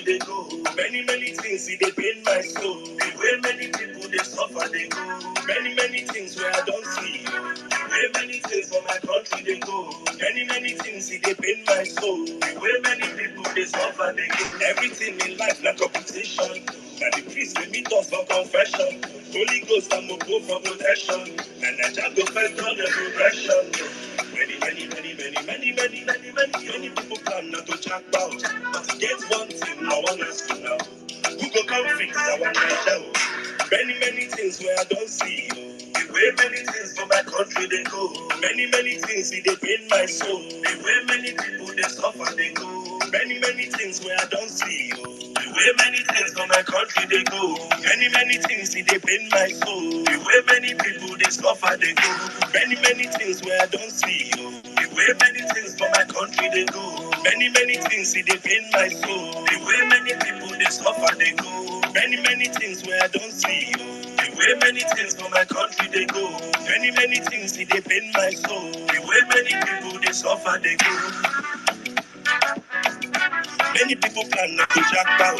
they go. Many, many things see they pain my soul. The way many people they suffer they go. Many, many things where I don't see. The way many things for my country they go. Many, many things see they pain my soul. The way many people they suffer they go. Everything in life like competition. Now the priest they meet us for confession. Holy Ghost I'm go for protection. And I just go first on the progression. Many people plan not to chat about. But to get one thing, I want us to know. Who go come fix our Nigeria? Many things where I don't see. The way many things for my country they go. Many things see they pain my soul. The way many people they suffer they go. Many things where I don't see. The way many things for my country they go. Many things see they pain my soul. The way many people they suffer they go. Many things where I don't see. The way many things for my country they go. Many things see they pain my soul. The way many people they suffer they go. Many things where I don't see. The way many things for my country they go. Many things see they pain my soul. The way many people they suffer they go. Many people plan not to jack down.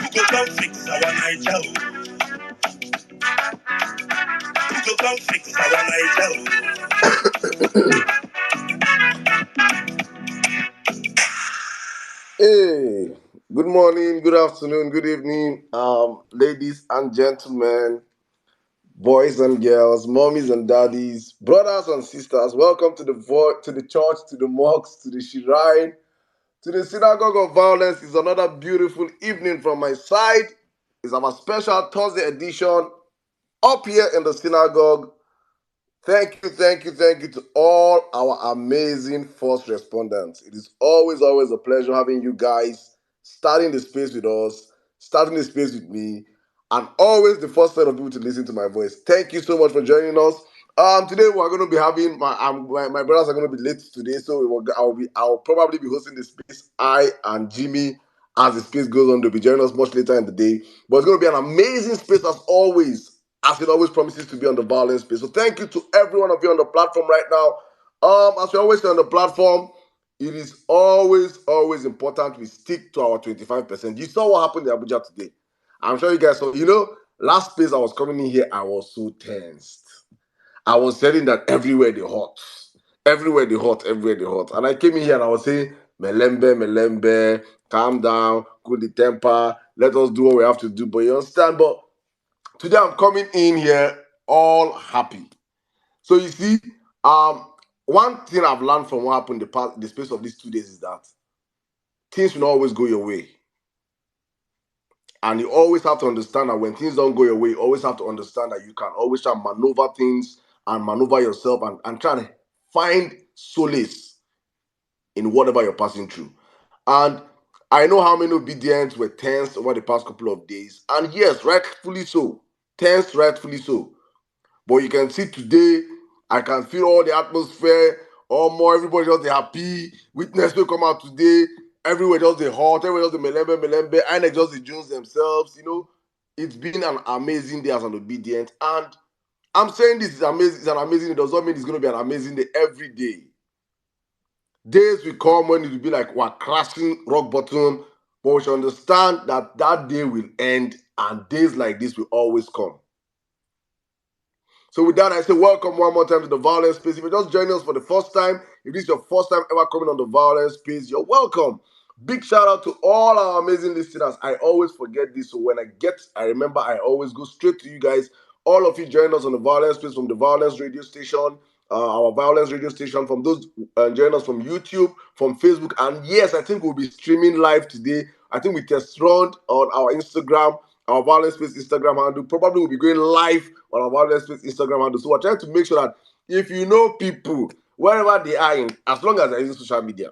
Who go come fix our Nigeria? Who go come fix our Nigeria? Hey, good morning, good afternoon, good evening, ladies and gentlemen, boys and girls, mommies and daddies, brothers and sisters. Welcome to the church, to the mosque, to the shrine, to the synagogue of Vawulence. It's another beautiful evening from my side. It's our special Thursday edition up here in the synagogue. Thank you to all our amazing first respondents. It is always a pleasure having you guys starting the space with us, starting the space with me, and always the first set of people to listen to my voice. Thank you so much for joining us. Today we're going to be having my brothers are going to be late today, so I'll probably be hosting the space. I and Jimmy, as the space goes on, they'll be joining us much later in the day. But it's going to be an amazing space as always. As it always promises to be on the Vawulence space. So thank you to every one of you on the platform right now. As we always say on the platform, it is always important we stick to our 25%. You saw what happened in Abuja today. I'm sure you guys saw. Last space I was coming in here, I was so tensed. I was saying that everywhere they hot. And I came in here and I was saying, Melembe, calm down, cool the temper, let us do what we have to do. But you understand, but today I'm coming in here all happy. So you see, one thing I've learned from what happened in the space of these 2 days is that things will not always go your way. And you always have to understand that when things don't go your way, you always have to understand that you can always try and maneuver things and maneuver yourself and try to find solace in whatever you're passing through. And I know how many obedience were tense over the past couple of days. And yes, rightfully so. Tense, rightfully so. But you can see today, I can feel all the atmosphere, everybody just happy. Witness will come out today. Everywhere just the hot, everywhere just the melembe, INEC just the Jones themselves. It's been an amazing day as an obedient. And I'm saying this is amazing. It's an amazing day. It does not mean it's going to be an amazing day every day. Days will come when it will be like we're crashing rock bottom. But we should understand that that day will end and days like this will always come. So with that, I say welcome one more time to the Vawulence space. If you're just joining us for the first time, if this is your first time ever coming on the Vawulence space, you're welcome. Big shout out to all our amazing listeners. I always forget this, so when I remember, I always go straight to you guys. All of you join us on the Vawulence space from the Vawulence radio station, our Vawulence radio station, from those join us from YouTube, from Facebook, and yes, I think we'll be streaming live today. I think we test run on our Instagram. Our Vawulence Space Instagram handle. Probably will be going live on our Vawulence Space Instagram handle. So we're trying to make sure that if you know people, wherever they are in, as long as they're using social media,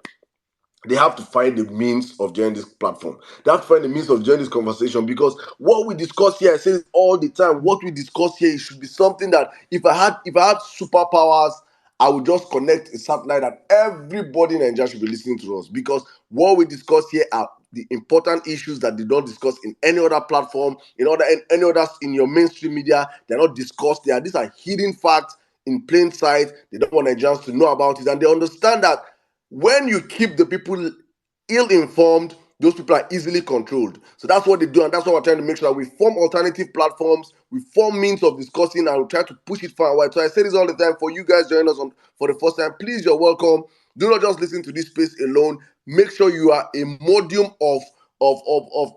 they have to find the means of joining this platform. They have to find the means of joining this conversation, because what we discuss here, I say it all the time, what we discuss here, it should be something that if I had superpowers, I would just connect a satellite and everybody in Nigeria should be listening to us, because what we discuss here are the important issues that they don't discuss in any other platform, any others in your mainstream media. They're not discussed there. These are hidden facts in plain sight. They don't want Nigerians to know about it, and they understand that when you keep the people ill-informed, those people are easily controlled. So that's what they do, and that's what we're trying to make sure that we form alternative platforms, we form means of discussing, and we try to push it far and wide. So I say this all the time for you guys joining us for the first time. Please, you're welcome. Do not just listen to this space alone. Make sure you are a medium of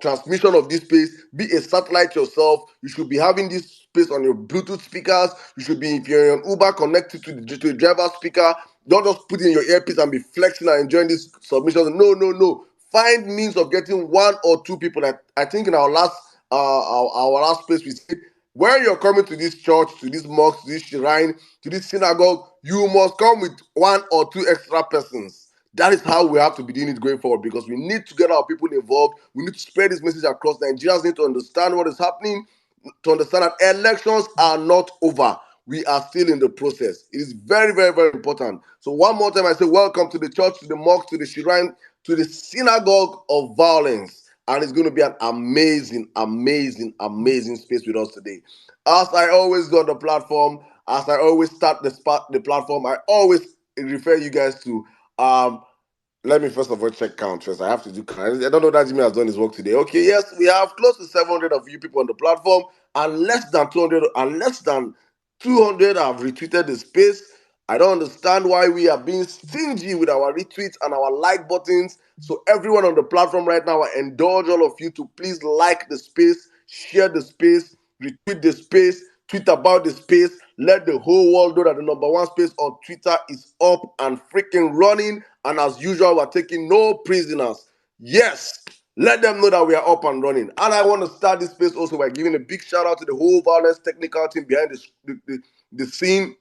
transmission of this space. Be a satellite yourself. You should be having this space on your Bluetooth speakers. You should be, if you're on Uber, connected to a driver speaker. Don't just put in your earpiece and be flexing and enjoying these submissions. No, no, no. Find means of getting one or two people. I think in our last place we said, when you're coming to this church, to this mosque, to this shrine, to this synagogue, you must come with one or two extra persons. That is how we have to be doing it going forward, because we need to get our people involved. We need to spread this message across. Nigerians need to understand what is happening, to understand that elections are not over. We are still in the process. It is very, very, very important. So one more time, I say welcome to the church, to the mosque, to the shrine, to the synagogue of Vawulence. And it's going to be an amazing, amazing, amazing space with us today. As I always go on the platform, as I always start the platform, I always refer you guys to let me first of all check count first. I have to do count. I don't know that Jimmy has done his work today. Okay, yes, we have close to 700 of you people on the platform, and less than 200 have retweeted the space. I don't understand why we are being stingy with our retweets and our like buttons. So everyone on the platform right now, I indulge all of you to please like the space, share the space, retweet the space, tweet about the space. Let the whole world know that the number one space on Twitter is up and freaking running. And as usual, we're taking no prisoners. Yes, let them know that we are up and running. And I want to start this space also by giving a big shout out to the whole Vawulence technical team behind the scene.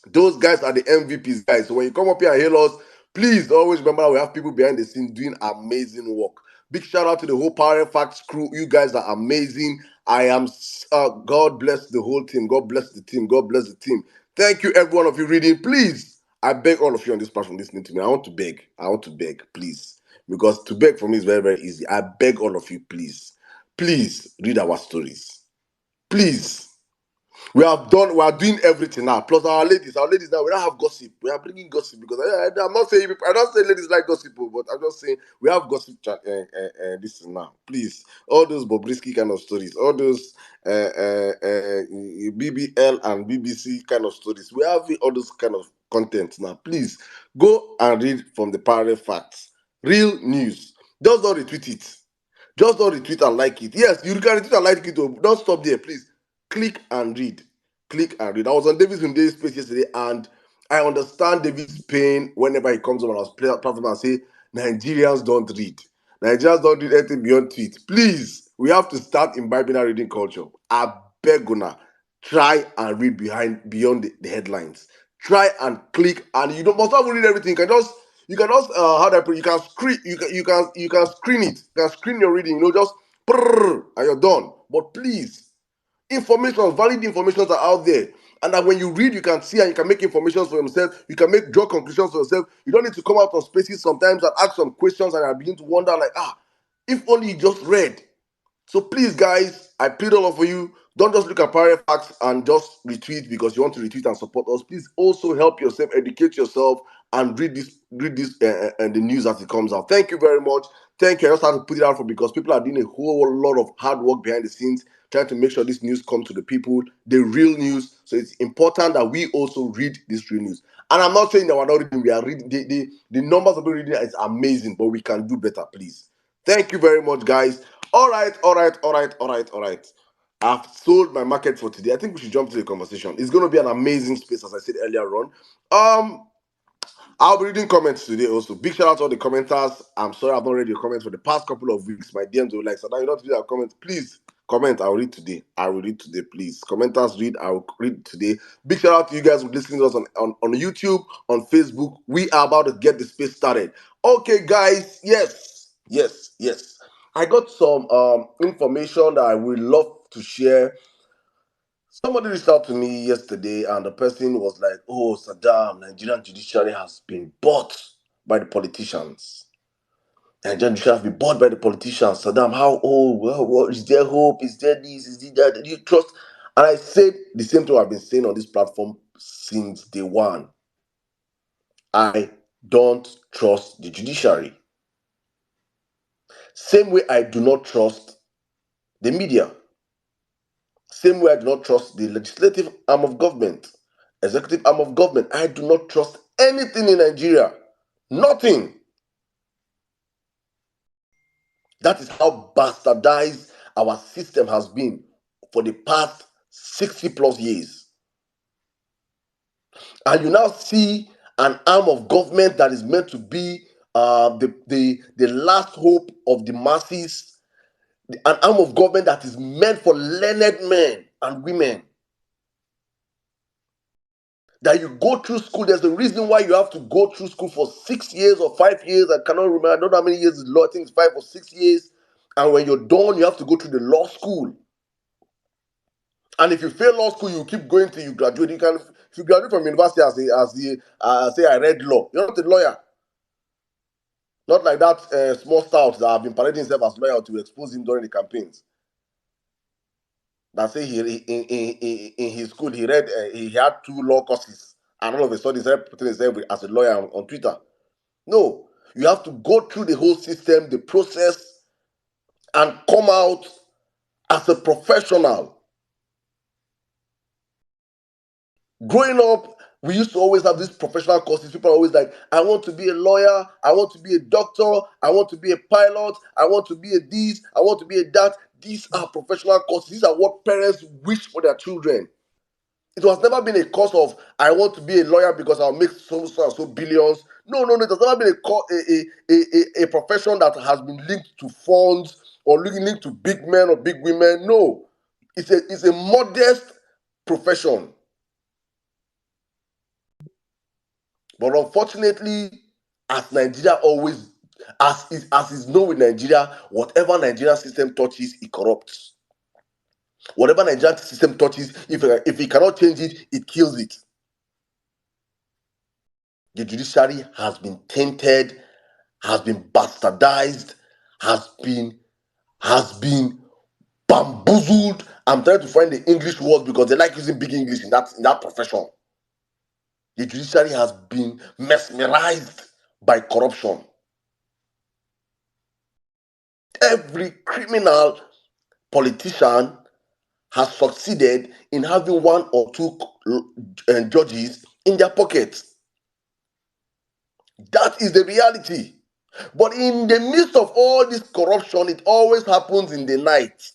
Those guys are the MVPs, guys. So when you come up here and hail us, please always remember we have people behind the scenes doing amazing work. Big shout out to the whole Power Facts crew. You guys are amazing. God bless the whole team. God bless the team. God bless the team. Thank you, every one of you reading. Please, I beg all of you on this platform listening to me. I want to beg. Please. Because to beg for me is very, very easy. I beg all of you, please. Please read our stories. Please. We are doing everything now. Plus our ladies now, we don't have gossip. We are bringing gossip because I'm not saying, I don't say ladies like gossip, but I'm just saying we have gossip. This is now. Please, all those Bobrisky kind of stories, all those BBL and BBC kind of stories. We have all those kind of content now. Please go and read from the parallel facts, real news. Just don't retweet it. Just don't retweet and like it. Yes, you can retweet and like it. Don't stop there, please. Click and read. Click and read. I was on David's Hunday's space yesterday, and I understand David's pain whenever he comes on our platform and say Nigerians don't read. Nigerians don't read anything beyond tweets. Please, we have to start imbibing our reading culture. I beg una, try and read beyond the headlines. Try and click, and you don't must not read everything. You can just how do I put it? You can screen you can screen it. You can screen your reading. Just and you're done. But please, valid informations are out there. And that when you read, you can see and you can make informations for yourself. You can draw conclusions for yourself. You don't need to come out on spaces sometimes and ask some questions and I begin to wonder like, if only you just read. So please, guys, I plead all of you. Don't just look at parallel facts and just retweet because you want to retweet and support us. Please also help yourself, educate yourself, and read this and the news as it comes out. Thank you very much. Thank you. I just have to put it out because people are doing a whole lot of hard work behind the scenes, trying to make sure this news comes to the people, the real news. So it's important that we also read this real news. And I'm not saying that we're not reading. We are reading. The numbers of people reading is amazing, but we can do better, please. Thank you very much, guys. All right. I've sold my market for today. I think we should jump to the conversation. It's going to be an amazing space, as I said earlier on. I'll be reading comments today also. Big shout out to all the commenters. I'm sorry I've not read your comments for the past couple of weeks. My DMs were like, so now you don't read our comments. Please comment. I'll read today. I will read today, please. Commenters read. I will read today. Big shout out to you guys who listening to us on YouTube, on Facebook. We are about to get the space started. Okay, guys. Yes. I got some information that I would love to share. Somebody reached out to me yesterday, and the person was like, "Oh, Saddam, Nigerian judiciary has been bought by the politicians. Nigerian judiciary has been bought by the politicians. Saddam, how? Oh, well, is there hope? Is there this? Is there that? Do you trust?" And I said the same thing I've been saying on this platform since day one. I don't trust the judiciary. Same way I do not trust the media. Same way I do not trust the legislative arm of government, executive arm of government. I do not trust anything in Nigeria. Nothing. That is how bastardized our system has been for the past 60 plus years. And you now see an arm of government that is meant to be the last hope of the masses, an arm of government that is meant for learned men and women. That you go through school, there's a reason why you have to go through school for 6 years or 5 years. I cannot remember, I don't know how many years is law, I think it's 5 or 6 years. And when you're done, you have to go through the law school. And if you fail law school, you keep going till you graduate. You can, if you graduate from university say I read law, you're not a lawyer. Not like that small stout that have been parading himself as lawyer to expose him during the campaigns. That say in his school he read he had 2 law courses, and all of a sudden he started putting himself as a lawyer on Twitter. No, you have to go through the whole system, the process, and come out as a professional. Growing up, we used to always have these professional courses. People are always like, I want to be a lawyer, I want to be a doctor, I want to be a pilot, I want to be a this, I want to be a that. These are professional courses. These are what parents wish for their children. It was never been a course of, I want to be a lawyer because I'll make so and so billions. No. It has never been a profession that has been linked to funds or linked to big men or big women. No. It's a modest profession. But unfortunately, as Nigeria always, as is known with Nigeria, whatever Nigerian system touches, it corrupts. Whatever Nigerian system touches, if it cannot change it, it kills it. The judiciary has been tainted, has been bastardized, has been bamboozled. I'm trying to find the English word because they like using big English in that profession. The judiciary has been mesmerized by corruption. Every criminal politician has succeeded in having 1 or 2 judges in their pockets. That is the reality. But in the midst of all this corruption, it always happens in the night.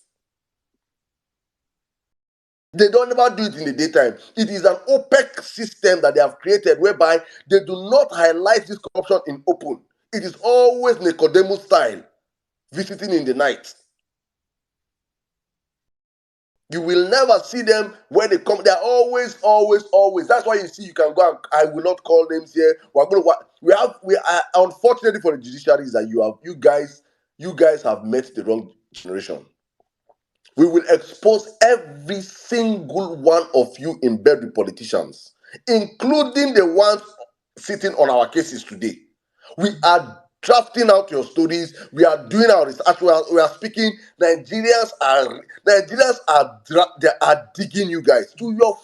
They don't ever do it in the daytime. It is an opaque system that they have created whereby they do not highlight this corruption in open. It is always Nicodemus style, visiting in the night. You will never see them when they come. They're always. That's why you see you can go and I will not call names here. We're going to we are unfortunately for the judiciary is that you guys have met the wrong generation. We will expose every single one of you in bed with politicians, including the ones sitting on our cases today. We are drafting out your stories. We are doing our research. We are speaking. Nigerians are digging you guys to your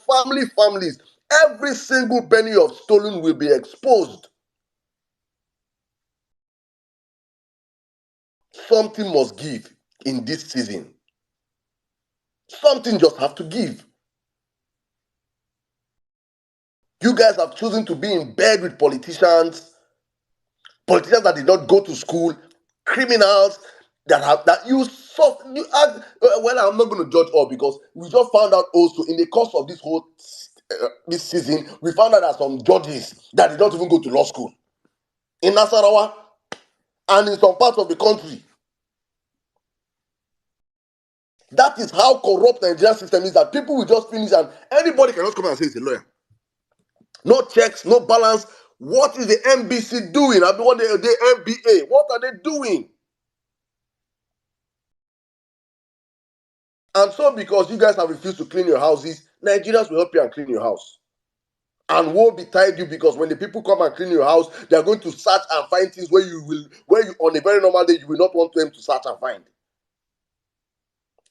families. Every single penny you have stolen will be exposed. Something must give in this season. Something just have to give. You guys have chosen to be in bed with politicians that did not go to school, criminals that you soft. Well, I'm not going to judge all because we just found out also in the course of this whole this season, we found out that some judges that did not even go to law school in Nasarawa and in some parts of the country. That is how corrupt the Nigerian system is, that people will just finish and anybody can just come and say he's a lawyer. No checks, no balance. What is the MBC doing? I mean, what the MBA? What are they doing? And so, because you guys have refused to clean your houses, Nigerians will help you and clean your house. And woe betide you, because when the people come and clean your house, they are going to search and find things where you on a very normal day, you will not want them to search and find.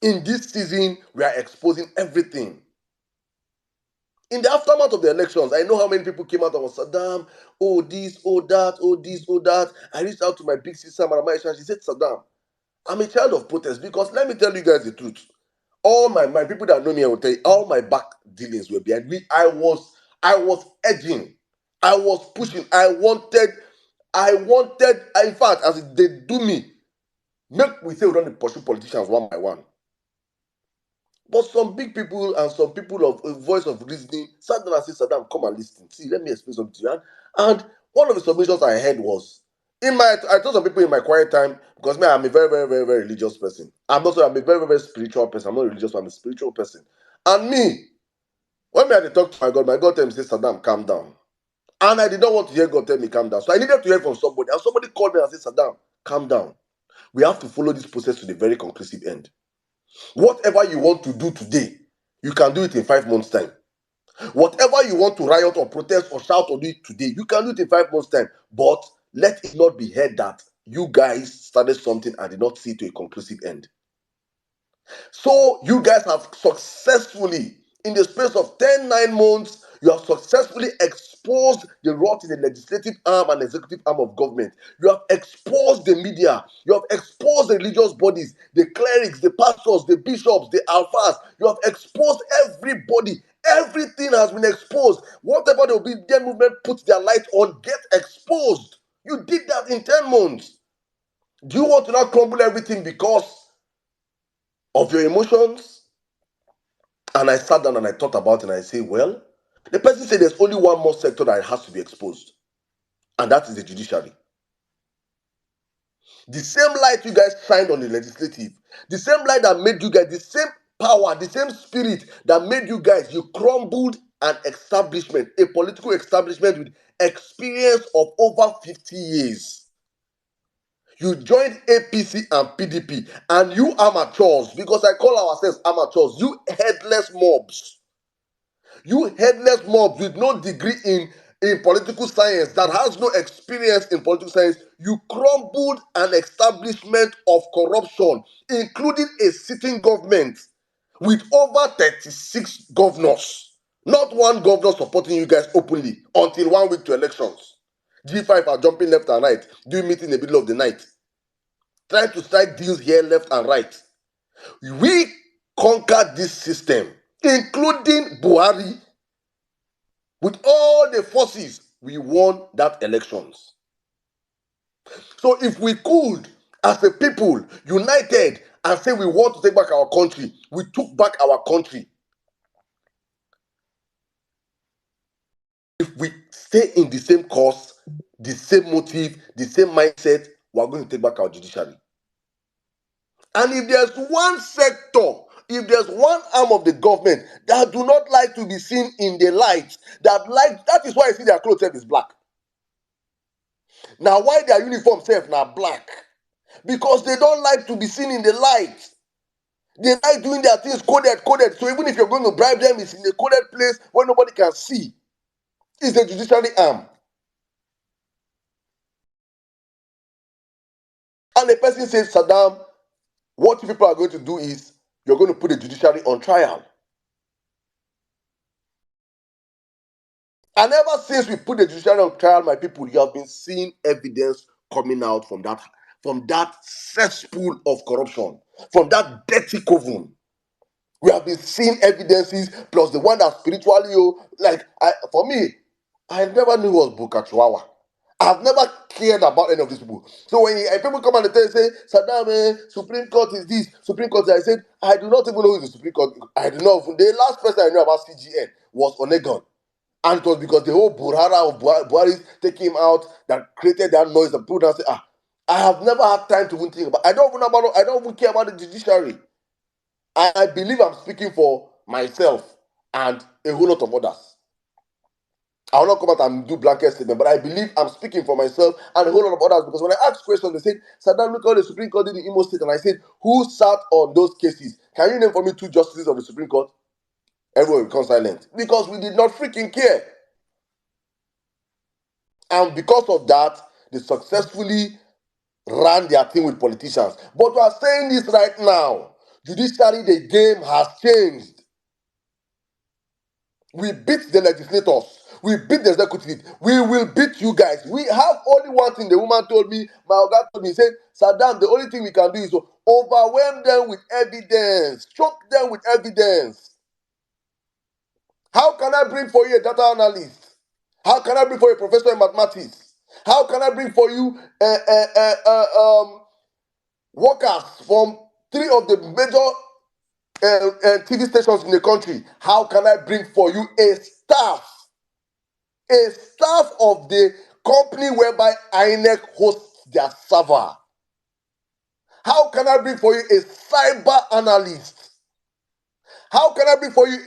In this season, we are exposing everything. In the aftermath of the elections, I know how many people came out and was Saddam, oh this, oh that, oh this, oh that. I reached out to my big sister, Marama Isha, she said, Saddam, I'm a child of protest because let me tell you guys the truth. All my people that know me, I will tell you, all my back dealings were behind me. I was edging, I was pushing, in fact, as they do me, make we say we don't pursue politicians one by one. But some big people and some people of a voice of reasoning sat down and said, Saddam, come and listen. See, let me explain something to you. And one of the submissions I heard was, I told some people in my quiet time, because me, I'm a very, very, very, very religious person. I'm a very, very, very spiritual person. I'm not religious, but I'm a spiritual person. And me, when I had to talk to my God tell me, say, Saddam, calm down. And I did not want to hear God tell me, calm down. So I needed to hear from somebody. And somebody called me and said, Saddam, calm down. We have to follow this process to the very conclusive end. Whatever you want to do today, you can do it in 5 months' time. Whatever you want to riot or protest or shout or do it today, you can do it in 5 months' time. But let it not be heard that you guys started something and did not see it to a conclusive end. So you guys have successfully, in the space of 9 months, you have successfully exposed the rot in the legislative arm and executive arm of government. You have exposed the media. You have exposed the religious bodies, the clerics, the pastors, the bishops, the alphas. You have exposed everybody. Everything has been exposed. Whatever the obedient movement puts their light on, get exposed. You did that in 10 months. Do you want to now crumble everything because of your emotions? And I sat down and I thought about it and I say, well, the person said there's only one more sector that has to be exposed, and that is the judiciary. The same light you guys shined on the legislative, the same light that made you guys, the same power, the same spirit that made you guys, you crumbled an establishment, a political establishment with experience of over 50 years. You joined APC and PDP, and you amateurs, because I call ourselves amateurs, you headless mobs. You headless mob with no degree in political science, that has no experience in political science, you crumbled an establishment of corruption, including a sitting government with over 36 governors. Not one governor supporting you guys openly until 1 week to elections. G5 are jumping left and right, doing meeting in the middle of the night, trying to strike deals here left and right. We conquered this system, including Buhari. With all the forces, we won that elections. So if we could, as a people, united and say we want to take back our country, we took back our country. If we stay in the same course, the same motive, the same mindset, we are going to take back our judiciary. And if there's one sector, if there's one arm of the government that do not like to be seen in the light, that is why I see their clothes is black. Now, why their uniform self now black? Because they don't like to be seen in the light. They like doing their things coded. So even if you're going to bribe them, it's in a coded place where nobody can see. It's the judiciary arm. And the person says, Saddam, what you people are going to do is you're going to put the judiciary on trial. And ever since we put the judiciary on trial, my people, you have been seeing evidence coming out from that cesspool of corruption, from that dirty coven. We have been seeing evidences, plus the one that spiritually, for me, I never knew it was Bukachuawa. I've never cared about any of these people. So when people come and say, Saddam, Supreme Court is this, Supreme Court, I said, I do not even know who is the Supreme Court. I do not. The last person I knew about CGN was Onegon. And it was because the whole Burhara of Buhari taking him out that created that noise that people now say, I have never had time to even think about. I don't even care about the judiciary. I believe I'm speaking for myself and a whole lot of others. I will not come out and do blanket statement, but I believe I'm speaking for myself and a whole lot of others, because when I asked questions, they said, Saddam, look how the Supreme Court did in Imo State. And I said, who sat on those cases? Can you name for me 2 justices of the Supreme Court? Everyone will become silent. Because we did not freaking care. And because of that, they successfully ran their thing with politicians. But we are saying this right now. Judiciary, the game has changed. We beat the legislators. We beat the executive. We will beat you guys. We have only one thing. The woman told me, my guy told me, he said, Saddam, the only thing we can do is Overwhelm them with evidence. Choke them with evidence. How can I bring for you a data analyst? How can I bring for you a professor in mathematics? How can I bring for you workers from 3 of the major TV stations in the country? How can I bring for you a staff of the company whereby INEC hosts their server? How can I bring for you a cyber analyst? How can I bring for you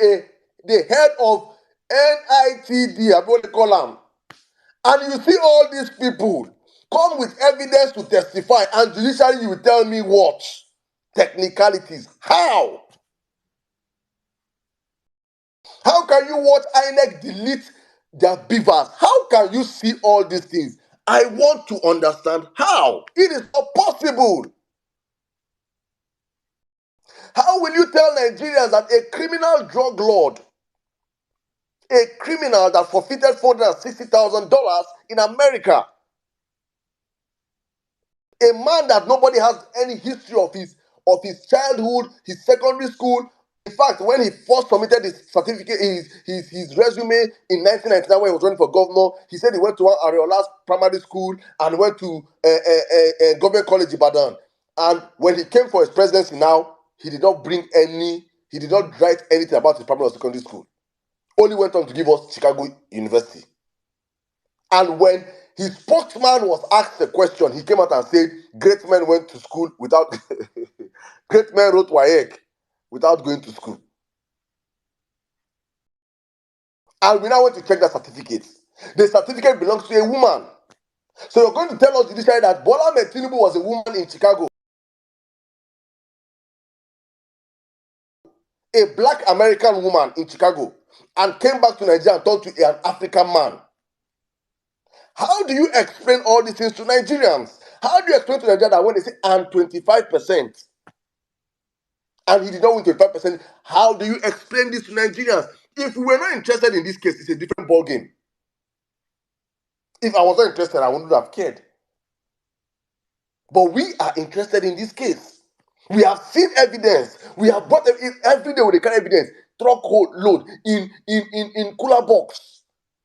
the head of NITD, I what they call them? And you see all these people come with evidence to testify, and judiciary, you will tell me what? Technicalities. How? How can you watch INEC delete their beavers? How can you see all these things? I want to understand how. It is not possible. How will you tell Nigerians that a criminal drug lord, a criminal that forfeited $460,000 in America, a man that nobody has any history of his childhood, his secondary school. In fact, when he first submitted his certificate, his resume in 1999 when he was running for governor, he said he went to one Areola's primary school and went to government college Ibadan. And when he came for his presidency now, he did not write anything about his primary or secondary school. Only went on to give us Chicago University. And when his spokesman was asked a question, he came out and said, great men went to school without, great men wrote WAEC without going to school. And we now went to check the certificate. The certificate belongs to a woman. So you're going to tell us, judiciary, that Bola Ahmed Tinubu was a woman in Chicago, a black American woman in Chicago, and came back to Nigeria and turned to an African man. How do you explain all these things to Nigerians? How do you explain to Nigeria that when they say and 25%, and he did not win 25%, how do you explain this to Nigerians? If we were not interested in this case, it's a different ballgame. If I was not interested, I wouldn't have cared. But we are interested in this case. We have seen evidence. We have brought every day when they carry evidence, truck load in cooler box.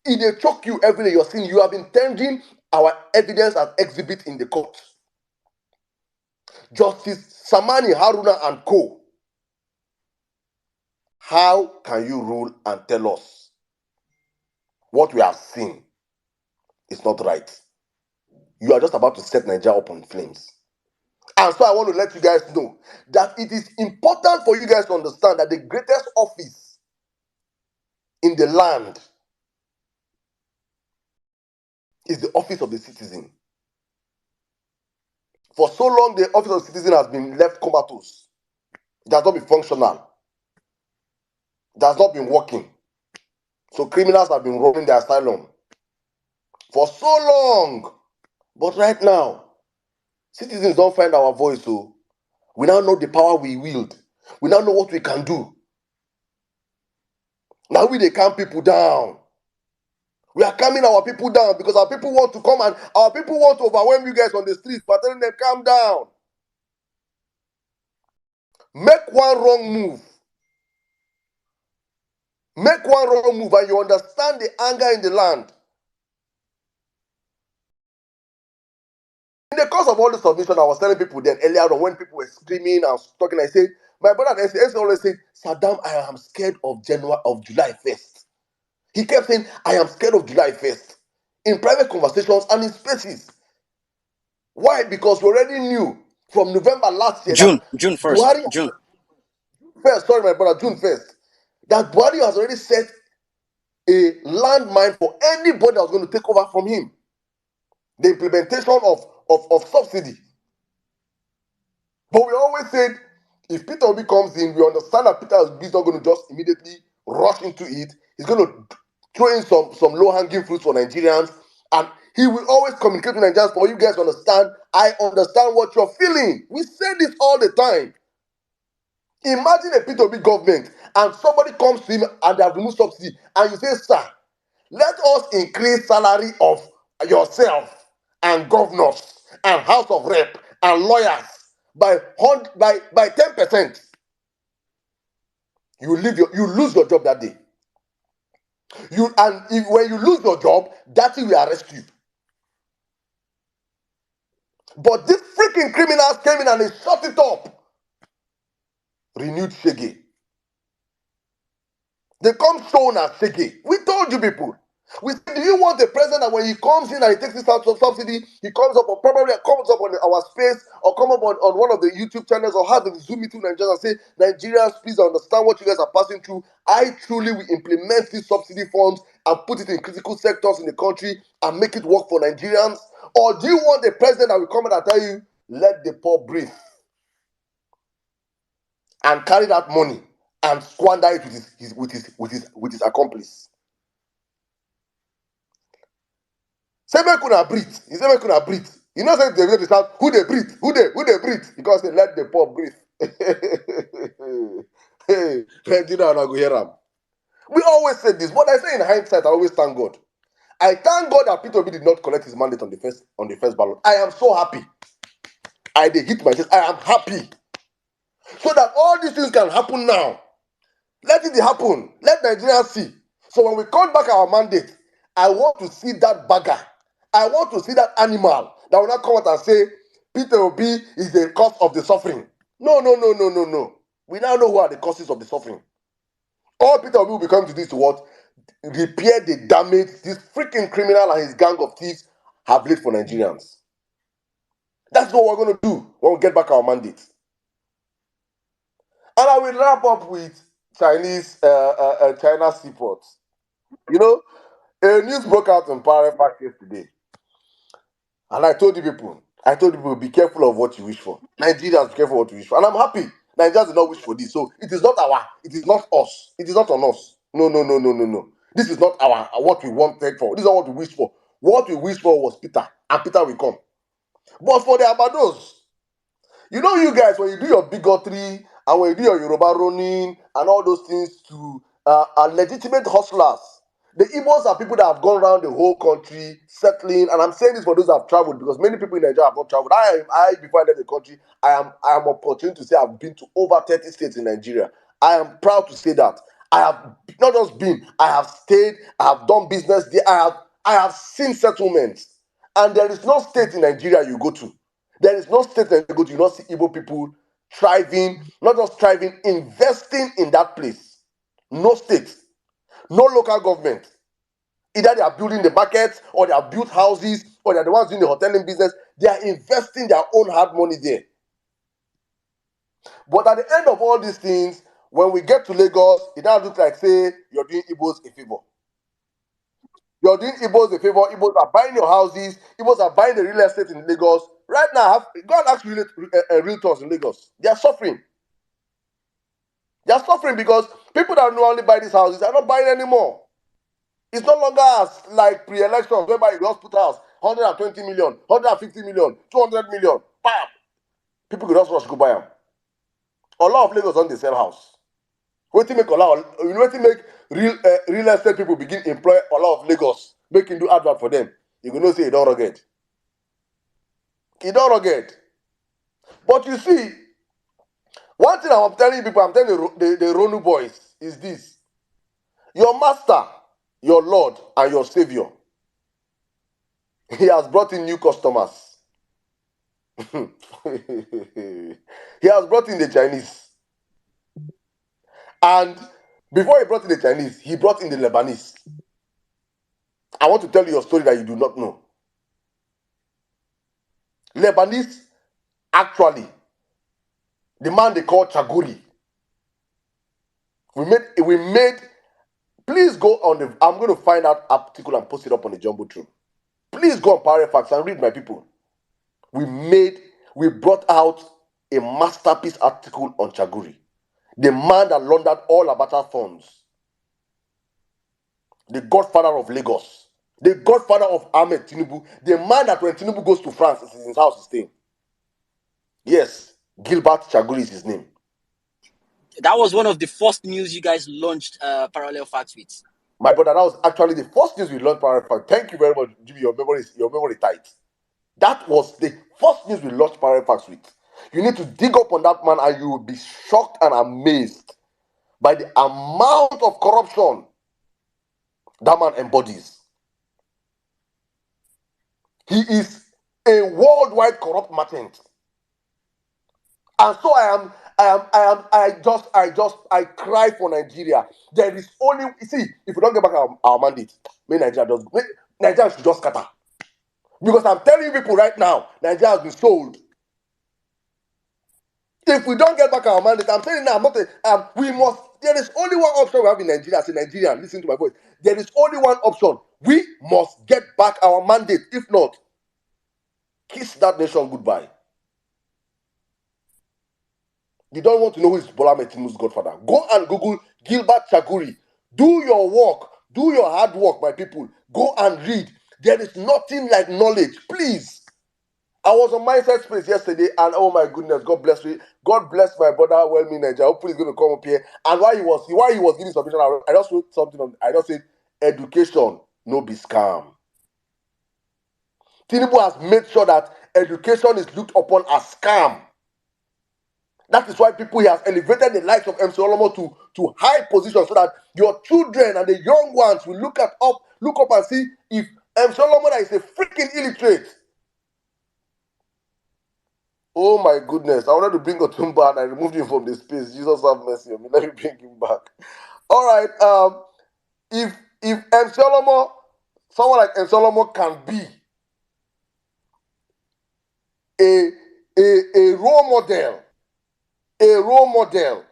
If they choke you every day, you're seeing you have been tendering our evidence as exhibit in the court. Justice Samani Haruna and co. How can you rule and tell us what we have seen is not right? You are just about to set Nigeria up on flames. And so I want to let you guys know that it is important for you guys to understand that the greatest office in the land is the office of the citizen. For so long, the office of the citizen has been left comatose. It has not been functional. It has not been working. So criminals have been roaming the asylum for so long. But right now, citizens don't find our voice. So we now know the power we wield. We now know what we can do. Now they calm people down. We are calming our people down because our people want to come and our people want to overwhelm you guys on the streets by telling them, calm down. Make one wrong move. Make one wrong move and you understand the anger in the land. In the course of all the submission, I was telling people then earlier on when people were screaming and talking, I said, my brother always said, Saddam, I am scared of July 1st. He kept saying, I am scared of July 1st. In private conversations and in spaces. Why? Because we already knew from November last year June 1st. June 1st, sorry, my brother, June 1st, that Buhari has already set a landmine for anybody that was going to take over from him. The implementation of subsidy. But we always said, if Peter Obi comes in, we understand that Peter Obi is not going to just immediately rush into it. He's going to throw in some low-hanging fruits for Nigerians, and he will always communicate with Nigerians for you guys to understand. I understand what you're feeling. We say this all the time. Imagine a Peter Obi government, and somebody comes to him and they have removed subsidy, and you say, sir, let us increase salary of yourself and governors and House of Rep and lawyers by 10%, you lose your job that day. When you lose your job, that will arrest you. But these freaking criminals came in and they shut it up. Renewed shege. They come shown as shege. We told you people. We said, do you want a president that when he comes in and he takes this out of subsidy, he comes up, or probably comes up on our space, or come up on one of the YouTube channels, or have a Zoom meeting in Nigeria and say, Nigerians, please understand what you guys are passing through. I truly will implement these subsidy funds and put it in critical sectors in the country and make it work for Nigerians? Or do you want a president that will come in and tell you, let the poor breathe, and carry that money and squander it with his accomplice? Say make una breathe. He say make una breathe. You know, say they go to shout, who they breathe? Who they breathe? Because they let the poor breathe. Hey, Nigeria, I go hear them. We always say this, but I say in hindsight, I always thank God. I thank God that Peter Obi did not collect his mandate on the first ballot. I am so happy. I did hit my chest. I am happy. So that all these things can happen now. Let it happen. Let Nigerians see. So when we come back our mandate, I want to see that bagger. I want to see that animal that will not come out and say, Peter Obi is the cause of the suffering. No. We now know who are the causes of the suffering. All Peter Obi will become to this to what? Repair the damage this freaking criminal and his gang of thieves have laid for Nigerians. That's what we're going to do when we get back our mandate. And I will wrap up with China SeaPort. You know, a news broke out in Parafax yesterday. And I told you people, be careful of what you wish for. Nigerians, be careful what you wish for. And I'm happy. Nigerians did not wish for this. So it is not us. It is not on us. No. This is not what we wanted for. This is not what we wished for. What we wished for was Peter. And Peter will come. But for the Abados, you know, you guys, when you do your bigotry and when you do your Yoruba running and all those things to legitimate hustlers, the Igbos are people that have gone around the whole country settling. And I'm saying this for those that have traveled, because many people in Nigeria have not traveled. I before I left the country, I am opportune to say I've been to over 30 states in Nigeria. I am proud to say that. I have not just been, I have stayed, I have done business there, I have seen settlements. And there is no state in Nigeria you go to. There is no state that you go to, you not see Igbo people thriving, not just thriving, investing in that place. No state, no local government. Either they are building the markets, or they have built houses, or they are the ones doing the hoteling business. They are investing their own hard money there. But at the end of all these things, when we get to Lagos, it now looks like, say, you're doing Igbos a favor. You're doing Igbos a favor. Igbos are buying your houses. Igbos are buying the real estate in Lagos. Right now, go and ask realtors in Lagos. They are suffering. They are suffering because people that normally buy these houses are not buying anymore. It's no longer as like pre-elections, whereby you just put house 120 million, 150 million, 200 million. Bam! People could just rush go buy them. A lot of Lagos don't they sell house. What make real estate people begin employ a lot of Lagos, making do advert for them? You can know say you don't rugged. You don't rugged. But you see, one thing I'm telling people, I'm telling the Ronu boys, is this. Your master, your Lord, and your Savior, he has brought in new customers. He has brought in the Chinese. And before he brought in the Chinese, he brought in the Lebanese. I want to tell you a story that you do not know. Lebanese, actually, the man they call Chaguri. We made, please go on the, I'm going to find that article and post it up on the Jumbotron. Please go on Parafax and read, my people. We brought out a masterpiece article on Chaguri, the man that laundered all Abata funds, the godfather of Lagos, the godfather of Ahmed Tinubu, the man that when Tinubu goes to France, it's in his house he's staying. Yes, Gilbert Chaguri is his name. That was one of the first news you guys launched Parallel Facts with. My brother, that was actually the first news we launched Parallel Facts. Thank you very much, Jimmy. Your memory tight. That was the first news we launched Parallel Facts with. You need to dig up on that man and you will be shocked and amazed by the amount of corruption that man embodies. He is a worldwide corrupt merchant. And so I cry for Nigeria. There is only, see, if we don't get back our mandate, Nigeria should just scatter. Because I'm telling people right now, Nigeria has been sold. If we don't get back our mandate, I'm telling you now, I'm not we must, there is only one option we have in Nigeria. As a Nigerian, listen to my voice. There is only one option. We must get back our mandate. If not, kiss that nation goodbye. You don't want to know who is Bola Tinubu's godfather? Go and Google Gilbert Chaguri. Do your work. Do your hard work, my people. Go and read. There is nothing like knowledge. Please. I was on Mindset Space yesterday, and oh my goodness, God bless me. God bless my brother, Well-Me Nigeria. Hopefully he's going to come up here. And while he was giving submission, I just wrote something on. I just said, education, no be scam. Tinubu has made sure that education is looked upon as scam. That is why he has elevated the likes of M. Solomon to high positions so that your children and the young ones will look up and see if M. Solomon is a freaking illiterate. Oh my goodness. I wanted to bring Otumba and I removed him from the space. Jesus have mercy on me. Let me bring him back. All right. If M. Solomon, someone like M. Solomon can be a role model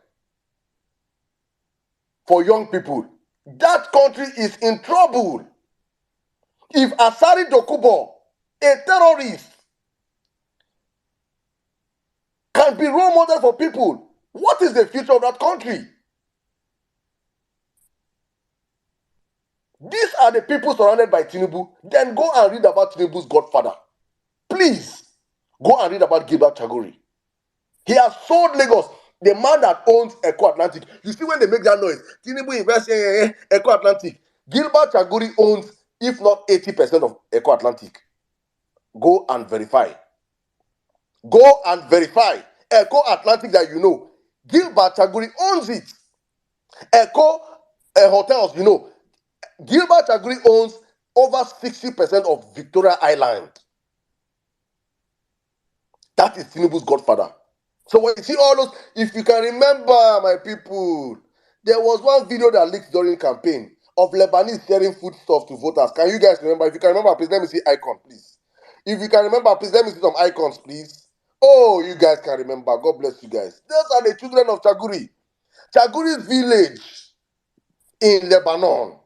for young people, that country is in trouble. If Asari Dokubo, a terrorist, can be role model for people, what is the future of that country? These are the people surrounded by Tinubu. Then go and read about Tinubu's godfather. Please, go and read about Gilbert Chaguri. He has sold Lagos. The man that owns Eco Atlantic. You see when they make that noise, Tinubu invests in Eco Atlantic. Gilbert Chaguri owns, if not 80% of Eco Atlantic. Go and verify. Go and verify. Eco Atlantic that you know. Gilbert Chaguri owns it. Eco Hotels, you know. Gilbert Chaguri owns over 60% of Victoria Island. That is Tinubu's godfather. So when you see all those, if you can remember, my people, there was one video that leaked during campaign of Lebanese sharing foodstuff to voters. Can you guys remember? If you can remember, please let me see icon, please. If you can remember, please let me see some icons, please. Oh, you guys can remember. God bless you guys. Those are the children of Chaguri. Chaguri's village in Lebanon.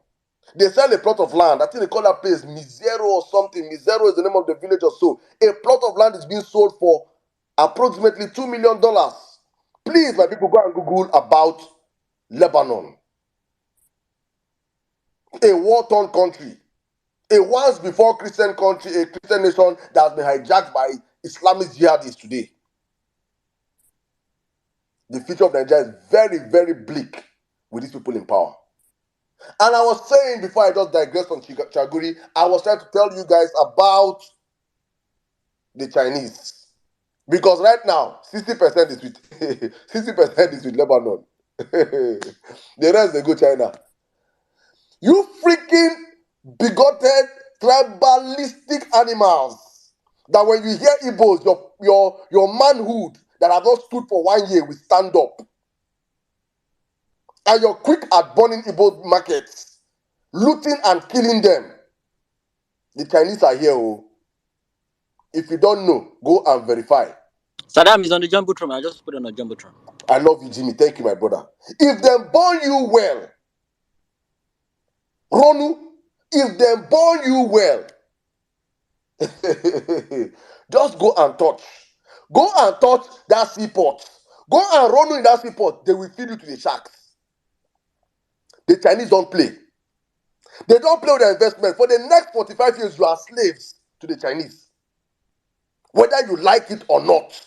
They sell a plot of land. I think they call that place Mizero or something. Mizero is the name of the village or so. A plot of land is being sold for approximately $2 million. Please, my people, go and Google about Lebanon. A war-torn country. A once before Christian country, a Christian nation that has been hijacked by Islamist jihadists today. The future of Nigeria is very, very bleak with these people in power. And I was saying before I just digressed on Chaguri, I was trying to tell you guys about the Chinese. Because right now, 60% is with 60% is with Lebanon. The rest they go China. You freaking bigoted, tribalistic animals. That when you hear Igbos, your manhood that have not stood for 1 year will stand up. And you're quick at burning Igbo markets, looting and killing them. The Chinese are here. Oh. If you don't know, go and verify. Saddam is on the jumbotron. I just put it on the jumbotron. I love you, Jimmy. Thank you, my brother. If they born you well, Ronu, if they born you well, just go and touch. Go and touch that SeaPort. Go and Ronu in that SeaPort. They will feed you to the sharks. The Chinese don't play. They don't play with their investment. For the next 45 years, you are slaves to the Chinese. Whether you like it or not.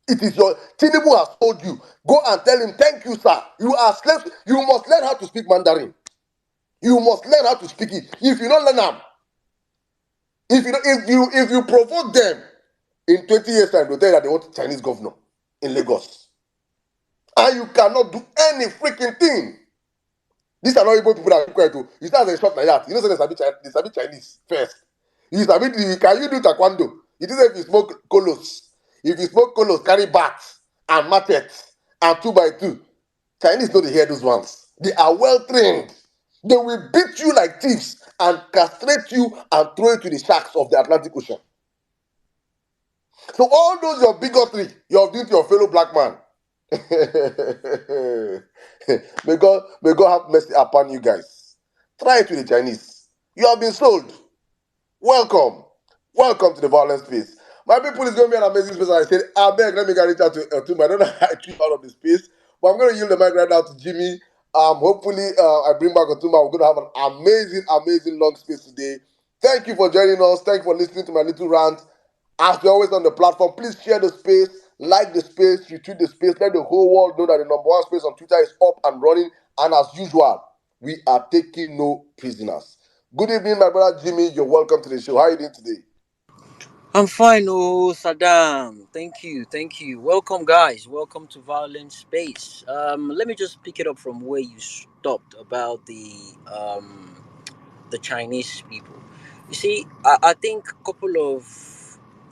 It is your Tinubu has told you. Go and tell him, thank you, sir. You are slaves. You must learn how to speak Mandarin. You must learn how to speak it. If you don't learn them, if you provoke them, In 20 years' time, they'll tell you that they want a Chinese governor in Lagos. And you cannot do any freaking thing. These are not even people that are required to. You start as a shop like that. You know, so they sabi Chinese first. Can you do taekwondo? You do if you smoke colos. If you smoke colos, carry bats and machetes and 2x2. Chinese know they hear those ones. They are well trained. They will beat you like thieves and castrate you and throw you to the sharks of the Atlantic Ocean. So all those your bigotry you're doing to your fellow black man. may God have mercy upon you guys. Try it with the Chinese. You have been sold. Welcome. Welcome to the violence space. My people, is going to be an amazing space. I said, I beg, let me get reach out to Otumba. I don't know how I treat out of the space, but I'm going to yield the mic right now to Jimmy. Hopefully, I bring back Otumba. We're going to have an amazing long space today. Thank you for joining us. Thank you for listening to my little rant. As you're always on the platform, please share the space, like the space, retweet the space. Let the whole world know that the number one space on Twitter is up and running. And as usual, we are taking no prisoners. Good evening, my brother Jimmy. You're welcome to the show. How are you doing today? I'm fine, oh Saddam. Thank you, thank you. Welcome, guys. Welcome to Violence Space. Let me just pick it up from where you stopped about the Chinese people. You see, I think a couple of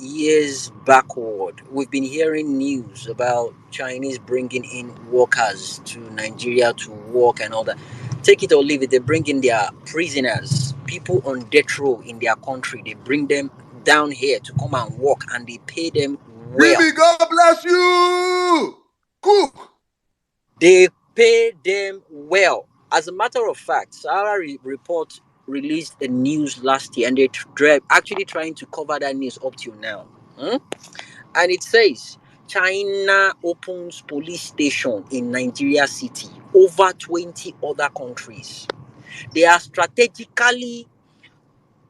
years backward, we've been hearing news about Chinese bringing in workers to Nigeria to work and all that. Take it or leave it, they bring in their prisoners, people on death row in their country. They bring them down here to come and work, and they pay them well. Jimmy, God bless you. Cook. They pay them well. As a matter of fact, Sahara Report released a news last year, and they're actually trying to cover that news up till now. Hmm? And it says China opens police station in Nigeria city, over 20 other countries. They are strategically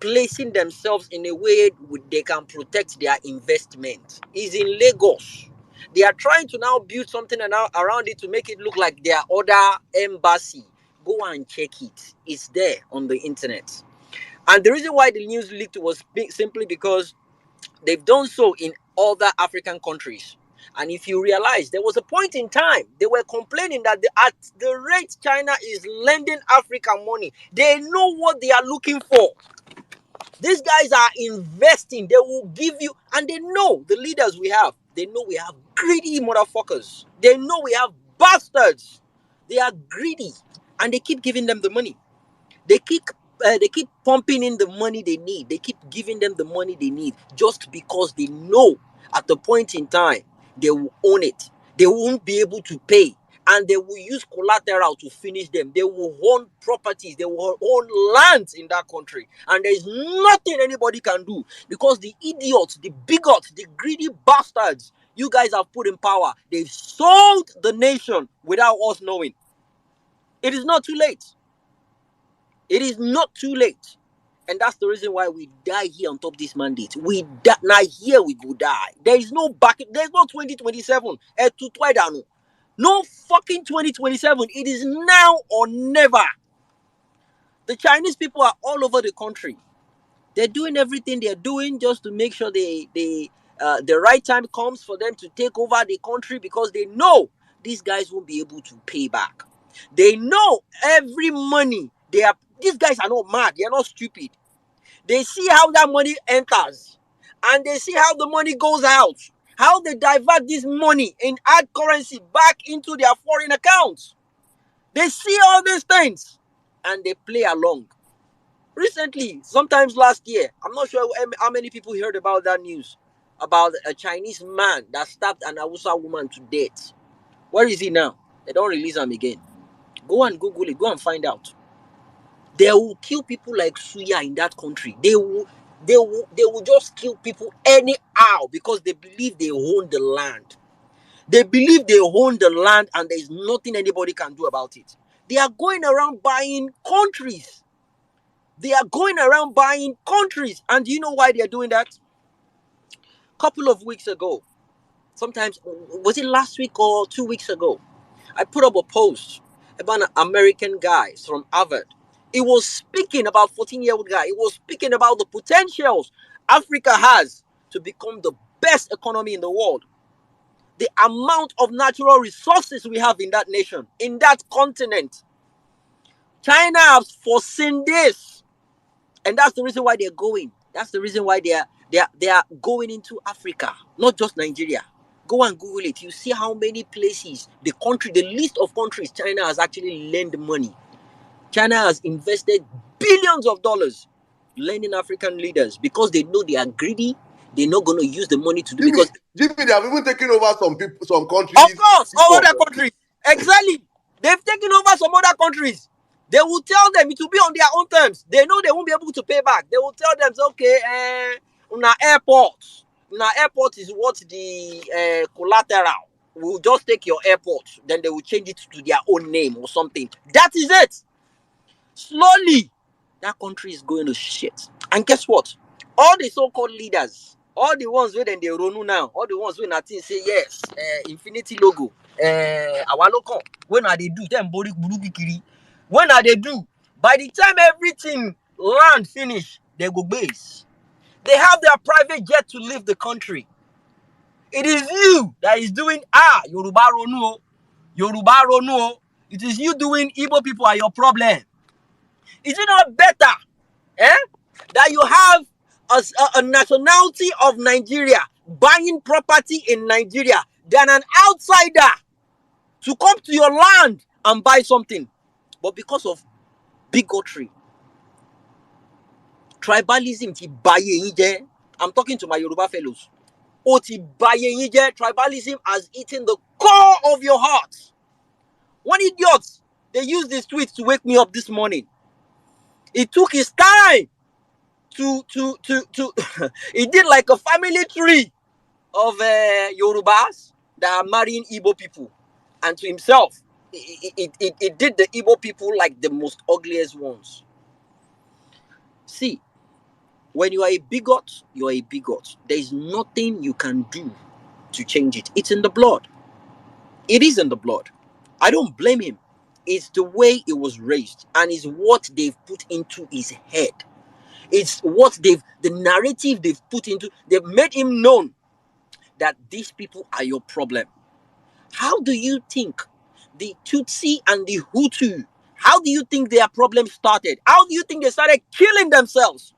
placing themselves in a way they can protect their investment. Is in Lagos. They are trying to now build something around it to make it look like their other embassy. Go and check it. It's there on the internet. And the reason why the news leaked was simply because they've done so in other African countries. And if you realize, there was a point in time they were complaining that at the rate China is lending Africa money, they know what they are looking for. These guys are investing. They will give you, and they know the leaders we have. They know we have greedy motherfuckers. They know we have bastards. They are greedy, and they keep giving them the money. They keep pumping in the money they need. They keep giving them the money they need just because they know at the point in time they will own it. They won't be able to pay, and they will use collateral to finish them. They will own properties. They will own lands in that country, and there is nothing anybody can do because the idiots, the bigots, the greedy bastards you guys have put in power, they've sold the nation without us knowing. It is not too late. It is not too late. And that's the reason why we die here on top this mandate. We die now, here we go die. There is no back, there's no 2027. No fucking 2027. It is now or never. The Chinese people are all over the country. They're doing everything they're doing just to make sure the right time comes for them to take over the country, because they know these guys won't be able to pay back. They know every money these guys are not mad, they're not stupid. They see how that money enters, and they see how the money goes out, how they divert this money in hard currency back into their foreign accounts. They see all these things and they play along. Recently, sometimes last year, I'm not sure how many people heard about that news about a Chinese man that stabbed an Hausa woman to death. Where is he now? They don't release him again. Go and Google it. Go and find out. They will kill people like Suya in that country. They will just kill people anyhow because they believe they own the land. They believe they own the land and there is nothing anybody can do about it. They are going around buying countries. They are going around buying countries. And do you know why they are doing that? A couple of weeks ago, sometimes, was it last week or 2 weeks ago? I put up a post about an American guy from Harvard. It was speaking about 14-year-old guy. It was speaking about the potentials Africa has to become the best economy in the world. The amount of natural resources we have in that nation, in that continent. China has foreseen this. And that's the reason why they're going. That's the reason why they are going into Africa, not just Nigeria. Go and Google it. You see how many places, the list of countries China has actually lent money. China has invested billions of dollars lending African leaders because they know they are greedy. They're not going to use the money to do because Jimmy, they have even taken over some people, some countries. of course, all other countries. Exactly. They've taken over some other countries. They will tell them it will be on their own terms. They know they won't be able to pay back. They will tell them, okay, una airport is what the collateral. We'll just take your airport. Then they will change it to their own name or something. That is it. Slowly, that country is going to shit. And guess what? All the so-called leaders, all the ones where they run now, all the ones where nothing say yes, infinity logo, our local, when are they do? When are they do? By the time everything land finish, they go base. They have their private jet to leave the country. It is you that is doing Yoruba Ronu. Yoruba Ronu. It is you doing Igbo people are your problem. Is it not better that you have a nationality of Nigeria buying property in Nigeria than an outsider to come to your land and buy something? But because of bigotry, tribalism, I'm talking to my Yoruba fellows. Tribalism has eaten the core of your heart. One idiot, they used this tweet to wake me up this morning. It took his time to he did like a family tree of Yorubas that are marrying Igbo people, and to himself it did the Igbo people like the most ugliest ones. See, when you are a bigot, you are a bigot. There is nothing you can do to change it. It's in the blood. It is in the blood. I don't blame him. It's the way it was raised, and it's what they've put into his head. It's what the narrative they've put into, they've made him known that these people are your problem. How do you think the Tutsi and the Hutu, how do you think their problem started? How do you think they started killing themselves?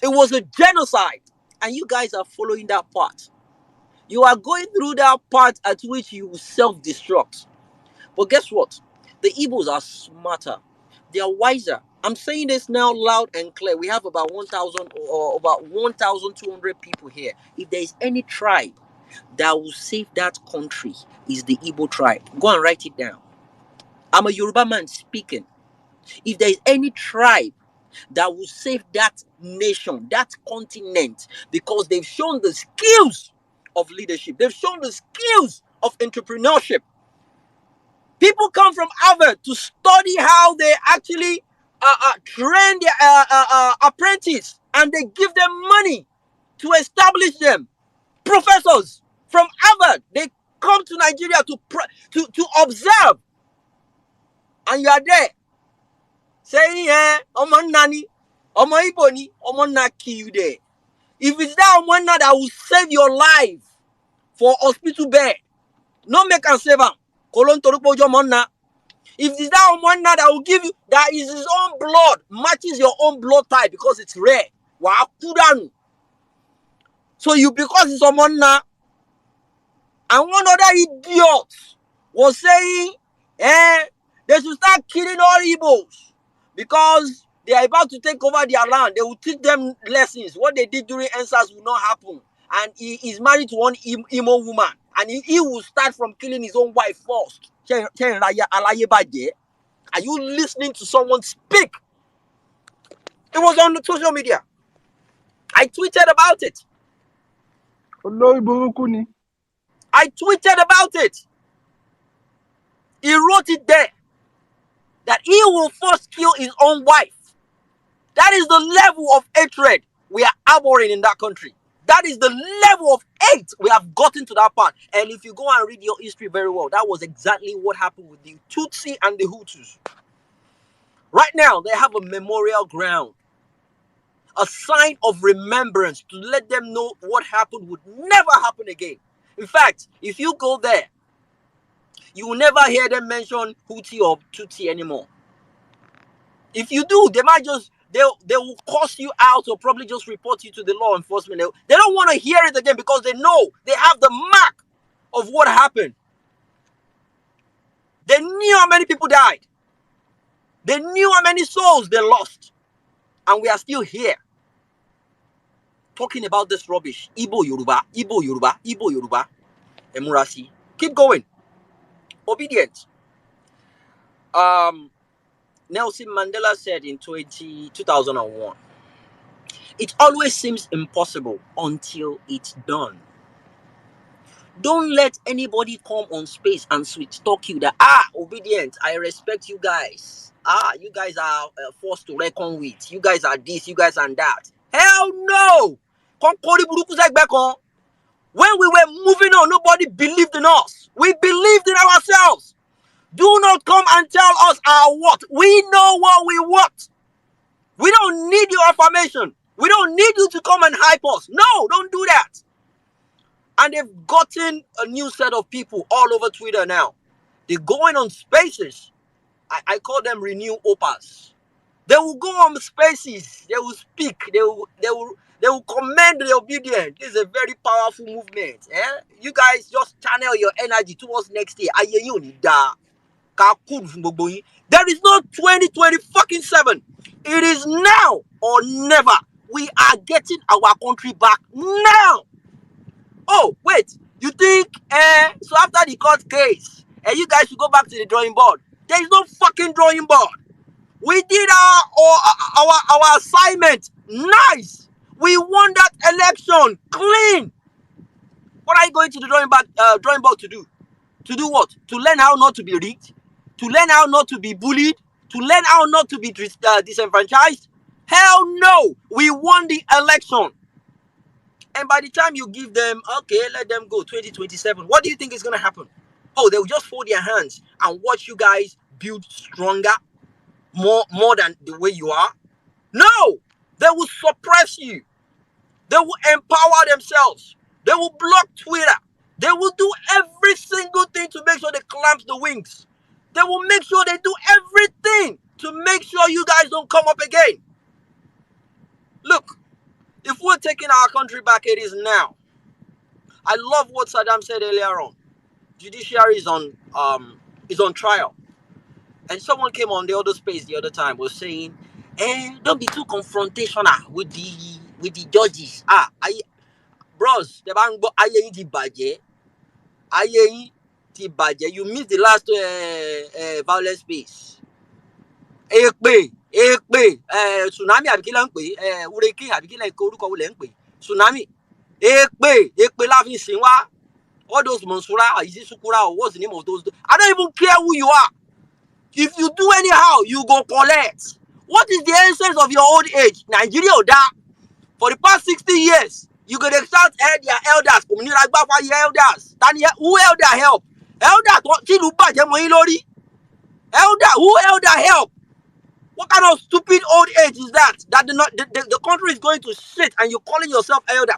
It was a genocide, and you guys are following that part. You are going through that part at which you self-destruct. But guess what? The Igbos are smarter. They are wiser. I'm saying this now loud and clear. We have about 1,000 or about 1,200 people here. If there is any tribe that will save that country, is the Igbo tribe. Go and write it down. I'm a Yoruba man speaking. If there is any tribe that will save that nation, that continent, because they've shown the skills of leadership, they've shown the skills of entrepreneurship. People come from Harvard to study how they actually train their apprentice, and they give them money to establish them. Professors from Harvard, they come to Nigeria to observe, and you are there saying, Omo Nani, Omo Iboni, Omo Na kill you there. If it's that Omo Na that will save your life for hospital bed, no make and save him. Kolon Torupo Jomona. If it's that one that will give you, that is his own blood, matches your own blood type because it's rare. So you, because it's someone now, and one other idiot was saying, they should start killing all Igbos because they are about to take over their land. They will teach them lessons. What they did during NSAS will not happen. And he is married to one Imo woman, and he will start from killing his own wife first. Are you listening to someone speak? It was on the social media. I tweeted about it. I tweeted about it. He wrote it there that he will first kill his own wife. That is the level of hatred we are harboring in that country. That is the level of hate we have gotten to that part. And if you go and read your history very well, that was exactly what happened with the Tutsi and the Hutus. Right now, they have a memorial ground. a sign of remembrance to let them know what happened would never happen again. In fact, if you go there, you will never hear them mention Houthi or Tutsi anymore. If you do, they might just, they will cost you out or probably just report you to the law enforcement. They don't want to hear it again because they know they have the mark of what happened. They knew how many people died. They knew how many souls they lost. And we are still here talking about this rubbish. Igbo Yoruba, Igbo Yoruba, Igbo Yoruba. Emurasi. Keep going. Obedient. Nelson Mandela said in 2001, it always seems impossible until it's done. Don't let anybody come on space and sweet talk you that, Obedient, I respect you guys. You guys are forced to reckon with. You guys are this, you guys are that. Hell no! When we were moving on, nobody believed in us. We believed in ourselves. Do not come and tell us our what. We know what we want. We don't need your affirmation. We don't need you to come and hype us. No, don't do that. And they've gotten a new set of people all over Twitter now. They're going on spaces. I call them renew opas. They will go on spaces. They will speak. They will commend the obedient. This is a very powerful movement. You guys just channel your energy towards next year. There is no 2027. It is now or never. We are getting our country back now. Oh, wait. You think, so after the court case, you guys should go back to the drawing board. There is no fucking drawing board. We did our assignment. Nice. We won that election. Clean. What are you going to the drawing board to do? To do what? To learn how not to be rigged? To learn how not to be bullied? To learn how not to be disenfranchised? Hell no. We won the election. And by the time you give them, okay, let them go, 2027, what do you think is going to happen? Oh, they will just fold their hands and watch you guys build stronger, more than the way you are? No! They will suppress you. They will empower themselves. They will block Twitter. They will do every single thing to make sure they clamp the wings. They will make sure they do everything to make sure you guys don't come up again. Look, if we're taking our country back, it is now. I love what Saddam said earlier on. Judiciary is on trial. And someone came on the other space the other time, was saying, don't be too confrontational with the judges. Bros, the bango aye ti baje. Aye ti baje. You missed the last violence space. Ekpe, tsunami àbí kí ló ń pè, hurricane àbí kí ló ń pè, orúkọ wo lẹ ń pè, tsunami. Ekpe la fi sìn wá. All those Monsura, is it Sukura, or what's the name of those? I don't even care who you are. If you do anyhow, you go collect. What is the essence of your old age? Nigeria or that? For the past 60 years, you could start their elders. Elders. Who elder help? Elder, who elder help? What kind of stupid old age is that? That the country is going to sit and you're calling yourself elder.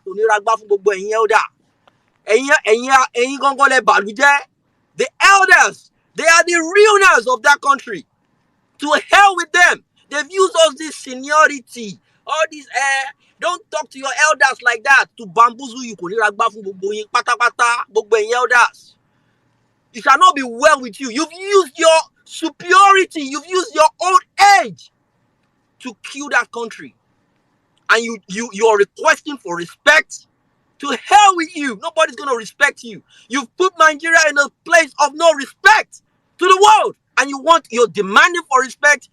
The elders, they are the realness of that country. To hell with them. They've used all this seniority, all this don't talk to your elders like that. To bamboozle you, elders. It shall not be well with you. You've used your superiority, you've used your old age to kill that country. And you're requesting for respect. To hell with you. Nobody's going to respect you. You've put Nigeria in a place of no respect to the world. And you're demanding for respect.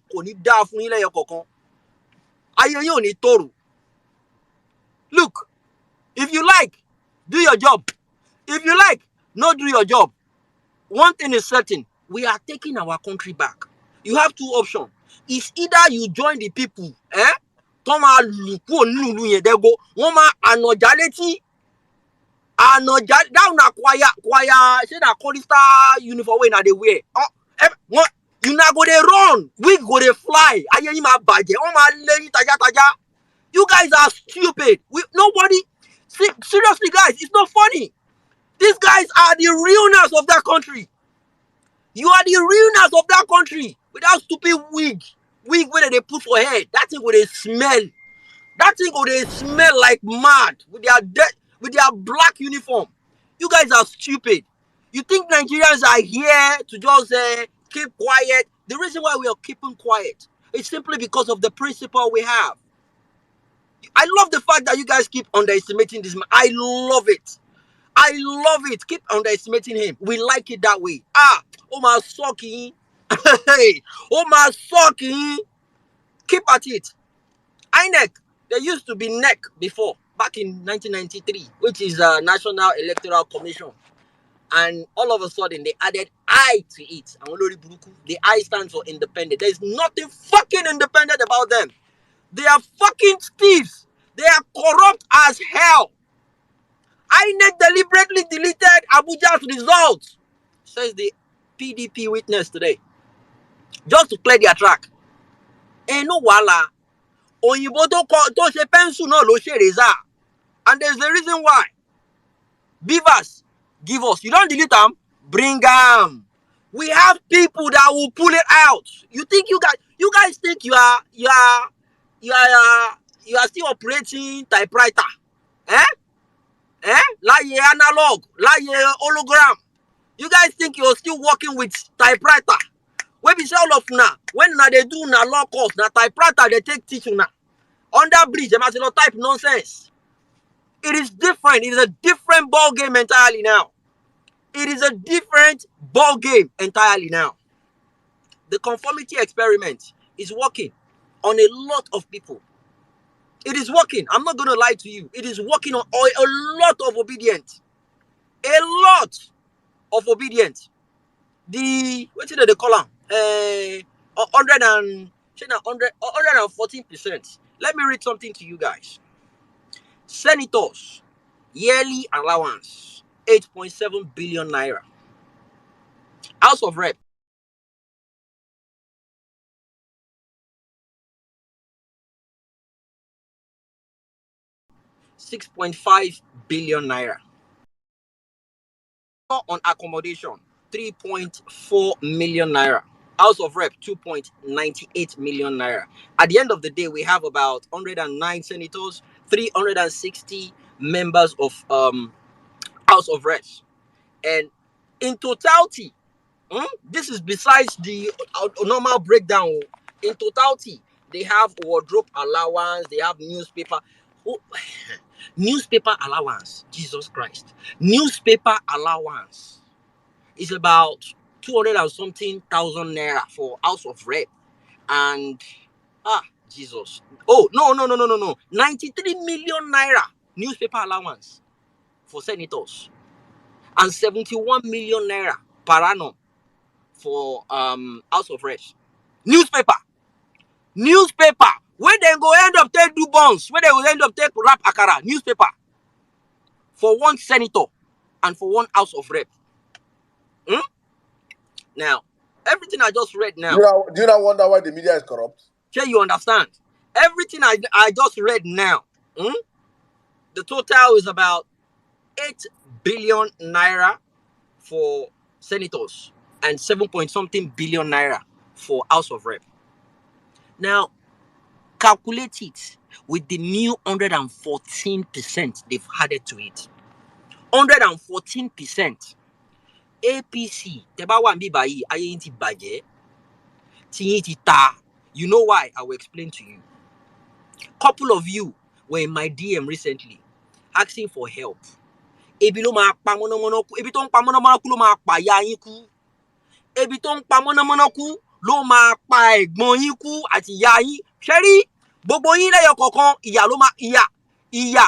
Look, if you like, do your job. If you like, not do your job. One thing is certain. We are taking our country back. You have two options. It's either you join the people, Toma luku nulu ye dego. Woma anojaleti. Down na choir. Say na chorister uniform wey na dey wear. You na go dey run. We go dey fly. Aye ma baje. O ma le taja. You guys are stupid. Nobody. Seriously, guys, it's not funny. These guys are the realness of that country. You are the realness of that country. With that stupid wig where they put for head. That thing where they smell. That thing where they smell like mad with their black uniform. You guys are stupid. You think Nigerians are here to just keep quiet? The reason why we are keeping quiet is simply because of the principle we have. I love the fact that you guys keep underestimating this man. I love it. I love it. Keep underestimating him. We like it that way. Oh my sucking. Hey, oh my sucking. Keep at it. INEC. There used to be NEC before, back in 1993, which is National Electoral Commission. And all of a sudden, they added I to it. The I stands for independent. There's nothing fucking independent about them. They are fucking thieves. They are corrupt as hell. INEC deliberately deleted Abuja's results, says the PDP witness today, just to clear their track. No wala. Oyinbo tó ṣe pencil náà ló ṣe reza. And there's a reason why. Beavers, give us. You don't delete them, bring them. We have people that will pull it out. You guys think you are still operating typewriter? Like analog, like hologram. You guys think you're still working with typewriter? When we say all of now, when they do na law course, na typewriter they take teaching now. Under bridge, they must not type nonsense. It is different. It is a different ball game entirely now. It is a different ball game entirely now. The conformity experiment is working on a lot of people. It is working. I'm not going to lie to you. It is working on a lot of obedience. A lot of obedience. What did they call them? 114%. Let me read something to you guys. Senators, yearly allowance, 8.7 billion naira. House of Rep, 6.5 billion naira. On accommodation, 3.4 million naira. House of Rep, 2.98 million naira. At the end of the day, we have about 109 senators, 360 members of House of Reps. And in totality, this is besides the normal breakdown. In totality, they have wardrobe allowance, they have newspaper. Newspaper allowance, Jesus Christ. Newspaper allowance is about 200 and something thousand naira for House of Rep. And Jesus. Oh, no. 93 million naira newspaper allowance for senators. And 71 million naira per annum for House of Reps. Newspaper. Where they go end up take do bonds, where they will end up take rap akara. Newspaper. For one senator and for one House of Rep. Now, everything I just read now. Do you not wonder why the media is corrupt? Sure, you understand? Everything I just read now. The total is about 8 billion naira for senators and 7 point something billion naira for House of Rep. Now, calculate it with the new 114% they've added to it. 114%. APC, teba wa nbi bayi, aye yin ti baje, ti yin ti ta. You know why? I will explain to you. Couple of you were in my DM recently asking for help. Ebi ló máa pa mọ̀nàmọ́ná kú, ebi tó ń pa mọ̀nàmọ́ná kú ló máa pa ìyá yín kú. Ebi tó ń pa mọ̀nàmọ́ná kú ló máa pa ẹ̀gbọ́n yín kú àti ìyá yín. Ṣẹ́rí gbogbo yín lẹ́yọ kọ̀ọ̀kan ìyà ló máa ìyà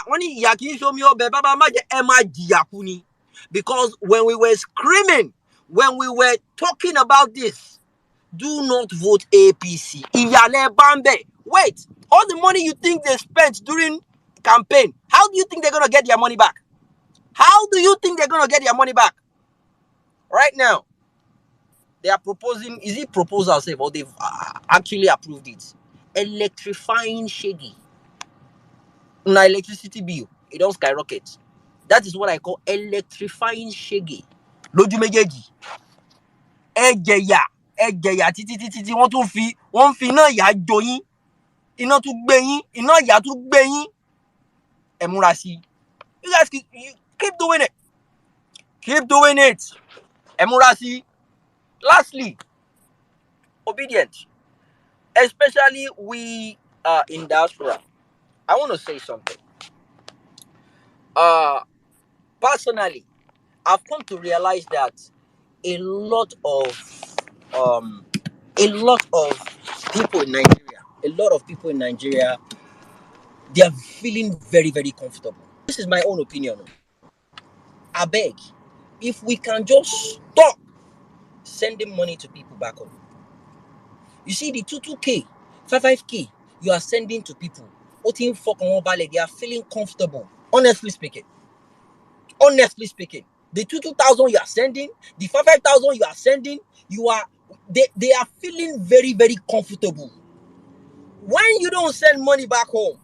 wọ́n ní ìyà kì í ṣomi ọbẹ̀ bàbá má jẹ́ ẹ máa jìyà kú ni. Because when we were screaming, when we were talking about this, do not vote APC. Ìyà lẹ bá ń bẹ̀. Wait, all the money you think they spent during campaign, how do you think they're going to get their money back? How do you think they're going to get their money back? Right now, they are proposing, is it proposal safe or they've actually approved it? Electrifying Shaggy. na electricity bill, it don't skyrocket. That is what I call electrifying shege. Lójú méjèèjì. Ẹ̀jẹ̀yà títí wọ́n fi iná ìyà jó yín. Iná tún gbé yín, iná ìyà tún gbé yín. Ẹ múra sí. You guys keep doing it. Keep doing it. Ẹ múra sí. Lastly, obedience. Especially we in diaspora. I want to say something. Personally, I've come to realize that a lot of um, people in Nigeria, they are feeling very, very comfortable. This is my own opinion. I beg, if we can just stop sending money to people back home. You see, the 2k, 5k you are sending to people, they are feeling comfortable. Honestly speaking, the 2,000 you are sending, the 5,000 you are sending, they are feeling very, very comfortable. When you don't send money back home,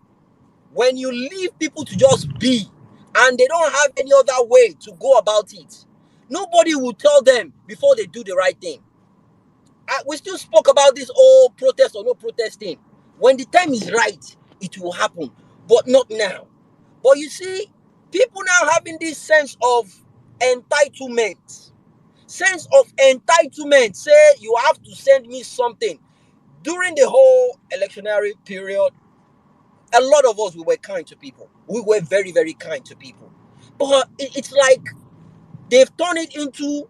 when you leave people to just be, and they don't have any other way to go about it, nobody will tell them before they do the right thing. We still spoke about this whole protest or no protesting. When the time is right, it will happen, but not now. But you see, people now having this sense of entitlement. Say you have to send me something. During the whole electionary period, a lot of us, we were kind to people. We were very, very kind to people. But it's like they've turned it into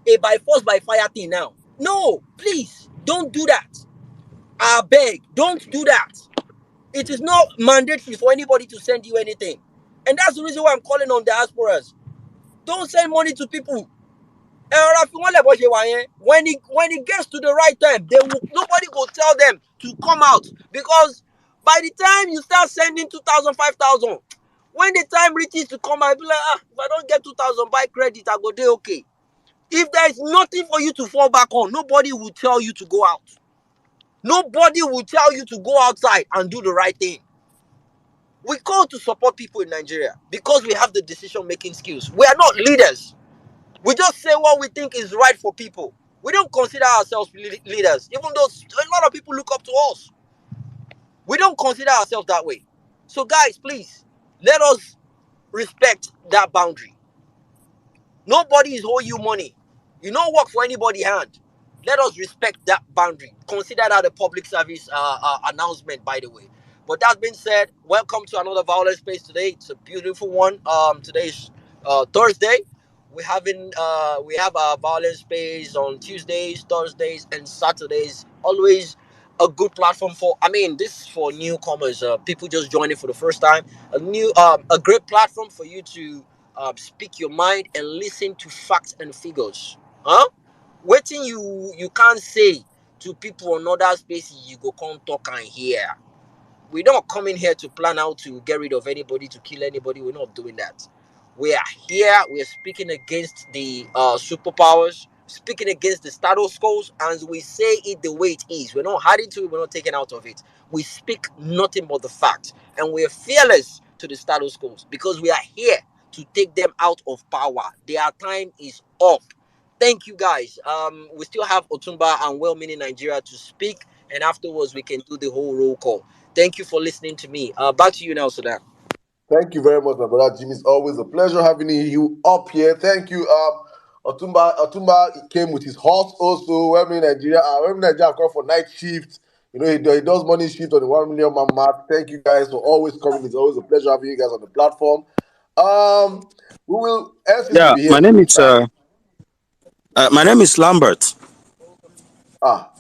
a by force, by fire thing now. No, please, don't do that. I beg, don't do that. It is not mandatory for anybody to send you anything. And that's the reason why I'm calling on diasporas. Don't send money to people. When it gets to the right time, nobody will tell them to come out. Because by the time you start sending 2,000, 5,000, when the time reaches to come out, be like, if I don't get 2,000 by credit, I go there okay. If there is nothing for you to fall back on, nobody will tell you to go out. Nobody will tell you to go outside and do the right thing. We call to support people in Nigeria because we have the decision-making skills. We are not leaders. We just say what we think is right for people. We don't consider ourselves leaders, even though a lot of people look up to us. We don't consider ourselves that way. So guys, please, let us respect that boundary. Nobody is owing you money. You don't work for anybody hand. Let us respect that boundary. Consider that a public service announcement, by the way. But that being said, welcome to another Vawulence space today. It's a beautiful one. Today is Thursday. We have our Vawulence space on Tuesdays, Thursdays, and Saturdays. Always a good platform for. I mean, this is for newcomers, people just joining for the first time. A great platform for you to speak your mind and listen to facts and figures. Huh? Waiting you can't say to people on other spaces, you go come talk and hear. We don't come in here to plan how to get rid of anybody, to kill anybody. We're not doing that. We are here. We are speaking against the superpowers, speaking against the status quo, and we say it the way it is. We're not adding to it. We're not taking out of it. We speak nothing but the fact, and we're fearless to the status quo because we are here to take them out of power. Their time is up. Thank you, guys. We still have Otumba and well-meaning Nigeria to speak, and afterwards we can do the whole roll call. Thank you for listening to me. Back to you now, Sudan. Thank you very much, my brother Jimmy. It's always a pleasure having you up here. Thank you. Otumba came with his horse also. When in Nigeria, called for night shift. You know, he does morning shift on the 1 million man mark. Thank you guys for always coming. It's always a pleasure having you guys on the platform. We will SC will Yeah, be here soon. my name is Lambert.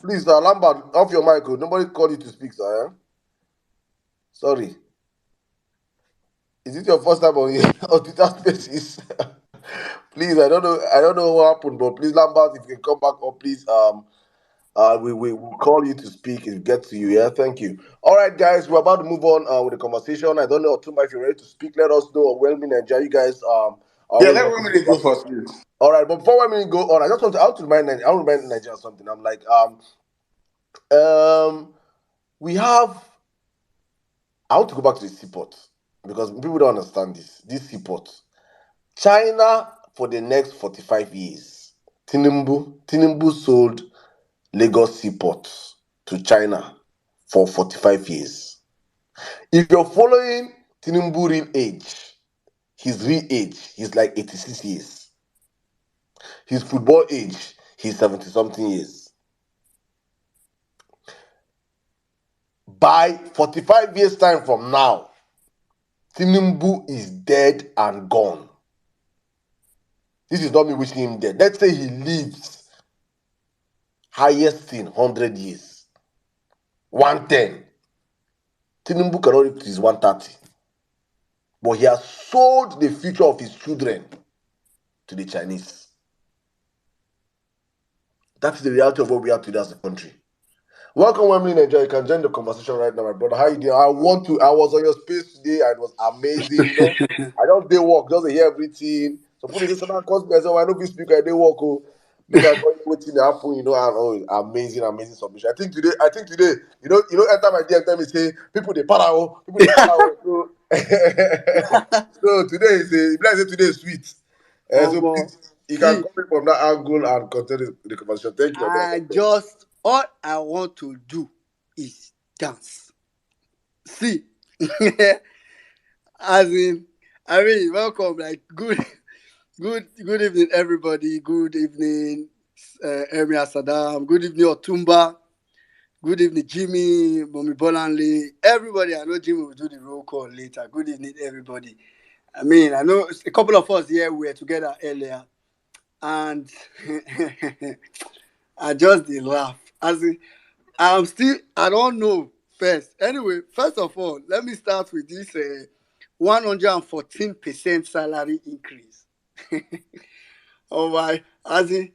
Please, Lambert, off your mic. Nobody called you to speak, sir. Eh? Sorry. Is it your first time on Twitter Spaces? Please, I don't know what happened, but please, Lambert, if you can come back, or please, we will call you to speak if it gets to you. Yeah, thank you. All right, guys, we're about to move on with the conversation. I don't know, Otumba, if you're ready to speak, let us know. Or well, Nigeria, you guys Yeah, let 1 minute go first, please. All right, but before 1 minute go on, I just want to remind Nigeria something. I'm like, we have. I want to go back to the SeaPort. because people don't understand this seaport. China, for the next 45 years, Tinubu sold Lagos Seaport to China for 45 years. If you're following Tinubu real age, his real age, he's like 86 years. His football age, he's 70-something years. By 45 years' time from now, Tinubu is dead and gone. This is not me wishing him dead. Let's say he lives highest in 100 years. 110. Tinubu cannot reach his 130. But he has sold the future of his children to the Chinese. That's the reality of what we are today as a country. Welcome, Wembley, Nigeria. You can join the conversation right now, my brother. How you doing? I was on your space today and it was amazing. I don't day walk, just hear everything. So put it in cost me. I said, I know this speaker, I day walk. Make I call you waiting to happen, and amazing submission. I think today, enter my DM, tell me say people they para. So, so today is sweet. So please, you can come in from that angle and continue the conversation. Thank you, my brother. All I want to do is dance. See, welcome. Like good evening, everybody. Good evening, Emir Saddam. Good evening, Otumba. Good evening, Jimmy, Mommy Bolanle. Everybody, I know Jimmy will do the roll call later. Good evening, everybody. I know a couple of us here were together earlier, and I just did laugh. I don't know first. Anyway, first of all, let me start with this 114% salary increase. Oh my, APC,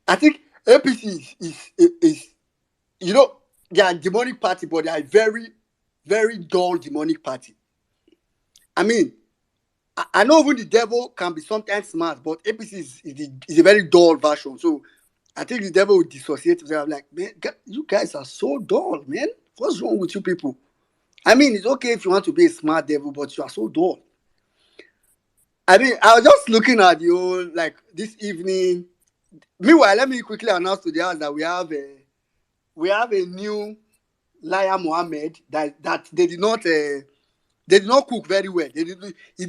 I think APC is they are a demonic party, but they are a very, very dull demonic party. I know even the devil can be sometimes smart, but APC is a very dull version. So I think the devil will dissociate himself. I'm like, man, you guys are so dull, man. What's wrong with you people? It's okay if you want to be a smart devil, but you are so dull. I was just looking at you like this evening. Meanwhile, let me quickly announce to the house that we have a new Liar Mohammed that they did not cook very well. He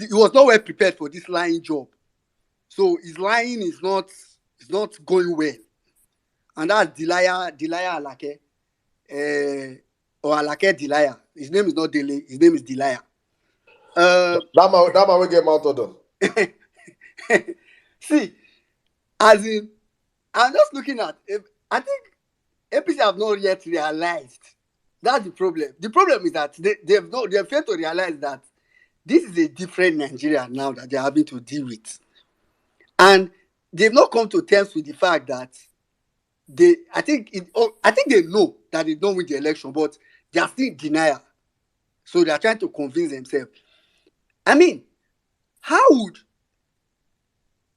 was not well prepared for this lying job. So his lying is not going well. And that's Delaya Alake. Or Alake Delaya. His name is not Dele, his name is Delaya. That man will get mounted on. See, I'm just looking at I think APC have not yet realized. That's the problem. The problem is that they have failed to realize that this is a different Nigeria now that they're having to deal with. And they've not come to terms with the fact that I think they know that they don't win the election, but they are still in denial. So they are trying to convince themselves. How would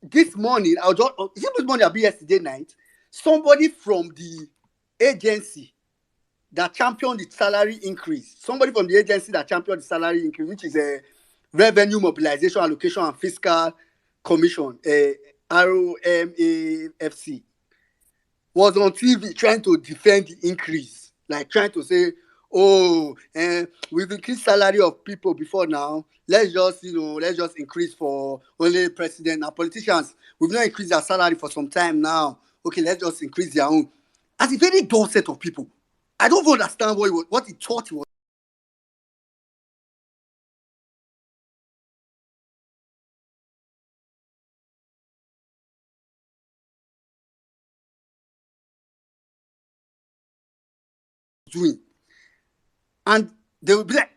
this morning, this morning I'll be yesterday night, somebody from the agency that championed the salary increase, which is a Revenue Mobilization, Allocation and Fiscal Commission, ROMAFC, was on TV trying to defend the increase, like trying to say, we've increased salary of people before now. Let's just increase for only the president. Now, politicians, we've not increased their salary for some time now. Okay, let's just increase their own. As a very dull set of people. I don't understand what he thought he was doing. And they will be like,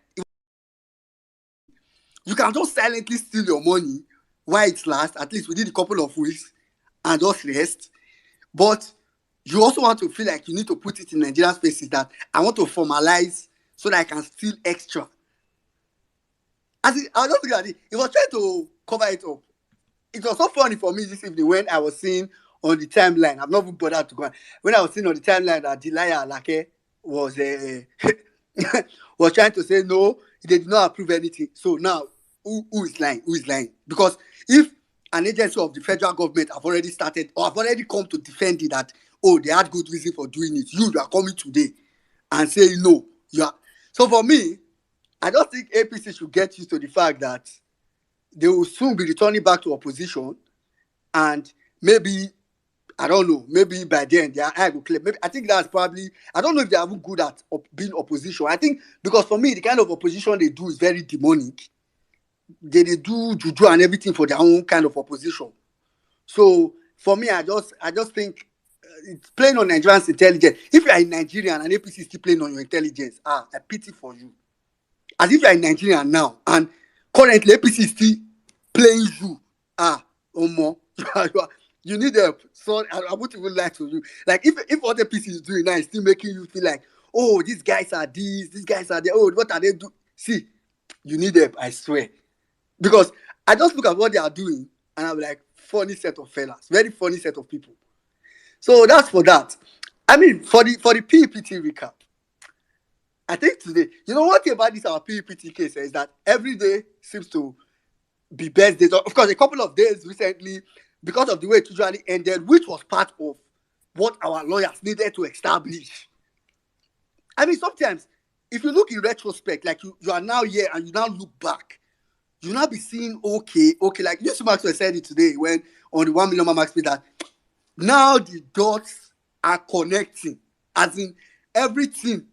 you can just silently steal your money while it lasts, at least within a couple of weeks, and just rest. But you also want to feel like you need to put it in Nigerian spaces that I want to formalize so that I can steal extra. I was just looking at it. He was trying to cover it up. It was so funny for me this evening when I was seeing on the timeline. I've not even bothered to go. When I was seeing on the timeline that Delaya Alake was was trying to say no, they did not approve anything. So now, who is lying? Who is lying? Because if an agency of the federal government have already started or have already come to defend it that, oh, they had good reason for doing it, you are coming today and saying no. You are. So for me, I don't think APC should get used to the fact that they will soon be returning back to opposition, and maybe, I don't know, maybe by then their eye will clear. Maybe I think that's probably, I don't know if they are even good at being opposition. I think because for me, the kind of opposition they do is very demonic. They do juju and everything for their own kind of opposition. So for me, I just think it's playing on Nigerians' intelligence. If you are in Nigeria and APC is still playing on your intelligence, I pity for you. As if you are in Nigeria now and currently APC is still playing you, Omo, you need help. So I won't even lie to you. Like if what APC is doing now is still making you feel like, oh, these guys are these guys are there. Oh, what are they doing? See, you need help, I swear. Because I just look at what they are doing and I'm like, funny set of fellas, very funny set of people. So that's for that. I mean, for the PEPT recap, I think today, you know what about this our PEPT case is that every day seems to be best days. Of course, a couple of days recently, because of the way it usually ended, which was part of what our lawyers needed to establish. I mean, sometimes, if you look in retrospect, like you are now here and you now look back, you now be seeing, okay, like Yusuf Maxwell said it today when on the 1 million max speed that now the dots are connecting, as in everything,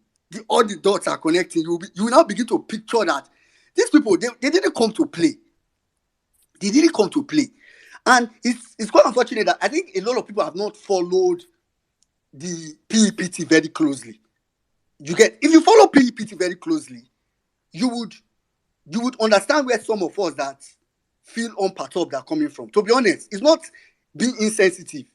all the dots are connecting. You will now begin to picture that these people, they didn't come to play. They didn't come to play. And it's quite unfortunate that I think a lot of people have not followed the PEPT very closely. If you follow PEPT very closely, you would understand where some of us that feel unperturbed are coming from. To be honest, it's not being insensitive.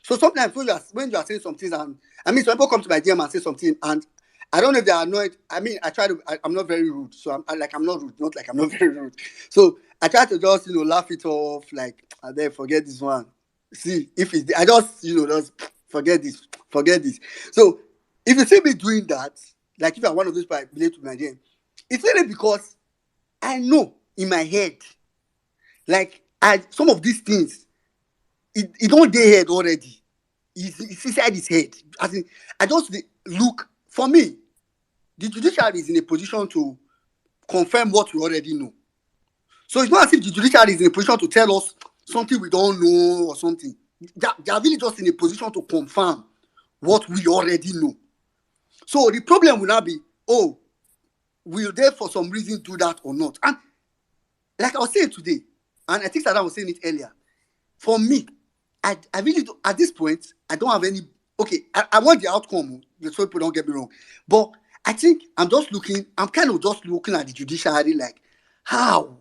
So sometimes when you are saying something, and I mean, some people come to my DM and say something, and I don't know if they are annoyed. I mean, I'm not very rude, so I'm not rude, not like I'm not very rude. So I try to just laugh it off, like, and then forget this one. See, I just just forget this. So if you see me doing that, like if I'm one of those people I relate to my DM, it's really because I know in my head, like some of these things, it don't dey head already. It's inside his head. As in, I just look, for me, the judiciary is in a position to confirm what we already know. So it's not as if the judiciary is in a position to tell us something we don't know or something. They are really just in a position to confirm what we already know. So the problem will now be, oh, will they for some reason do that or not? And like I was saying today, and I think Sada was saying it earlier, for me, I really do, at this point, I don't have any, okay, I want the outcome, so people don't get me wrong, but I think I'm kind of just looking at the judiciary like, how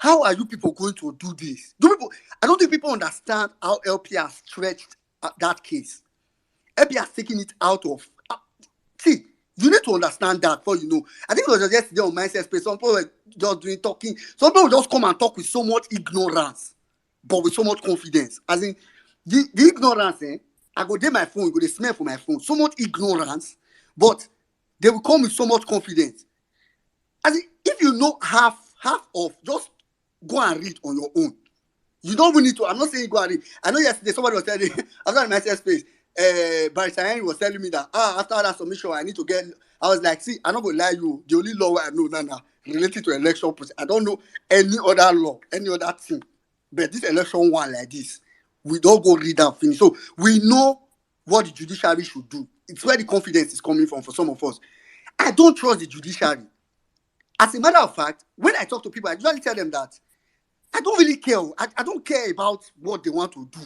are you people going to do this? I don't think people understand how LP has stretched that case. LP has taken it out of, see, you need to understand that before you know. I think it was just yesterday on Mindset Space, some people were just talking, some people just come and talk with so much ignorance, but with so much confidence. As in, the ignorance, I go take my phone, they smell for my phone. So much ignorance, but they will come with so much confidence. As in, if you know half of, just go and read on your own. You don't even need to, I'm not saying go and read. I know yesterday somebody was telling me, after the Mindset Space, Barrister Henry was telling me that, after that submission, I need to get, I was like, see, I'm not going to lie you, the only law I know now related to election process, I don't know any other law, any other thing. But this election one like this, we don't go read and finish. So we know what the judiciary should do. It's where the confidence is coming from for some of us. I don't trust the judiciary. As a matter of fact, when I talk to people, I usually tell them that I don't really care. I don't care about what they want to do.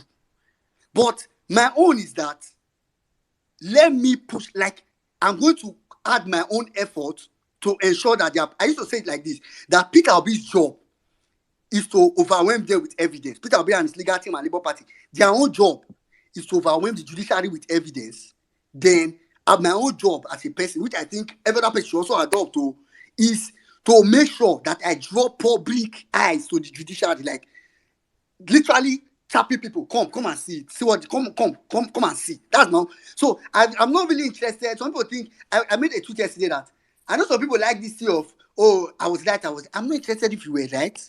But my own is that let me push, like I'm going to add my own effort to ensure that I used to say it like this, that Peter Obi's job is to overwhelm them with evidence. Peter Obi and his legal team and Labour Party, their own job is to overwhelm the judiciary with evidence. Then my own job as a person, which I think every other person should also adopt to, is to make sure that I draw public eyes to the judiciary. Like, literally, Chappy people, come and see it. See what, come and see. That's now. So I'm not really interested. Some people think, I made a tweet yesterday that, I know some people like this thing of, oh, I was right, I'm not interested if you were right.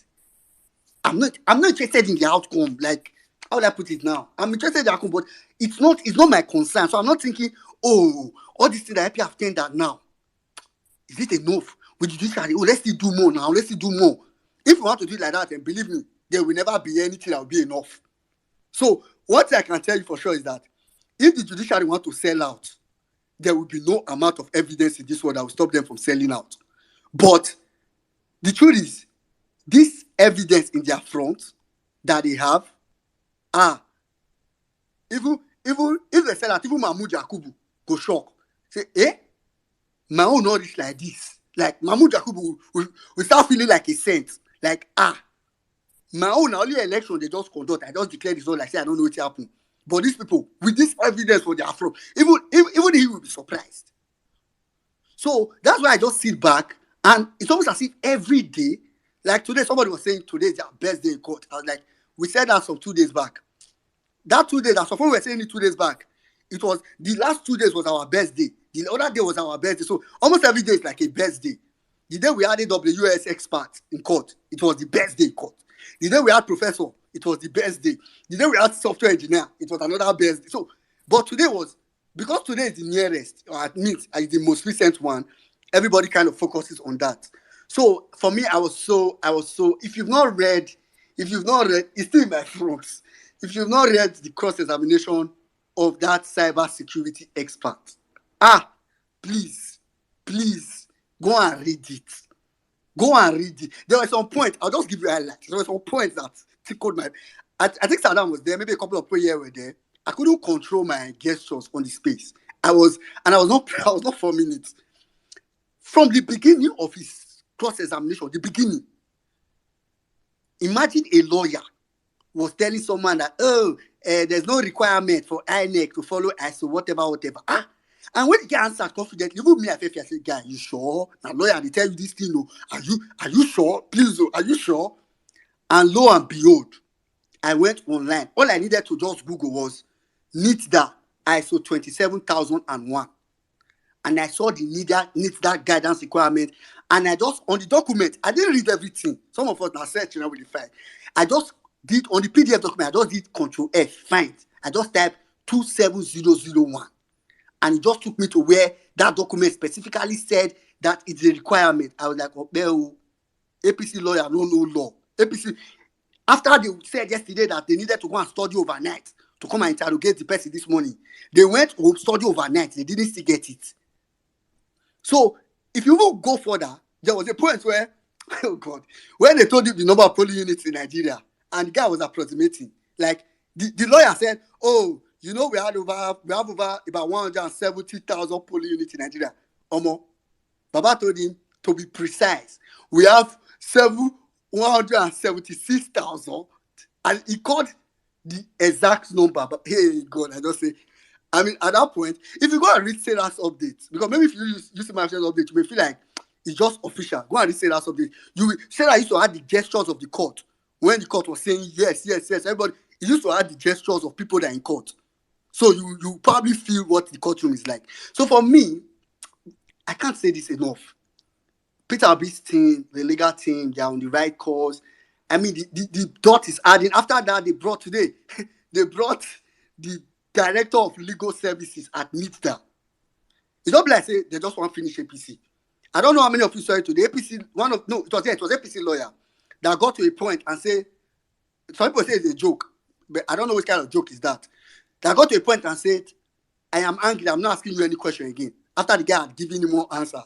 I'm not interested in the outcome. Like, how would I put it now? I'm interested in the outcome, but it's not my concern. So I'm not thinking, oh, all these things that have tendered now, is it enough? With the judiciary, oh, let's still do more now. Let's still do more. If we want to do it like that, and believe me, there will never be anything that will be enough. So what I can tell you for sure is that if the judiciary want to sell out, there will be no amount of evidence in this world that will stop them from selling out. But the truth is, this evidence in their front that they have, even if they sell out, even Mahmoud Yakubu go shock. Say, my own not is like this. Like Mahmoud Yakubu will start feeling like a saint. Like, my own only election they just conduct. I just declare this all like say I don't know what happened. But these people, with this evidence for their fraud, even he will be surprised. So that's why I just sit back, and it's almost as if every day, like today, somebody was saying today is their best day in court. I was like, we said that some 2 days back. That 2 days, that's what we were saying it 2 days back. It was the last 2 days was our best day. The other day was our best day. So almost every day is like a best day. The day we had a WS expert in court, it was the best day in court. The day we had professor, it was the best day. The day we had software engineer, it was another best day. So, but today was, because today is the nearest, or at least is the most recent one, everybody kind of focuses on that. So for me, I was so, if you've not read, it's still in my front. If you've not read the cross-examination of that cyber security expert, please, go and read it. Go and read it. There were some points, I'll just give you highlights. There were some points that tickled my... I think Saddam was there, maybe a couple of people here were there. I couldn't control my gestures on the space. I was not forming it. From the beginning of his cross-examination, the beginning, imagine a lawyer was telling someone that, there's no requirement for INEC to follow ISO, whatever. And when the guy answered confidently, even me, I said, guy, you sure? Now, lawyer, they tell you this thing, no. Are you sure? Please, are you sure? And lo and behold, I went online. All I needed to just Google was NITDA ISO 27001. And I saw the NITDA guidance requirement. And I just, on the document, I didn't read everything. Some of us are searching with the file. I just did, on the PDF document, I just did Control F, find. I just typed 27001. And it just took me to where that document specifically said that it's a requirement. I was like, oh, APC lawyer, no law. APC, after they said yesterday that they needed to go and study overnight to come and interrogate the person this morning, they went to study overnight. They didn't still get it. So if you will go further, there was a point where, oh God, when they told you the number of polling units in Nigeria, and the guy was approximating, like the lawyer said, oh, you know, we have over about 170,000 polling units in Nigeria. Omo, Baba told him to be precise. We have 176,000, and he called the exact number. But hey, God, I just say, I mean, at that point, if you go and read Sarah's updates, because maybe if you use my update, you may feel like it's just official. Go and read Sarah's update. Sarah used to add the gestures of the court when the court was saying yes. Everybody, he used to add the gestures of people that are in court. So you probably feel what the courtroom is like. So for me, I can't say this enough. Peter Obi's team, the legal team, they are on the right course. I mean, the dot is adding. After that, they brought the director of legal services at NITDA. It's not like say they just want to finish APC. I don't know how many of you saw it today. APC, it was APC lawyer that got to a point and say, some people say it's a joke, but I don't know what kind of joke is that. That got to a point and said, I am angry, I'm not asking you any question again. After the guy had given him one answer.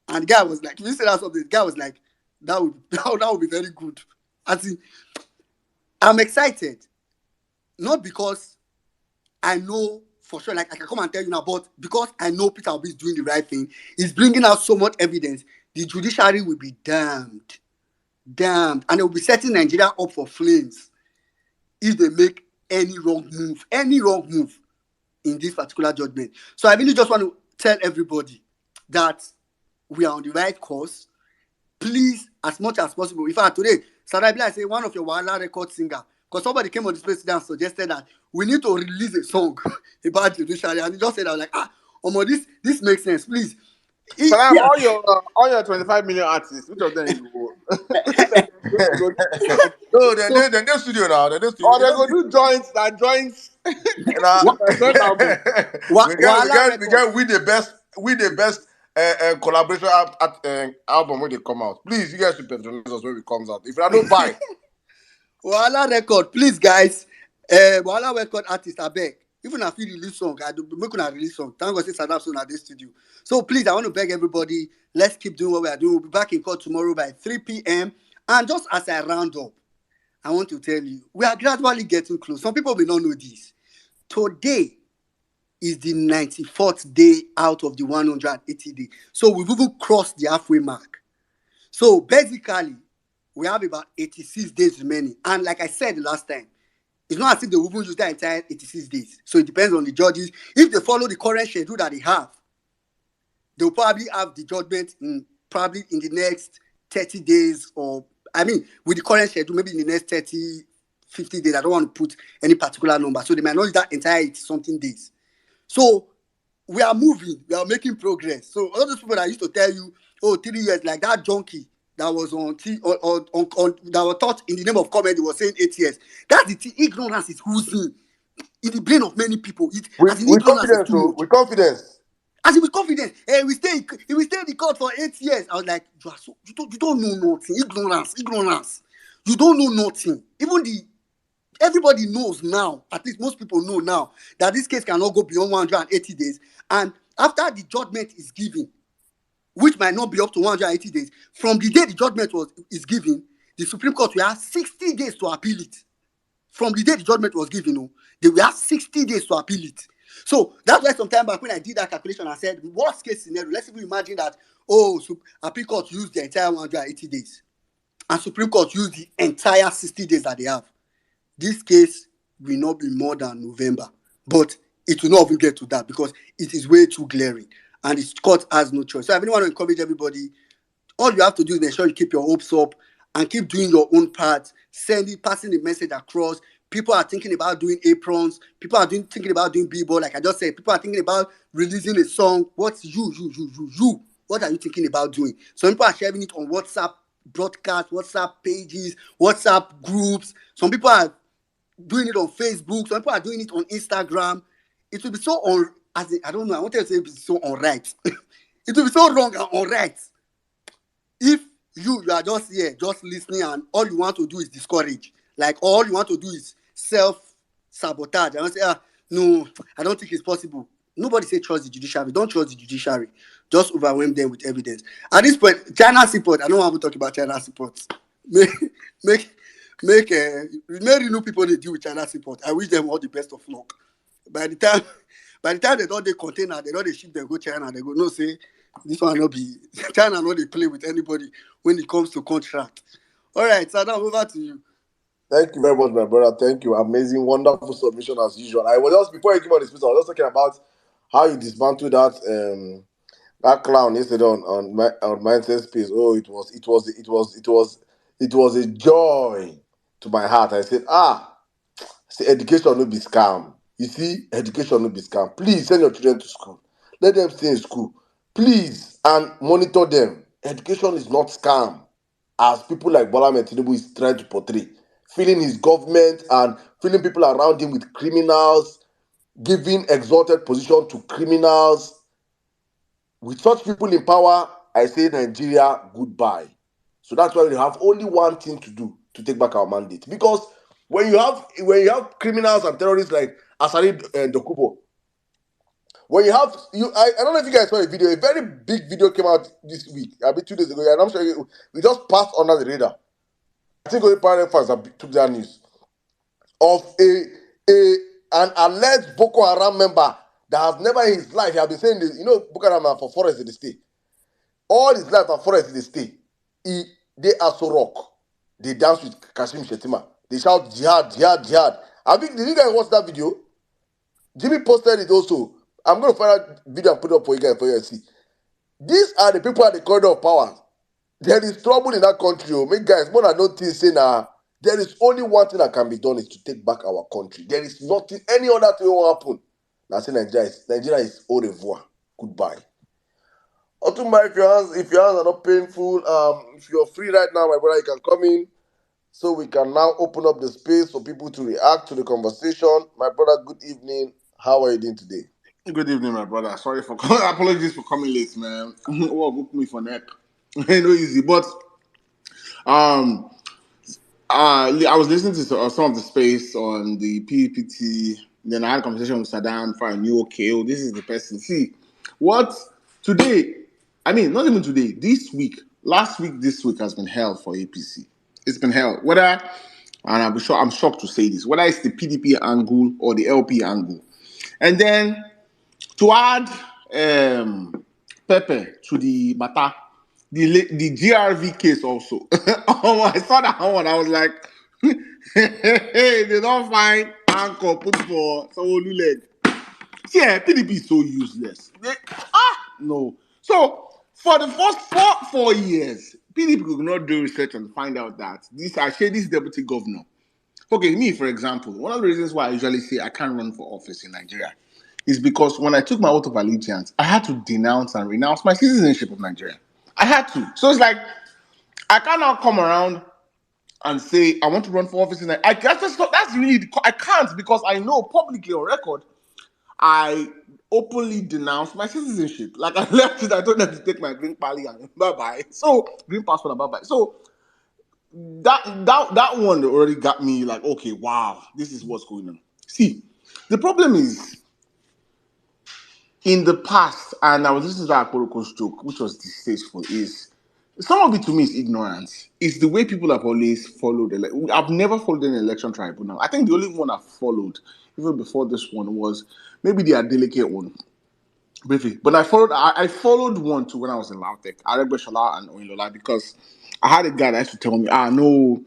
And the guy was like, if you say that something, the guy was like, that would be very good. I'm excited. Not because I know for sure, like I can come and tell you now, but because I know Peter Obi is doing the right thing, he's bringing out so much evidence, the judiciary will be damned. And they will be setting Nigeria up for flames if they make any wrong move in this particular judgment. So I really just want to tell everybody that we are on the right course. Please, as much as possible. In fact, today, Sarabila say one of your Wala record singer because somebody came on the space today and suggested that we need to release a song about judiciary, and he just said, I was like, this makes sense, please. Salam, all your 25 million artists, which of them you go? No, they're in the studio now. They're in the studio. Or they go do joints. Nah, Joint album. we Wahala get we the best collaboration album when they come out. Please, you guys should patronize us when it comes out. If I don't buy, Wahala record, please guys. Wahala record artist, I beg. Even if you release song, I do make una release song. Thank God say Saddam soon at this studio. So please, I want to beg everybody, let's keep doing what we are doing. We'll be back in court tomorrow by 3 p.m. And just as I round up, I want to tell you, we are gradually getting close. Some people may not know this. Today is the 94th day out of the 180 days. So we've even crossed the halfway mark. So basically, we have about 86 days remaining. And like I said the last time, it's not as if they will even use that entire 86 days. So it depends on the judges. If they follow the current schedule that they have, they'll probably have the judgment in the next 30 days, or with the current schedule, maybe in the next 30, 50 days. I don't want to put any particular number. So they might not use that entire 80-something days. So we are moving. We are making progress. So all those people that used to tell you, 3 years, like that junkie that was on that was taught in the name of comedy was saying 8 years. That's the thing. Ignorance is oozing in the brain of many people. with confidence, with confidence. As with confidence, he will stay in the court for 8 years. I was like, you don't know nothing. Ignorance. You don't know nothing. Everybody knows now, at least most people know now, that this case cannot go beyond 180 days. And after the judgment is given, which might not be up to 180 days, from the day the judgment is given, the Supreme Court will have 60 days to appeal it. From the day the judgment was given, they will have 60 days to appeal it. So that's why some time back when I did that calculation, I said, worst case scenario, let's even imagine that, Appeal Court used the entire 180 days. And Supreme Court used the entire 60 days that they have. This case will not be more than November. But it will not even get to that because it is way too glaring. And the court has no choice. So I really want to encourage everybody. All you have to do is ensure you keep your hopes up and keep doing your own part, passing the message across. People are thinking about doing aprons. People are thinking about doing b-ball. Like I just said, people are thinking about releasing a song. What's you? What are you thinking about doing? Some people are sharing it on WhatsApp broadcasts, WhatsApp pages, WhatsApp groups. Some people are doing it on Facebook. Some people are doing it on Instagram. It will be so I don't know. I want to say it will be so unright. It will be so wrong and unright if you are just here, just listening, and all you want to do is discourage. Like all you want to do is self-sabotage. I want to say, no, I don't think it's possible. Nobody say trust the judiciary. Don't trust the judiciary. Just overwhelm them with evidence. At this point, China SeaPort. I don't want to talk about China SeaPort. Make new people they deal with China SeaPort. I wish them all the best of luck. By the time they don't they container, they don't they ship them go China. They go no say this one not be China. Not they play with anybody when it comes to contract. All right, so now over to you. Thank you very much, my brother. Thank you. Amazing, wonderful submission as usual. I was just before you give on the speech, I was just talking about how you dismantled that clown yesterday on Mindset Space. Oh, it was a joy to my heart. I said, education no be scam. You see, education no be scam. Please send your children to school. Let them stay in school. Please, and monitor them. Education is not scam, as people like Bola Tinubu is trying to portray. Filling his government and filling people around him with criminals, giving exalted position to criminals. With such people in power, I say Nigeria goodbye. So that's why we have only one thing to do to take back our mandate. Because when you have criminals and terrorists like Asari Dokubo, when you have I don't know if you guys saw a video. A very big video came out this week, 2 days ago, and I'm sure we just passed under the radar. I think only parallel fans that took that news of an alleged Boko Haram member that has never in his life, he has been saying this, Boko Haram are for forest in the state. All his life are forest in the state. They are so rock. They dance with Kashim Shetima. They shout jihad, jihad, jihad. Did you guys watch that video? Jimmy posted it also. I'm going to find out video and put it up for you guys to see. These are the people at the corridor of power. There is trouble in that country. Make guys, more than don't think say There is only one thing that can be done is to take back our country. There is nothing, any other thing will happen. Now say Nigeria is au revoir. Goodbye. Otumba, if your hands are not painful, if you're free right now, my brother, you can come in. So we can now open up the space for people to react to the conversation. My brother, good evening. How are you doing today? Good evening, my brother. Sorry for apologies for coming late, man. Well, book me for nap. Ain't no easy, but um, I was listening to some of the space on the PEPT. Then I had a conversation with Saddam for a new okay. Oh, this is the person. See, what today? I mean, not even today. This week, last week, this week has been hell for APC. It's been hell. Whether, and I'm shocked to say this, whether it's the PDP angle or the LP angle, and then to add Pepe to the matter, the GRV case also. Oh, I saw that one. I was like, hey, they don't find anchor put for someone leg. Yeah, PDP is so useless. No. So for the first four years, PDP could not do research and find out that this deputy governor. Okay, me for example, one of the reasons why I usually say I can't run for office in Nigeria is because when I took my oath of allegiance, I had to denounce and renounce my citizenship of Nigeria. I had to. So it's like I cannot come around and say I want to run for office in Nigeria. That's really I can't because I know publicly on record I openly denounced my citizenship. Like I left it, I told them to take my green pally and bye bye. So green passport and bye bye. So that one already got me like, okay, wow, this is what's going on. See, the problem is in the past, and I was listening to Akporoko's joke, which was distasteful, is some of it to me is ignorance. It's the way people have always followed. I've never followed an election tribunal. I think the only one I followed, even before this one, was maybe the Adeleke one. Briefly. But I followed one too when I was in Lautech, Aregbe and Oinlola, because I had a guy that used to tell me, no,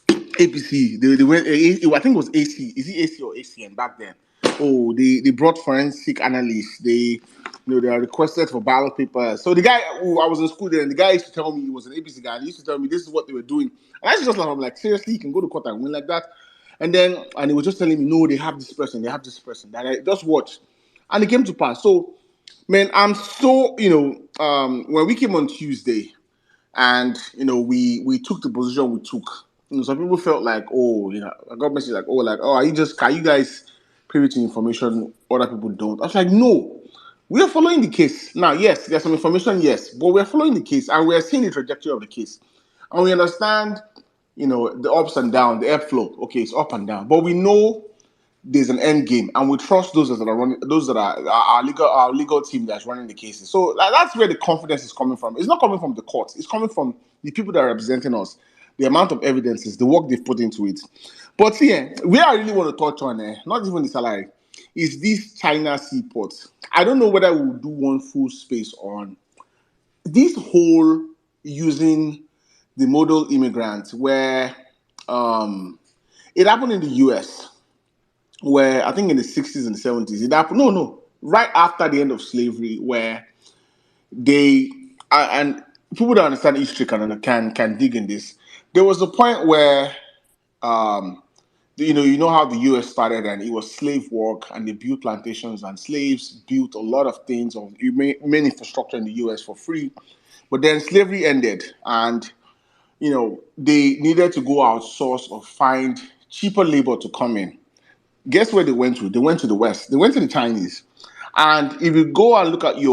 APC, they went, I think it was AC. Is it AC or ACN back then? Oh, they brought forensic analysts. They are requested for ballot papers. So the guy who I was in school then, the guy used to tell me he was an APC guy. And he used to tell me this is what they were doing. And I used to just laugh. I'm like, seriously, you can go to court and win like that? And he was just telling me, no, they have this person. That I just watch. And it came to pass. So, man, I'm so, when we came on Tuesday, and we took the position we took. Some people felt like, I got message like, are you guys privy to information other people don't? I was like, no, we are following the case. Now, yes, there's some information, yes, but we're following the case and we're seeing the trajectory of the case. And we understand, the ups and downs, the airflow. Okay, it's up and down. But we know there's an end game, and we trust those that are running, those that are our legal team that's running the cases. So that's where the confidence is coming from. It's not coming from the courts. It's coming from the people that are representing us. The amount of evidences, the work they've put into it. But where I really want to touch on, not even the salary, is this China SeaPort. I don't know whether we will do one full space on this whole using the modal immigrants, where it happened in the US, where I think in the 60s and 70s, it happened. No, right after the end of slavery, where they and people that understand history can dig in this. There was a point where you know how the US started, and it was slave work, and they built plantations, and slaves built a lot of things of main infrastructure in the US for free. But then slavery ended, and they needed to go outsource or find cheaper labor to come in. Guess where they went to? They went to the West. They went to the Chinese. And if you go and look at the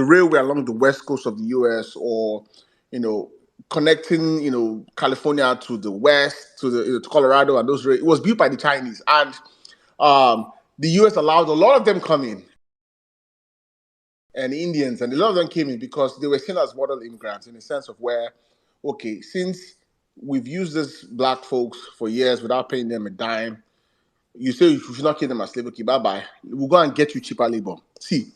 railway along the west coast of the US, or, connecting, California to the west, to Colorado, and it was built by the Chinese. And the US allowed a lot of them come in, and Indians, and a lot of them came in because they were seen as model immigrants, in the sense of where, okay, since we've used these black folks for years without paying them a dime, you say you should not kill them as slave. Okay, bye bye. We'll go and get you cheaper labor. See,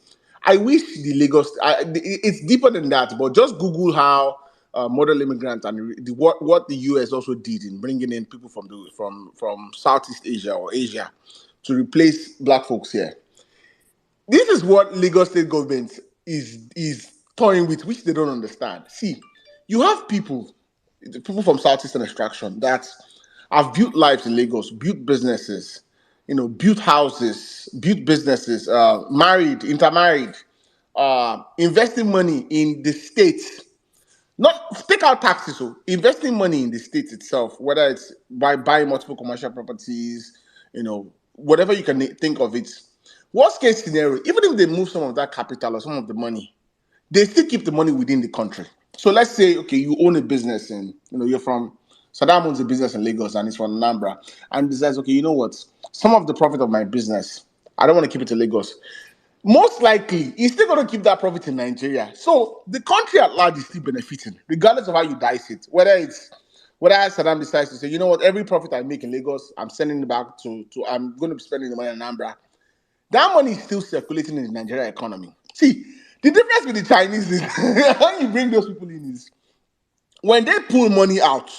I wish the Lagos. It's deeper than that, but just Google how model immigrants and what the US also did in bringing in people from Southeast Asia or Asia to replace black folks here. This is what Lagos state government is toying with, which they don't understand. See, you have people the people from Southeastern extraction that have built lives in Lagos, built businesses, built houses, built businesses, married, intermarried, investing money in the state. Not take out taxes, so investing money in the state itself, whether it's by buying multiple commercial properties, whatever you can think of it. Worst case scenario, even if they move some of that capital or some of the money, they still keep the money within the country. So let's say, okay, you own a business and you're from Saddam owns a business in Lagos and it's from Anambra and decides, okay, you know what? Some of the profit of my business, I don't want to keep it in Lagos. Most likely, he's still going to keep that profit in Nigeria. So the country at large is still benefiting, regardless of how you dice it. Whether Saddam decides to say, you know what, every profit I make in Lagos, I'm sending it back to I'm going to be spending the money in Anambra. That money is still circulating in the Nigeria economy. See, the difference with the Chinese is when you bring those people in is when they pull money out,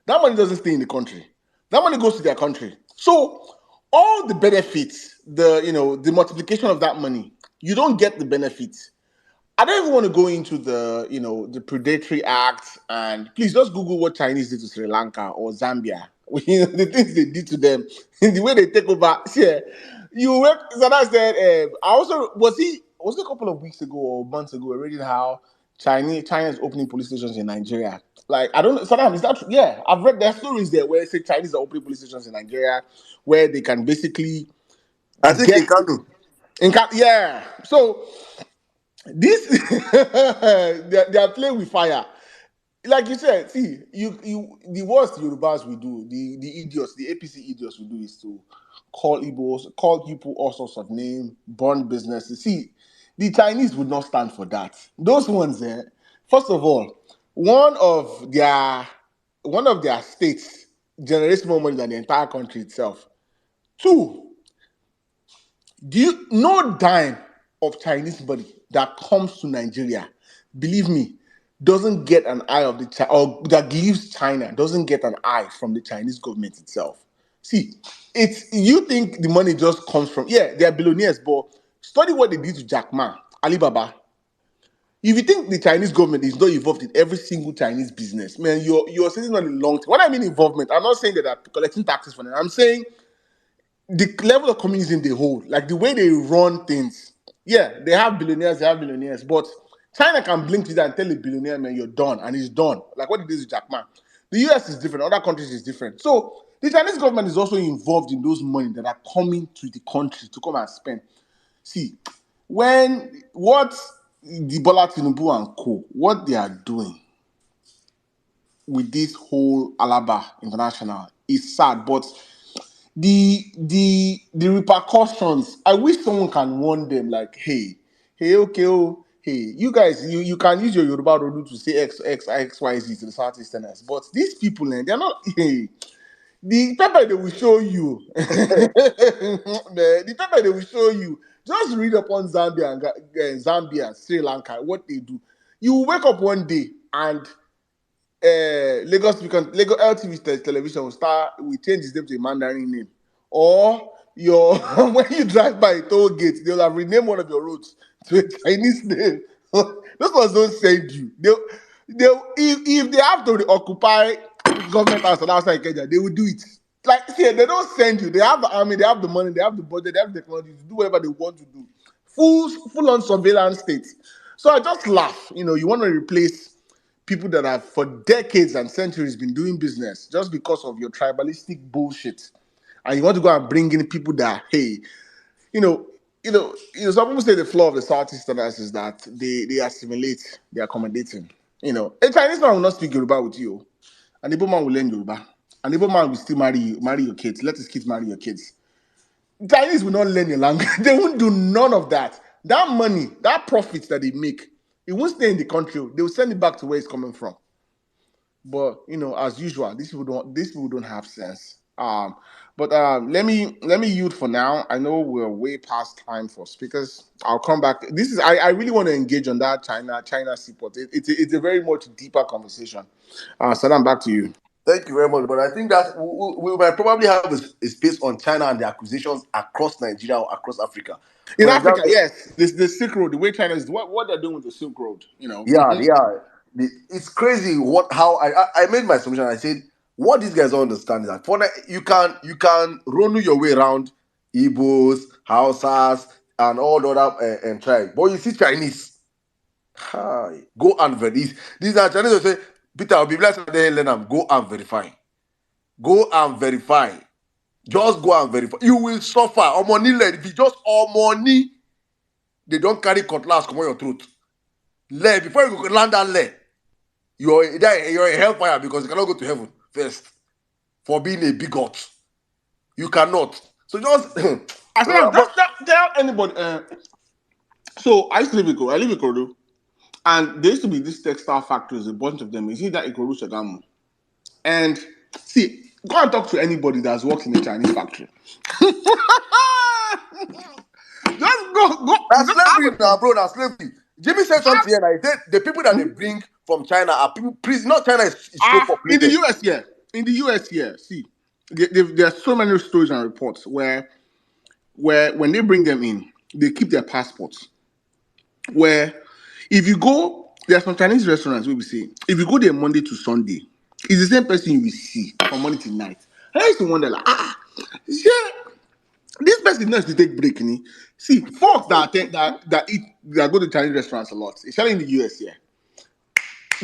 that money doesn't stay in the country. That money goes to their country. So all the benefits, the multiplication of that money, you don't get the benefits. I don't even want to go into the Predatory Act, and please just Google what Chinese did to Sri Lanka or Zambia. The things they did to them, the way they take over. Yeah, Sada said. I also was it a couple of weeks ago or months ago reading how China is opening police stations in Nigeria. Like I don't know, Saddam, is that true? Yeah, I've read there are stories there where say Chinese are opening police stations in Nigeria where they can basically I think get in Kano. yeah. So this they are playing with fire. Like you said, see, you the worst Yorubas will do, the idiots, the APC idiots will do is to call Igbos, call people all sorts of names, burn businesses. See, the Chinese would not stand for that. Those ones there, first of all, one of their states generates more money than the entire country itself. Two, do you no dime of Chinese money that comes to Nigeria, believe me, doesn't get an eye of the or that leaves China doesn't get an eye from the Chinese government itself. See, you think the money just comes from they are billionaires, but study what they did to Jack Ma, Alibaba. If you think the Chinese government is not involved in every single Chinese business, man, you're sitting on a long term. When I mean involvement, I'm not saying that they're collecting taxes from them. I'm saying the level of communism they hold, like the way they run things. Yeah, they have billionaires, but China can blink to that and tell a billionaire, man, you're done, and he's done. Like what it is with Jack Ma. The US is different, other countries is different. So the Chinese government is also involved in those money that are coming to the country to come and spend. See, what the Bola Tinubu and Co, what they are doing with this whole Alaba International is sad, but the repercussions. I wish someone can warn them, like, hey, okay, oh, hey, you guys, you can use your Yoruba Rodu to say XYZ to the Southeasterners, but these people, they're not. Hey, the paper they will show you, the paper they will show you. Just read upon Zambia, Sri Lanka, what they do. You will wake up one day and Lagos LTV television will change its name to a Mandarin name. Or your when you drive by a toll gate, they'll have renamed one of your roads to a Chinese name. Those ones don't send you. If they have to occupy government house outside Kenya, they will do it. Like, see, they don't send you. They have the army, they have the money, they have the budget, they have the technology to do whatever they want to do. Full on surveillance state. So I just laugh. You want to replace people that have for decades and centuries been doing business just because of your tribalistic bullshit, and you want to go and bring in people that, hey, you know, some people say the flaw of the Southeasterners is that they assimilate, they're accommodating. A Chinese man will not speak Yoruba with you. An Igbo man will learn Yoruba. An Igbo man will still marry your kids. Let his kids marry your kids. Chinese will not learn your language. They won't do none of that. That money, that profit that they make, it won't stay in the country. They will send it back to where it's coming from. But as usual, these people don't have sense. But let me yield for now. I know we're way past time for speakers. I'll come back. I really want to engage on that China SeaPort. It's a very much deeper conversation. Saddam, back to you. Thank you very much. But I think that we might probably have a space on China and the acquisitions across Nigeria or across Africa. In For Africa, example, yes, this the Silk Road, the way China is what they're doing with the Silk Road. yeah, It's crazy how I made my submission. I said what these guys don't understand is that you can run your way around Igbos, Hausas, and all the other and tribes, but you see Chinese. Hi, go and verify. These are Chinese who say, Peter, I'll be blessed and then let them go and verify. Go and verify. Just go and verify. You will suffer. If you just money, they don't carry cutlass come on your throat. Before you land that leg, you're a hellfire because you cannot go to heaven first for being a bigot. You cannot. So just I said, but just tell anybody. So I used to live in Ikorodu. I live in Ikorodu, and there used to be these textile factories, a bunch of them. You see that Ikorodu Shagamu. And see, go and talk to anybody that's worked in a Chinese factory. that's Just have slavery a now, bro. That's slavery. Jimmy said something here. He said the people that they bring from China are people. Please, not China is so in the populated. US here. In the US here, see, there are so many stories and reports where when they bring them in, they keep their passports. Where if you go, there are some Chinese restaurants where we say, if you go there Monday to Sunday, it's the same person you will see from morning to night. I used to wonder, like, yeah, this person knows to take break. See, folks that go to Chinese restaurants a lot, especially in the US here.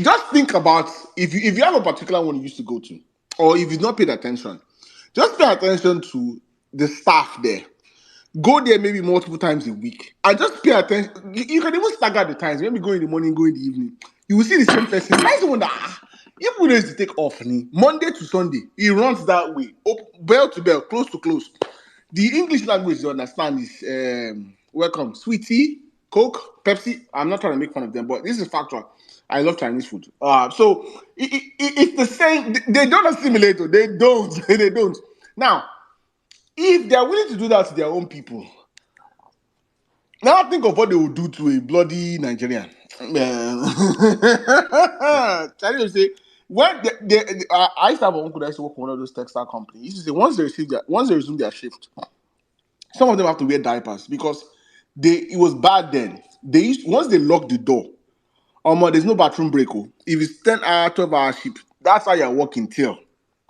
Just think about if you have a particular one you used to go to, or if you've not paid attention, just pay attention to the staff there. Go there maybe multiple times a week. And just pay attention. You can even stagger the times. Maybe go in the morning, go in the evening. You will see the same person. I used to wonder, if we need to take off, Monday to Sunday, he runs that way. Bell to bell, close to close. The English language you understand is welcome. Sweetie, Coke, Pepsi. I'm not trying to make fun of them, but this is factual. I love Chinese food. So it's the same. They don't assimilate. They don't. They don't. Now, if they're willing to do that to their own people, now think of what they would do to a bloody Nigerian. Chinese will say when I used to have an uncle that used to work for one of those textile companies. He used to say once they resume their shift, some of them have to wear diapers because it was bad then. They used once they lock the door, there's no bathroom break. If it's 10-hour, 12-hour shift, that's how you're working till.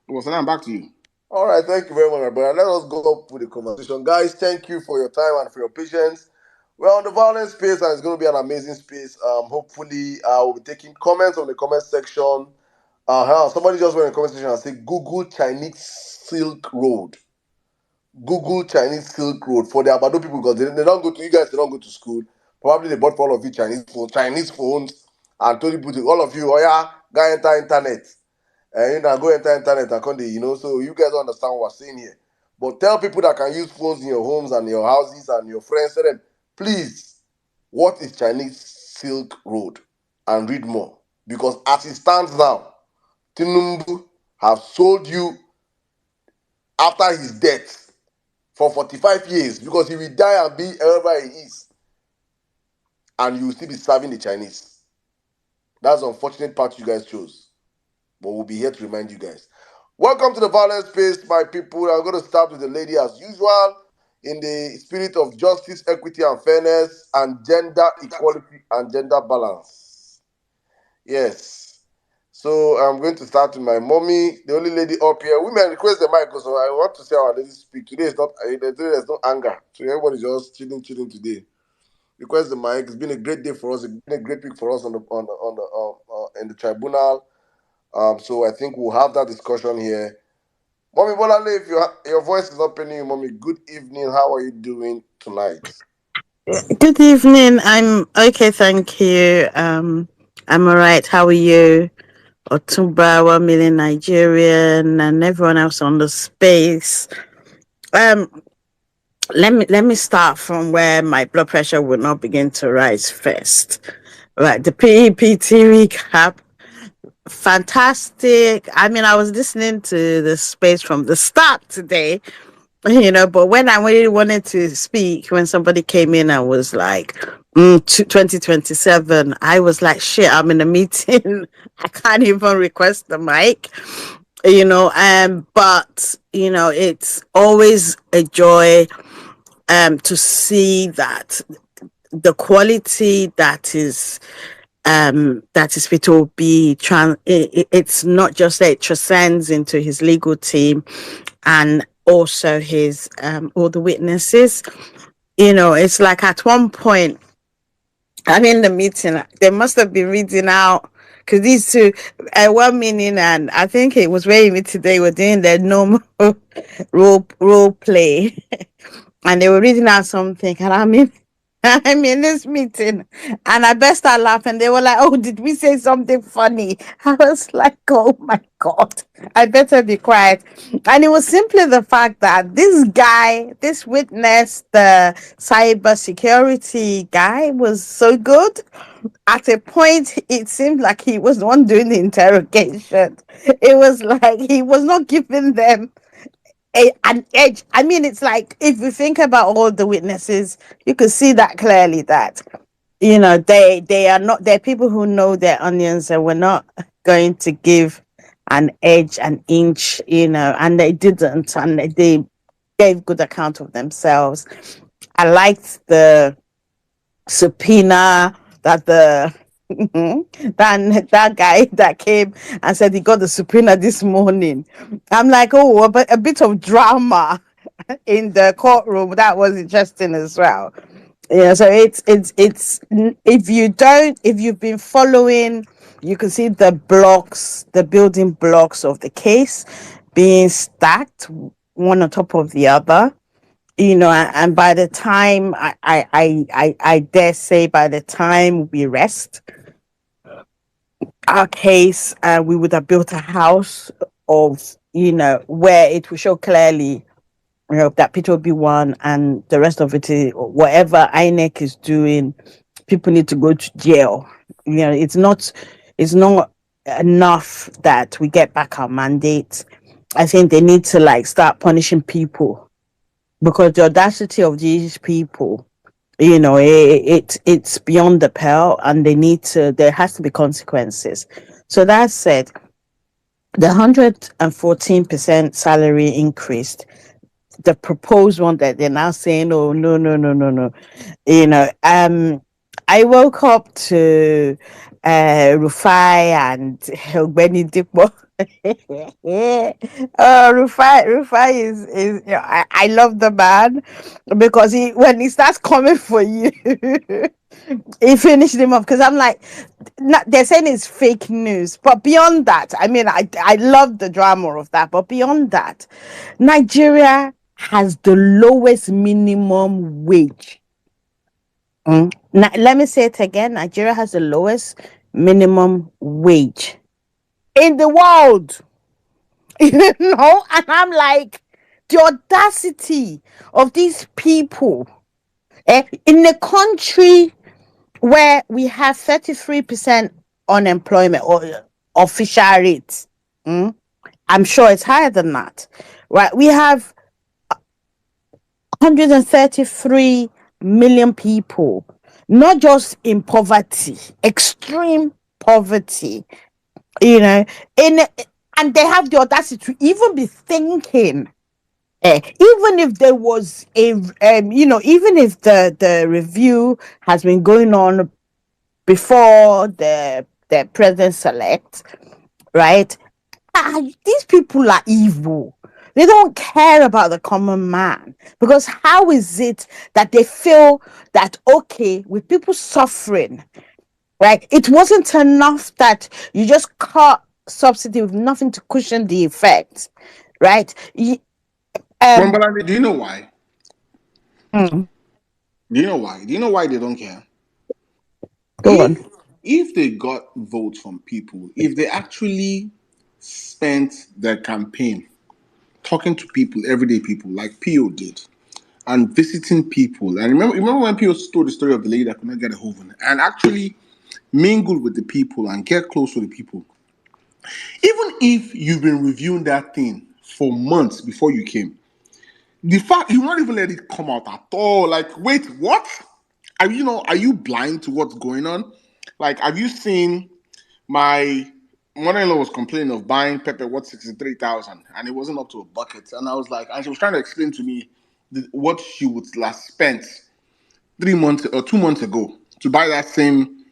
Well, so now I'm back to you. All right, thank you very much, my brother. Let us go up with the conversation. Guys, thank you for your time and for your patience. We're on the violence space and it's going to be an amazing space. Hopefully, we'll be taking comments on the comment section. Somebody just went in the comment section and said, Google Chinese Silk Road. Google Chinese Silk Road for the Abado people because they don't go to, you guys, they don't go to school. Probably they bought for all of you Chinese phones and told you, all of you, oh yeah, go enter internet. And go enter internet and come so you guys understand what we're saying here. But tell people that can use phones in your homes and your houses and your friends, tell them, please, what is Chinese Silk Road? And read more. Because as it stands now, Tinubu have sold you after his death for 45 years because he will die and be wherever he is. And you will still be serving the Chinese. That's the unfortunate part you guys chose. But we'll be here to remind you guys. Welcome to the violence space, my people. I'm going to start with the lady as usual in the spirit of justice, equity, and fairness, and gender equality and gender balance. Yes. So I'm going to start with my mommy, the only lady up here. Women, request the mic, so I want to see our ladies speak. Today is not there's no anger. So everybody's just chilling today. Request the mic. It's been a great day for us. It's been a great week for us in the tribunal. So I think we'll have that discussion here. Mommy Bolale, if your voice is not penning you, Mommy, good evening. How are you doing tonight? Good evening. I'm okay, thank you. I'm alright. How are you? Otumba, 1 million Nigerian, and everyone else on the space. Um, let me start from where my blood pressure will not begin to rise first. Right, the PEPT recap. Fantastic. I mean, I was listening to the space from the start today, but when I really wanted to speak, when somebody came in and was like, 2027, I was like, shit, I'm in a meeting. I can't even request the mic, but, it's always a joy to see that the quality that is that his fit will be it's not just that it transcends into his legal team and also his all the witnesses. It's like at one point, I'm in the meeting, they must have been reading out because these two, one meaning, and I think it was where me today were doing their normal role play, and they were reading out something, and I'm in this meeting, and I burst out laughing. They were like, "Oh, did we say something funny?" I was like, "Oh my god, I better be quiet." And it was simply the fact that this guy, this witness, the cyber security guy, was so good. At a point, it seemed like he was the one doing the interrogation. It was like he was not giving them an edge. I mean, it's like if you think about all the witnesses, you could see that clearly that they are not, they're people who know their onions, and we're not going to give an edge, an inch, and they didn't, and they gave good account of themselves. I liked the subpoena that the that guy that came and said he got the subpoena this morning. I'm like, oh, but a bit of drama in the courtroom, that was interesting as well. Yeah, so it's if you've been following, you can see the building blocks of the case being stacked one on top of the other. And by the time I dare say, by the time we rest our case, we would have built a house of, where it will show clearly, that Peter will be one, and the rest of it is whatever INEC is doing. People need to go to jail. It's not enough that we get back our mandate. I think they need to start punishing people, because the audacity of these people, it's beyond the pale, and there has to be consequences. So that said, the 114% salary increased, the proposed one that they're now saying, oh, no, no, no, no, no. I woke up to Rufai and Benny Dipo. Rufai is I love the man, because when he starts coming for you, he finished him off, because I'm like, they're saying it's fake news, but beyond that, I mean, I love the drama of that, but beyond that, Nigeria has the lowest minimum wage. Now, let me say it again. Nigeria has the lowest minimum wage in the world. And I'm like, the audacity of these people, in a country where we have 33% unemployment, or official rates. I'm sure it's higher than that, right? We have 133 million people, not just in poverty, extreme poverty, in and they have the audacity to even be thinking, even if there was even if the review has been going on before the president select, right? These people are evil. They don't care about the common man, because how is it that they feel that, okay, with people suffering, right, it wasn't enough that you just cut subsidy with nothing to cushion the effects, right? Mambalani, do you know why? Mm, Do you know why? Do you know why they don't care? go on. If they got votes from people, if they actually spent their campaign talking to people, everyday people, like Pio did, and visiting people, and remember when Pio told the story of the lady that could not get a Hoven, and actually mingle with the people and get close to the people. Even if you've been reviewing that thing for months before you came, the fact you not even let it come out at all. Like, wait, what? Are you blind to what's going on? Like, have you seen my mother-in-law was complaining of buying pepper what 63,000 and it wasn't up to a bucket, and I was like, and she was trying to explain to me what she would last spent 3 months or 2 months ago to buy that same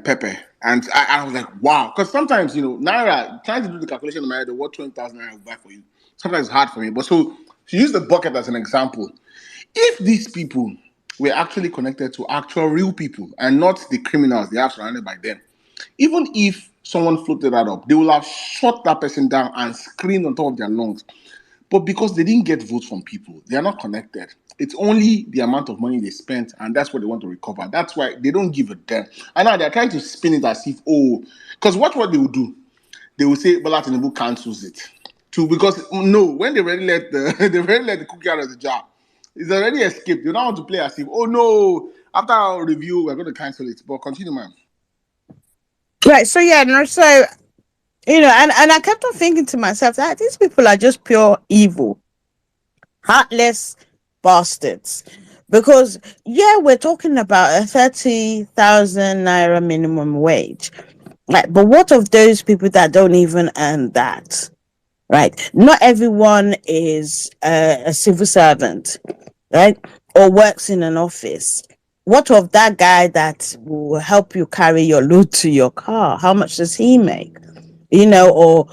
pepper. And I was like, wow. Because sometimes, Naira, trying to do the calculation in my head of what 20,000 Naira will buy for you, sometimes it's hard for me. But so, to use the bucket as an example, if these people were actually connected to actual real people and not the criminals they have surrounded by them, even if someone floated that up, they will have shot that person down and screamed on top of their lungs. But because they didn't get votes from people, they are not connected. It's only the amount of money they spent, and that's what they want to recover. That's why they don't give a damn. And now they're trying to spin it as if, because what they will do? They will say Bola Tinubu cancels it. Because no, when they already let the they already let the cookie out of the jar, it's already escaped. They don't want to play as if, oh no, after our review, we're going to cancel it. But continue, ma'am. Right. So yeah, no, so and I kept on thinking to myself that these people are just pure evil, heartless bastards. Because yeah, we're talking about a 30,000 naira minimum wage. Right, but what of those people that don't even earn that? Right, not everyone is a civil servant, right, or works in an office. What of that guy that will help you carry your load to your car? How much does he make? Or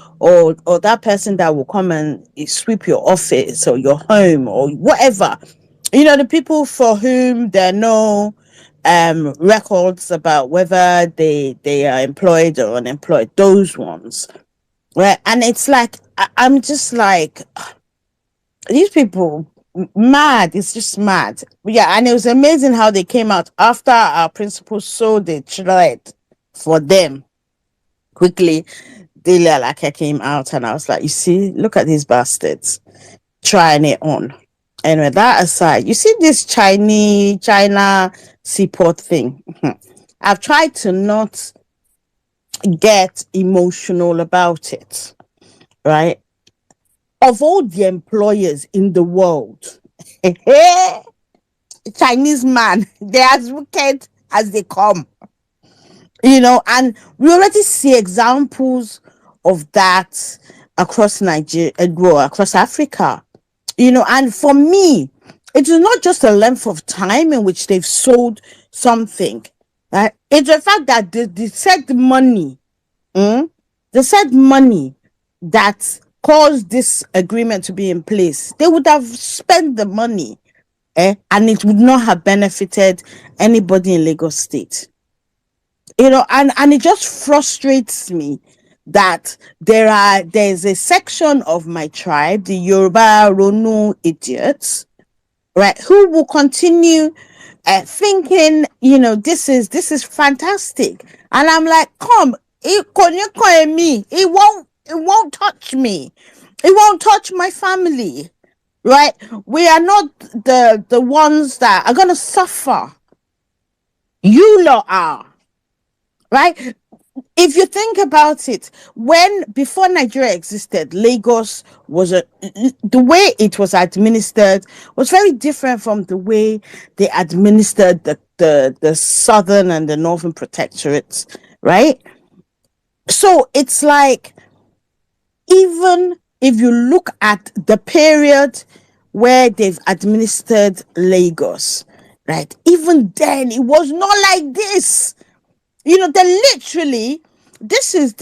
that person that will come and sweep your office or your home or whatever. The people for whom there are no records about whether they are employed or unemployed, those ones. Right. And it's like I'm just like, these people mad. It's just mad. Yeah, and it was amazing how they came out after our principal sold the thread for them. Quickly, Delia like I came out and I was like, you see, look at these bastards trying it on. Anyway, that aside, you see this China SeaPort thing. I've tried to not get emotional about it, right? Of all the employers in the world, Chinese man, they're as wicked as they come. And we already see examples of that across Nigeria, well, across Africa. And for me, it is not just the length of time in which they've sold something. Right? It's the fact that they said money, they said money that caused this agreement to be in place. They would have spent the money, and it would not have benefited anybody in Lagos State. And it just frustrates me that there's a section of my tribe, the Yoruba Ronu idiots, right, who will continue thinking, this is fantastic. And I'm like, come, it won't touch me. It won't touch my family. Right? We are not the ones that are gonna suffer. You lot are. Right? If you think about it, before Nigeria existed, Lagos the way it was administered was very different from the way they administered the southern and the northern protectorates, right? So it's like, even if you look at the period where they've administered Lagos, right? Even then, it was not like this. They literally, this is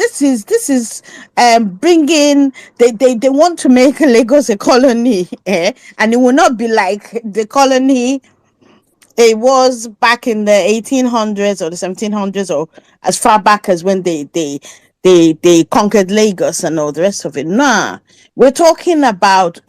bringing, they want to make Lagos a colony, and it will not be like the colony it was back in the 1800s or the 1700s, or as far back as when they conquered Lagos and all the rest of it. Nah, we're talking about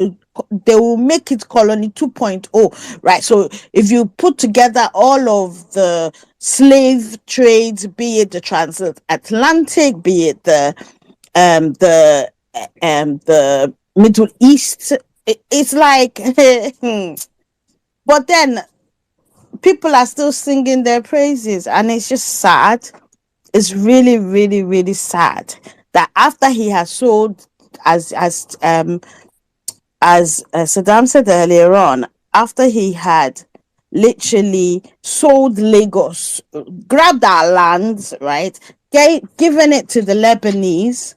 they will make it colony 2.0, right? So if you put together all of the slave trades, be it the transatlantic, be it the Middle East, it's like but then people are still singing their praises, and it's just sad. It's really, really, really sad that after he has sold, as Saddam said earlier on, after he had literally sold Lagos, grabbed our lands, right, given it to the Lebanese,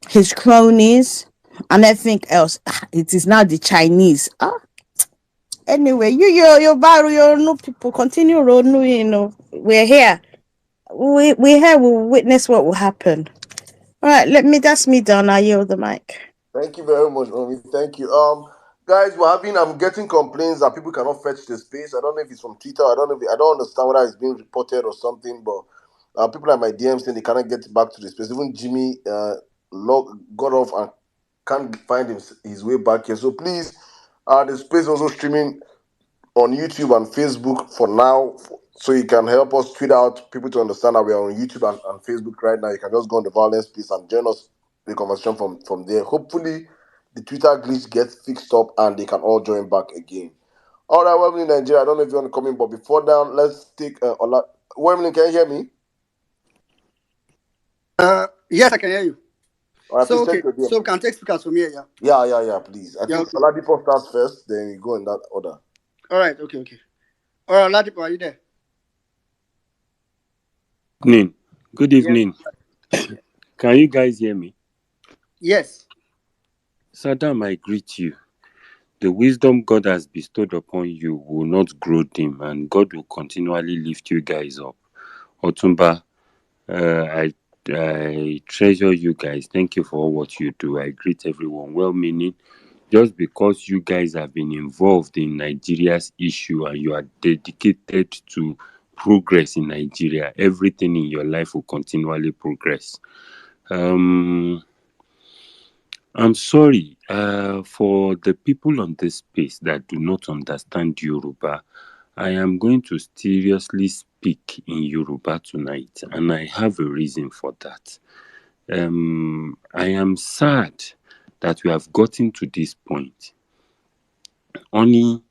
his cronies, and everything else, it is now the Chinese. Anyway, your barrio, no people continue rolling. We're here. we here will witness what will happen. All right, that's me done. I yield the mic. Thank you very much, Omi. Thank you. Guys, I'm getting complaints that people cannot fetch the space. I don't know if it's from Twitter. I don't know. I don't understand whether it's being reported or something. But people at my DM saying they cannot get back to the space. Even Jimmy got off and can't find his way back here. So please, the space also streaming on YouTube and Facebook for now. So you can help us tweet out people to understand that we are on YouTube and Facebook right now. You can just go on the Vawulence piece and join us the conversation from there. Hopefully, the Twitter glitch gets fixed up and they can all join back again. All right, Wembley, Nigeria. I don't know if you want to come in, but before that, let's take Ola. Wembley, can you hear me? Yes, I can hear you. All right, So please check okay, your DM. so we can take speakers from here, yeah. Yeah, please. I think okay. Oladipo starts first, then you go in that order. All right, okay. All right, Oladipo, are you there? Good evening. Can you guys hear me? Yes. Saddam, I greet you. The wisdom God has bestowed upon you will not grow dim, and God will continually lift you guys up. Otumba, I treasure you guys. Thank you for all what you do. I greet everyone. Well-meaning, just because you guys have been involved in Nigeria's issue and you are dedicated to progress in Nigeria, everything in your life will continually progress. I'm sorry for the people on this space that do not understand Yoruba. I am going to seriously speak in Yoruba tonight, and I have a reason for that. I am sad that we have gotten to this point. Only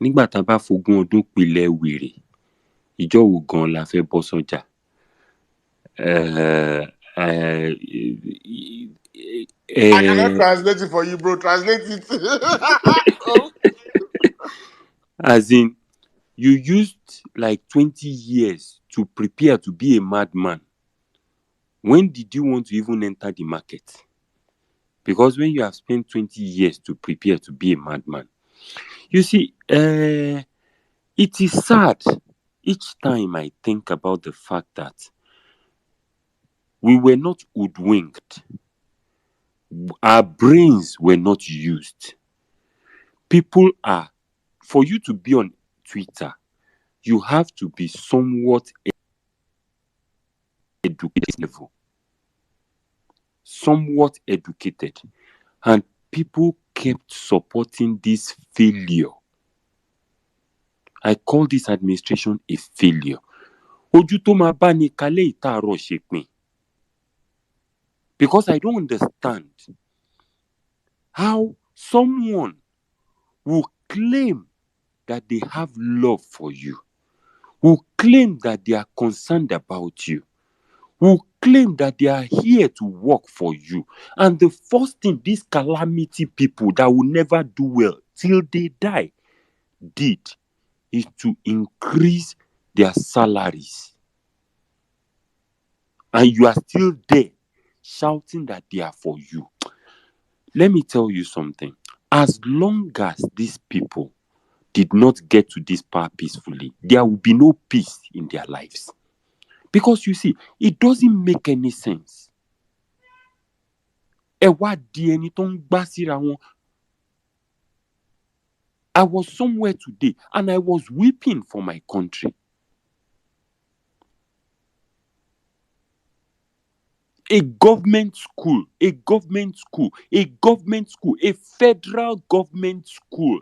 nígbà tá a bá fogún ọdún pilẹ̀ wèrè, ìjọ́ wo gan la fẹ́ bọ́ sọ́jà? I cannot translate it for you, bro. Translate it. As in, you used like 20 years to prepare to be a madman. When did you want to even enter the market? Because when you have spent 20 years to prepare to be a madman, you see, it is sad each time I think about the fact that we were not hoodwinked. Our brains were not used. People are, for you to be on Twitter, you have to be somewhat educated level. Somewhat educated. And people kept supporting this failure. I call this administration a failure. Because I don't understand how someone will claim that they have love for you, will claim that they are concerned about you, will claim that they are here to work for you. And the first thing these calamity people that will never do well till they die did is to increase their salaries. And you are still there shouting that they are for you. Let me tell you something. As long as these people did not get to this power peacefully, there will be no peace in their lives. Because you see, it doesn't make any sense. I was somewhere today and I was weeping for my country. A government school, a federal government school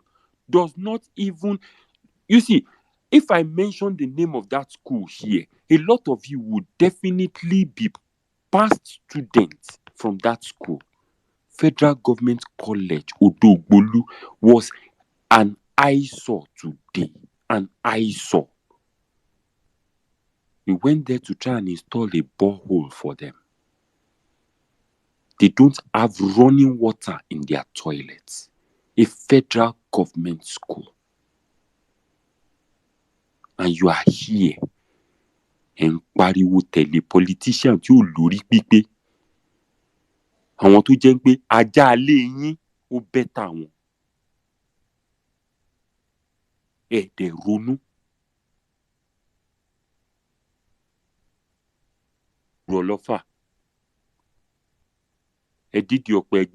does not even... You see, if I mention the name of that school here, a lot of you would definitely be past students from that school. Federal Government College, Odogbolu, was an eyesore today. An eyesore. We went there to try and install a borehole for them. They don't have running water in their toilets. A federal government school. And you are here and pariwo tẹ̀lé politician tí ò lórí pípé. Àwọn tó jẹ́ pé ajá alé yín ó bẹ́tà wọn. Ẹ̀dẹ̀ ronú. Rolofa. Edidiokwe.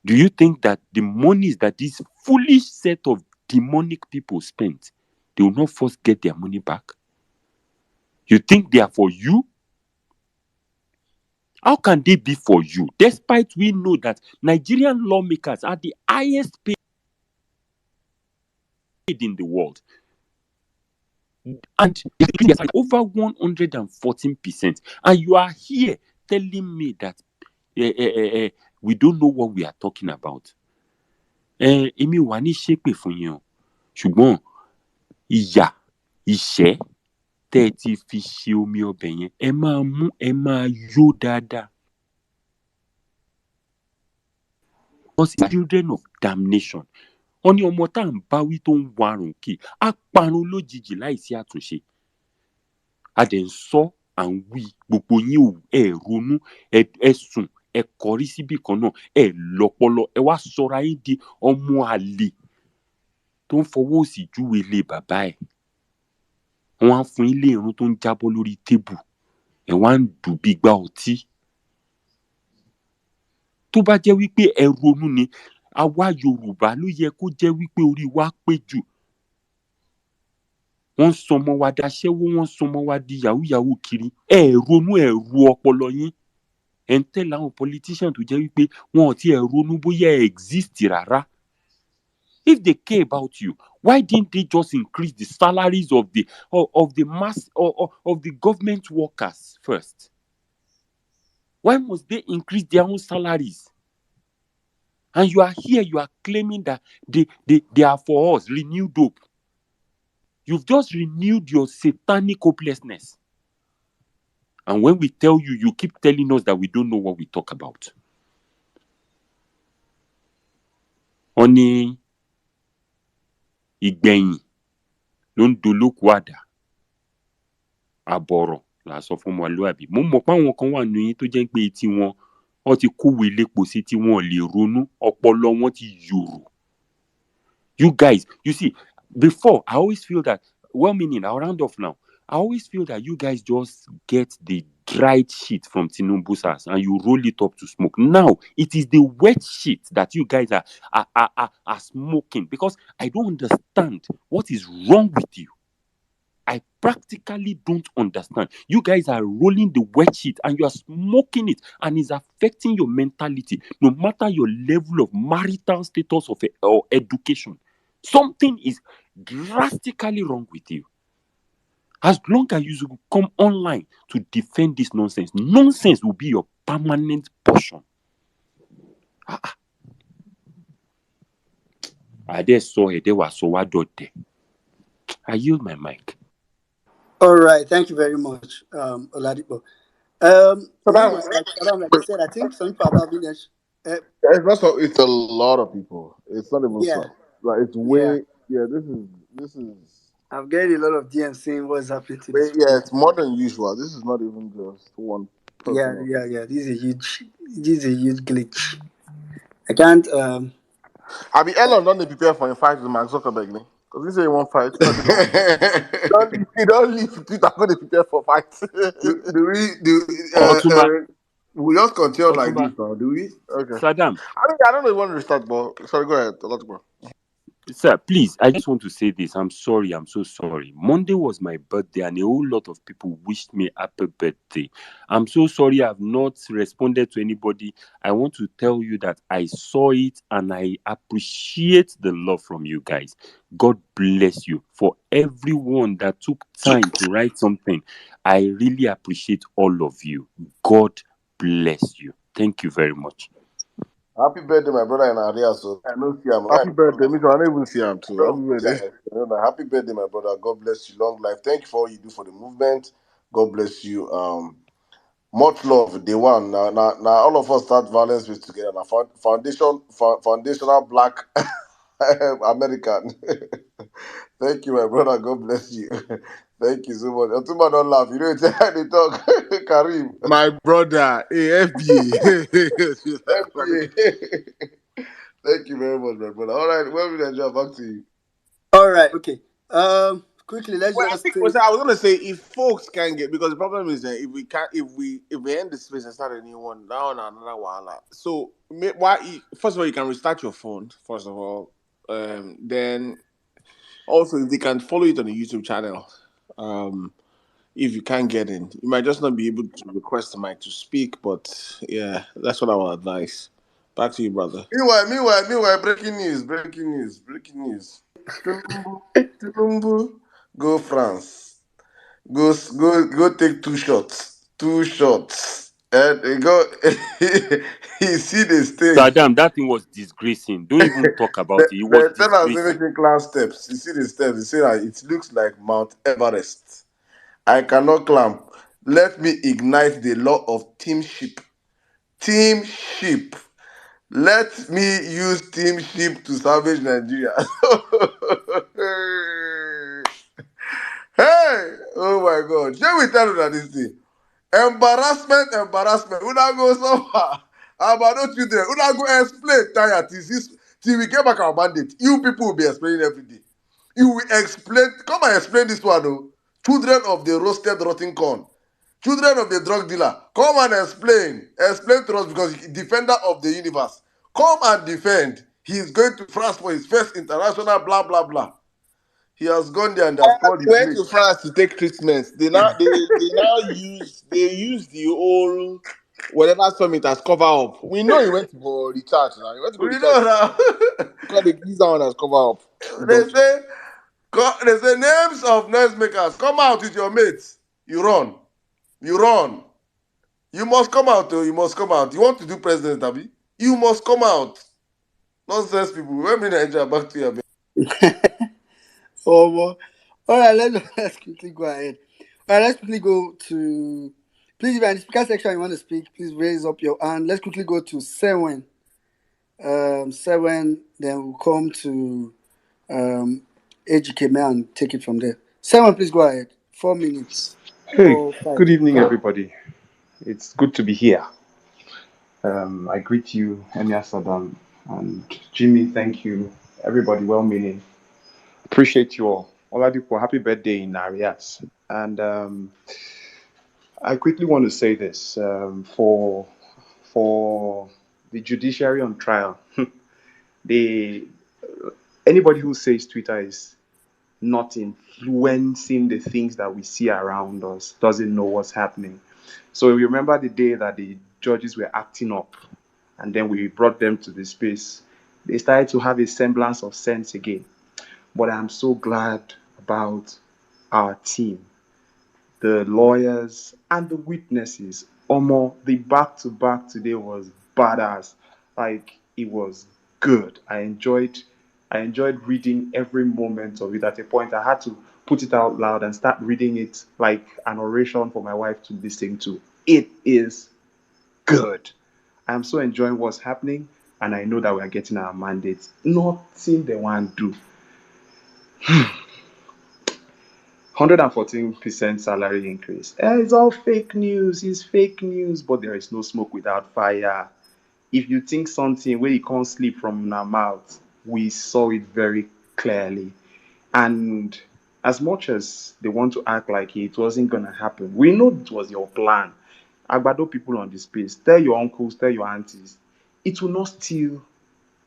Do you think that the monies that this foolish set of demonic people spent, they will not first get their money back? You think they are for you? How can they be for you? Despite we know that Nigerian lawmakers are the highest paid in the world. And it's over 114%. And you are here telling me that we don't know what we are talking about. Èmi wà ní ṣépè fún yín o. Ṣùgbọ́n ìyà, ìṣẹ́ tẹ́ ẹ ti fi ṣe omi ọbẹ̀ yẹn, ẹ máa mú, ẹ máa yó dáadáa. Because children of damnation. Wọ́n ní ọmọ tá à ń báwí tó ń warùn kì á parun lójijì láìsí àtúnṣe. A dẹ̀ ń sọ à ń wí gbogbo yín ò ẹ ronú ẹ sùn ẹ kọrí síbì kan náà ẹ lọ́pọlọ ẹ wá sọra yín di ọmọ àlè tó ń fọwọ́ òsì júwe ilé bàbá ẹ̀. Wọ́n á fún ilé irun tó ń jábọ́ lórí tébù ẹ wá ń dùn bí gbá ọtí. Tó bá jẹ́ wípé ẹ ronú ni àwa Yorùbá ló yẹ kó jẹ́ wípé orí wa pé jù. Wọ́n sọmọ wa daṣẹ́wó, wọ́n sọmọ wa di yahoo kiri. Ẹ ronú ẹ ru ọpọlọ yín. Ẹ ń tẹ̀lé àwọn politician tó jẹ́ wípé wọn ò tiẹ̀ ronú bóyá ẹ exist rárá. If they care about you, why didn't they just increase the salaries of the mass of the government workers first? Why must they increase their own salaries? And you are here, you are claiming that they are for us, renewed hope. You've just renewed your satanic hopelessness. And when we tell you, you keep telling us that we don't know what we talk about. Oni ìgbẹ̀yìn ló ń dolóko àdá. Àbọ̀rọ̀ là sọ fún ọmọlúwàbí. Mo mọ̀ pé àwọn kan wà nínú yín tó jẹ́ pé etí wọn ti kówé lépo sí tí wọn lè ronú, ọpọlọ wọn ti yòrò. You guys, you see, before I always feel that, well meaning, I'll round off now. I always feel that you guys just get the dried shit from Tinubu's ass and you roll it up to smoke. Now, it is the wet shit that you guys are smoking because I don't understand what is wrong with you. I practically don't understand. You guys are rolling the wet shit and you are smoking it and it's affecting your mentality, no matter your level of marital status or education. Something is drastically wrong with you. As long as you come online to defend this nonsense, nonsense will be your permanent portion. I yield my mic. All right, thank you very much, Oladipo. Like I said, I think some people about village. It's a lot of people. It's not even some. Like it's way. Yeah, this is. I'm getting a lot of DMs saying what's happening to this. Yeah, it's more than usual. This is not even just one person. Yeah. This is a huge glitch. I can't. I mean, Elon don't prepare for a fight with Mark Zuckerberg, because he say he won't fight. Don't leave Twitter. Going to prepare for fight. We just continue like this now, do we? Okay. Saddam. I don't know if you want to restart, but sorry, go ahead. Sir, please, I just want to say this. I'm sorry. I'm so sorry. Monday was my birthday and a whole lot of people wished me happy birthday. I'm so sorry I've not responded to anybody. I want to tell you that I saw it and I appreciate the love from you guys. God bless you. For everyone that took time to write something, I really appreciate all of you. God bless you. Thank you very much. Happy birthday, my brother in Aria. So I know see him. Happy birthday, me too. I don't even see him too. Happy birthday, my brother. God bless you. Long life. Thank you for all you do for the movement. God bless you. Much love. Day one. Now all of us start violence with together. Now foundational black American. Thank you, my brother. God bless you. Thank you so much. Otumba don't laugh. You know it's how they talk. Karim. My brother, FBA. Thank you very much, my brother. All right, well, we enjoy. Back to you. All right, okay. quickly, let's Well, I just think say, I was gonna say if folks can get, because the problem is that if we can't, if we end the space and start a new one, that one another wahala. So first of all, you can restart your phone. First of all, then also if they can follow it on the YouTube channel. If you can't get in, you might just not be able to request the mic to speak. But yeah, that's what I would advise. Back to you, brother. Meanwhile, breaking news. Tinubu, go France. Go take 2 shots. 2 shots. And he go, he see the stage. Saddam, that thing was disgracing. Don't even talk about it. It was The tell us disgracing. making climb steps. You see the steps. You see that it looks like Mount Everest. I cannot climb. Let me ignite the law of teamship. Teamship. Let me use teamship to salvage Nigeria. Hey! Oh my God. Shall we tell you that this thing? Embarrassment. Una go so far. About no children. Una go explain tire till we get back our mandate. You people will be explaining every day. You will explain. Come and explain this one, oh. Children of the roasted rotten corn. Children of the drug dealer. Come and explain. Explain to us because he's defender of the universe. Come and defend. He's going to France for his first international blah blah blah. He has gone there and they have called He his went mate. to France to take treatments. They use the whole whatever summit as cover up. We know he went for recharge now. He went to go We recharge know now. because they use that one as cover up. they Don't. say they say names of noisemakers. Come out with your mates. You run. You run. You must come out, though. You must come out. You want to do president, Abi? You must come out. Nonsense people. Let me Nigeria back to you. oh, well. All right, let's quickly go ahead. All right, let's quickly go to. Please, if you're in the speaker section, you want to speak, please raise up your hand. Let's quickly go to 7. 7, then we'll come to AGK and take it from there. 7, please go ahead. 4 minutes. Hey, Or 5. good evening, everybody. It's good to be here. I greet you, Emir Saddam, and Jimmy. Thank you, everybody. Well-meaning. Appreciate you all. Oladipo, happy birthday in Arias. And I quickly want to say this for the judiciary on trial. they Anybody who says Twitter is not influencing the things that we see around us doesn't know what's happening. So we remember the day that the judges were acting up and then we brought them to the space. They started to have a semblance of sense again. But I'm so glad about our team, the lawyers and the witnesses. Omo, the back-to-back today was badass. Like, it was good. I enjoyed reading every moment of it. At a point, I had to put it out loud and start reading it like an oration for my wife to listen to. It is good. I'm so enjoying what's happening, and I know that we are getting our mandates. Nothing they want to do. 114% salary increase. It's all fake news. It's fake news, but there is no smoke without fire. If you think something where you can't sleep from our mouth, we saw it very clearly. And as much as they want to act like it wasn't going to happen, we know it was your plan. Agbado people on the space, tell your uncles, tell your aunties, it will not still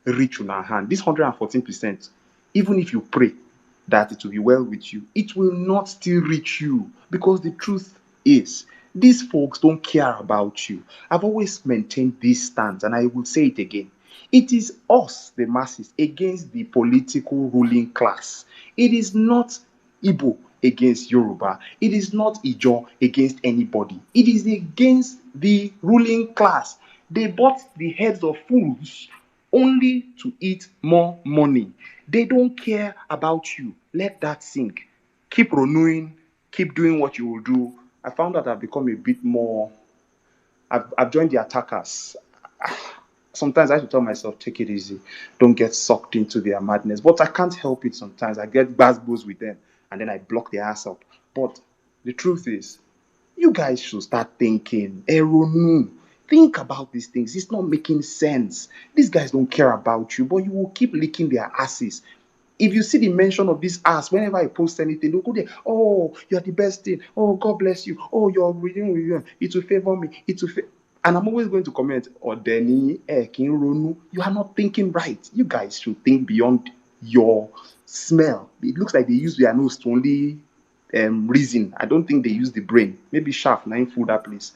reach on our hand. This 114%, even if you pray that it will be well with you, it will not still reach you, because the truth is, these folks don't care about you. I've always maintained this stance, and I will say it again. It is us, the masses, against the political ruling class. It is not Igbo against Yoruba. It is not Ijo against anybody. It is against the ruling class. They bought the heads of fools only to eat more money. They don't care about you. Let that sink. Keep renewing, keep doing what you will do. I found that I've become a bit more, I've joined the attackers. Sometimes I have to tell myself, take it easy. Don't get sucked into their madness. But I can't help it sometimes. I get bass with them and then I block their ass up. But the truth is, you guys should start thinking. Eronu. Think about these things. It's not making sense. These guys don't care about you, but you will keep licking their asses. If you see the mention of this ass, whenever I post anything, they'll go there, oh, you're the best thing. Oh, God bless you. Oh, you're reading, it will favor me. It will and I'm always going to comment, Odeni, Kinronu, you are not thinking right. You guys should think beyond your smell. It looks like they use their nose to only reason. I don't think they use the brain. Maybe shaft, nine food that place.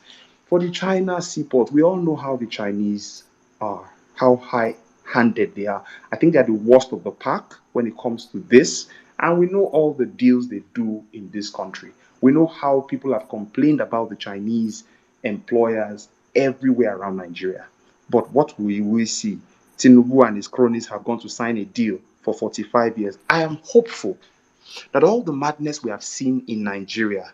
For the China seaport, we all know how the Chinese are, how high-handed they are. I think they're the worst of the pack when it comes to this. And we know all the deals they do in this country. We know how people have complained about the Chinese employers everywhere around Nigeria. But what we will see, Tinubu and his cronies have gone to sign a deal for 45 years. I am hopeful that all the madness we have seen in Nigeria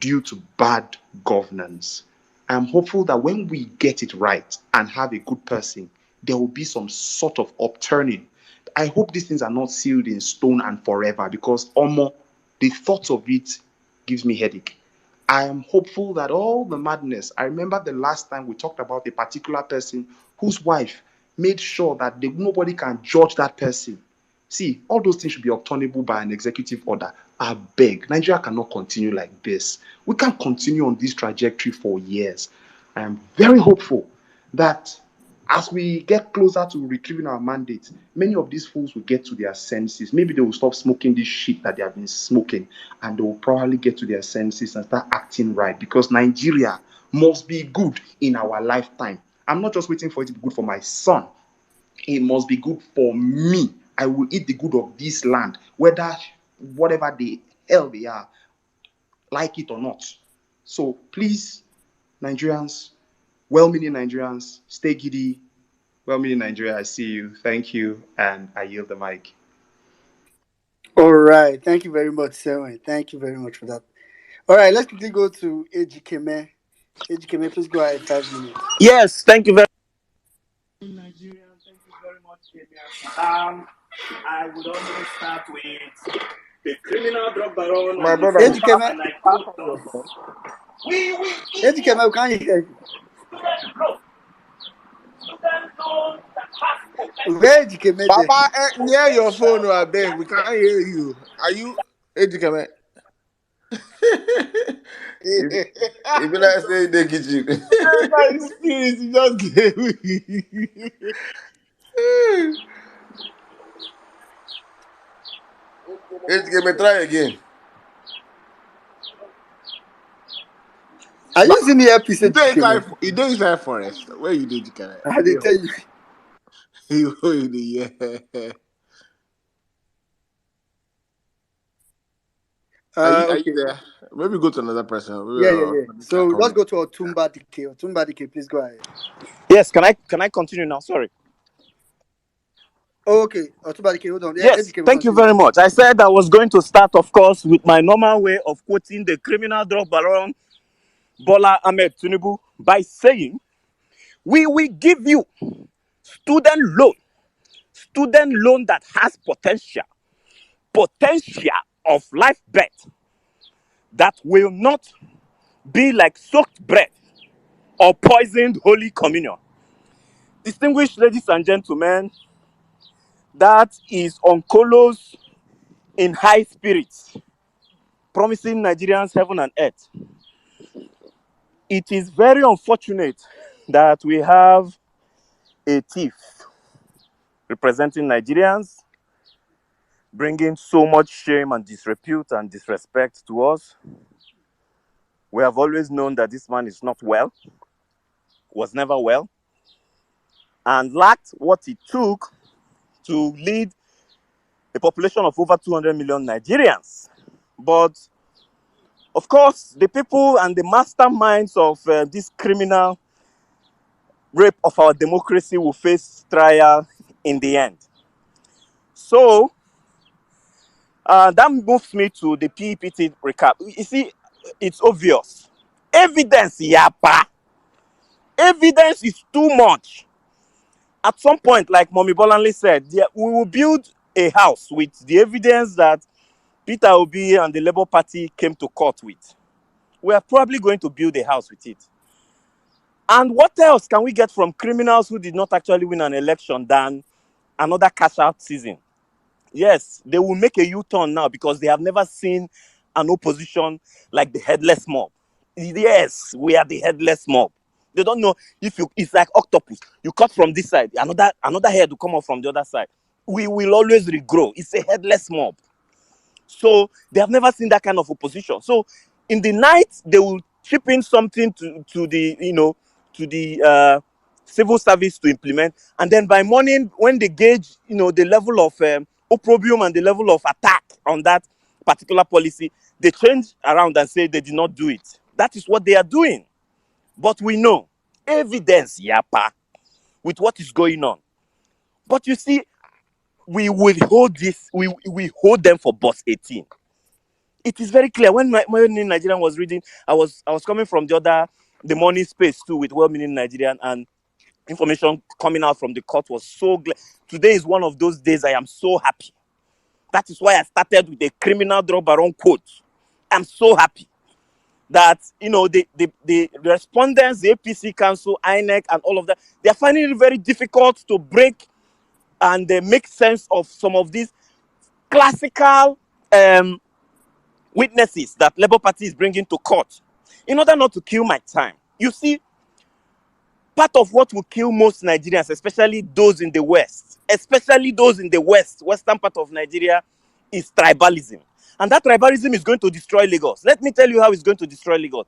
due to bad governance, I'm hopeful that when we get it right and have a good person, there will be some sort of upturning. I hope these things are not sealed in stone and forever, because the thought of it gives me headache. I am hopeful that all the madness, I remember the last time we talked about a particular person whose wife made sure that nobody can judge that person. See, all those things should be obtainable by an executive order. I beg, Nigeria cannot continue like this. We can't continue on this trajectory for years. I am very hopeful that as we get closer to retrieving our mandate, many of these fools will get to their senses. Maybe they will stop smoking this shit that they have been smoking, and they will probably get to their senses and start acting right, because Nigeria must be good in our lifetime. I'm not just waiting for it to be good for my son. It must be good for me. I will eat the good of this land, whether whatever the hell they are, like it or not. So please, Nigerians, well-meaning Nigerians, stay giddy. Well-meaning Nigeria, I see you. Thank you, and I yield the mic. All right. Thank you very much, Sewen. Thank you very much for that. All right. Let's quickly go to Ejikeme. Ejikeme, please go ahead. 5 minutes. Yes, thank you very Nigerian, thank you very much, Kenya. I would always start with the criminal drug baron My and the brother, Ejikeme, and I quote us. We Ejikeme, we can't hear you. student growth, student loan that has potential. Where Ejikeme there? Baba, near your phone, I beg. We can't hear you. Are you educated? If you like say they get you. My spirit you just gave me. Ejikeme, try again. Are you using the earpiece, Ejikeme? You don't inside forest. Where you did educated? I did tell you. You yeah. Are you Okay. there? Maybe go to another person. Maybe Yeah. So let's go to Otumba Dike. Otumba Dike, please go ahead. Yes, can I continue now? Sorry. Oh, okay. Otumba Dike, hold on. Yeah, Yes, Ejikeme, thank you continue. very much. I said I was going to start, of course, with my normal way of quoting the criminal drug baron Bola Ahmed Tinubu by saying, we will give you student loan that has potential of life bet that will not be like soaked bread or poisoned Holy Communion. Distinguished ladies and gentlemen, that is Onkolos in high spirits, promising Nigerians heaven and earth. It is very unfortunate that we have a thief representing Nigerians, bringing so much shame and disrepute and disrespect to us. We have always known that this man is not well, was never well, and lacked what it took to lead a population of over 200 million Nigerians. But, of course, the people and the masterminds of this criminal rape of our democracy will face trial in the end. So, that moves me to the PEPT recap. You see, it's obvious. Evidence, yapa. Evidence is too much. At some point, like Mommy Bolanle said, we will build a house with the evidence that Peter Obi and the Labour Party came to court with. We are probably going to build a house with it. And what else can we get from criminals who did not actually win an election than another cash out season? Yes, they will make a U-turn now because they have never seen an opposition like the headless mob. Yes, we are the headless mob. They don't know if you. It's like octopus. You cut from this side, another head will come up from the other side. We will always regrow. It's a headless mob. So they have never seen that kind of opposition. So in the night they will chip in something to the to the civil service to implement, and then by morning when they gauge the level of opprobrium and the level of attack on that particular policy, they change around and say they did not do it. That is what they are doing. But we know evidence yapa with what is going on. But you see, we will hold this. We hold them for bus 18. It is very clear. When well-meaning Nigerian was reading, I was coming from the morning space too with well-meaning Nigerian, and information coming out from the court was so glad. Today is one of those days I am so happy. That is why I started with a criminal drug baron quote. I'm so happy that the respondents, the APC Council, INEC, and all of that, they are finding it very difficult to break and make sense of some of these classical witnesses that Labour Party is bringing to court in order not to kill my time. You see, part of what will kill most Nigerians, especially those in the West, western part of Nigeria, is tribalism. And that tribalism is going to destroy Lagos. Let me tell you how it's going to destroy Lagos.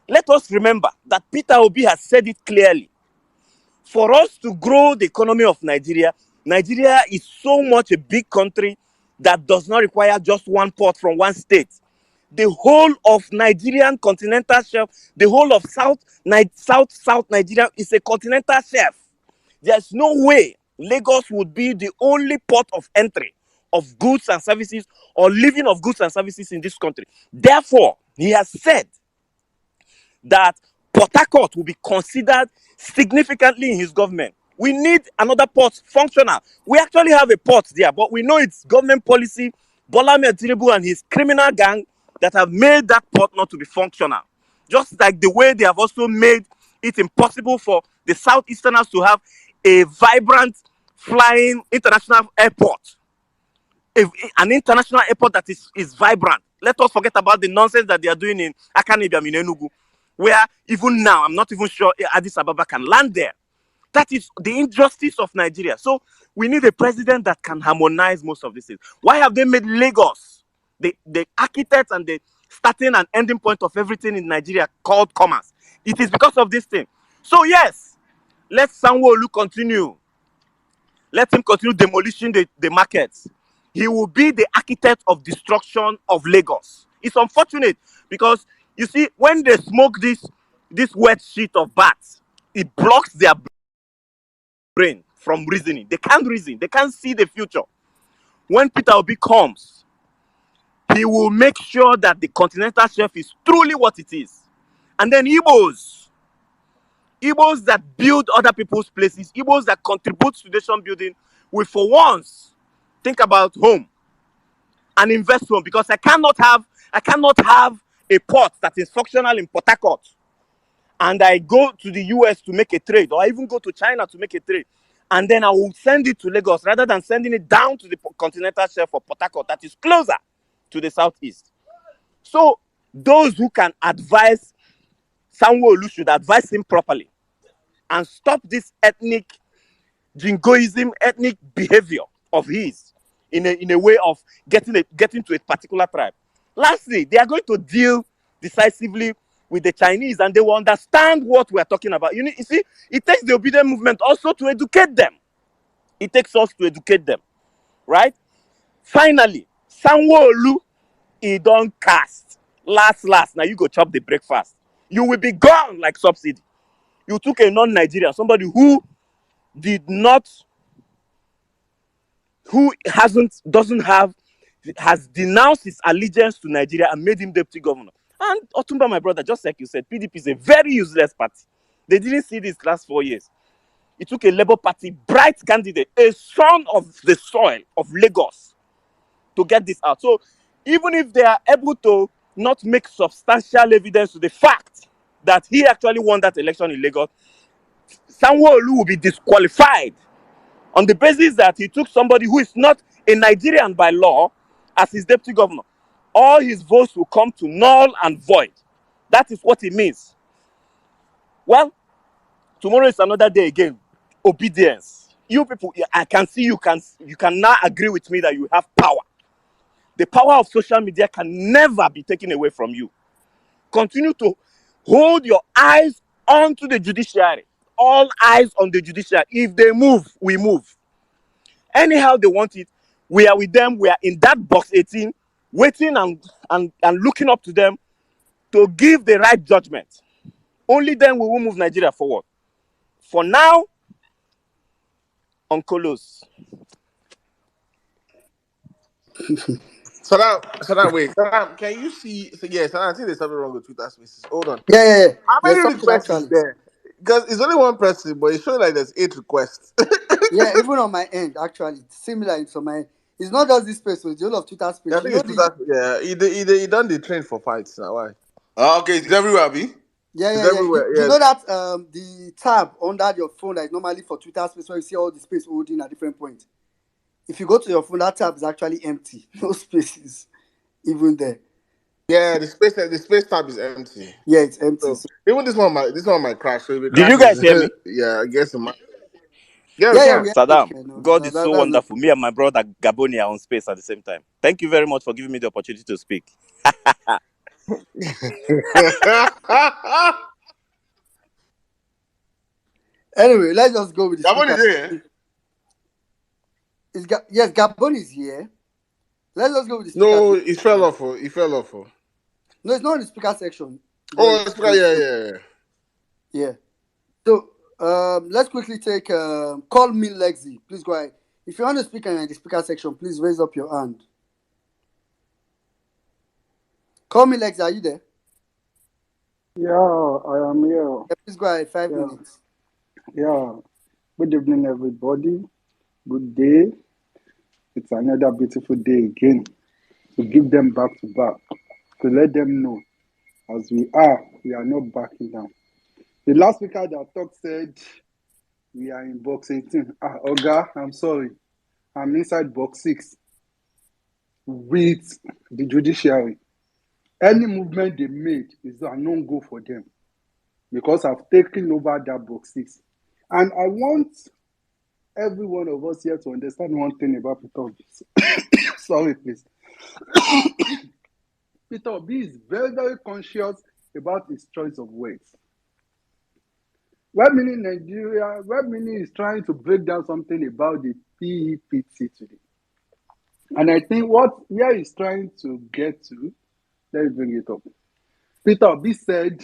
Let us remember that Peter Obi has said it clearly. For us to grow the economy of Nigeria, Nigeria is so much a big country that does not require just one port from one state. The whole of Nigerian continental shelf, the whole of South Nigeria is a continental shelf. There's no way Lagos would be the only port of entry of goods and services or living of goods and services in this country. Therefore, he has said that Port Harcourt will be considered significantly in his government. We need another port functional. We actually have a port there, but we know it's government policy, Bola Ahmed Tinubu and his criminal gang that have made that port not to be functional. Just like the way they have also made it impossible for the Southeasterners to have a vibrant flying international airport. An international airport that is vibrant. Let us forget about the nonsense that they are doing in Akanibiam in Enugu, where even now, I'm not even sure Addis Ababa can land there. That is the injustice of Nigeria. So we need a president that can harmonize most of these things. Why have they made Lagos the architect and the starting and ending point of everything in Nigeria called commerce? It is because of this thing. So yes, let Sanwo-Olu continue. Let him continue demolishing the markets. He will be the architect of destruction of Lagos. It's unfortunate because you see, when they smoke this wet sheet of bats, it blocks their brain from reasoning. They can't reason. They can't see the future. When Peter Obi comes, he will make sure that the continental shelf is truly what it is. And then Igbos that build other people's places, Igbos that contribute to nation building, will for once think about home and invest home, because I cannot have a port that is functional in Port Harcourt and I go to the US to make a trade, or I even go to China to make a trade, and then I will send it to Lagos rather than sending it down to the continental shelf of Port Harcourt that is closer to the southeast. So those who can advise Sanwo-Olu should advise him properly and stop this ethnic jingoism, ethnic behavior of his in a way of getting to a particular tribe. Lastly, they are going to deal decisively with the Chinese, and they will understand what we are talking about. You see, it takes the obedient movement also to educate them. It takes us to educate them, right? Finally, Sanwo-Olu, he don't cast. Last, now you go chop the breakfast. You will be gone like subsidy. You took a non-Nigerian, somebody who has denounced his allegiance to Nigeria and made him deputy governor. And Otumba, my brother, just like you said, PDP is a very useless party. They didn't see this last 4 years. It took a Labour Party bright candidate, a son of the soil of Lagos, to get this out. So even if they are able to not make substantial evidence to the fact that he actually won that election in Lagos, Sanwo-Olu will be disqualified on the basis that he took somebody who is not A Nigerian by law, as his deputy governor, all his votes will come to null and void. That is what it means. Well, tomorrow is another day again. Obedience. You people, I can see you can now agree with me that you have power. The power of social media can never be taken away from you. Continue to hold your eyes onto the judiciary. All eyes on the judiciary. If they move, we move. Anyhow they want it, we are with them. We are in that box 18, waiting and looking up to them to give the right judgment. Only then we will move Nigeria forward. For now, Uncolos. Saddam, can you see? So yes, I think there's something wrong with Twitter Spaces. Hold on. Yeah. How There's many something requests is actually. there? Because it's only one person, but it's showing like there's 8 requests. Yeah, even on my end, actually, it's similar. It's on my. It's not just this space, it's the whole of Twitter I space. You think know it's the. Twitter. Yeah, he done the train for fights now. Why? Okay, it's everywhere, Abi. It's Yeah. everywhere. You Yeah. know that the tab under your phone that is normally for Twitter space where you see all the space holding at different points. If you go to your phone, that tab is actually empty. No spaces even there. Yeah, the space tab is empty. Yeah, it's empty. So So, even this one might crash. So if it Did you crashes, guys hear me? yeah, I guess it might. Yeah, we yeah, we can. have it. Saddam, No, God is so that's not. wonderful. Me and my brother Gaboni are on space at the same time. Thank you very much for giving me the opportunity to speak. Anyway, let's just go with the That one is speaker. there. Yes, Gabon is here. Let's just go with the speaker. No, it fell off. It fell off. No, it's not in the speaker section. But Oh, yeah. yeah. So let's quickly take call me Lexi. Please go ahead. If you want to speak in the speaker section, please raise up your hand. Call me Lexi, are you there? Yeah, I am here. Yeah, please go ahead, 5 Yeah. minutes. Yeah. Good evening, everybody. Good day. It's another beautiful day again to give them back to back, to let them know as we are not backing down. The last speaker that talked said we are in box 18. Oga, I'm sorry. I'm inside box 6 with the judiciary. Any movement they made is a no-go for them because I've taken over that box 6. And I want every one of us here to understand one thing about Peter Obi. Sorry, please. Peter Obi is very, very conscious about his choice of words. When Mini is trying to break down something about the PEPT today. And I think where he's trying to get to, let's bring it up. Peter Obi said,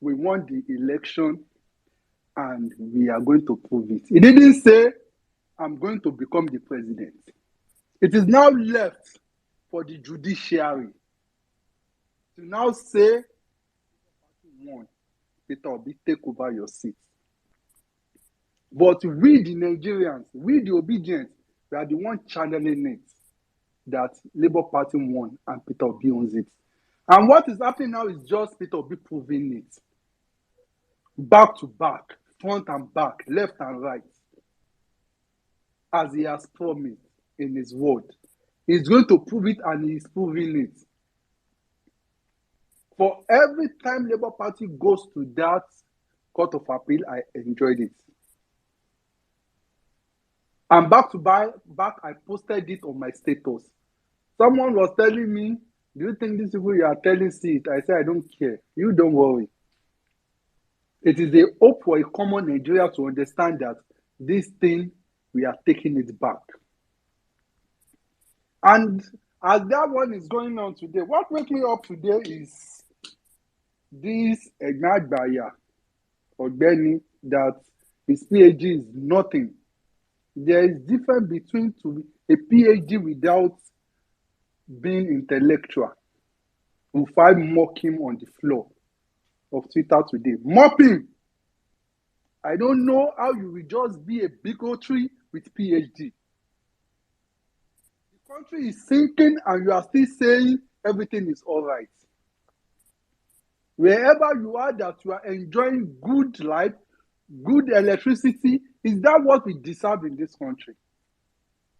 we won the election and we are going to prove it. He didn't say, I'm going to become the president. It is now left for the judiciary to now say, one, Peter Obi, take over your seat. But we, the Nigerians, we, the obedient, we are the one channeling it that Labour Party won and Peter Obi owns it. And what is happening now is just Peter Obi proving it. Back to back, front and back, left and right, as he has promised in his word. He's going to prove it and he's proving it. For every time Labour Party goes to that court of appeal, I enjoyed it. And back to back, I posted it on my status. Someone was telling me, do you think these people you are telling see it? I said, I don't care. You don't worry. It is a hope for a common Nigeria to understand that this thing, we are taking it back. And as that one is going on today, what wakes me up today is this Egnagbaya Ogbeni that his PhD is nothing. There is difference between a PhD without being intellectual. We find mock him on the floor of Twitter today. Mop him. I don't know how you will just be a bigotry with PhD. The country is sinking and you are still saying everything is all right. Wherever you are that you are enjoying good life, good electricity, is that what we deserve in this country?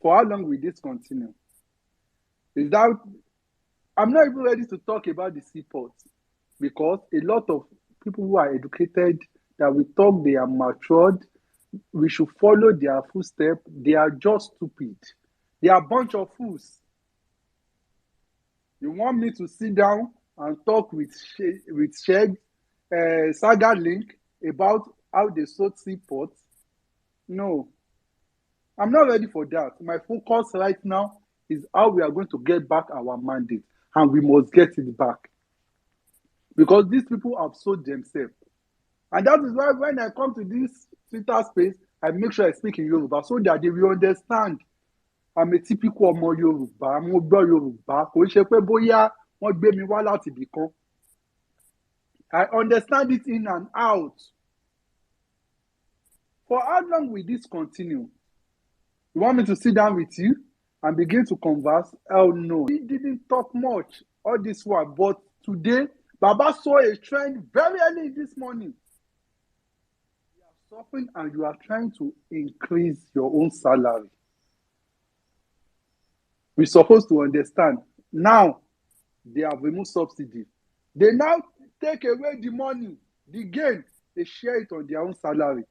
For how long will this continue? Is that I'm not even ready to talk about the SeaPort because a lot of people who are educated that we talk they are matured, we should follow their footsteps. They are just stupid. They are a bunch of fools. You want me to sit down and talk with Sheg, Saga Link about how they sold SeaPort? No, I'm not ready for that. My focus right now is how we are going to get back our mandate, and we must get it back because these people have sold themselves. And that is why when I come to this Twitter space, I make sure I speak in Yoruba so that they will understand. I'm a typical ọmọ Yorùbá, mo gbọ́ Yorùbá, kò ṣe pé bóyá wọ́n gbé mi wá láti ibì kan. I understand it in and out. For how long will this continue? You want me to sit down with you and begin to converse? Oh no, he didn't talk much all this while, but today, Baba saw a trend very early this morning. You are suffering and you are trying to increase your own salary. We're supposed to understand. Now, they have removed subsidy. They now take away the money, the gain, they share it on their own salary.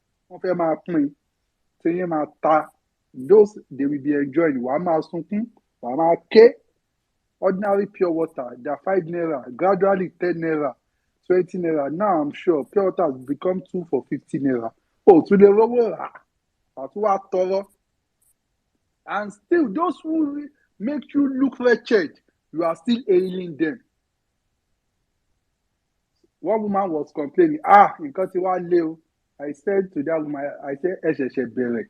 Those they will be enjoying. Ordinary pure water, they're 5 naira, gradually 10 naira, 20 naira. Now I'm sure pure water has become 2 for 50 naira. Oh, to the lower, and still those who make you look wretched, you are still ailing them. One woman was complaining, nǹkan tí wàá lé o. I said to that woman, I said, ẹ ṣẹ̀ṣẹ̀ bẹ̀rẹ̀.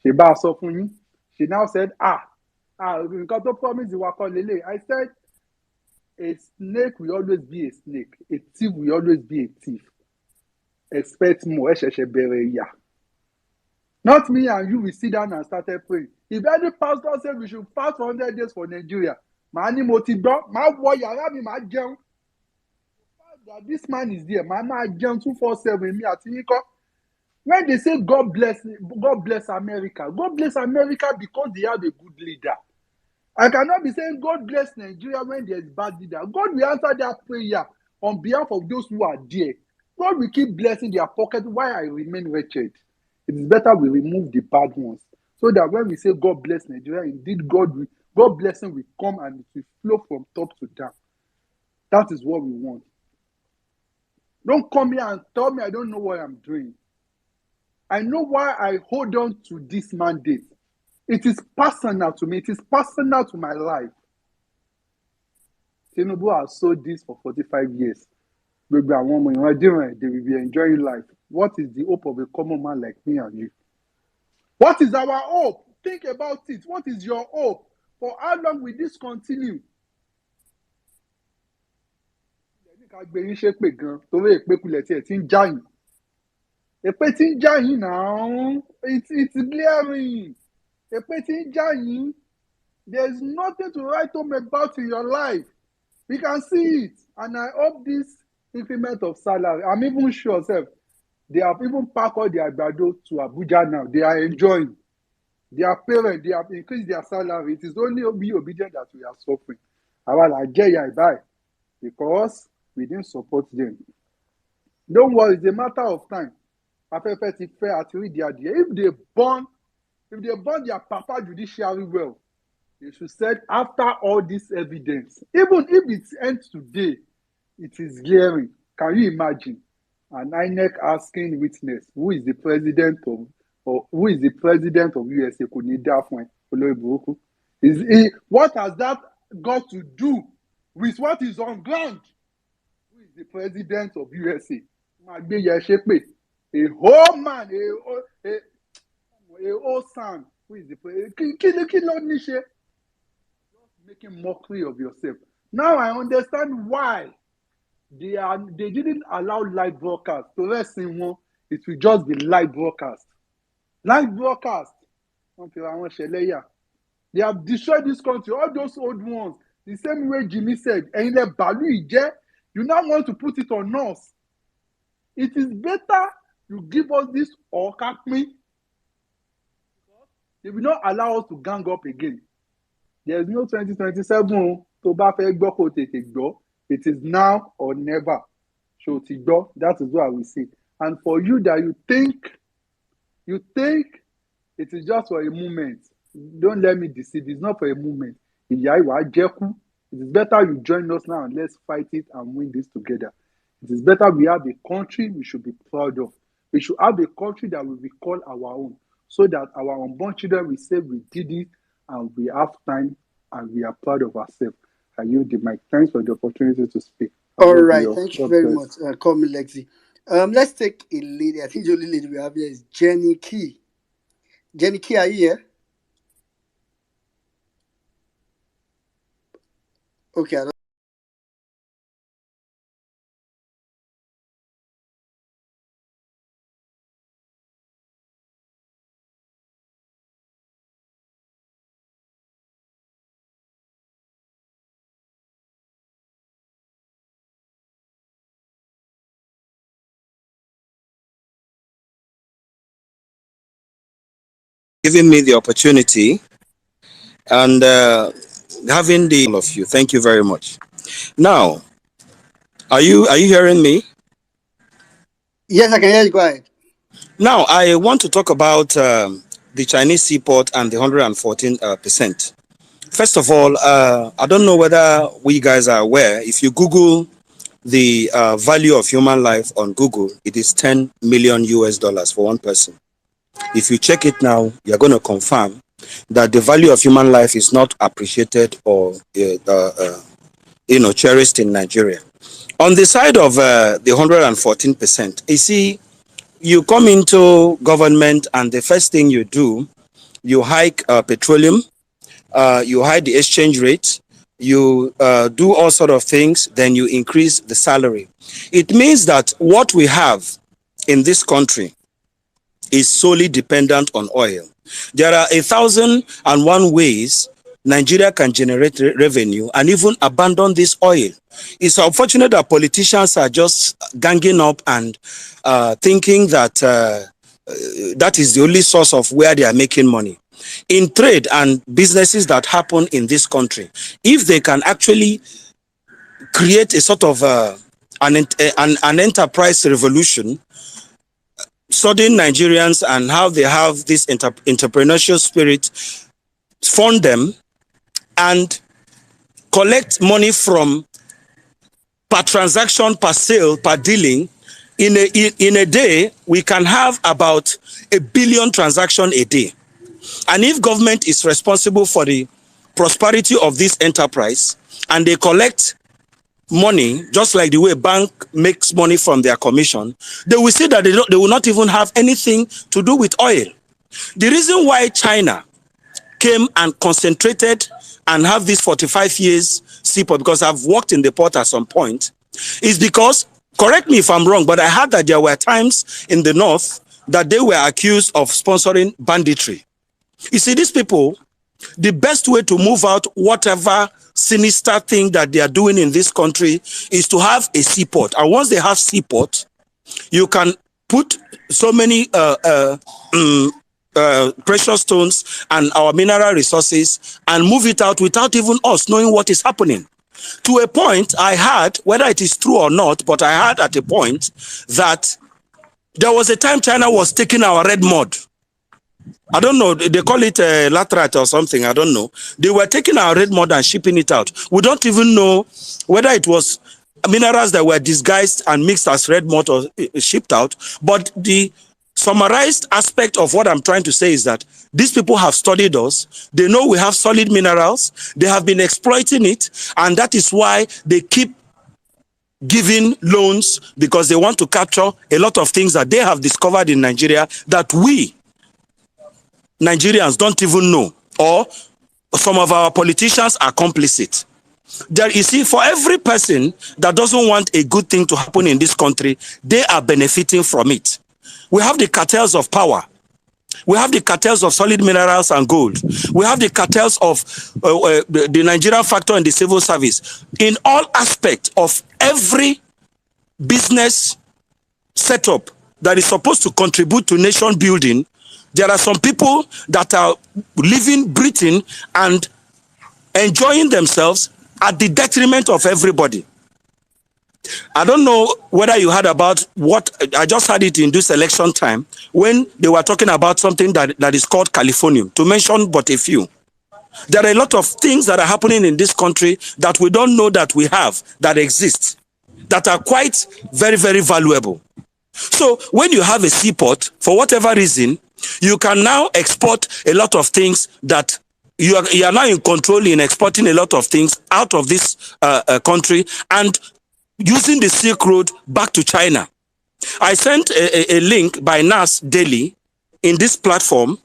Ṣé bá a sọ fún yín? She now said, nǹkan tó promise ìwà kan lélẹ̀. I said, a snake will always be a snake. A thief will always be a thief. Expect more. Ẹ ṣẹ̀ṣẹ̀ bẹ̀rẹ̀ ìyà. Not me and you will sit down and started praying. If any pastor said we should fast for 100 days for Nigeria, màá ní mo ti gbọ́, màá wọ yàrá mi, màá jẹun. That this man is there, máa jẹun 247 mi àti yín kọ́. When they say God bless America because they have a good leader. I cannot be saying God bless Nigeria when there is bad leader. God will answer that prayer on behalf of those who are there. God will keep blessing their pocket while I remain wretched. It is better we remove the bad ones so that when we say God bless Nigeria, indeed God blessing will come and it will flow from top to down. That is what we want. Don't come here and tell me I don't know what I'm doing. I know why I hold on to this mandate. It is personal to me. It is personal to my life. Tinubu has sold this for 45 years. They will be enjoying life. What is the hope of a common man like me and you? What is our hope? Think about it. What is your hope? For how long will this continue? Now. It's glaring. There's nothing to write home about in your life. We can see it. And I hope this increment of salary, I'm even sure, they have even packed all their gbado to Abuja now. They are enjoying. Their parents, they have increased their salary. It is only be obedient that we are suffering. Because we didn't support them. Don't worry, it's a matter of time. If they burn their papa judiciary well, they should say after all this evidence, even if it ends today, it is glaring. Can you imagine an INEC asking witness who is the president of USA? What has that got to do with what is on ground? Who is the president of USA? A whole man, a whole son. Who is the president? Just making mockery of yourself. Now I understand why they didn't allow live broadcast. To rest in one, it will just be live broadcast. Live broadcast. They have destroyed this country, all those old ones. The same way Jimmy said, you now want to put it on us. It is better you give us this or cut me. They will not allow us to gang up again. There is no 2027 tó bá fẹ́ gbọ́ kó tètè gbọ́. It is now or never. Ṣó ti gbọ́? That is what I will say. And for you that you think it is just for a moment. Don't let me deceive. It's not for a moment. Ìyà ìwà jẹ́kú. It is better you join us now and let's fight it and win this together. It is better we have a country we should be proud of. We should have a country that we will call our own, so that our unborn children will say we did it and we have time and we are proud of ourselves. I yield the mic. Thanks for the opportunity to speak. All right, thank you very much. Call me Lexi. Let's take a lady. I think the only lady we have here is Jenny Key. Jenny Key, are you here? Okay, I don't. Giving me the opportunity and having the all of you. Thank you very much. Now, are you hearing me? Yes, I can hear you. Go ahead. Now, I want to talk about the Chinese SeaPort and the 114%. First of all, I don't know whether we guys are aware. If you Google the value of human life on Google, it is $10 million for one person. If you check it now, you're going to confirm that the value of human life is not appreciated or cherished in Nigeria. On the side of the 114%, you see, you come into government and the first thing you do, you hike petroleum, you hike the exchange rate, you do all sort of things, then you increase the salary. It means that what we have in this country is solely dependent on oil. There are 1,001 ways Nigeria can generate revenue and even abandon this oil. It's unfortunate that politicians are just ganging up and thinking that that is the only source of where they are making money. In trade and businesses that happen in this country, if they can actually create a sort of an enterprise revolution, studying Nigerians and how they have this entrepreneurial spirit, fund them and collect money from per transaction, per sale, per dealing. In a day, we can have about 1 billion transactions a day. And if government is responsible for the prosperity of this enterprise and they collect money, just like the way bank makes money from their commission, they will see that they will not even have anything to do with oil. The reason why China came and concentrated and have this 45 years SeaPort, because I've worked in the port at some point, is because, correct me if I'm wrong, but I heard that there were times in the north that they were accused of sponsoring banditry. You see, these people, the best way to move out whatever sinister thing that they are doing in this country is to have a SeaPort. And once they have SeaPort, you can put so many precious stones and our mineral resources and move it out without even us knowing what is happening. To a point, I heard, whether it is true or not, but I heard at a point that there was a time China was taking our red mud. I don't know, they call it laterite or something, I don't know. They were taking our red mud and shipping it out. We don't even know whether it was minerals that were disguised and mixed as red mud or shipped out. But the summarized aspect of what I'm trying to say is that these people have studied us. They know we have solid minerals. They have been exploiting it. And that is why they keep giving loans, because they want to capture a lot of things that they have discovered in Nigeria that we Nigerians don't even know, or some of our politicians are complicit. There, you see, for every person that doesn't want a good thing to happen in this country, they are benefiting from it. We have the cartels of power. We have the cartels of solid minerals and gold. We have the cartels of the Nigerian factor in the civil service. In all aspects of every business setup that is supposed to contribute to nation building, There are some people that are living, breathing, and enjoying themselves at the detriment of everybody. I don't know whether you heard about what I just had it in this election time when they were talking about something that is called Californium, to mention but a few. There are a lot of things that are happening in this country that we don't know that we have, that exist, that are quite very, very valuable. So when you have a seaport, for whatever reason, you can now export a lot of things that you are now in control in exporting a lot of things out of this country and using the Silk Road back to China. I sent a link by Nas Daily in this platform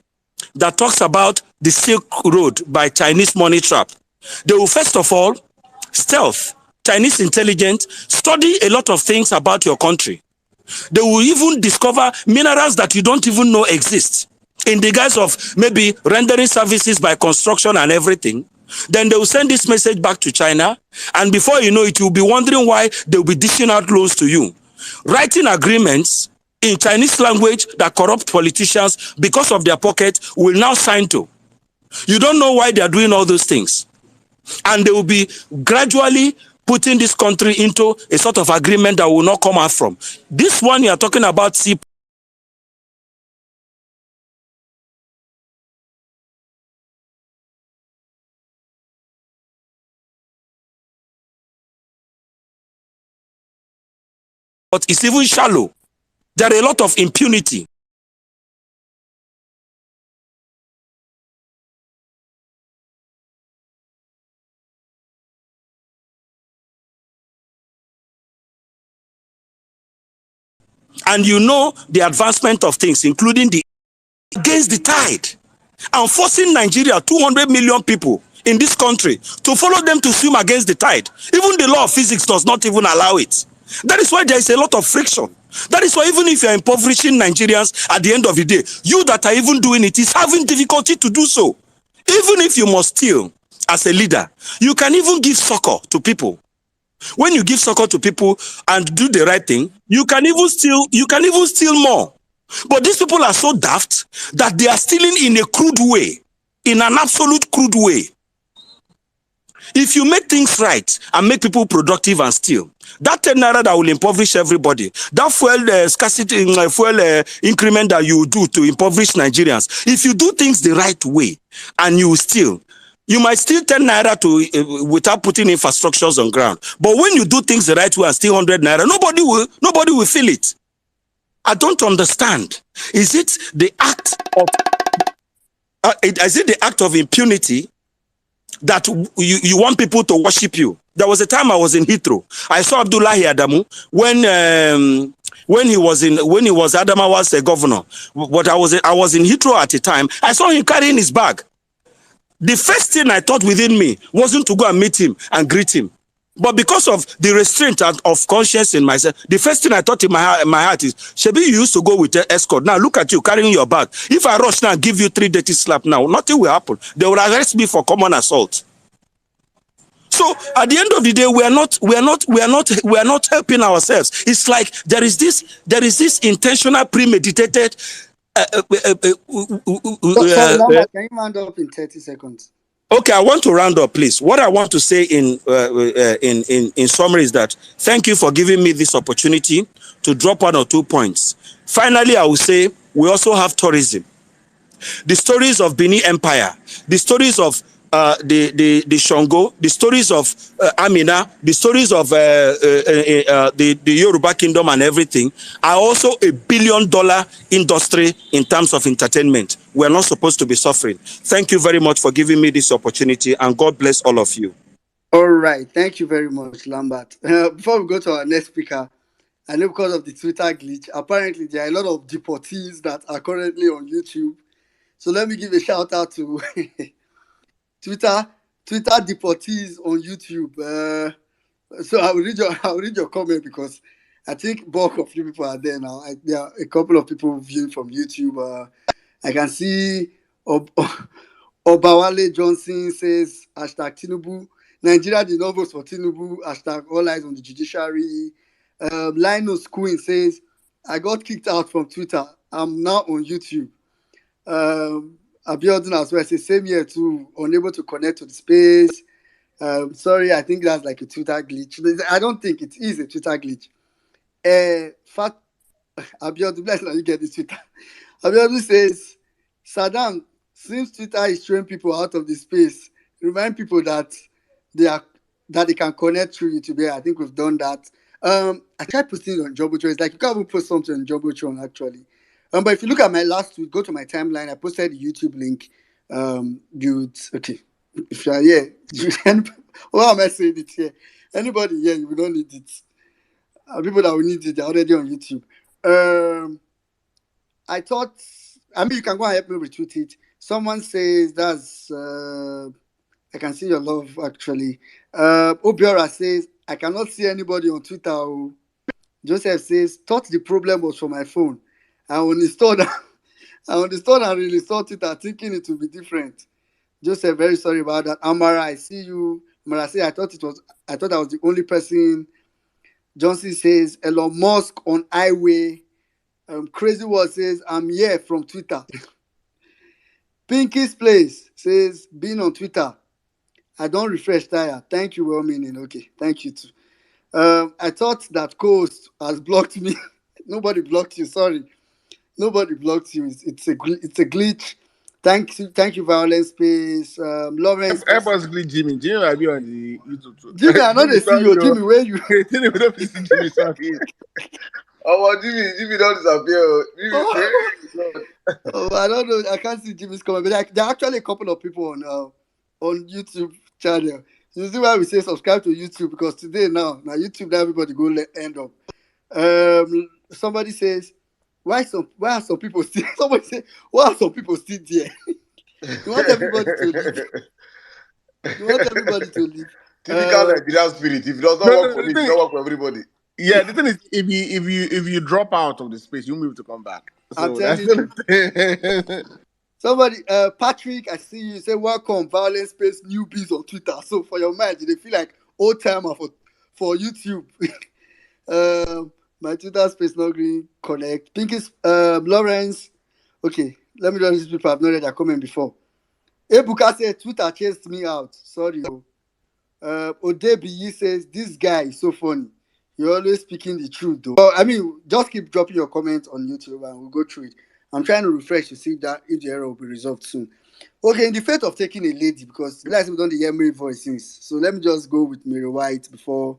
that talks about the Silk Road by Chinese money trap. They will first of all stealth, Chinese intelligence, study a lot of things about your country. They will even discover minerals that you don't even know exist in the guise of maybe rendering services by construction and everything. Then they will send this message back to China, and before you know it, you'll be wondering why they will be dishing out loans to you. Writing agreements in Chinese language that corrupt politicians, because of their pocket, will now sign to. You don't know why they are doing all those things. And they will be gradually putting this country into a sort of agreement that will not come out from. This one you are talking about, SeaPort, is even shallow. There are a lot of impunity. And you know the advancement of things, including the against the tide, and forcing Nigeria, 200 million people in this country, to follow them to swim against the tide. Even the law of physics does not even allow it. That is why there is a lot of friction. That is why even if you are impoverishing Nigerians, at the end of the day, you that are even doing it is having difficulty to do so. Even if you must steal as a leader, you can even give succor to people. When you give succor to people and do the right thing, you can even steal more. But these people are so daft that they are stealing in a crude way, in an absolute crude way. If you make things right and make people productive and steal, that 10 naira that will impoverish everybody, that fuel scarcity, fuel increment that you do to impoverish Nigerians, if you do things the right way and you steal, you might steal 10 naira to without putting infrastructures on ground. But when you do things the right way and steal 100 naira, nobody will feel it. I don't understand. Is it the act of impunity that you want people to worship you? There was a time I was in Heathrow. I saw Abdullahi Adamu when he was Adamawa's governor. But I was in Heathrow at the time. I saw him carrying his bag. The first thing I thought within me wasn't to go and meet him and greet him. But because of the restraint of conscience in myself, the first thing I thought in my heart is, Shebi, you used to go with an escort. Now look at you carrying your bag. If I rush now and give you 3 dirty slap now, nothing will happen. They will arrest me for common assault. So at the end of the day, we are not helping ourselves. It's like there is this intentional, premeditated. Sorry, Lambert, can you round up in 30 seconds? Okay, I want to round up, please. What I want to say in summary is that thank you for giving me this opportunity to drop 1 or 2 points. Finally, I will say we also have tourism. The stories of Benin Empire, the stories of the Shango, the stories of Amina, the stories of the Yoruba Kingdom and everything are also $1 billion industry in terms of entertainment. We are not supposed to be suffering. Thank you very much for giving me this opportunity, and God bless all of you. All right. Thank you very much, Lambert. Before we go to our next speaker, I know because of the Twitter glitch, apparently there are a lot of deportees that are currently on YouTube. So let me give a shout out to Twitter deportees on YouTube. So I'll read your comment because I think bulk of you people are there now. There are a couple of people viewing from YouTube. I can see Obawale Johnson says #Tinubu. Nigeria did not vote for Tinubu. #all eyes on the judiciary. Linus Queen says, I got kicked out from Twitter. I'm now on YouTube. Abiodun as well says same here too. Unable to connect to the space. Sorry, I think that's like a Twitter glitch. I don't think it is a Twitter glitch. Fat Abiodun, bless you, you get this Twitter. Abiodun says, Saddam, since Twitter is throwing people out of the space, remind people that they are that they can connect through YouTube. Yeah, I think we've done that. I tried posting it on Jumbotron. It's like you can't even post something on Jumbotron actually. But if you look at my last tweet, go to my timeline. I posted the YouTube link. You'd okay. If you are here, why am I saying it here? Anybody here, you don't need it. People that will need it, they're already on YouTube. I thought, I mean, you can go and help me retweet it. Someone says that's, I can see your love actually. Obiora says, I cannot see anybody on Twitter. Oh. Joseph says, thought the problem was for my phone. I uninstalled, I uninstalled and reinstalled Twitter thinking it would be different. Joseph, very sorry about that. Amara, I see you. Amara says, I thought I was the only person. Johnson says, Elon Musk on highway. Crazy World says, I'm here from Twitter. Pinky's Place says, being on Twitter. I don't refresh tire. Thank you, well meaning. Okay, thank you too. I thought that Coast has blocked me. Nobody blocked you. Sorry, nobody blocked you. It's a glitch. Thank you, Violence Space. Lawrence, Help us greet Jimmy. Jimmy will be on the YouTube too. Jimmy. I know Jimmy, they see sorry, you. yo. Jimmy, where you? Jimmy, we don't see Jimmy, sorry. Oh, Jimmy don't disappear. Oh. Jimmy, Oh, hey, God. I don't know. I can't see Jimmy's comment, but there are actually a couple of people on YouTube channel. You see why we say subscribe to YouTube because today now YouTube now everybody go end up. Somebody says why are some people still somebody say why are some people still there? You want everybody to leave. You want everybody to leave. Typical Nigerian spirit. If it does not No, work no, for the me, it thing, does not work for everybody. yeah, the thing is, if you drop out of the space, you move to come back. I'm So that's telling you. the thing. Somebody, Patrick, I see you say welcome, Violence Space newbies on Twitter. So for your mind, they feel like old timer for YouTube. My Twitter space not green connect. Pinky's Lawrence. Okay, let me know these people I've not read their comment before. Ebuka said Twitter chased me out. Sorry. Odebi says this guy is so funny. You're always speaking the truth though. I mean, just keep dropping your comments on YouTube and we'll go through it. I'm trying to refresh to see if the error will be resolved soon. Okay, in the fate of taking a lady, because the last we don't hear Mary voice since. So let me just go with Mary White before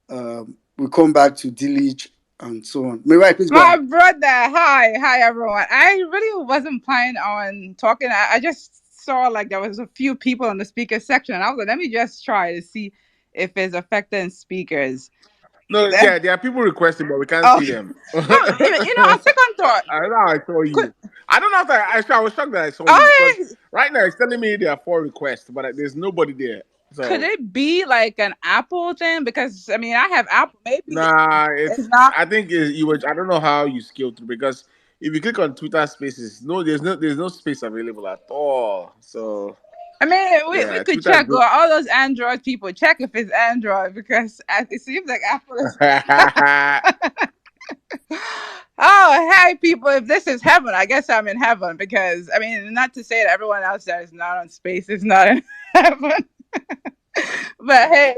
we come back to Dillich and so on. Mary White, please go My ahead. brother, hi everyone. I really wasn't planning on talking. I just saw like there was a few people in the speaker section, and I was like, let me just try to see if it's affecting speakers. No, Eh, yeah, there are people requesting, but we can't Oh see them. no, on second thought, I don't know how I saw could you. I don't know if I was shocked that I saw you because oh, right now it's telling me there are 4 requests, but there's nobody there. could So it be like an Apple thing? Because I mean, I have Apple. Maybe nah, it's it's. not. I think you were. I don't know how you scaled through because if you click on Twitter Spaces, there's no space available at all. So I mean, we yeah, could Twitter. check with all those Android people. Check if it's Android because it seems like Apple is. Oh, hey, people, if this is heaven, I guess I'm in heaven because, I mean, not to say that everyone else that is not on space is not in heaven, but hey,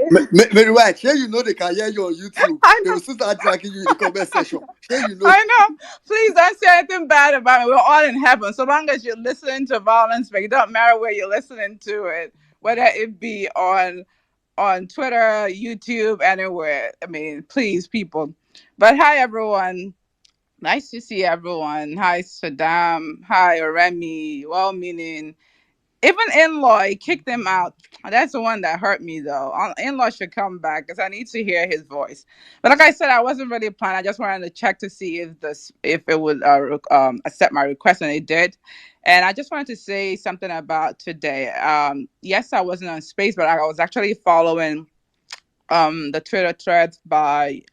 Mary White, here you know they can hear you on YouTube. I They know, will still start dragging you in the comment section. Here you know. I know. Please don't say anything bad about me. We're all in heaven. So long as you're listening to Violence, but it don't matter where you're listening to it, whether it be on Twitter, YouTube, anywhere. I mean, please, people. But hi, everyone. Nice to see everyone. Hi, Saddam. Hi, Remy. Well meaning. Even in-law, he kicked him out. That's the one that hurt me, though. In-law should come back because I need to hear his voice. But like I said, I wasn't really planning. I just wanted to check to see if it would accept my request, and it did. And I just wanted to say something about today. Yes, I wasn't on space, but I was actually following the Twitter threads by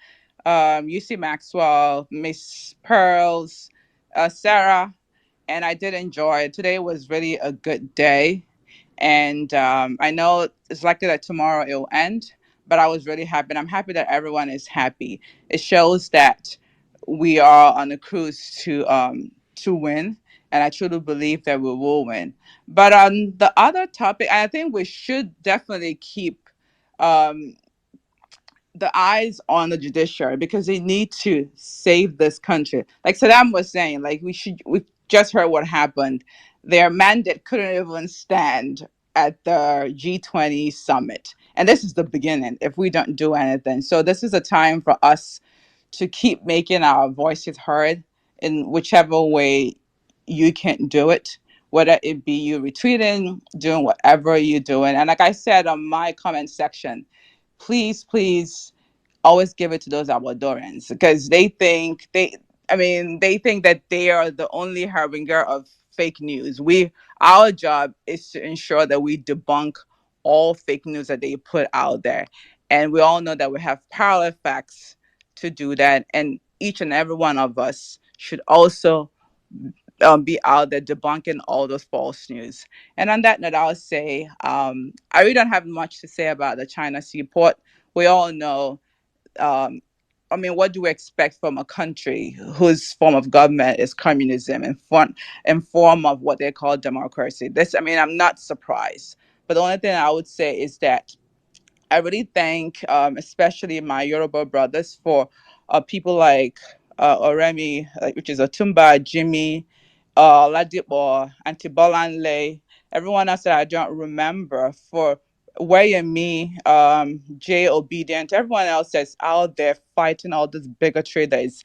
UC Maxwell, Miss Pearls, Sarah, and I did enjoy it. Today was really a good day, and I know it's likely that tomorrow it will end, but I was really happy, and I'm happy that everyone is happy. It shows that we are on a cruise to win, and I truly believe that we will win. But on the other topic, I think we should definitely keep um, the eyes on the judiciary because they need to save this country. Like Saddam was saying, like we just heard what happened. Their mandate couldn't even stand at the G20 summit. And this is the beginning if we don't do anything. So this is a time for us to keep making our voices heard in whichever way you can do it, whether it be you retweeting, doing whatever you're doing. And like I said on my comment section, please always give it to those Salvadorans because they think that they are the only harbinger of fake news. Our job is to ensure that we debunk all fake news that they put out there. And we all know that we have parallel facts to do that. And each and every one of us should also be out there debunking all those false news. And on that note, I'll say I really don't have much to say about the China seaport. We all know. Um, I mean, what do we expect from a country whose form of government is communism in form of what they call democracy? I'm not surprised. But the only thing I would say is that I really thank, especially my Yoruba brothers, for people like Oremi, which is Otumba, Jimmy, Ladipo, Antibolanle, everyone else that I don't remember, for Way and me, Jay Obedient, everyone else that's out there fighting all this bigotry that is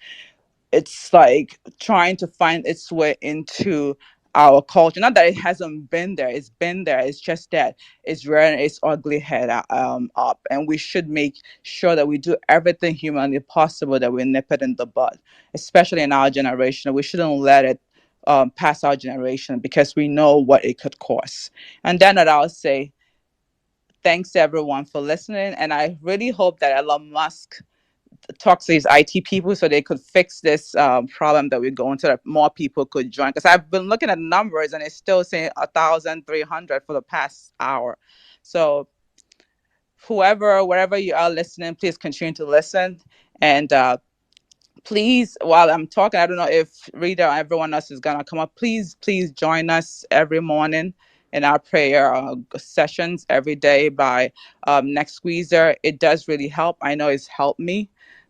it's like trying to find its way into our culture. Not that it hasn't been there; it's been there. It's just that it's rearing its ugly head up, and we should make sure that we do everything humanly possible that we nip it in the bud, especially in our generation. We shouldn't let it pass our generation because we know what it could cause. And then I'll say thanks everyone for listening, and I really hope that Elon Musk talk to these IT people so they could fix this problem that we're going to, that more people could join. Because I've been looking at numbers and it's still saying 1,300 for the past hour. So wherever you are listening, please continue to listen. And please, while I'm talking, I don't know if Rita or everyone else is gonna come up. Please join us every morning in our prayer sessions every day by Next Squeezer. It does really help. I know it's helped me.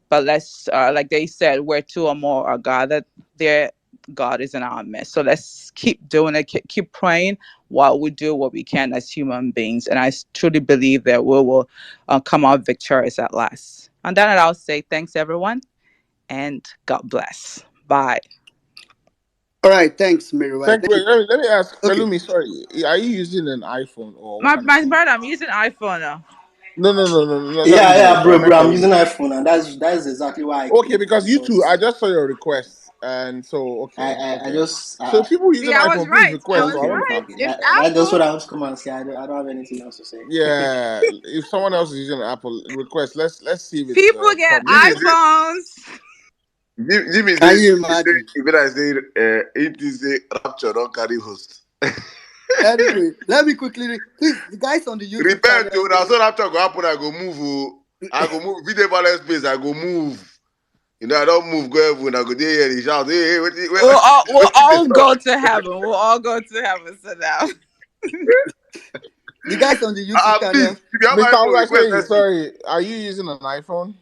But let's, like they said, where two or more are gathered, there God is in our midst. So let's keep doing it, keep praying while we do what we can as human beings. And I truly believe that we will come out victorious at last. And then I'll say thanks, everyone, and God bless. Bye. All right, thanks, Mary White. Thank Thank you. you. Let me ask Okay. Pelumi, sorry. Are you using an iPhone or what My, kind of my phone? brother, I'm using iPhone now. No, not Yeah, you. yeah, I meant bro. I'm using Pelumi. iPhone, and that's exactly why I Okay, came because you two, I because just saw your request, and so I okay. just So people See, using I was iPhone, please right. I request. So was I okay, want okay, right. to. okay. It's That's just Apple. what I want to come and say. I don't have anything else to say. Yeah, if someone else is using Apple, request. Let's see if it's People get Jimmy problematic. say, iPhones. Jimmy Can say, you imagine? even I say, it is a rapture, don't carry host. Anyway, let me quickly please the guys on the YouTube Repent channel. to now, so rapture go happen, I go move. Oh. I go move. Video balance space, I go move. You know, I don't move, go heaven, I go there and he shout, hey, We'll what is all this up? go to heaven. We'll all go to heaven. So now. The guys on the YouTube Please, channel. if you have Mr. iPhone, request Oluwaseyi, let's see. sorry, are you using an iPhone?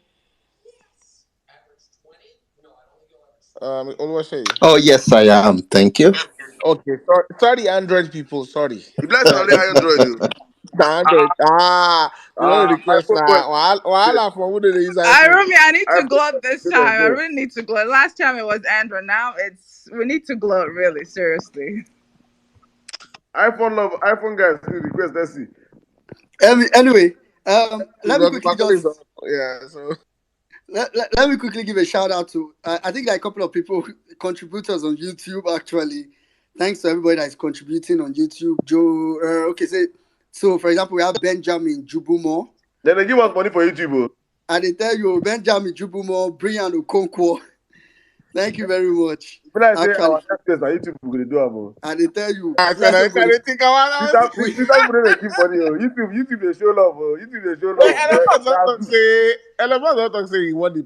Oluwaseyi. Oh, yes, I am. Thank you. Okay, sorry, Android people, sorry. The blessing only Android. Oh. The Android. You want to request iPhone boy. now? Wahala for who they use I iPhone. Rumi, I need to iPhone gloat this still time. I enjoy. really need to gloat. Last time it was Android. Now we need to gloat really seriously. iPhone guys, please request let's see. Anyway, let me Because quickly my colleagues just don't. Yeah, so let me quickly give a shout out to I think like a couple of people contributors on YouTube actually. Thanks to everybody that is contributing on YouTube. Joe, okay, so for example, we have Benjamin Jubumo. Then they give us money for YouTube. Oh. And they tell you Benjamin Jubumo, Brian Okonkwo. Thank you very much. When I say Actually, our test on YouTube, we're going to do them. and they tell you, I said bless I everybody. can't think about Twitter, that. We, Twitter people don't give money. Oh. YouTube they show love. Oh. YouTube they show Wait, love. Elon Musk That's don't good. say Elon Musk don't say he want to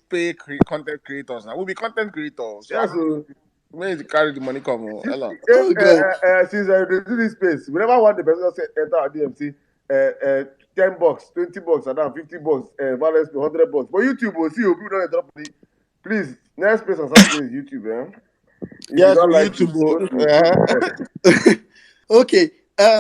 pay content creators now. We'll be content creators. So I Yes, don't so know. Where is carry the money come on? Hello. Oh God. Since they do this space, whenever one the person say enter our DMC, $10, $20, and now $50, balance $100. But YouTube will see you people don't drop money. Please, next space on Saturday is YouTube, eh? If you Yes, don't we like YouTube. it, go Okay.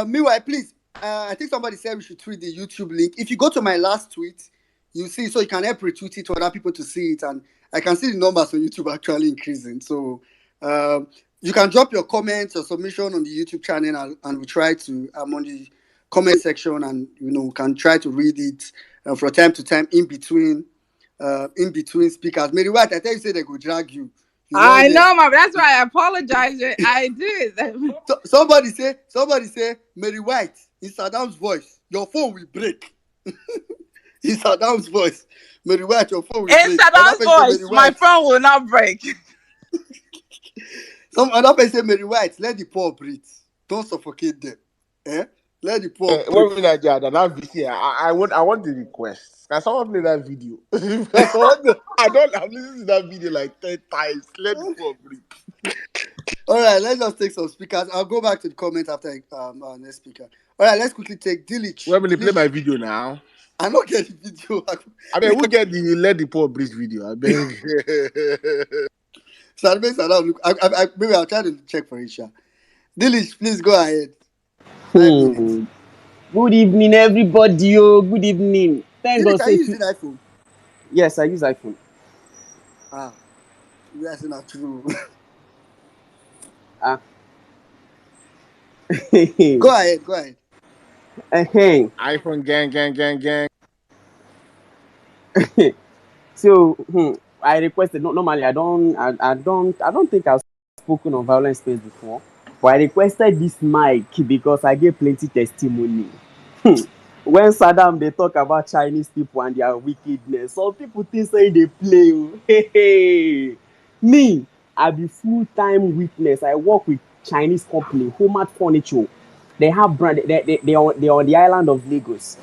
Meanwhile, please. I think somebody said we should tweet the YouTube link. If you go to my last tweet, you see, so you can help retweet it for other people to see it, and I can see the numbers on YouTube actually increasing. So you can drop your comments or submission on the YouTube channel, and we try to on the comment section, and we can try to read it from time to time in between speakers. Mary White, I tell you, say they go drag you. You know, I yeah. know, my. That's why I apologize. I did. Somebody say, Mary White, in Saddam's voice, your phone will break. In Saddam's voice, Mary White, your phone will In break. Another Saddam's person say, voice, Mary my White. phone will not break. Another person say, Mary White, let the poor breathe. Don't suffocate them. Let the poor breathe. What we Nigeria? That video. I want the request. Can someone play that video? I don't. I've listened to that video like 10 times. Let the poor breathe. All right, let's just take some speakers. I'll go back to the comment after our next speaker. All right, let's quickly take Dilich. When will they play my video now? I don't get the video. I mean, who get the let the poor breathe video? I beg. Maybe I'll try to check for Isha. Dilich, please go ahead. 5 minutes. Good evening, everybody. Oh, good evening. Thank Dilich, God. are you using iPhone? Yes, I use iPhone. You guys are not true. Go ahead. iPhone gang. So I requested. Normally, I don't think I've spoken on violence space before, but I requested this mic because I gave plenty testimony. When Saddam they talk about Chinese people and their wickedness, some people think say they play. Me, I be full-time witness. I work with Chinese company, Homart Furniture. They have brand. They are on the island of Lagos.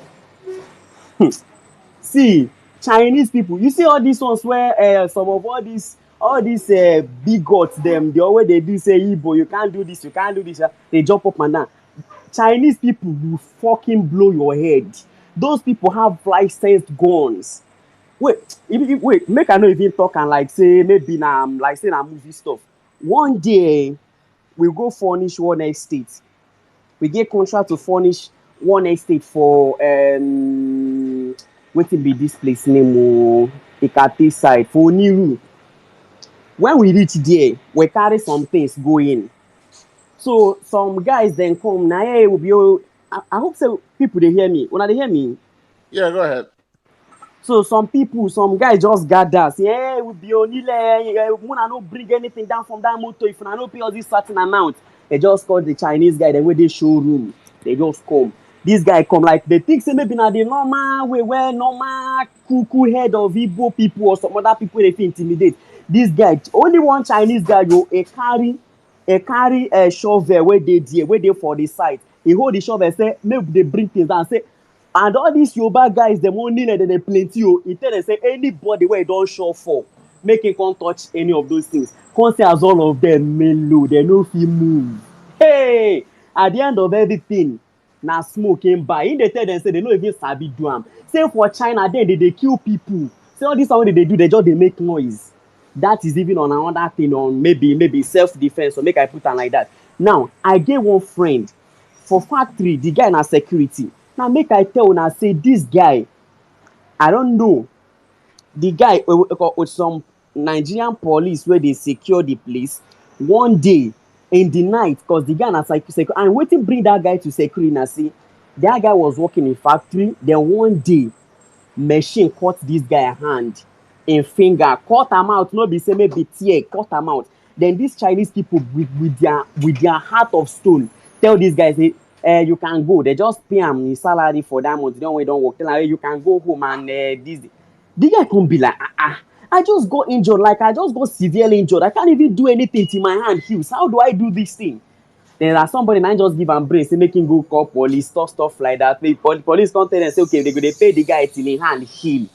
See, Chinese people, you see all these ones where some of all these bigots them, the always they do say Igbo, you can't do this, they jump up and down. Chinese people will fucking blow your head. Those people have licensed guns. Wait, make I not even talk and like say maybe na like say na movie stuff. One day we go furnish one estate. We get contract to furnish one estate for wetin be this place name o Ikate side for Oniru. When we reach there, we carry some things go in. So some guys then come na hey we be I hope so people they hear me. Una they hear me? Yeah, go ahead. So some guys just gather say hey we be onile una no bring anything down from that motor if una no pay us this certain amount. They just call the Chinese guy, the way they showroom. They just come. This guy come like they think say maybe na the normal way where normal cuckoo head of Igbo people or some other people they fit intimidate. This guy, only one Chinese guy go carry a shovel where they for the site. He hold the shovel say maybe they bring things down say and all these Yoruba guys them only like they plenty o. He tell them say anybody where don't show for make him can't touch any of those things. Can't say as all of them mellow, they no fit move. Hey, at the end of everything, na smoke came by. In they tell them say they no even sabi do am. Say for China, then they kill people. Say all this one they do, they make noise. That is even on another thing on maybe self-defense or make I put am like that. Now, I get one friend for factory, the guy na security. Now make I tell una say this guy, I don't know. The guy with some Nigerian police where they secure the place one day in the night because the guy na security and wetin bring that guy to security na say that guy was working in factory then one day machine cut this guy hand in finger cut am out no be say maybe tear cut am out then these Chinese people with their heart of stone tell this guy say you can go they just pay am his salary for that month the one wey don work tell am hey you can go home and this the guy come be like I just got injured like I just got severely injured I can't even do anything till my hand heals how do I do this thing then as somebody na just give am brain say make him go call police stuff like that police come tell dem say okay they go dey pay the guy till him hand heal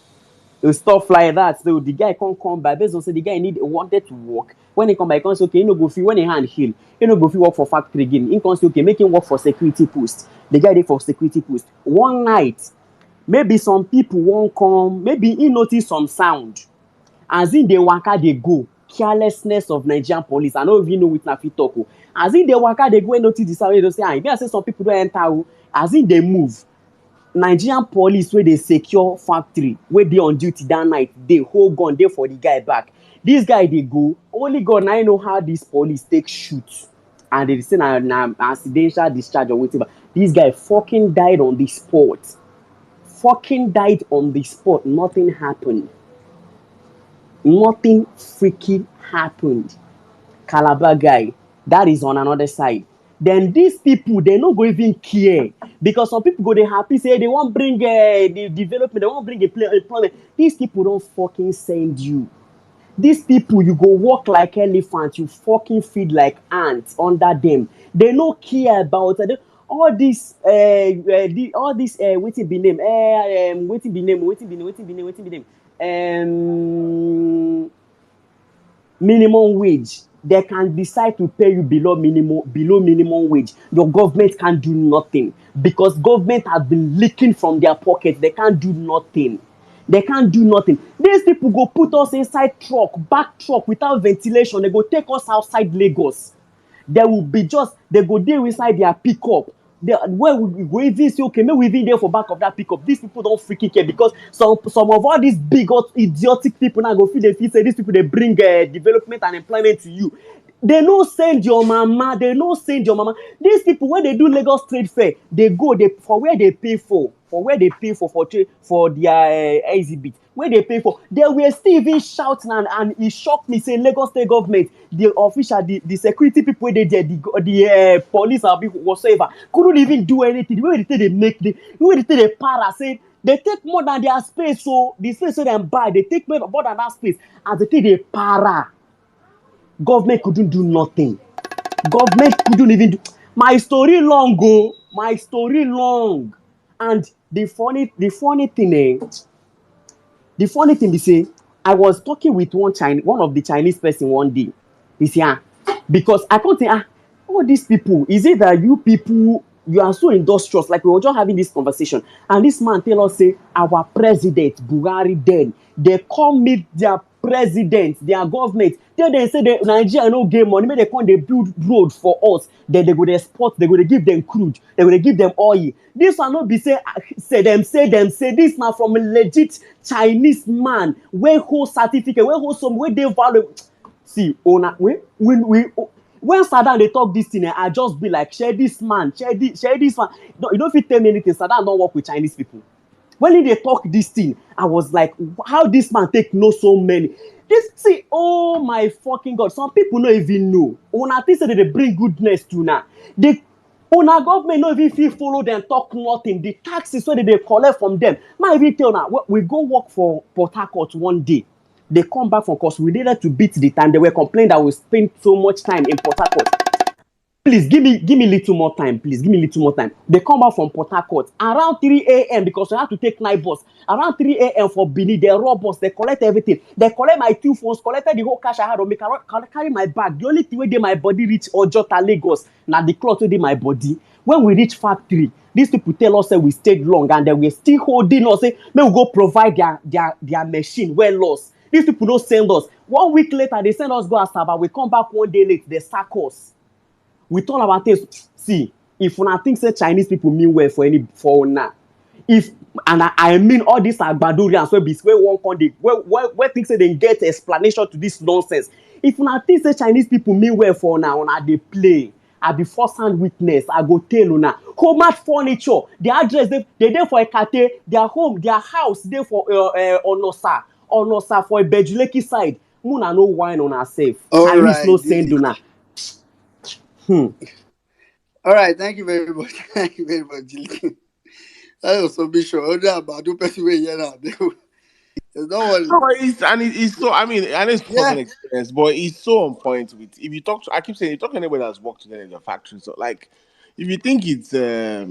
stuff like that so the guy come back based on say the guy wanted to work When he come back, he can say, okay, he no go fit, when he hand heal, he no go fit work for factory again. He can say, okay, make him work for security post. The guy dey for security post. One night, maybe some people won't come, maybe he notice some sound. As in dey waka dey go, carelessness of Nigerian police. I no even know wetin I fit talk o. As in dey waka dey go, wey notice the sound, wey dey say, ah, e be like say some people don enter o. As in dey move, Nigerian police wey dey secure factory, wey dey on duty that night, dey hold gun, dey for the guy back. This guy dey go, only God na him know how this police take shoot. And they say na accidental discharge or whatever. This guy fucking died on the spot. Fucking died on the spot. Nothing happened. Nothing freaking happened. Calabar guy, that is on another side. Then these people, they no go even care, because some people go dey happy say they wan bring the development, they wan bring employment. These people don't fucking send you. These people, you go walk like elephant, you fucking feed like ants under them. They no care about all this wetin be name, wetin be name, minimum wage. They can decide to pay you below minimum wage. Your government can't do nothing, because government has been leaking from their pocket. They can't do nothing. They can't do nothing. These people go put us inside truck, back truck without ventilation. They go take us outside Lagos. There will be just, they go there inside their pickup. Where we go even say, okay, maybe we even there for back of that pickup. These people don't freaking care, because some of all these bigot idiotic people now go feel, they feel say these people, they bring development and employment to you. They no send your mama. They no send your mama. These people, when they do Lagos Trade Fair, they go for where they pay for their exhibit. Where they pay for, they were still even shouting, and it shocked me. Say Lagos State government, the official, the security people, they there, the police or whatsoever, couldn't even do anything. The way they make the way they para, say they take more than their space. So the space so they buy, they take more than that space, and they take the para. Government couldn't do nothing. Government couldn't even do. My story long go. My story long. And the funny thing, the funny thing be say, I was talking with one of the Chinese person one day. He say, because I can't think, all these people, is it that you people, you are so industrious? Like, we were just having this conversation, and this man tell us, say, our president Buhari, then they come meet their president, their government, tell them say the Nigeria no get money, make they come, they build road for us, then they go to export, they go to give them crude, they go to give them oil. This one not be say this now from a legit Chinese man wey hold certificate, wey hold some, wey dey value. See, when Saddam they talk this thing, I just be like, share this man. No, you don't fit tell me anything. Saddam don't work with Chinese people. When they talk this thing, I was like, how this man take know so many? See, oh my fucking God. Some people don't even know. When I think say they bring goodness to now. Our government no even fit follow them talk nothing. The taxes wey they collect from them. Man even tell now, we go work for Port Harcourt one day. They come back from, cause we needed to beat the time. They were complaining that we spend so much time in Port Harcourt. Please give me little more time. Please give me little more time. They come back from Port Harcourt around 3 a.m. because we have to take night bus. Around 3 a.m. for Benin, they rob us. They collect everything. They collect my 2 phones, collected the whole cash I had on me. Carry my bag. The only thing wey dey my body reach Ojota, Lagos. Now the cloth wey dey my body. When we reach factory, these people tell us that we stayed long, and they were still holding us. Say, may we go provide their machine well lost. These people don't send us. 1 week later, they send us go Asaba. We come back 1 day late. They sack us. With all our things. See, if una think say Chinese people mean well for now, if, and I mean all these Agbadorians where one country where think say they get explanation to this nonsense. If una think say Chinese people mean well for now, una they play. I be first-hand witness. I go tell una. Home furniture, the address they there for Ekate, their home, their house there for Onosa for Bejuleki side. Muna no wine on herself. All Chinese no right. send una. All right. Thank you very much. Thank you very much, Jilly. That was submission. Other about two person way here now. Don't worry. No, it's so. I mean, and it's Yeah. personal experience, but it's so on point with. If you talk to, I keep saying, you talk to anybody that's worked together in the factory. So, like, if you think it's, I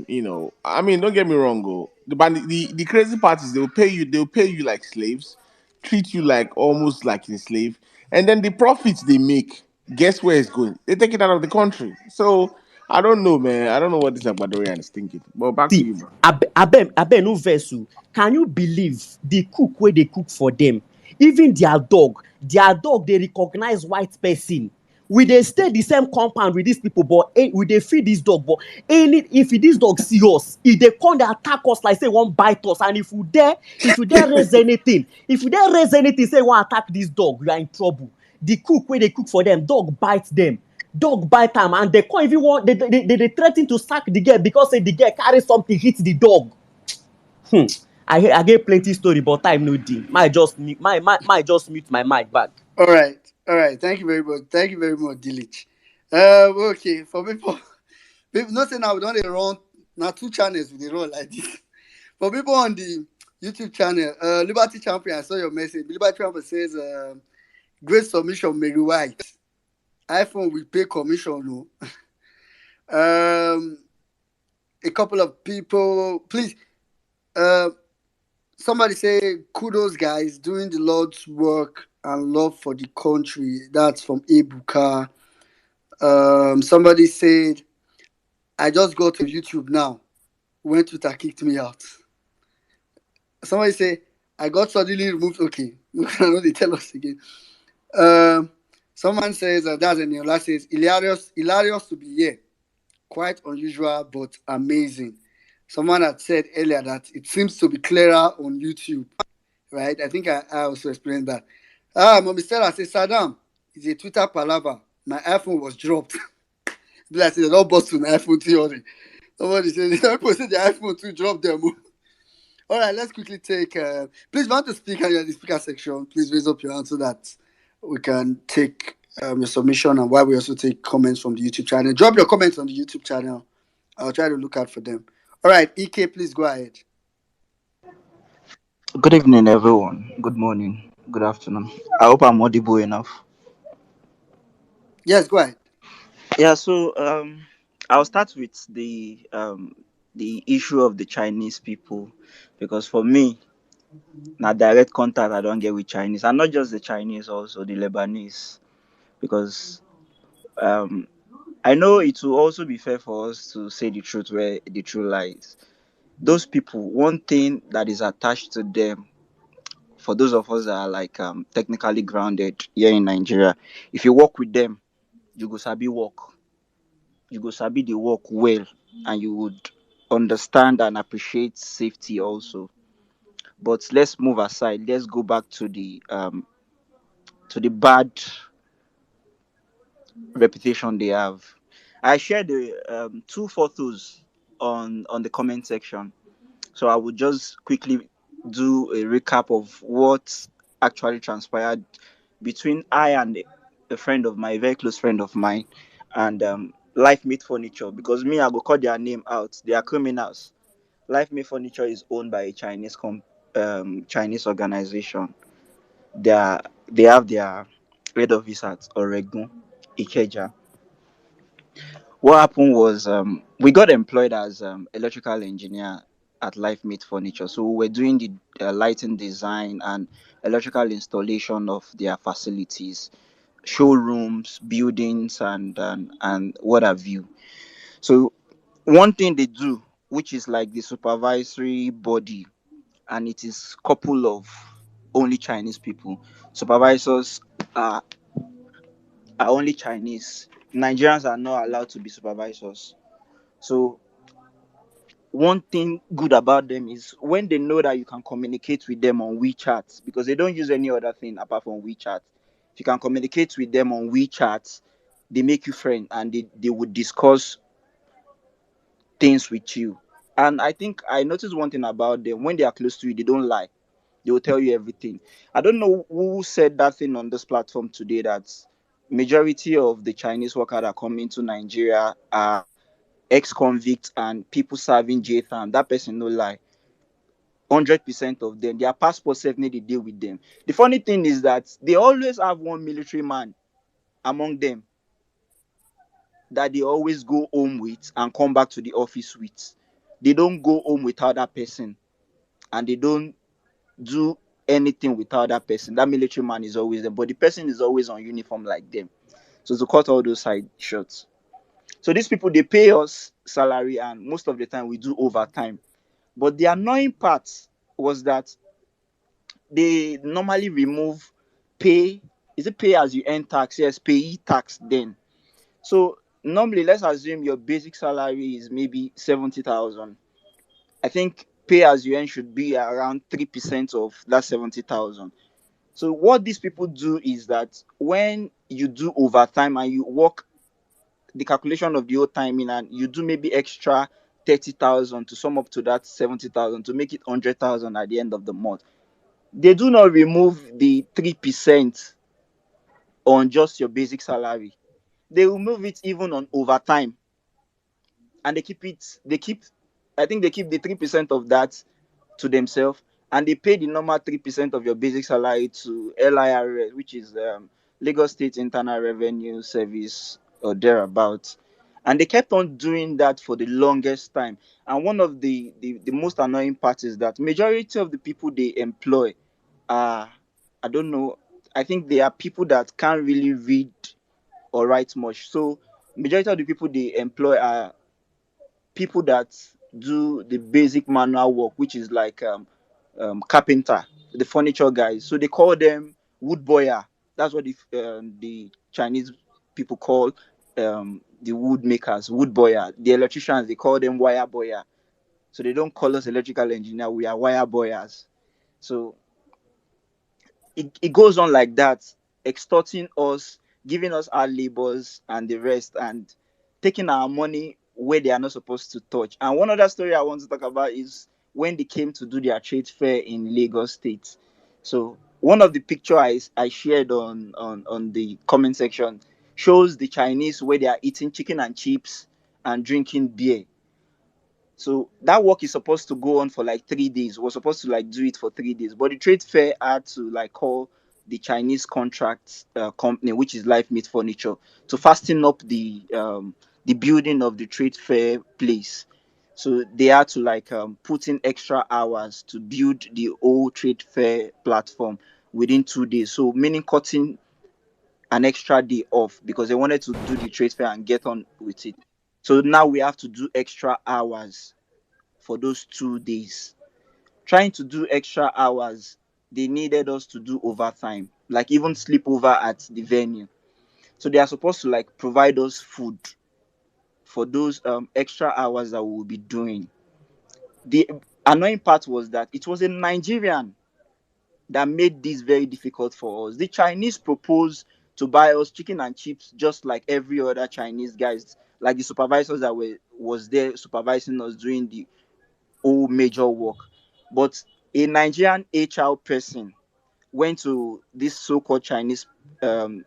mean, don't get me wrong, go. The crazy part is they'll pay you like slaves, treat you like almost like a slave, and then the profits they make, guess where it's going? They take it out of the country. So I don't know, man. I don't know what this Ecuadorian is thinking. But back to See, you, man. abe no vex o. Can you believe the cook where they cook for them? Even their dog they recognize white person. We dey stay the same compound with these people, but we dey feed this dog. But if this dog see us, if they come they attack us like say one bite us, and if you dare raise anything, say you want attack this dog, you are in trouble. The cook where they cook for them, dog bite them. Dog bite am, and they can't even want they threaten to sack the girl because say the girl carry something hit the dog. I get plenty story, but time no dey. My just mute my mic back. All right, all right. Thank you very much. Thank you very much, Dilich. Okay, for people, people not saying now we don't run now two channels with the run like this. For people on the YouTube channel, Liberty Champion, I saw your message. Liberty Champion says, great submission, Mary White. iPhone will pay commission, no. A couple of people, please. Somebody say kudos, guys, doing the Lord's work and love for the country. That's from Ebuka. Somebody said, I just go to YouTube now. When Twitter kicked me out. Somebody say, I got suddenly removed. Okay, I know they tell us again. Someone says that's a new last says hilarious to be here. Quite unusual but amazing. Someone had said earlier that it seems to be clearer on YouTube. Right? I think I also explained that. Mommy Stella says Saddam is a Twitter palaver. My iPhone was dropped. Like they don't bust an iPhone theory. Somebody said the iPhone to drop them. All right, let's quickly take. Please, if you want to speak and you're in the speaker section, please raise up your hand so that we can take your submission, and while we also take comments from the YouTube channel. Drop your comments on the YouTube channel. I'll try to look out for them. All right, EK, please go ahead. Good evening, everyone. Good morning. Good afternoon. I hope I'm audible enough. Yes, go ahead. Yeah. So, I'll start with the issue of the Chinese people, because for me, now direct contact I don't get with Chinese, and not just the Chinese, also the Lebanese, because um, I know it will also be fair for us to say the truth where the truth lies. Those people, one thing that is attached to them, for those of us that are like technically grounded here in Nigeria, if you work with them, you go sabi work. You go sabi the work well, and you would understand and appreciate safety also. But let's move aside. Let's go back to the bad reputation they have. I shared the two photos on the comment section, so I would just quickly do a recap of what actually transpired between I and a friend of mine, a very close friend of mine, and Life Made Furniture. Because me, I go call their name out. They are criminals. Life Made Furniture is owned by a Chinese organization. They have their head office at Oregon, Ikeja. What happened was we got employed as electrical engineer at Life Made Furniture. So we were doing the lighting design and electrical installation of their facilities, showrooms, buildings, and what have you. So one thing they do, which is like the supervisory body, and it is couple of only Chinese people. Supervisors are, are only Chinese. Nigerians are not allowed to be supervisors. So one thing good about them is when they know that you can communicate with them on WeChat, because they don't use any other thing apart from WeChat. If you can communicate with them on WeChat, they make you friend, and they would discuss things with you. And I think I noticed one thing about them: when they are close to you, they don't lie. They will tell you everything. I don't know who said that thing on this platform today, that majority of the Chinese workers that come into Nigeria are ex-convicts and people serving J time. That person no lie. 100% of them, their passport certainly they deal with them. The funny thing is that they always have one military man among them that they always go home with and come back to the office with. They don't go home without that person, and they don't do anything without that person. That military man is always there, but the person is always on uniform like them. So to cut all those side shots. So these people, they pay us salary, and most of the time we do overtime. But the annoying part was that they normally remove pay. Is it pay as you earn tax? Yes, pay tax then. So normally, let's assume your basic salary is maybe 70,000. I think pay as you earn should be around 3% of that 70,000. So what these people do is that when you do overtime and you work the calculation of the whole timing and you do maybe extra 30,000 to sum up to that 70,000 to make it 100,000 at the end of the month, they do not remove the 3% on just your basic salary. They remove it even on overtime, and I think they keep the 3% of that to themselves, and they pay the normal 3% of your basic salary to LIRS, which is Lagos State Internal Revenue Service or thereabouts. And they kept on doing that for the longest time. And one of the most annoying parts is that majority of the people they employ are, I don't know, I think they are people that can't really read or write much. So majority of the people they employ are people that do the basic manual work, which is like carpenter, the furniture guys. So they call them wood boyer. That's what the Chinese people call the wood makers, wood boyer. The electricians, they call them wire boyer. So they don't call us electrical engineer. We are wire boyers. So it goes on like that, extorting us, giving us our labors and the rest, and taking our money where they are not supposed to touch. And one other story I want to talk about is when they came to do their trade fair in Lagos State. So one of the picture I shared on the comment section shows the Chinese where they are eating chicken and chips and drinking beer. So that work is supposed to go on for like 3 days. We're supposed to like do it for 3 days, but the trade fair had to like call the Chinese contract company, which is Life Meat Furniture, to fasten up the building of the trade fair place. So they had to like put in extra hours to build the whole trade fair platform within 2 days. So meaning cutting an extra day off because they wanted to do the trade fair and get on with it. So now we have to do extra hours for those 2 days. Trying to do extra hours, they needed us to do overtime, like even sleep over at the venue. So they are supposed to like provide us food for those extra hours that we will be doing. The annoying part was that it was a Nigerian that made this very difficult for us. The Chinese proposed to buy us chicken and chips just like every other Chinese guys, like the supervisors that was there supervising us doing the whole major work. But a Nigerian HR person went to this so-called Chinese um,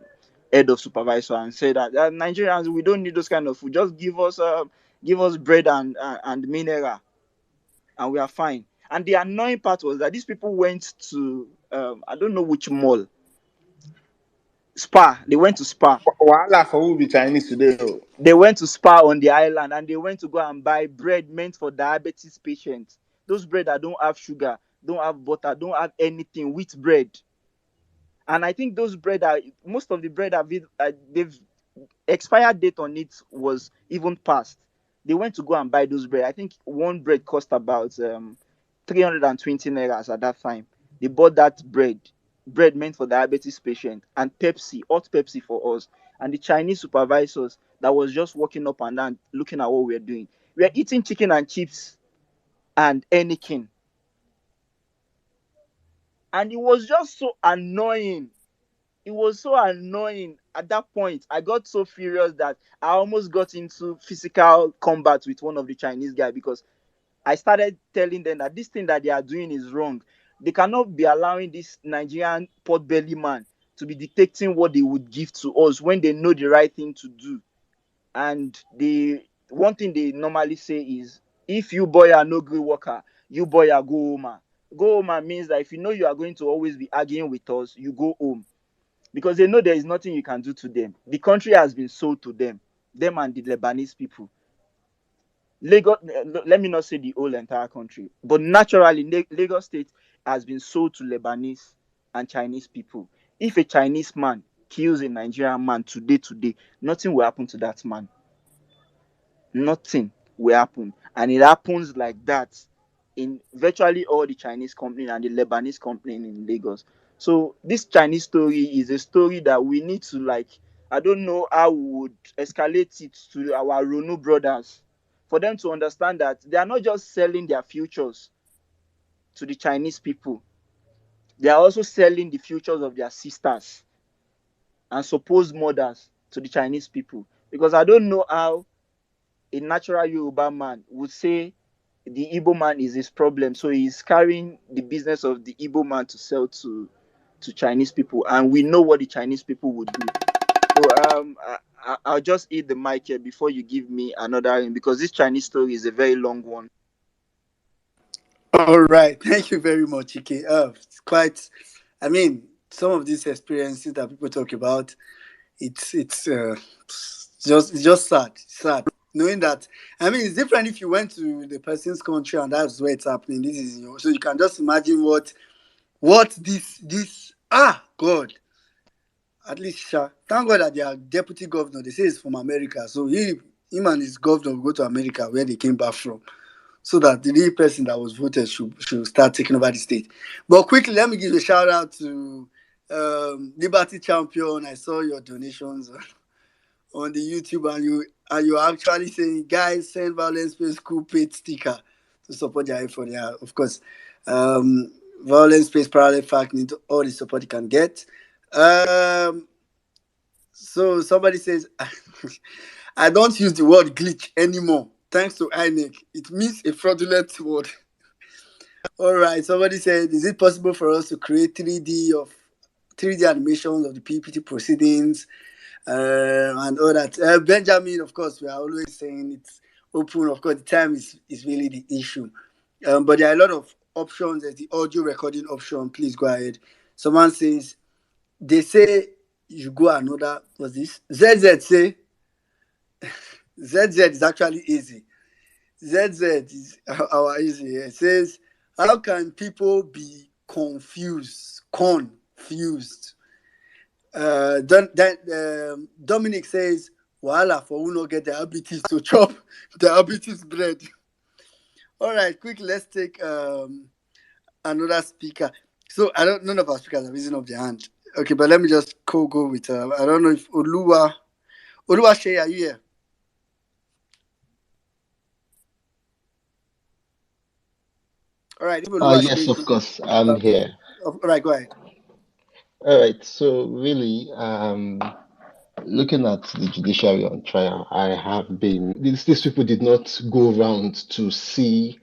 head of supervisor and said that Nigerians, we don't need those kind of food. Just give us bread and mineral, and we are fine. And the annoying part was that these people went to I don't know which mall, Spa. They went to Spa. Wahala for who be Chinese today. Oh. They went to Spa on the island, and they went to go and buy bread meant for diabetes patients. Those bread that don't have sugar, don't have butter, don't have anything, wheat bread. And I think those bread are most of the bread are they've expired date on it was even past. They went to go and buy those bread. I think one bread cost about 320 nairas at that time. They bought that bread meant for diabetes patient, and Pepsi, hot Pepsi for us. And the Chinese supervisors that was just walking up and down looking at what we were doing. We are eating chicken and chips and anything. And it was just so annoying. It was so annoying at that point. I got so furious that I almost got into physical combat with one of the Chinese guys because I started telling them that this thing that they are doing is wrong. They cannot be allowing this Nigerian pot belly man to be dictating what they would give to us when they know the right thing to do. And the one thing they normally say is, if you boy are no good worker, you boy are go home. Go home means that if you know you are going to always be arguing with us, you go home. Because they know there is nothing you can do to them. The country has been sold to them and the Lebanese people. Lagos, let me not say the whole entire country, but naturally, Lagos State, has been sold to Lebanese and Chinese people. If a Chinese man kills a Nigerian man today, nothing will happen to that man. Nothing will happen. And it happens like that in virtually all the Chinese company and the Lebanese company in Lagos. So this Chinese story is a story that we need to, like, I don't know how we would escalate it to our Ronu brothers for them to understand that they are not just selling their futures to the Chinese people. They are also selling the futures of their sisters and supposed mothers to the Chinese people. Because I don't know how a natural Yoruba man would say the Igbo man is his problem. So he's carrying the business of the Igbo man to sell to Chinese people. And we know what the Chinese people would do. So I'll just eat the mic here before you give me another, because this Chinese story is a very long one. All right, thank you very much, Ike. It's quite. I mean, some of these experiences that people talk about, it's just sad knowing that. I mean, it's different if you went to the person's country and that's where it's happening. This is so you can just imagine what this God. At least, thank God that their deputy governor, they say, is from America. So him and his governor will go to America where they came back from, so that the real person that was voted should start taking over the state. But quickly, let me give a shout out to Liberty Champion. I saw your donations on the YouTube, and you're actually saying, guys, send Violence Space Cool paid sticker to support their effort. Yeah, of course. Violence Space Parallel Fact need all the support you can get. So somebody says, I don't use the word glitch anymore. Thanks to INEC. It means a fraudulent word. All right. Somebody said, is it possible for us to create 3D animations of the PPT proceedings and all that? Benjamin, of course, we are always saying it's open. Of course, the time is really the issue. But there are a lot of options. There's the audio recording option. Please go ahead. Someone says, they say you go another, what's this? ZZ say, ZZ is actually easy. ZZ is our easy. It says, how can people be confused? Dominic says, Wahala for who not get diabetes to chop diabetes bread. All right, quick, let's take another speaker. So none of our speakers are raising up their hand. Okay, but let me just go with I don't know if Oluwa Shea, are you here? All right, Yes, of course, I'm here. All right, go ahead. All right, so really, looking at the judiciary on trial, I have been, these people did not go around to see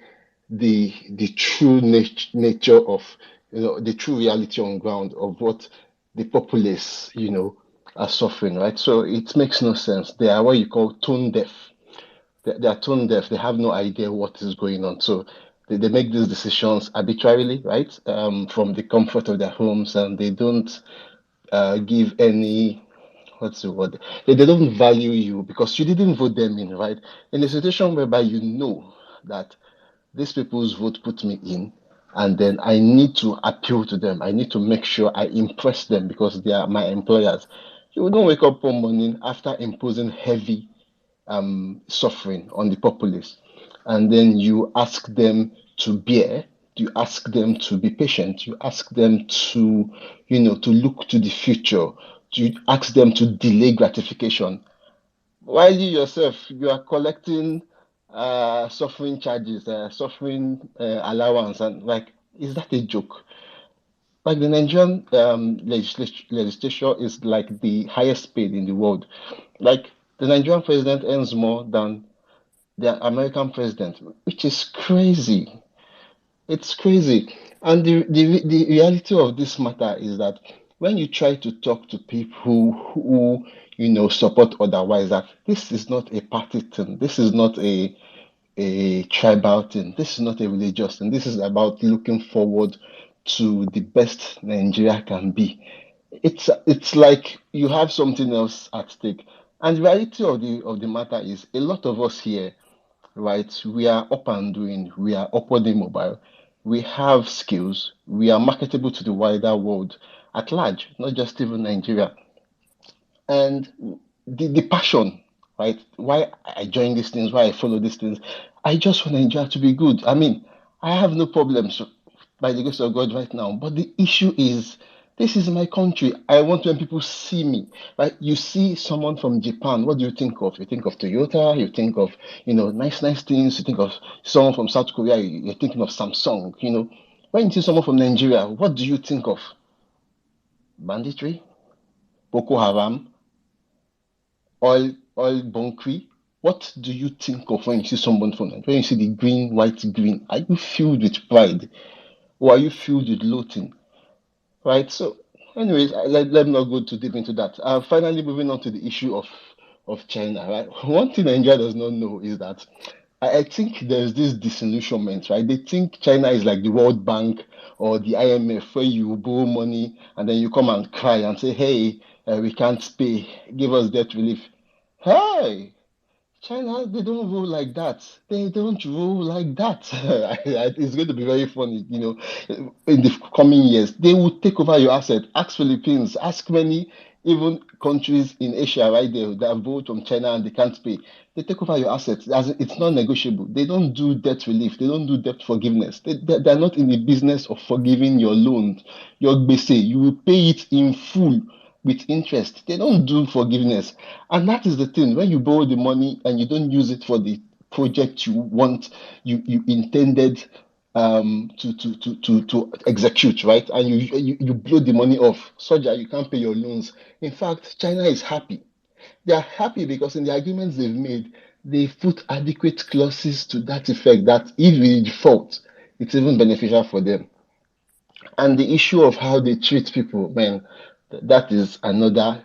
the true nature of, the true reality on ground of what the populace, are suffering, right? So it makes no sense. They are what you call tone deaf. They are tone deaf. They have no idea what is going on. So they make these decisions arbitrarily, right? From the comfort of their homes, and they don't give any, what's the word? They don't value you because you didn't vote them in, right? In a situation whereby you know that these people's vote put me in, and then I need to appeal to them. I need to make sure I impress them because they are my employers. You don't wake up one morning after imposing heavy suffering on the populace, and then you ask them to bear. You ask them to be patient. You ask them to, to look to the future. You ask them to delay gratification, while you yourself you are collecting suffering charges, suffering allowance, and like, is that a joke? Like, the Nigerian legislature is like the highest paid in the world. Like, the Nigerian president earns more than the American president, which is crazy. It's crazy. And the reality of this matter is that when you try to talk to people who, support otherwise, that this is not a party thing, this is not a tribal thing, this is not a religious thing, this is about looking forward to the best Nigeria can be. It's like you have something else at stake. And the reality of the matter is, a lot of us here, right? We are up and doing, we are upwardly mobile. We have skills. We are marketable to the wider world at large, not just even Nigeria. And the passion, right? Why I join these things, why I follow these things. I just want Nigeria to be good. I mean, I have no problems by the grace of God right now. But the issue is, this is my country. I want when people see me, right? You see someone from Japan, what do you think of? You think of Toyota, you think of, nice, nice things. You think of someone from South Korea, you're thinking of Samsung, When you see someone from Nigeria, what do you think of? Banditry, Boko Haram, oil bunkering. What do you think of when you see someone from Nigeria? When you see the green, white, green, are you filled with pride or are you filled with loathing? Right. So, anyways, let me not go too deep into that. Finally, moving on to the issue of China. Right. One thing Nigeria does not know is that I think there's this disillusionment. Right. They think China is like the World Bank or the IMF, where you borrow money and then you come and cry and say, "Hey, we can't pay. Give us debt relief." Hey, China, they don't roll like that. They don't roll like that. It's going to be very funny, in the coming years. They will take over your asset. Ask Philippines, ask many, even countries in Asia right there that have borrowed from China and they can't pay. They take over your assets. It's not negotiable. They don't do debt relief. They don't do debt forgiveness. They're not in the business of forgiving your loans, your gbese. You will pay it in full with interest. They don't do forgiveness. And that is the thing. When you borrow the money and you don't use it for the project you want, you intended to execute, right? And you blow the money off so that you can't pay your loans. In fact, China is happy. They are happy because in the agreements they've made, they've put adequate clauses to that effect that if we default, it's even beneficial for them. And the issue of how they treat people, man, that is another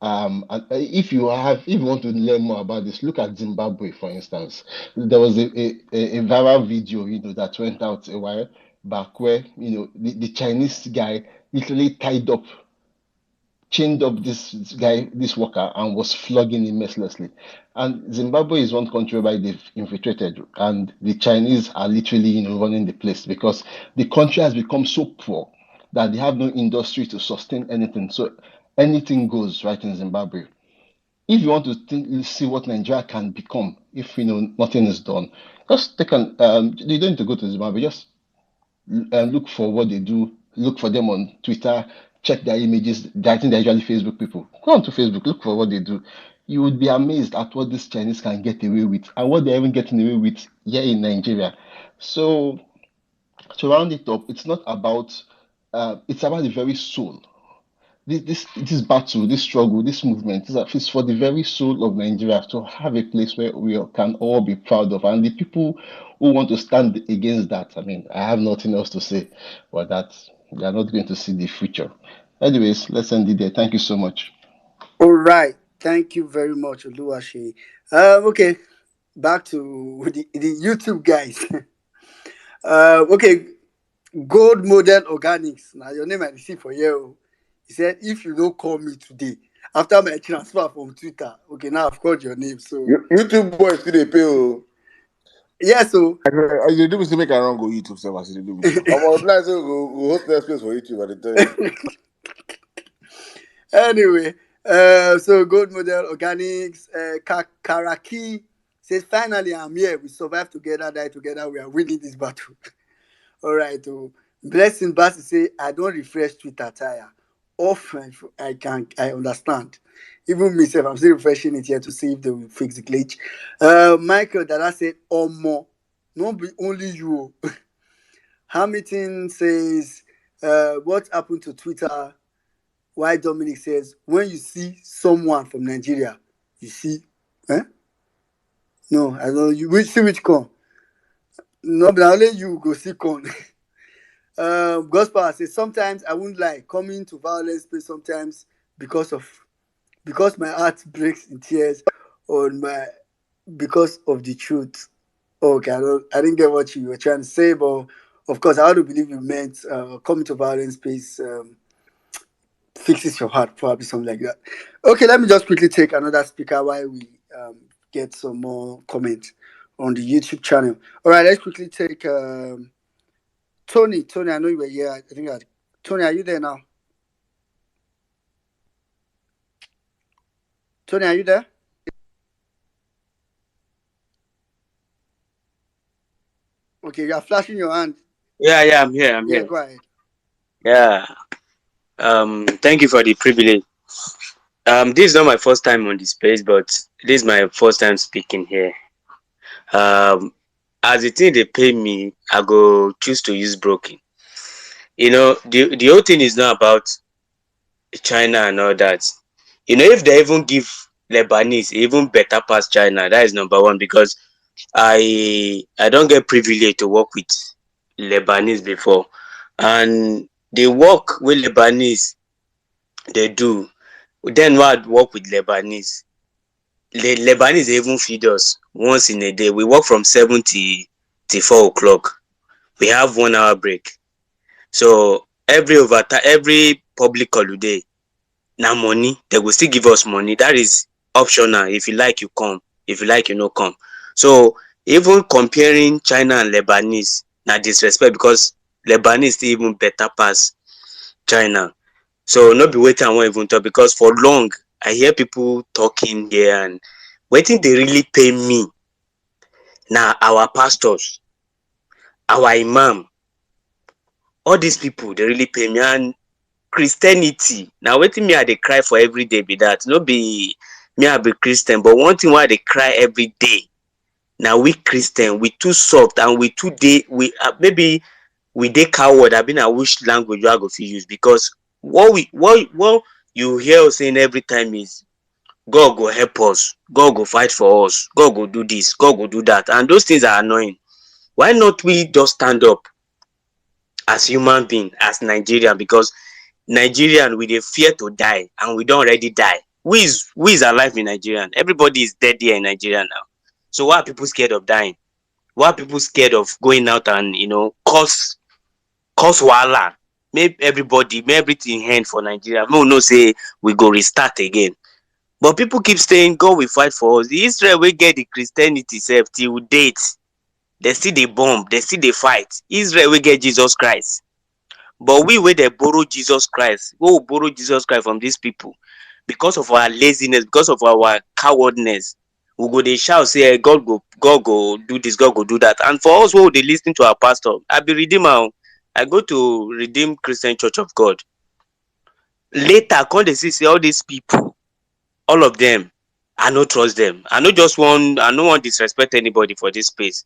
if you want to learn more about this, look at Zimbabwe, for instance. There was a viral video, that went out a while back where, the Chinese guy literally chained up this guy, this worker, and was flogging him mercilessly. And Zimbabwe is one country where they've infiltrated, and the Chinese are literally, running the place because the country has become so poor that they have no industry to sustain anything. So anything goes right in Zimbabwe. If you want to see what Nigeria can become, if nothing is done, just take an you don't need to go to Zimbabwe. Just look for what they do. Look for them on Twitter. Check their images. I think they're usually Facebook people. Go on to Facebook. Look for what they do. You would be amazed at what these Chinese can get away with and what they're even getting away with here in Nigeria. So to round it up, it's not about. It's about the very soul. This battle, this struggle, this movement is for the very soul of Nigeria to have a place where we can all be proud of. And the people who want to stand against that, I mean, I have nothing else to say, but that they are not going to see the future. Anyways, let's end it there. Thank you so much. All right. Thank you very much, Oluwashi. Okay, back to the YouTube guys. Okay, Gold Model Organics. Now your name I see for you. He said, if you don't call me today, after my transfer from Twitter, okay, now I've called your name. So YouTube boys still they pay. Oh. yeah, so I do me to make a wrong go YouTube server. I do me. I'm on plan to go host next place for YouTube at the time. anyway, so Gold Model Organics, Karaki says, finally I'm here. We survived together, die together. We are winning this battle. All right. Oh. Blessing Bassey say, I don't refresh Twitter tire. Often I understand. Even myself, I'm still refreshing it here to see if they will fix the glitch. Michael Dada said, Omo, not be only you. Hamilton says, what happened to Twitter? Why Dominic says, when you see someone from Nigeria, you see, eh? No, I don't. You see which con? No, but only you go see con. Gospel says sometimes I won't lie, coming to violence space sometimes because my heart breaks in tears because of the truth. Okay, I didn't get what you were trying to say, but of course I want to believe you meant coming to violence space fixes your heart, probably something like that. Okay, let me just quickly take another speaker while we get some more comments. on the YouTube channel. All right, let's quickly take Tony. Tony, I know you were here. I think Tony, are you there now? Tony, are you there? Okay, you are flashing your hand. Yeah, I'm here. I'm Yeah, here. go ahead. Yeah. Thank you for the privilege. This is not my first time on the space, but this is my first time speaking here. As the thing they pay me, I go choose to use broken. The whole thing is not about China and all that. If they even give Lebanese even better past China, that is number one, because I don't get privilege to work with Lebanese before, and the work with Lebanese they do. Then what work with Lebanese? Lebanese even feed us once in a day. We work from 7 till 4 o'clock. We have 1 hour break. So every public holiday, now money, they will still give us money. That is optional. If you like, you come. If you like, you no come. So even comparing China and Lebanese, na disrespect, because Lebanese still even better pass China. So not be waiting I won't even talk, because for long I hear people talking here, and waiting they really pay me. Now our pastors, our imam, all these people they really pay me. And Christianity, now waiting me I dey cry for every day be that. No be me I be Christian, but one thing why they cry every day. Now we Christian, we too soft, and we too day we maybe we dey coward. I mean, I which language you are going to use, because what you hear us saying every time is God go help us, God go fight for us, God go do this, God go do that, and those things are annoying. Why not we just stand up as human being, as Nigerian? Because Nigerian, we dey fear to die, and we don't already die. Who is alive in Nigeria? Everybody is dead here in Nigeria now. So why are people scared of dying? Why are people scared of going out and cause wahala? Make everything end for Nigeria. No, say we go restart again. But people keep saying God will fight for us. The Israel will get the Christianity self till date. They still dey bomb, they still dey fight. Israel will get Jesus Christ. But we where they borrow Jesus Christ, we will borrow Jesus Christ from these people. Because of our laziness, because of our cowardness, we go dey shout say God go do this, God go do that. And for us, we dey lis ten to our pastor. I be Redeemer. I go to Redeem Christian Church of God. Later, come dey see say all these people, all of them, I no trust them. I no want disrespect anybody for this space.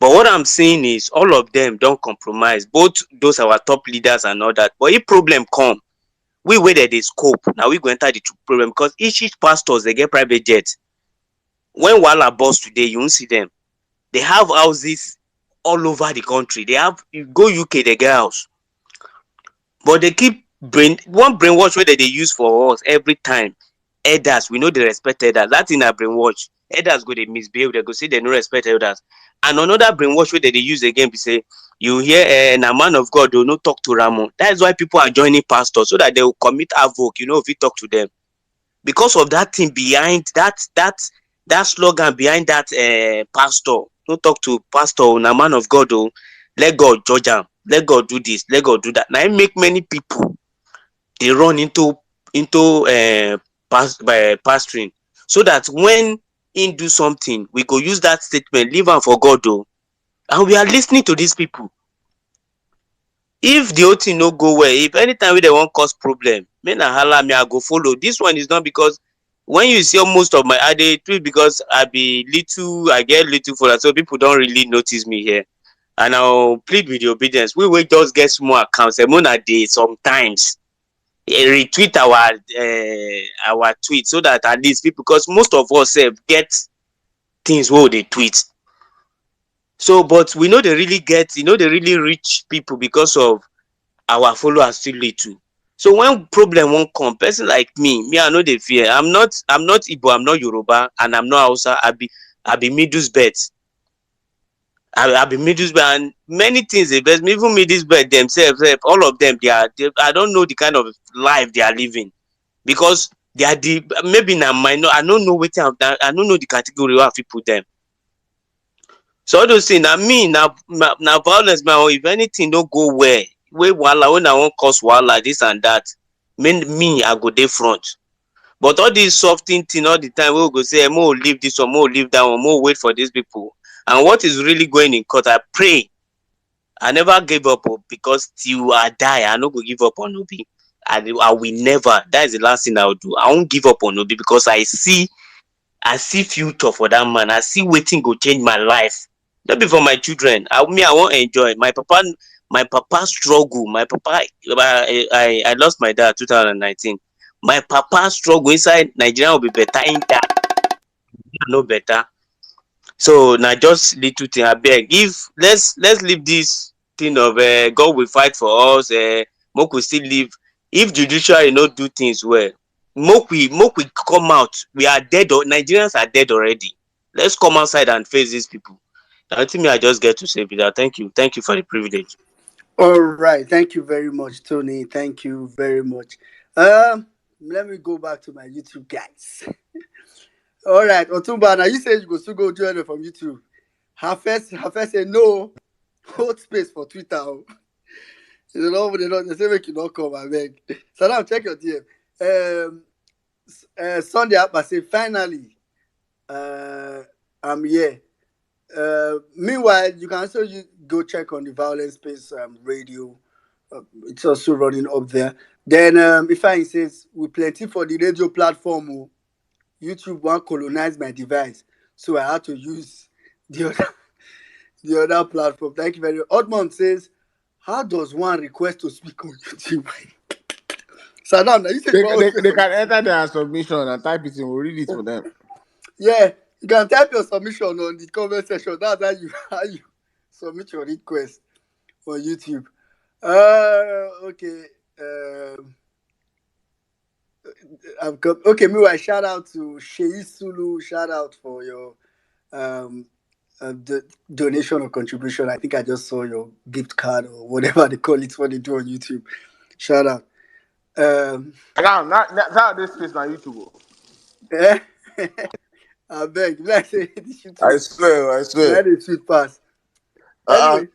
But what I'm saying is all of them don't compromise, both those our top leaders and all that. But if problem come, we where they scope, now we go enter the problem, because each pastors they get private jets. When Wala boss today, you won't see them. They have houses all over the country. You go UK, they get house. But they keep brainwash where they use for us every time. Elders, we know they respect elders. That's in our brainwash. Elders go they misbehave, they go say they no respect elders. And another brainwash where they use again, be say you hear a man of God do not talk to Ramon. That is why people are joining pastors, so that they will commit havoc, if you talk to them. Because of that thing behind that slogan behind that pastor. Don't talk to pastor, na man of God, let God judge him. Let God do this, let God do that. Now it make many people they run into pastoring, so that when he do something, we go use that statement, leave am for God and we are listening to these people. If the whole thing no go well, if anytime they won't cause problem, me na hala me I go follow. This one is not because when you see most of my dey tweet, because I get little follower, so people don't really notice me here. And I'll plead with the obedience. We will just get small accounts. A day sometimes retweet our tweet, so that at least people, because most of us get things where they tweet. So, but we know they really they really reach people because of our followers still little. So when problem won't come, person like me, I know they fear. I'm not Igbo, I'm not Yoruba, and I'm not Hausa. I be middle belt. I be middle belt, and many things they best. Even middle belt themselves, all of them, I don't know the kind of life they are living, because they are maybe now I don't know what I don't know the category where I put them. So all those things na me na violence my own. If anything no go well, wey wahala when I wan cause wahala this and that, me I go dey front. But all this soften thing all the time wey we go say mo leave this one, mo leave that one, mo wait for these people. And what is really going in court, I pray I never give up because till I die I no go give up on Obi. I will never. That is the last thing I will do. I won't give up on Obi because I see future for that man. I see wetin go change my life. No be for my children. I wan enjoy. My papa struggle. My papa I lost my dad 2019. My papa struggle inside Nigeria will be better in that no better. So na just little thing abeg. If let's leave this thing of God will fight for us, make we still live. If judiciary no do things well, make we come out. We are dead. Nigerians are dead already. Let's come outside and face these people. Na wetin me I just get to say be that. Thank you for the privilege. All right. Thank you very much, Tony. Thank you very much. Let me go back to my YouTube guys. All right, Otumba. Now you said you go still go join them from YouTube. Her first say no. Hold space for Twitter. Oh. They say make you not come. I beg. So now check your DM. Sunday I say finally. I'm here. Meanwhile, you can also go check on the Violence Space radio. It's also running up there. Then if I says we plenty for the radio platform. Oh, YouTube won't colonize my device, so I had to use the other the other platform. Thank you very much. Oddmont says, how does one request to speak on YouTube? Sadam, now you said you want to say They can something. enter their submission and type it in. We'll read it for them. Yeah, you can type your submission on the comment section. That's how you submit your request on YouTube. Okay. Okay. Meanwhile, shout out to Shei Sulu. Shout out for your um the donation or contribution. I think I just saw your gift card or whatever they call it when they do on YouTube. Shout out. Um, Now this space on YouTube. eh? I beg. Like say this I YouTube. swear, I Let swear. it sweet pass. Uh-uh. Anyway,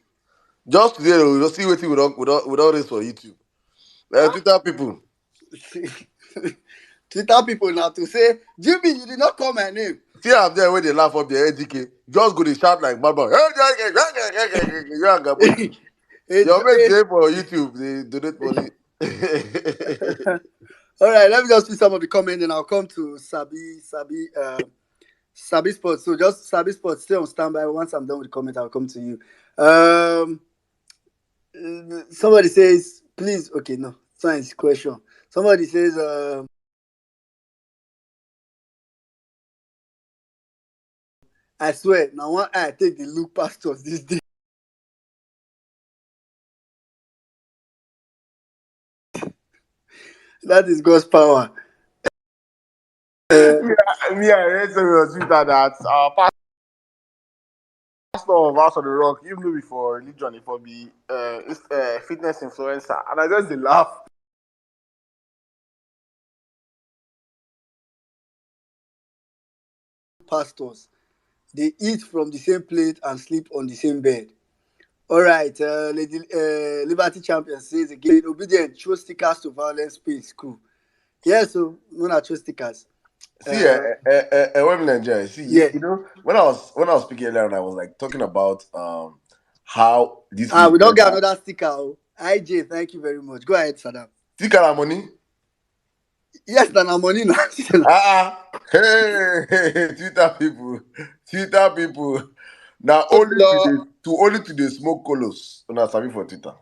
Just today, we'll just see what without this for YouTube. Twitter people. Twitter people now to say, Jimmy, you did not call my name. See I'm there when they laugh up their ATK. Just go to shout like bad boy. You and Gaboji. Your mates there for YouTube, they donate money. All right, let me just see some of the comments and I'll come to Sabi Sports. So just Sabi Sports, stay on standby. Once I'm done with the comment, I'll come to you. Somebody says, please, okay, no, science question. Somebody says, I swear, now one eye take the look pastors this day. That is God's power. Me, I read something on Twitter that pastor of House of the Rock, even though before religion, it for be fitness influencer, and I just dey laugh. Pastors, they eat from the same plate and sleep on the same bed. All right, Lady Liberty Champion says again, obedient, show stickers to violence space crew. Yeah, so no not show stickers. See, women in Nigeria. See, Yeah. you know, when I was speaking earlier, and I was like talking about how this We don't get influencer another sticker. Oh. IJ, thank you very much. Go ahead, Saddam. see kind of money. Yes, then I'm money now. Hey, Twitter people. Now only to the smoke colos. Una sabi for Twitter.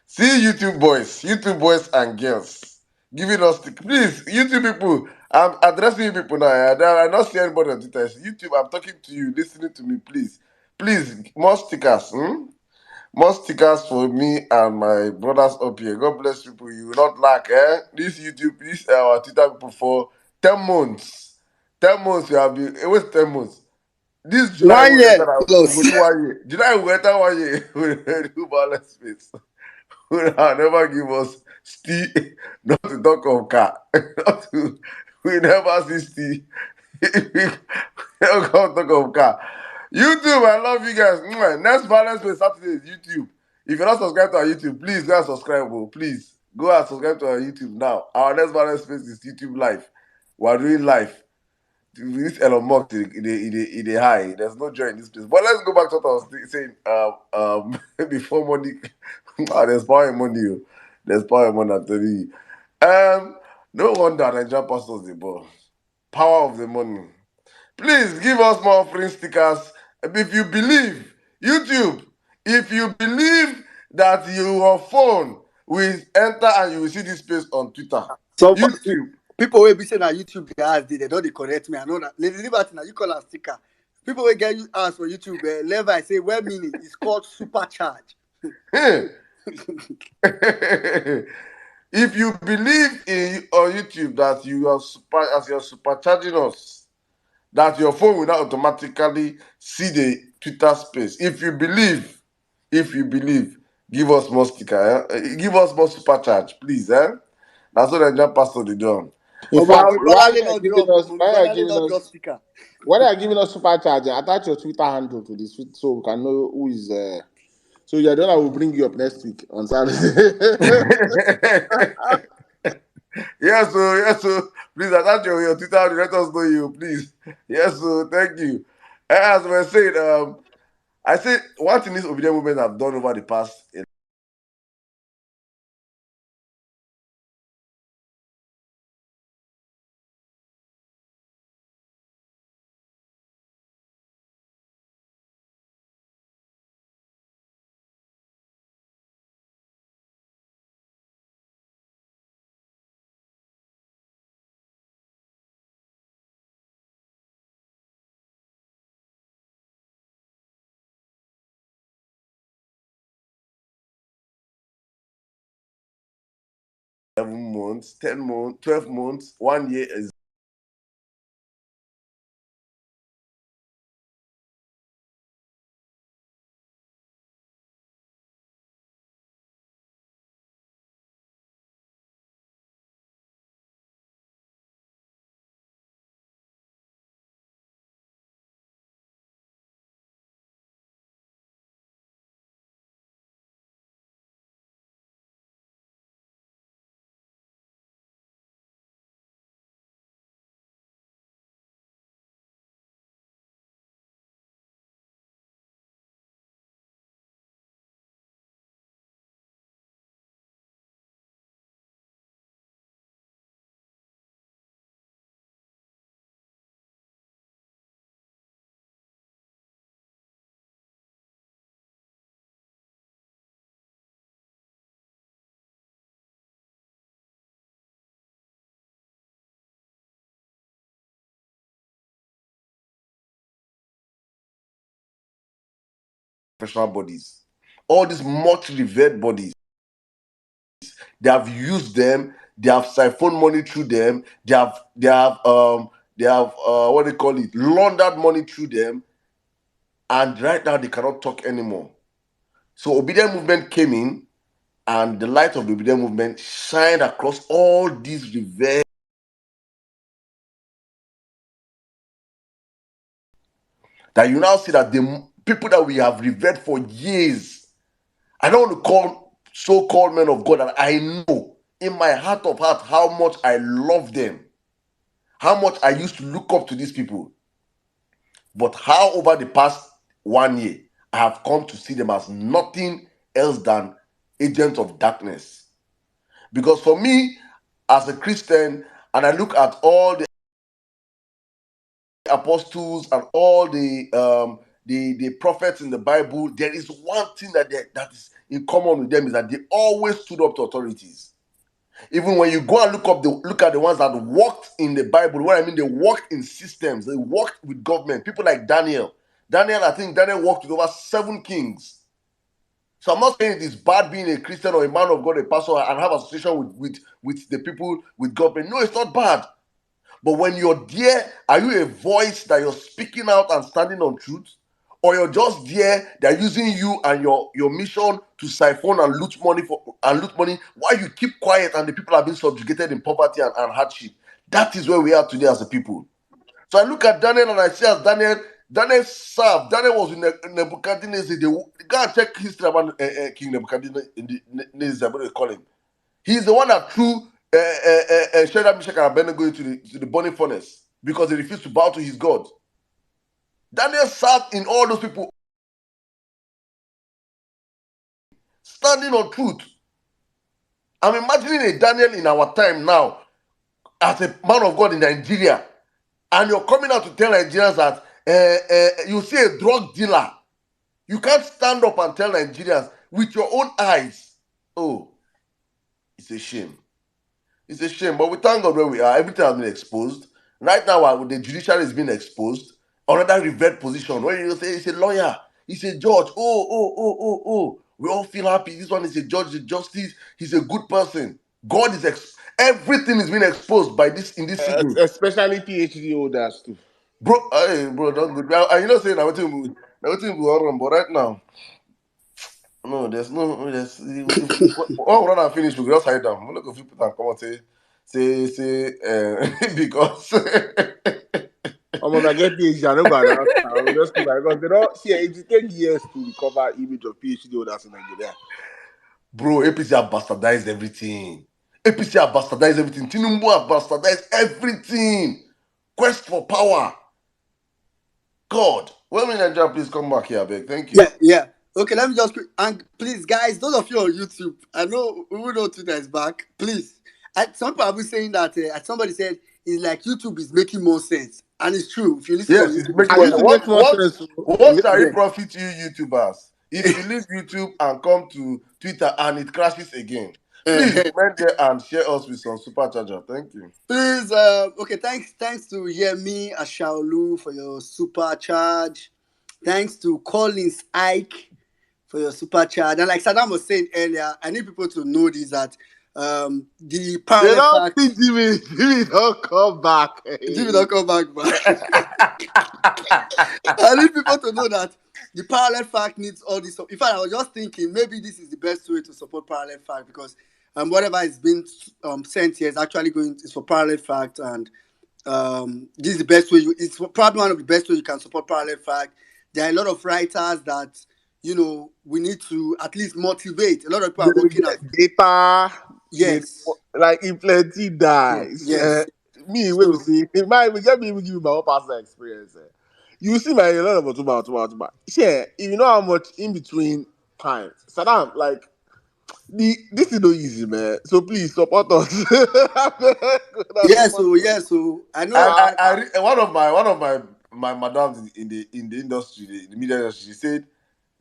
See YouTube boys and girls, giving us please YouTube people. I'm addressing you people now. I'm not seeing anybody on Twitter. It's YouTube, I'm talking to you, listening to me, please, more stickers. More stickers for me and my brothers up here. God bless people. You will not lack, eh? This our Twitter people for 10 months. 10 months we have been. It was 10 months. This July One will year enter. We plus. will do 1 year. July will enter 1 year. We will do balance space. Will never give us steel, not to talk of car. Not we never see steel. We never talk of car. YouTube, I love you guys. Next Violence Day Saturday is YouTube. If you're not subscribed to our YouTube, please go and subscribe. Please go and subscribe to our YouTube now. Our next Violence Space is YouTube Live. We're doing live. This Elon Musk in the high. There's no joy in this place. But let's go back to what I was saying. Before money, there's power in money. There's power in money. I'm telling you. No wonder Nigerian pastors the ball. Power of the money. Please give us more offering stickers. If you believe, YouTube, if you believe that your phone will enter and you will see this space on Twitter. So YouTube. people will be saying that YouTube guys they don't correct me. I know that. Lady Liberty now you call a sticker. People will get you ask for YouTube. Level I say well meaning it's called supercharge. If you believe on YouTube that you're supercharging us, that your phone will not automatically see the Twitter space. If you believe, give us more sticker. Give us more supercharge, please. That's what the Nigerian pastor did done. In But fact, brother not drop. Brother not drop sticker. why they are giving us supercharge, attach your Twitter handle to this so we can know who is. So your donor will bring you up next week on Saturday. Yes, so please attach your Twitter handle. Let us know you, please. Yes, so thank you. As we said, I say one thing this obedient movement have done over the past months, 10 months, 12 months, 1 year is professional bodies. All these much revered bodies, they have used them, they have siphoned money through them, they have what they call it, laundered money through them, and right now they cannot talk anymore. So obedient movement came in, and the light of the obedient movement shined across all these revered that you now see that the people that we have revered for years, I don't want to call so-called men of God, that I know in my heart of heart how much I love them, how much I used to look up to these people. But how over the past 1 year, I have come to see them as nothing else than agents of darkness. Because for me, as a Christian, and I look at all the apostles and all the prophets in the Bible, there is one thing that is in common with them, is that they always stood up to authorities. Even when you go and look at the ones that worked in the Bible, what I mean, they worked in systems, they worked with government. People like Daniel. I think Daniel worked with over 7 kings. So I'm not saying it is bad being a Christian or a man of God, a pastor, and have association with the people, with government. No, it's not bad. But when you're there, are you a voice that you're speaking out and standing on truth? Or you're just there, they're using you and your mission to siphon and loot money while you keep quiet and the people are being subjugated in poverty and hardship. That is where we are today as a people. So I look at Daniel and I see as Daniel, Daniel served. Daniel was in Nebuchadnezzar. Go and check history about King Nebuchadnezzar. What do they call him? He's the one that threw Shadrach, Meshach, and Abednego into the burning furnace because they refused to bow to his God. Daniel served in all those people standing on truth. I'm imagining a Daniel in our time now as a man of God in Nigeria, and you're coming out to tell Nigerians that you see a drug dealer. You can't stand up and tell Nigerians with your own eyes. Oh, it's a shame. It's a shame, but we thank God where we are. Everything has been exposed. Right now, the judiciary is being exposed. Another revert position where you say he's a lawyer, he's a judge. Oh. We all feel happy. This one is a judge, a justice. He's a good person. God is everything is being exposed by this in this sitting. Especially PhD holders too. Bro, hey, bro, don't go. And you know, saying everything will run, but right now, no, there's all run and finish. We just hide down. I'm not going to put and come and say, because. I'm gonna get PhD. I don't go announce. I will just keep because they don't see it take years to recover image of PhD holders in Nigeria. Bro, APC have bastardized everything. Tinubu have bastardized everything. Quest for power. God. Well, Nigeria, please come back here, beg. Thank you. Yeah. Okay, let me just and please, guys, those of you on YouTube, I know we will know Twitter is back. Please, some people have been saying that. Somebody said it's like YouTube is making more sense, and it's true. If you listen Yes, on it's YouTube, making And more it sense. makes more sense. What shall Yeah. it profit you, YouTubers, if you leave YouTube and come to Twitter and it crashes again? Please comment there and share us with some supercharger. Thank you. Please, okay, thanks to Yemi Ashaolu for your super charge. Thanks to Collins Ike for your super charge. And like Saddam was saying earlier, I need people to know this that the They parallel don't fact. see Jimmy don't come back. Jimmy don't come back, man. I need people to know that the parallel fact needs all this. In fact, I was just thinking maybe this is the best way to support parallel fact because whatever is being sent here is actually is for parallel fact, and this is the best way. It's probably one of the best ways you can support parallel fact. There are a lot of writers that we need to at least motivate. A lot of people are working at Data. yes, Like in plenty dies. yes. Me, when we So see, in my, we get me give you my own personal experience. You see my a lot of Otuba. Yeah, if you know how much in between times. Saddam, like this is no easy, man. So please support us. So I know. One of my madams in the industry, the media industry, she said,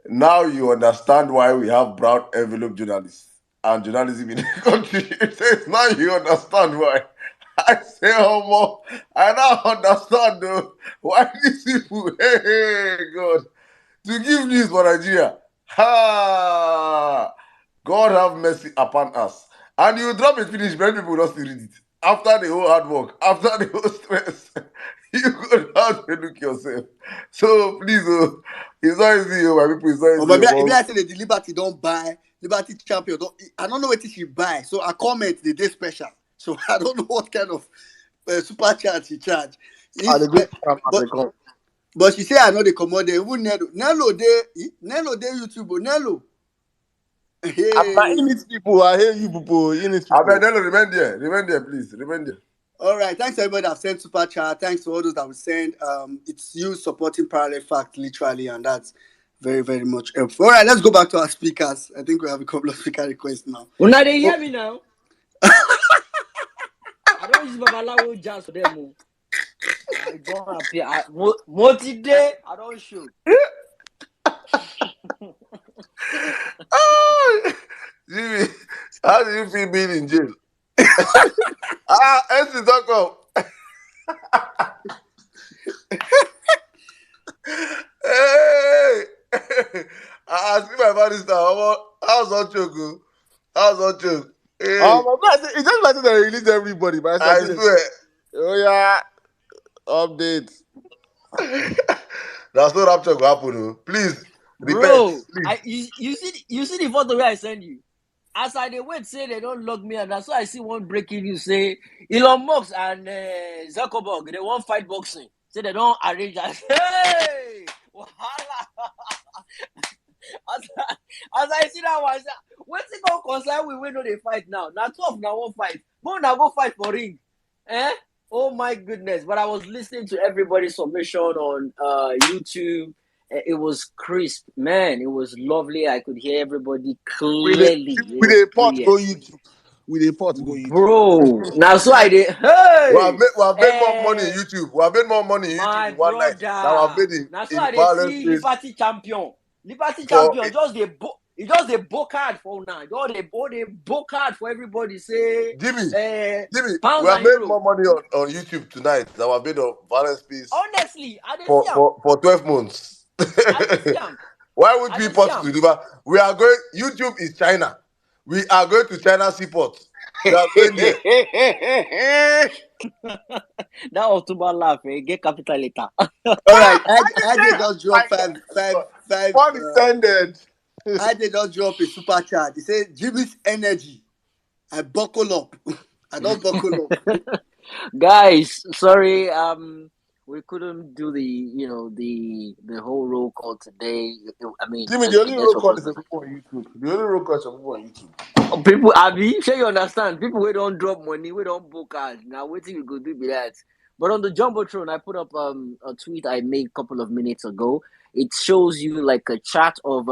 now you understand why we have brown envelope journalists and journalism in the country. She says, now you understand why. I say, oh, I now understand though why these people, hey, God, to give news for Nigeria. Ha! God have mercy upon us. And you drop it finish, many people don't still read it. After the whole hard work, after the whole stress, you could have to look yourself. So please, it's not easy, my people. It's not But easy. if I say the Liberty don't buy, Liberty champion I don't know what she buy. So I comment the day special. So I don't know what kind of super charge she charge. But she say I know the commodity. Even Nello day YouTube. Nello. Hey. I hear you people. Remain there, please. Remain there. All right. Thanks to everybody that sent super chat. Thanks to all those that will send. It's you supporting parallel fact literally, and that's very, very much helpful. All right, let's go back to our speakers. I think we have a couple of speaker requests now. Well, now they hear me now. I don't use Babalawo jazz for them. I don't appear. Today, I don't show. Jimmy, how do you feel being in jail? Let's talk up. Hey, I see my barrister. How's that joke? Hey. It's just like they release everybody, but I swear. Oh yeah, updates. That's no rapture go happen, though. Please, Bro, repent. Please. you see the photo where I send you. As I wait, say they don't log me, and that's why I see one breaking news say Elon Musk and Zuckerberg they won't fight boxing. Say they don't arrange that. Hey! Wahala! as I see that one, what's it going to concern we know they fight now? Now 12 now won't fight. But now go fight for ring. Eh? Oh my goodness. But I was listening to everybody's submission on YouTube. It was crisp. Man, it was lovely. I could hear everybody clearly. It was Pot go brilliant. YouTube. With a pot go YouTube. Bro, now so I did. Hey! We have made more money in YouTube. We have made more money in YouTube My in one night. Now I've brother. made Now so in I dey violence see space Liberty champion. Liberty for champion just the book card for now. Just the book card for everybody. Say Jimmy. Jimmy, pounds we have and made euro. more money on YouTube tonight than we have made on violence space Honestly, I dey see am. for 12 months. I dey see am. Why would I we dey pot see to am. deliver? We are going, YouTube is China. We are going to China SeaPort. We are going there. That October laugh, get capital later. All right, I did just drop five. Pun intended. I did just drop a super chat. He said, Jimmy's energy. I buckle up. I don't buckle up. Guys, sorry, we couldn't do the whole roll call today. I mean, Jimmy, just the only roll because call of is for people on YouTube. The only roll call is for people on YouTube. people. Abi, sure you understand. People we don't drop money, we don't book card. Now, waiting we go do be that. But on the jumbotron, I put up a tweet I made a couple of minutes ago. It shows you like a chart of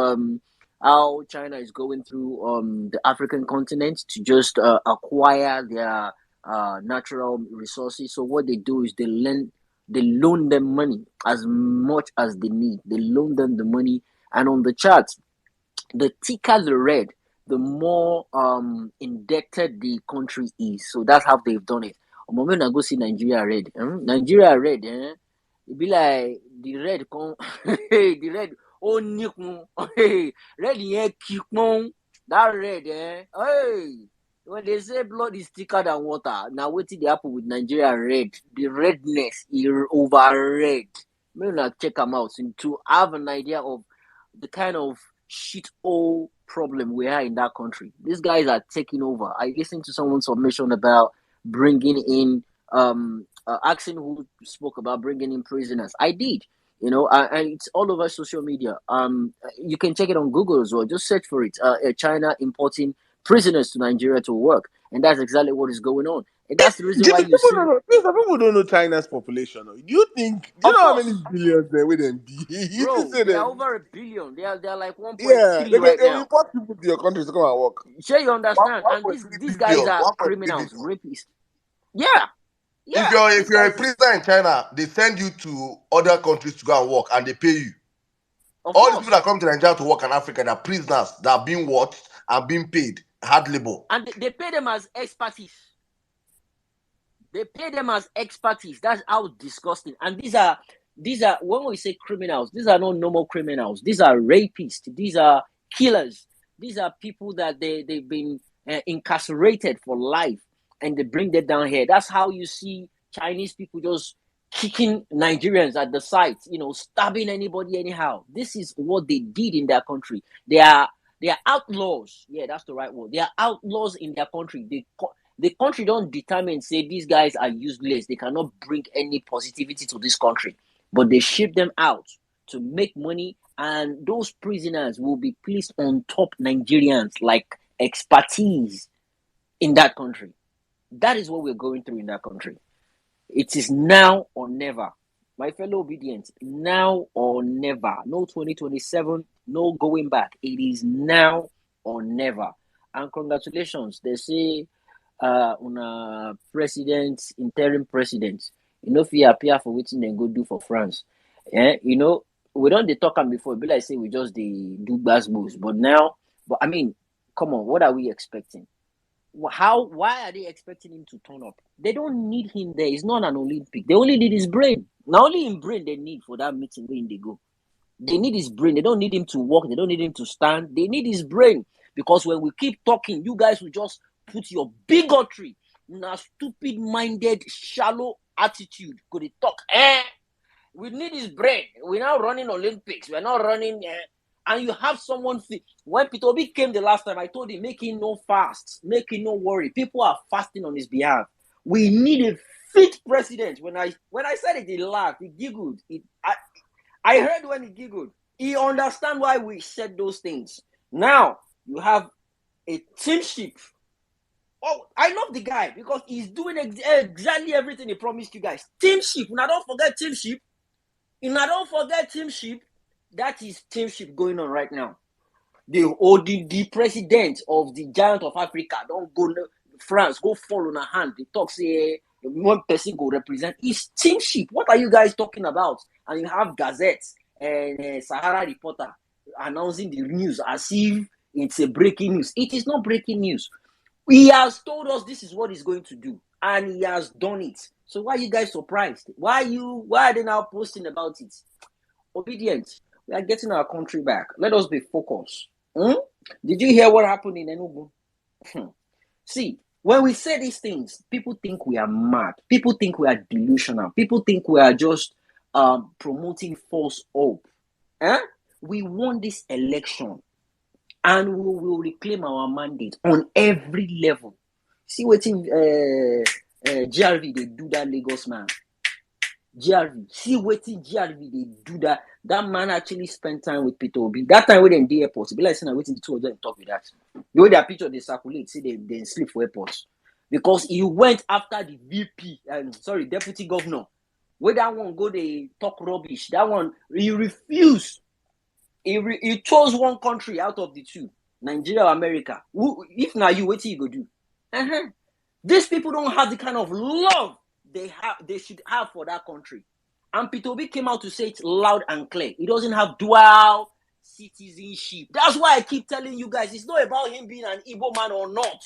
how China is going through the African continent to just acquire their natural resources. So what they do is they loan them money as much as they need. They loan them the money, and on the chart, the thicker the red, the more indebted the country is. So that's how they've done it. When I go see Nigeria red, Nigeria red, it be like the red come, the red oh nikun, red yeah keep that red, hey. When they say blood is thicker than water, now what did happen with Nigeria red? The redness is over red. Maybe not check them out to have an idea of the kind of shit hole problem we are in that country. These guys are taking over. I listened to someone's submission about bringing in asking who spoke about bringing in prisoners. I did, and it's all over social media. You can check it on Google as well. Just search for it. China importing prisoners to Nigeria to work, and that's exactly what is going on. And that's the reason why Jimmy, you see. people don't know China's population. Do you Of know how course, many billions there with them be? You just bro, say they are them. over a billion. They are like Yeah, 1.3 right they will now. import people to your country to come and work. Sure, you understand. And 1.3 these guys billion, are 1.3 criminals, billion. rapists. Yeah, If these you're a guys. prisoner in China, they send you to other countries to go and work, and they pay you. Of All these people course. that come to Nigeria to work in Africa, they're prisoners that are being watched and being paid hard labor. And they pay them as expertise. They pay them as expertise. That's how disgusting. And these are when we say criminals, these are not normal criminals. These are rapists. These are killers. These are people that they've been incarcerated for life, and they bring them down here. That's how you see Chinese people just kicking Nigerians at the site, stabbing anybody anyhow. This is what they did in their country. They are outlaws. Yeah, that's the right word. They are outlaws in their country. The country don't determine, say, these guys are useless. They cannot bring any positivity to this country. But they ship them out to make money, and those prisoners will be placed on top Nigerians like expertise in that country. That is what we're going through in that country. It is now or never. My fellow obedience, now or never. No 2027, no going back. It is now or never. And congratulations. They say on interim president, if he appear for waiting then go do for France. We don't they talk am before, be like say we just the do gbasgbos. But I mean, come on, what are we expecting? Why are they expecting him to turn up? They don't need him there. He's not an Olympic. They only need his brain. Now only in brain they need for that meeting when they go. They need his brain. They don't need him to walk. They don't need him to stand. They need his brain. Because when we keep talking, you guys will just put your bigotry in a stupid-minded, shallow attitude. Could they talk? We need his brain. We're now running Olympics. We're not running... and you have someone... When Peter Obi came the last time, I told him, make him no fast. Make him no worry. People are fasting on his behalf. We need a fit president. When I said it, he laughed, he giggled. I heard when he giggled. He understand why we said those things. Now you have a teamship. Oh, I love the guy because he's doing exactly everything he promised you guys. Teamship. Now don't forget teamship. Now don't forget teamship. That is teamship going on right now. The president of the giant of Africa don't go France, go fall on a hand. They talk say one person go represent. It's teamship. What are you guys talking about? And you have gazettes and Sahara Reporter announcing the news as if it's a breaking news. It is not breaking news. He has told us this is what he's going to do, and he has done it. So why are you guys surprised? Why are they now posting about it? Obedience. We are getting our country back. Let us be focused. Did you hear what happened in Enugu? See, when we say these things, people think we are mad. People think we are delusional. People think we are just promoting false hope. We won this election, and we will reclaim our mandate on every level. See what GRV they do that Lagos man. GRV. See what GRV they do that. That man actually spent time with Peter Obi. That time when they in the airport, be like saying waiting the two of them talk with that. The way their picture they circulate, see they sleep for airports. Because he went after the VP, deputy governor. Where that one go, they talk rubbish. That one, he refused. He chose one country out of the two, Nigeria or America. If now you, what you go do? These people don't have the kind of love they should have for that country. And Peter Obi came out to say it loud and clear. He doesn't have dual citizenship. That's why I keep telling you guys, it's not about him being an Igbo man or not.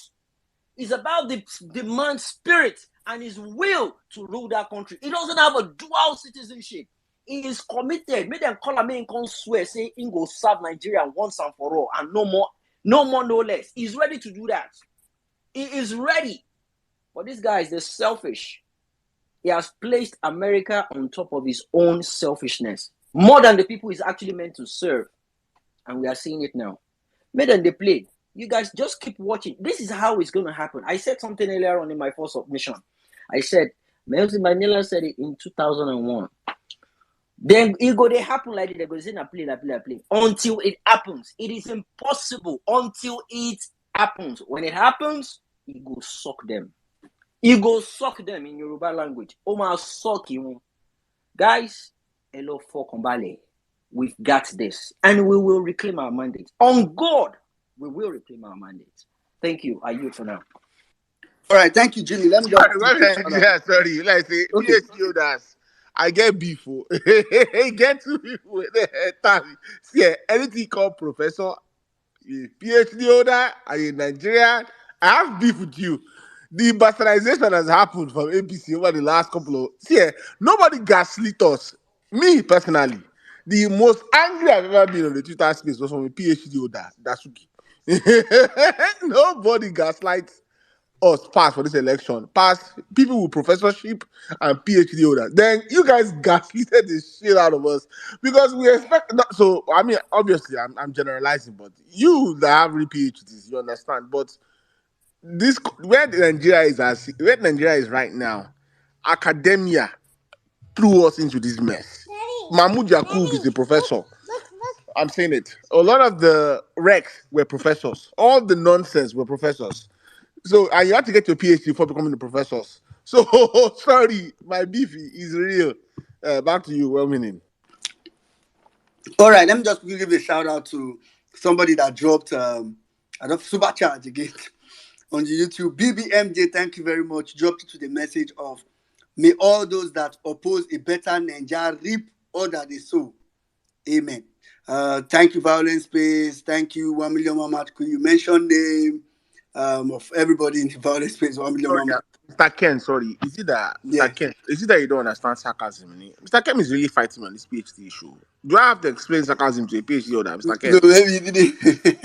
It's about the man's spirit and his will to rule that country. He doesn't have a dual citizenship. He is committed. Make them call him and come swear, say he go serve Nigeria once and for all, and no more, no less. He's ready to do that. He is ready. But these guys, they're selfish. He has placed America on top of his own selfishness, more than the people he's actually meant to serve. And we are seeing it now. Make them they play. You guys just keep watching. This is how it's going to happen. I said something earlier on in my first submission. I said, Nelson Mandela said it in 2001. Then they happen like they go say play until it happens. It is impossible until it happens. When it happens, it go suck them. It go suck them in Yoruba language. Oma suck you. Guys, hello for Kombale. We've got this. And we will reclaim our mandate. On God, we will reclaim our mandate. Thank you. I yield for now. All right, thank you, Jimmy. Let me just sorry. Like say okay. PhD holders. I get beef. Get two people. See, anything called professor, PhD holder, are you Nigerian? I have beef with you. The bastardization has happened from APC over the last couple of nobody gaslit us. Me personally, the most angry I've ever been on the Twitter space was from a PhD holder, Dasuki. Nobody gaslights us pass for this election. Pass people with professorship and PhD holders. Then you guys gaslighted the shit out of us because we expect. So I mean, obviously, I'm generalizing, but you that have real PhDs, you understand. But this where Nigeria is right now, academia threw us into this mess. Mahmoud Yakub is a professor. I'm saying it. A lot of the recs were professors. All the nonsense were professors. So, and you have to get your PhD before becoming the professors. So, sorry, my beef is real. Back to you, well meaning. All right, let me just give a shout out to somebody that dropped supercharge again on the YouTube. BBMJ, thank you very much. Dropped to the message of may all those that oppose a better Nigeria reap all that they sow. Amen. Thank you, Vawulence Space. Thank you, 1 million Mama. Could you mention name of everybody in the Vawulence Space? 1 million Mama. Mr. Ken, sorry. Is it that Mr. Ken? Is it that you don't understand sarcasm? Mr. Ken is really fighting on this PhD issue. Do I have to explain sarcasm to a PhD holder, Mr. Ken? No, maybe you didn't.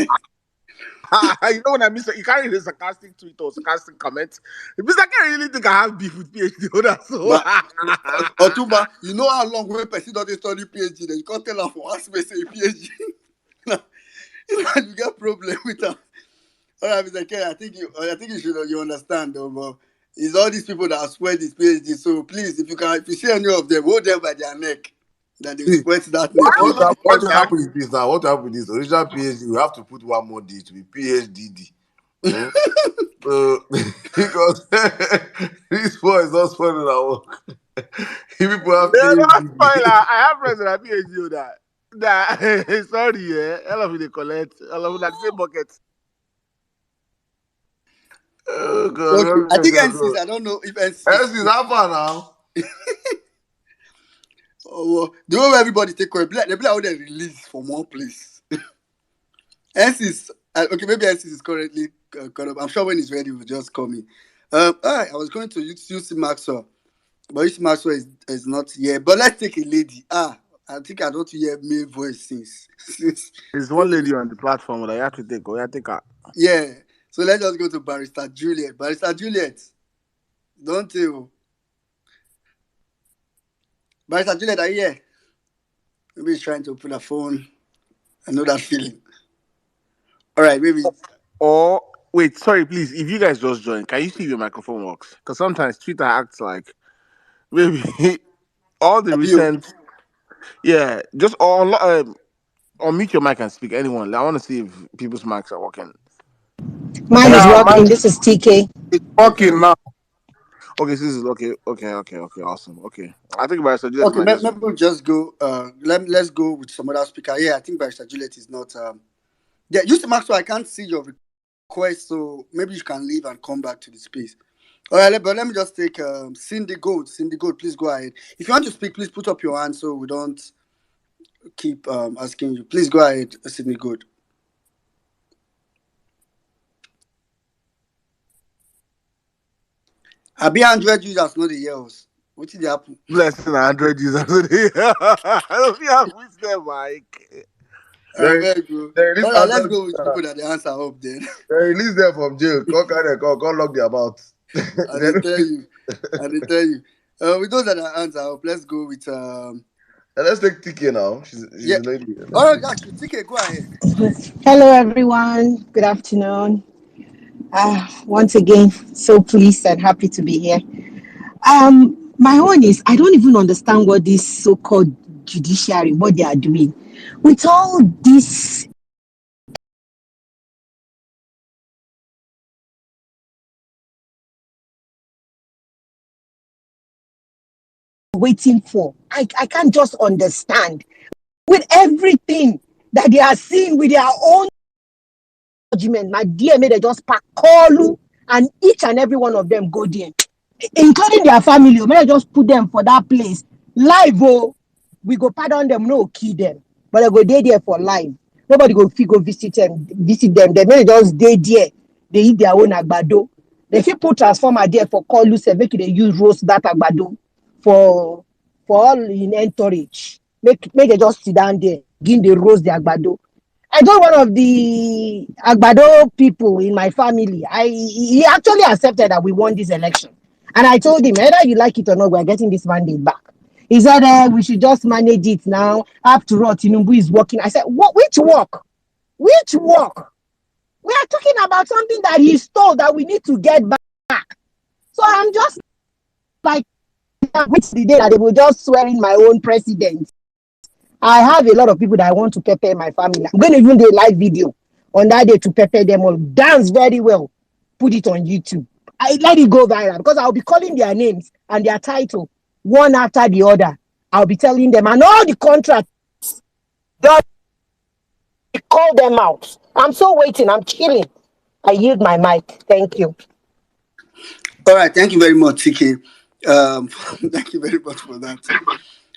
You know what I mean? So you can't read a sarcastic tweet or sarcastic comment. Mr. Ken really think I have beef with PhD holders. So. Otuba, you know how long when person doesn't study PhD, then you can't tell her for what space a PhD. You get problem with her. All right, Mr. Ken, I think you should understand. It's all these people that have sweat this PhD. So please, if you see any of them, hold them by their neck. That they See, sweat that name. what Please. what will happen is this now. What will happen with this original PhD? We have to put one more D to be PhDD. Hmm? So because this boy is not spelling our work. People have Yeah, no spoiler. PhD. I have friends that are PhD that. Sorry, yeah. All of you they collect. All of you that same bucket. Oh Okay. I God, think God, NCs, God. I don't know if NCs. Else is how far now? Oh, well, the way everybody take call, they be like how they release from one place. NCs, okay, maybe NCs is currently caught up. I'm sure when it's ready, we'll just call me. All right, I was going to use Maxwell, but UC Maxwell is not here. But let's take a lady. I think I don't hear male voice since There's one lady on the platform that you have to take. Oh, yeah, take her. yeah. So let's just go to Barrister Juliet. Barrister Juliet, don't you? Barrister Juliet, are you here? Maybe he's trying to open a phone. I know that feeling. All right, maybe. Or wait, sorry, please. If you guys just join, can you see if your microphone works? Because sometimes Twitter acts like maybe all the Abio. recent. Yeah, just unmute your mic and speak. Anyone. I want to see if people's mics are working. Mine is Yeah, working. man, This is TK. it's working now. Okay, so this is okay. Awesome. Okay, I think by suggest Okay, might just. maybe we'll just go. Let's go with some other speaker. Yeah, I think Barrister Juliet is not. Yeah, Mr. Maxwell, I can't see your request, so maybe you can leave and come back to the space. All right, but let me just take Cindy Gold. Cindy Gold, please go ahead. If you want to speak, please put up your hand so we don't keep asking you. Please go ahead, Cindy Gold. I be 100 users, not the years. What did happen? Blessing 100 users today. I don't have wisdom, Mike. I They beg you. they release All right, let's Android. go with people that the answer up then. They release them from jail. Come lock their mouth. And They they don't tell fit- you. And they tell you. With those that are answer up, let's go with Let's take TK now. She's yeah. a lady. All Let's right, take. actually, TK, go ahead. Hello, everyone. Good afternoon. Once again, so pleased and happy to be here. My own is I don't even understand what this so-called judiciary, what they are doing with all this waiting for. I can't just understand with everything that they are seeing with their own judgment. My dear, may they just pack Kolu and each and every one of them go there, including their family. May I just put them for that place live. Oh, we go pardon them, no kill them, but I go there for life. Nobody go visit them. They may just there. They eat their own agbado. They fit put transformer there for call loose, make they use roast that agbado for all in entourage. Make they just sit down there, begin the roast the agbado. I told one of the Agbado people in my family, he actually accepted that we won this election. And I told him, either you like it or not, we're getting this mandate back. He said, we should just manage it now. After all, Tinubu is working. I said, what? Which work? Which work? We are talking about something that he stole that we need to get back. So I'm just like, which the day that they will just swear in my own president. I have a lot of people that I want to prepare my family. I'm going to even do a live video on that day to prepare them all. Dance very well. Put it on YouTube. I let it go viral because I'll be calling their names and their title one after the other. I'll be telling them and all the contracts. God, call them out. I'm so waiting. I'm chilling. I yield my mic. Thank you. All right, thank you very much, TK. Thank you very much for that.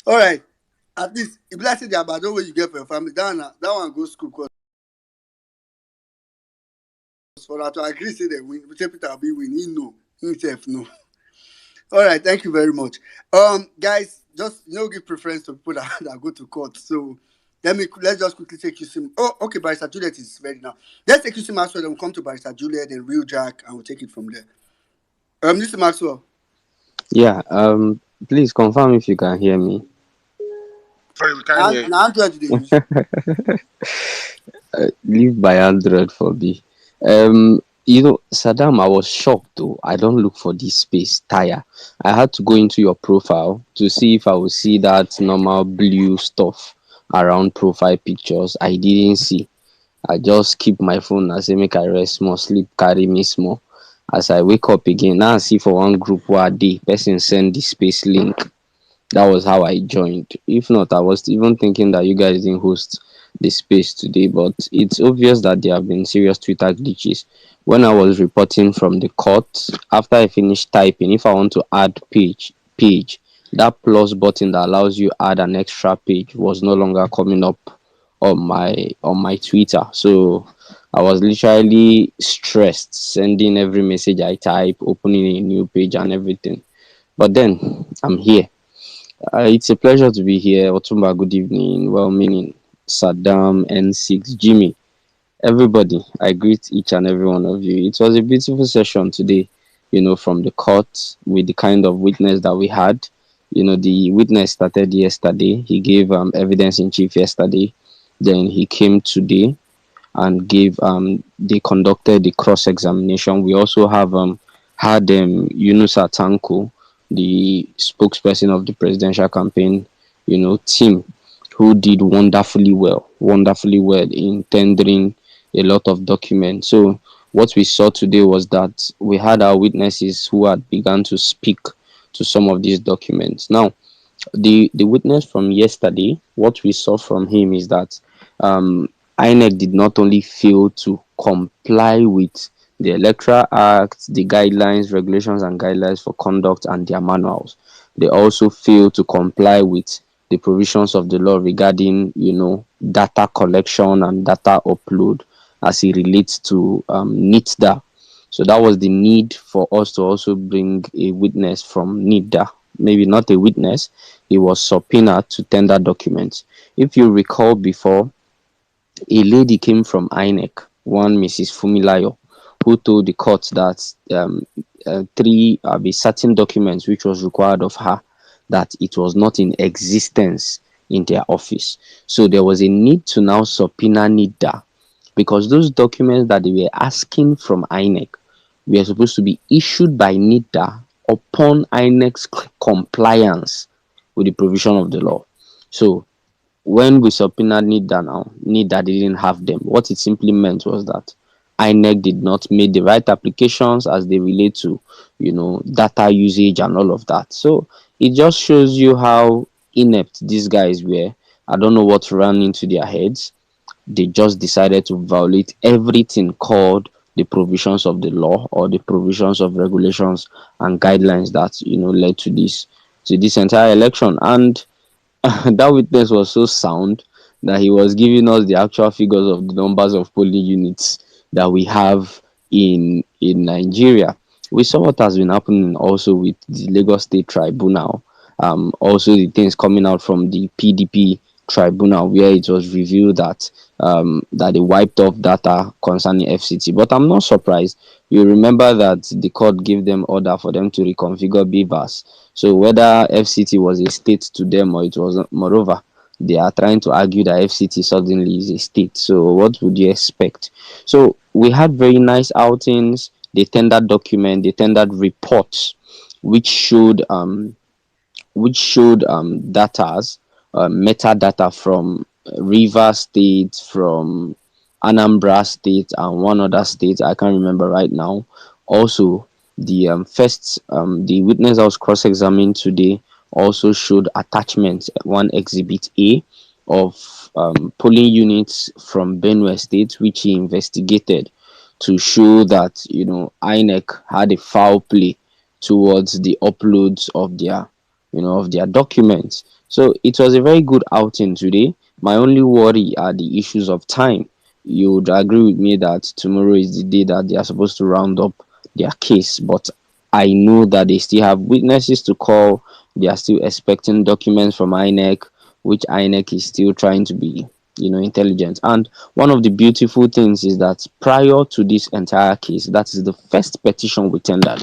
All right. At least if I say the Agbado way you get for your family, that one goes school because for that to agree say they win, Peter will be win. He know himself no. All right, thank you very much. Guys, just give preference to people that go to court. So let's just quickly take you some. Oh, okay, Barrister Juliet is ready now. Let's take you some Maxwell, then we'll come to Barrister Juliet, then Real Jack, and we'll take it from there. Mr. Maxwell. Yeah, please confirm if you can hear me. Sorry, we can't hear And you. Android they use. Leave by Android for me. Saddam, I was shocked though. I don't look for this space tire. I had to go into your profile to see if I would see that normal blue stuff around profile pictures. I didn't see. I just keep my phone. I say make I rest small, sleep carry me small. As I wake up again, now I see for one group where the person send the space link. That was how I joined. If not, I was even thinking that you guys didn't host the space today, but it's obvious that there have been serious Twitter glitches. When I was reporting from the court, after I finished typing, if I want to add page, that plus button that allows you add an extra page was no longer coming up on my Twitter. So I was literally stressed, sending every message I type, opening a new page and everything. But then I'm here. It's a pleasure to be here. Otumba, good evening. Well meaning Saddam, N6, Jimmy, everybody. I greet each and every one of you. It was a beautiful session today, from the court with the kind of witness that we had. The witness started yesterday. He gave evidence in chief yesterday. Then he came today and gave they conducted the cross examination. We also have had Yunusa Tanko, the spokesperson of the presidential campaign, team, who did wonderfully well in tendering a lot of documents. So what we saw today was that we had our witnesses who had begun to speak to some of these documents. Now, the witness from yesterday, what we saw from him is that um, INEC did not only fail to comply with the Electoral Act, the guidelines, regulations, and guidelines for conduct and their manuals, they also failed to comply with the provisions of the law regarding, data collection and data upload as it relates to NITDA. So that was the need for us to also bring a witness from NITDA. Maybe not a witness, he was subpoenaed to tender documents. If you recall before, a lady came from INEC, one Mrs. Fumilayo, who told the court that three certain documents which was required of her, that it was not in existence in their office. So there was a need to now subpoena NIDA, because those documents that they were asking from INEC were supposed to be issued by NIDA upon INEC's compliance with the provision of the law. So when we subpoenaed NIDA now, NIDA didn't have them. What it simply meant was that INEC did not make the right applications as they relate to, data usage and all of that. So it just shows you how inept these guys were. I don't know what ran into their heads. They just decided to violate everything called the provisions of the law or the provisions of regulations and guidelines that led to this entire election. And that witness was so sound that he was giving us the actual figures of the numbers of polling units that we have in Nigeria. We saw what has been happening also with the Lagos State Tribunal. Also the things coming out from the PDP Tribunal, where it was revealed that they wiped off data concerning FCT. But I'm not surprised. You remember that the court gave them order for them to reconfigure BVAS. So whether FCT was a state to them or it was, moreover, they are trying to argue that FCT suddenly is a state. So what would you expect? So we had very nice outings. They tendered document, they tendered reports, which showed datas, metadata from Rivers State, from Anambra State, and one other state I can't remember right now. Also, the witness I was cross-examined today also showed attachments, one exhibit A of polling units from Benue State, which he investigated to show that INEC had a foul play towards the uploads of their documents. So it was a very good outing today. My only worry are the issues of time. You would agree with me that tomorrow is the day that they are supposed to round up their case, but I know that they still have witnesses to call. They are still expecting documents from INEC, which INEC is still trying to be intelligent. And one of the beautiful things is that prior to this entire case, that is the first petition we tendered,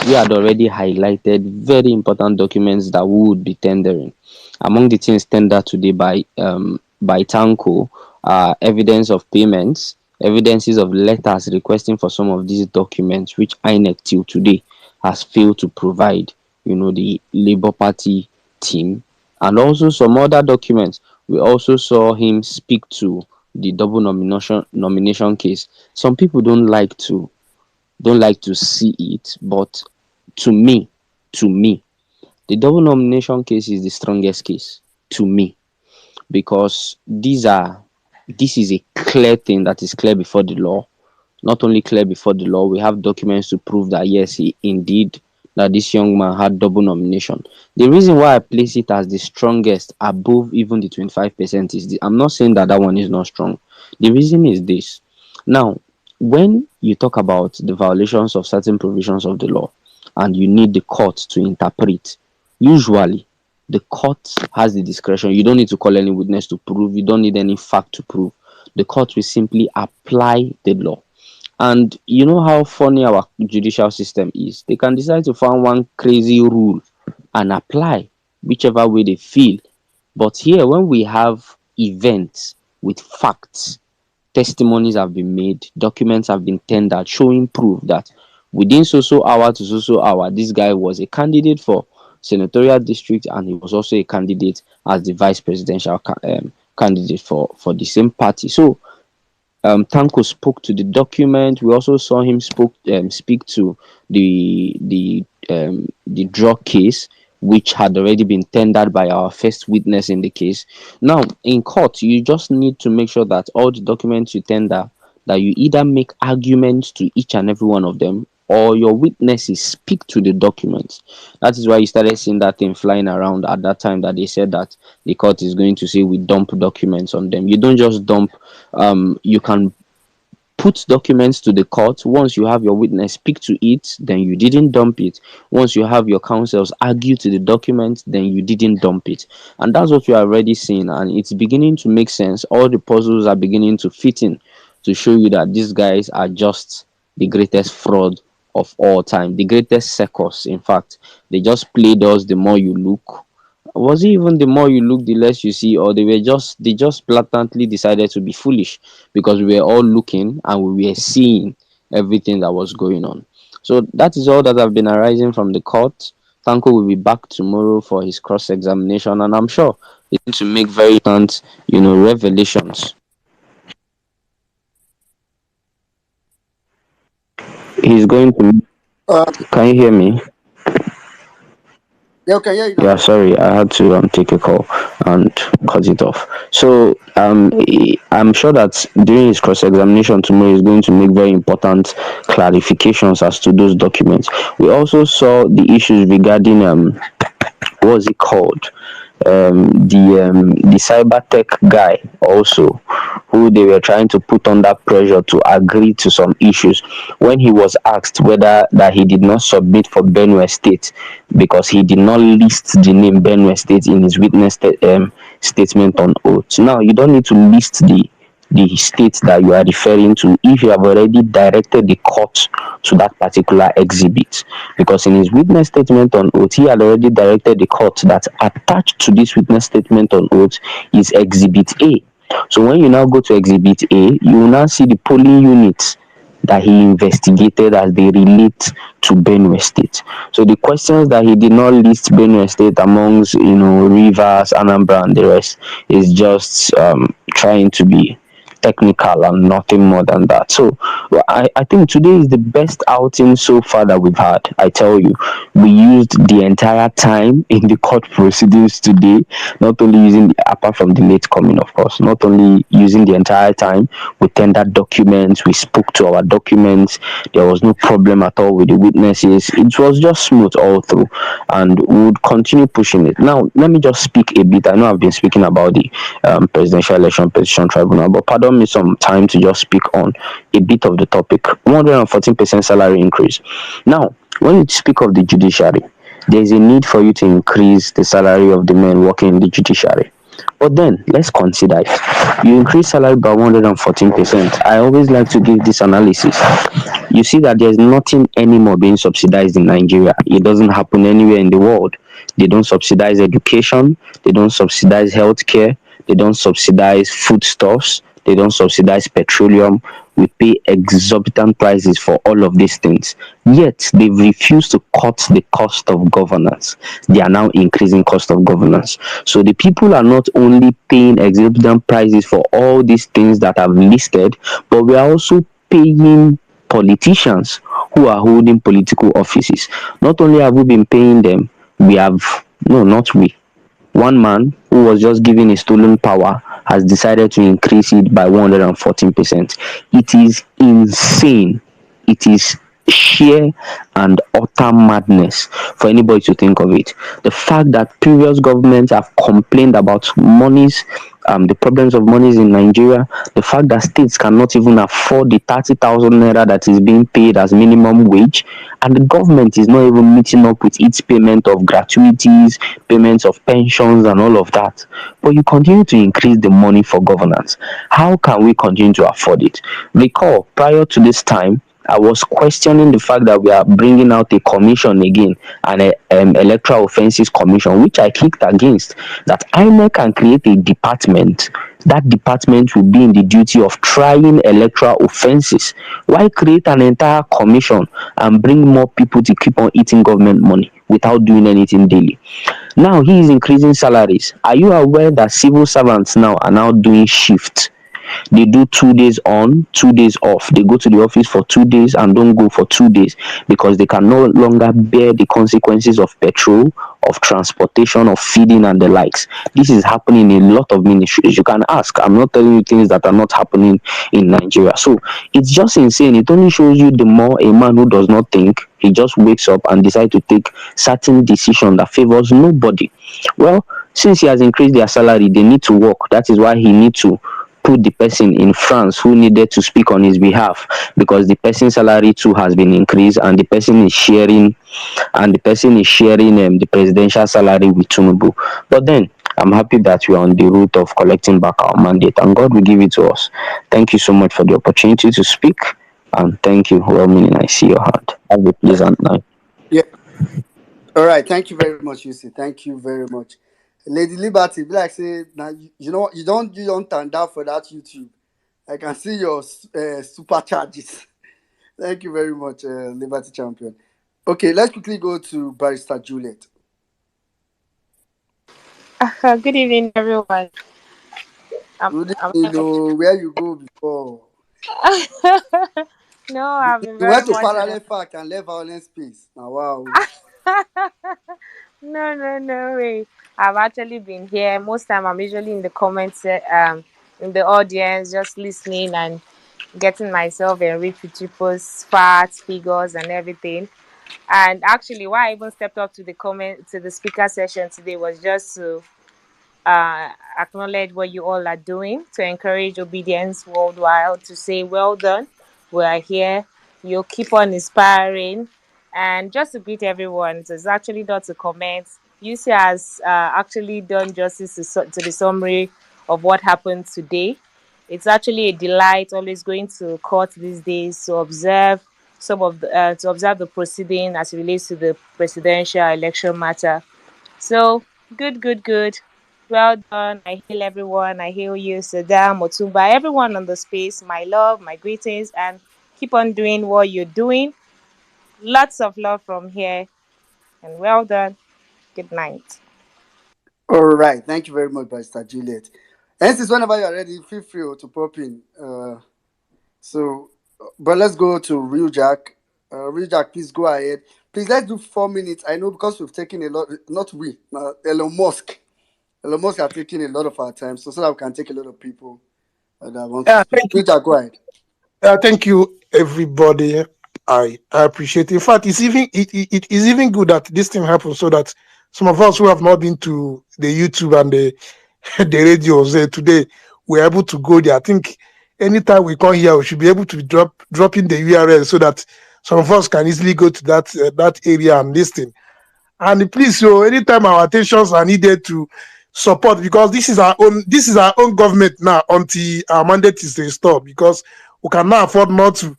we had already highlighted very important documents that we would be tendering. Among the things tendered today by Tanko are evidence of payments, evidences of letters requesting for some of these documents, which INEC till today has failed to provide, the Labour Party team, and also some other documents. We also saw him speak to the double nomination case. Some people don't like to see it, but to me, to me, the double nomination case is the strongest case to me, because this is a clear thing that is clear before the law. Not only clear before the law, we have documents to prove that yes, indeed, that this young man had double nomination. The reason why I place it as the strongest above even the 25% is I'm not saying that that one is not strong. The reason is this. Now, when you talk about the violations of certain provisions of the law and you need the court to interpret, usually the court has the discretion. You don't need to call any witness to prove, you don't need any fact to prove. The court will simply apply the law. And you know how funny our judicial system is. They can decide to find one crazy rule and apply whichever way they feel. But here, when we have events with facts, testimonies have been made, documents have been tendered showing proof that within so hour to so hour, this guy was a candidate for senatorial district and he was also a candidate as the vice presidential candidate for the same party. So Tanko spoke to the document. We also saw him speak to the drug case, which had already been tendered by our first witness in the case. Now, in court, you just need to make sure that all the documents you tender, that you either make arguments to each and every one of them, or your witnesses speak to the documents. That is why you started seeing that thing flying around at that time, that they said that the court is going to say we dump documents on them. You don't just dump. You can put documents to the court. Once you have your witness speak to it, then you didn't dump it. Once you have your counsels argue to the document, then you didn't dump it. And that's what you are already seeing, and it's beginning to make sense. All the puzzles are beginning to fit in to show you that these guys are just the greatest fraud of all time, the greatest circus. In fact, they just played us. The more you look, was it even the more you look, the less you see, or they just blatantly decided to be foolish because we were all looking and we were seeing everything that was going on. So that is all that have been arising from the court. Tanko will be back tomorrow for his cross-examination, and I'm sure he's going to make very important, revelations. He's going to. Uh, Can you hear me? yeah, okay, yeah, you Yeah, now. sorry, I had to take a call and cut it off. So I'm sure that during his cross-examination tomorrow, he's going to make very important clarifications as to those documents. We also saw the issues regarding what was it called? The cyber tech guy also, who they were trying to put under pressure to agree to some issues when he was asked whether that he did not submit for Benue State because he did not list the name Benue State in his statement on oath. Now you don't need to list the state that you are referring to if you have already directed the court to that particular exhibit, because in his witness statement on oath he had already directed the court that attached to this witness statement on oath is exhibit A. So when you now go to exhibit A, you will now see the polling units that he investigated as they relate to Benue State. So the questions that he did not list Benue State amongst Rivers, Anambra, and the rest is just trying to be technical and nothing more than that. So I think today is the best outing so far that we've had. I tell you, we used the entire time in the court proceedings today, not only using, apart from the late coming, of course, not only using the entire time, we tendered documents, we spoke to our documents, there was no problem at all with the witnesses. It was just smooth all through, and we would continue pushing it. Now, let me just speak a bit. I know I've been speaking about the Presidential Election Petition Tribunal, but pardon me some time to just speak on a bit of the topic. 114% salary increase. Now, when you speak of the judiciary, there is a need for you to increase the salary of the men working in the judiciary. But then, let's consider it. You increase salary by 114%. I always like to give this analysis. You see that there's nothing anymore being subsidized in Nigeria. It doesn't happen anywhere in the world. They don't subsidize education. They don't subsidize healthcare. They don't subsidize foodstuffs. they don't subsidize petroleum. We pay exorbitant prices for all of these things. Yet they've refused to cut the cost of governance. They are now increasing cost of governance. So the people are not only paying exorbitant prices for all these things that I've listed, but we are also paying politicians who are holding political offices. Not only have we been paying them, we have, no, not we, one man who was just given a stolen power has decided to increase it by 114%. It is insane. It is sheer and utter madness for anybody to think of it. The fact that previous governments have complained about monies, the problems of monies in Nigeria, the fact that states cannot even afford the 30,000 naira that is being paid as minimum wage, and the government is not even meeting up with its payment of gratuities, payments of pensions, and all of that. But you continue to increase the money for governance. How can we continue to afford it? Recall, prior to this time, I was questioning the fact that we are bringing out a commission again, an electoral offences commission, which I kicked against. That INEC can create a department. That department will be in the duty of trying electoral offences. Why create an entire commission and bring more people to keep on eating government money without doing anything daily? Now he is increasing salaries. Are you aware that civil servants now are now doing shifts? They do 2 days on, 2 days off. They go to the office for 2 days and don't go for 2 days because they can no longer bear the consequences of petrol, of transportation, of feeding, and the likes. This is happening in a lot of ministries. You can ask. I'm not telling you things that are not happening in Nigeria. So it's just insane. It only shows you the more a man who does not think, he just wakes up and decides to take certain decision that favors nobody. Well, since he has increased their salary, they need to work. That is why he needs to put the person in France who needed to speak on his behalf, because the person's salary too has been increased, and the person is sharing the presidential salary with Tinubu. But then I'm happy that we are on the route of collecting back our mandate, and God will give it to us. Thank you so much for the opportunity to speak, and thank you. Well meaning, I see your hand. Have a pleasant night. Yeah. All right. Thank you very much, Yusi. Thank you very much. Lady Liberty, be like say now you know what, you don't turn down for that YouTube. I can see your super charges. Thank you very much, Liberty Champion. Okay, let's quickly go to Barrister Juliet. Good evening, everyone. Good I'm evening, oh, where you go before? no, I've been You very went to much parallel fact and left violence space. Now, wow. no way. I've actually been here. Most time, I'm usually in the comments, in the audience, just listening and getting myself enriched with people's facts, figures, and everything. And actually, why I even stepped up to the speaker session today was just to acknowledge what you all are doing to encourage obedience worldwide, to say, well done, we are here, you'll keep on inspiring. And just to greet everyone, it's actually not a comment. UC has actually done justice to the summary of what happened today. It's actually a delight always going to court these days to observe the proceeding as it relates to the presidential election matter. So good. Well done. I hail everyone. I hail you, Saddam, Otumba, everyone on the space. My love, my greetings, and keep on doing what you're doing. Lots of love from here, and well done. Good night. All right. Thank you very much, Barrister Juliet. And since whenever you're ready, feel free to pop in. But let's go to Real Jack. Real Jack, please go ahead. Please, let's do 4 minutes. I know because we've taken a lot, not we, Elon Musk. Elon Musk are taking a lot of our time, so that we can take a lot of people that want to Yeah, speak. thank you. Real Jack, go ahead. Thank you, everybody. I appreciate it. In fact, it is even good that this thing happens so that some of us who have not been to the YouTube and the the radios today, we're able to go there. I think anytime we come here, we should be able to drop in the URL so that some of us can easily go to that area and listen. And please, so anytime our attentions are needed to support, because this is our own government now until our mandate is restored, because we cannot afford not to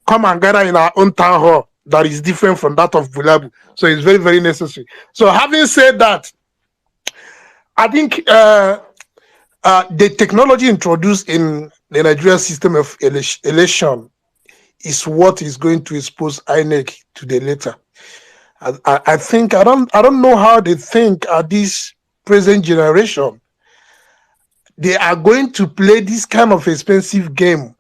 come and gather in our own town hall that is different from that of Bulabu. So it's very, very necessary. So having said that, I think The technology introduced in the Nigerian system of election is what is going to expose INEC to the later. I think I don't know how they think at this present generation they are going to play this kind of expensive game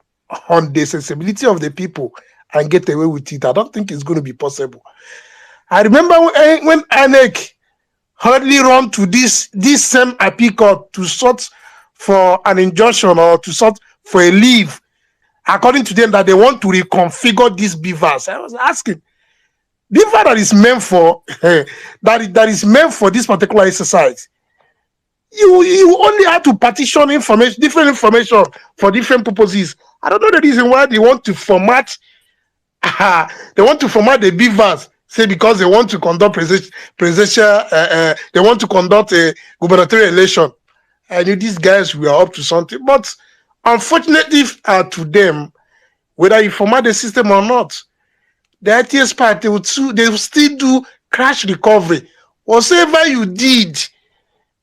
on the sensibility of the people and get away with it. I don't think it's going to be possible. I remember when INEC hardly run to this same appeal court to sort for an injunction or to sort for a leave, according to them that they want to reconfigure these beavers. I was asking, beaver that is meant for that is meant for this particular exercise. You only have to partition information, different information for different purposes. I don't know the reason why they want to format the beavers, say because they want to conduct presidential they want to conduct a gubernatorial election. I knew these guys were up to something, but unfortunately to them, whether you format the system or not, the ITS part they will still do crash recovery. Whatever you did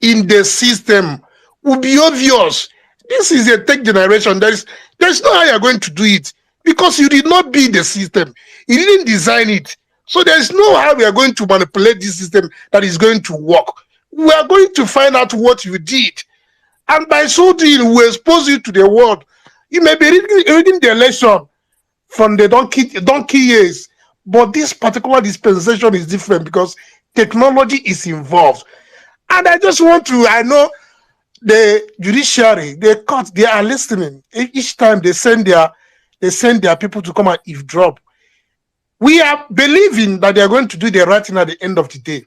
in the system will be obvious. This is a tech generation. There's no how you're going to do it because you did not build the system. You didn't design it. So there's no how we are going to manipulate this system that is going to work. We are going to find out what you did. And by so doing, we expose you to the world. You may be reading the election from the donkey years, but this particular dispensation is different because technology is involved. And I know the judiciary, the court, they are listening. Each time they send their people to come and eavesdrop. We are believing that they are going to do the right thing at the end of the day.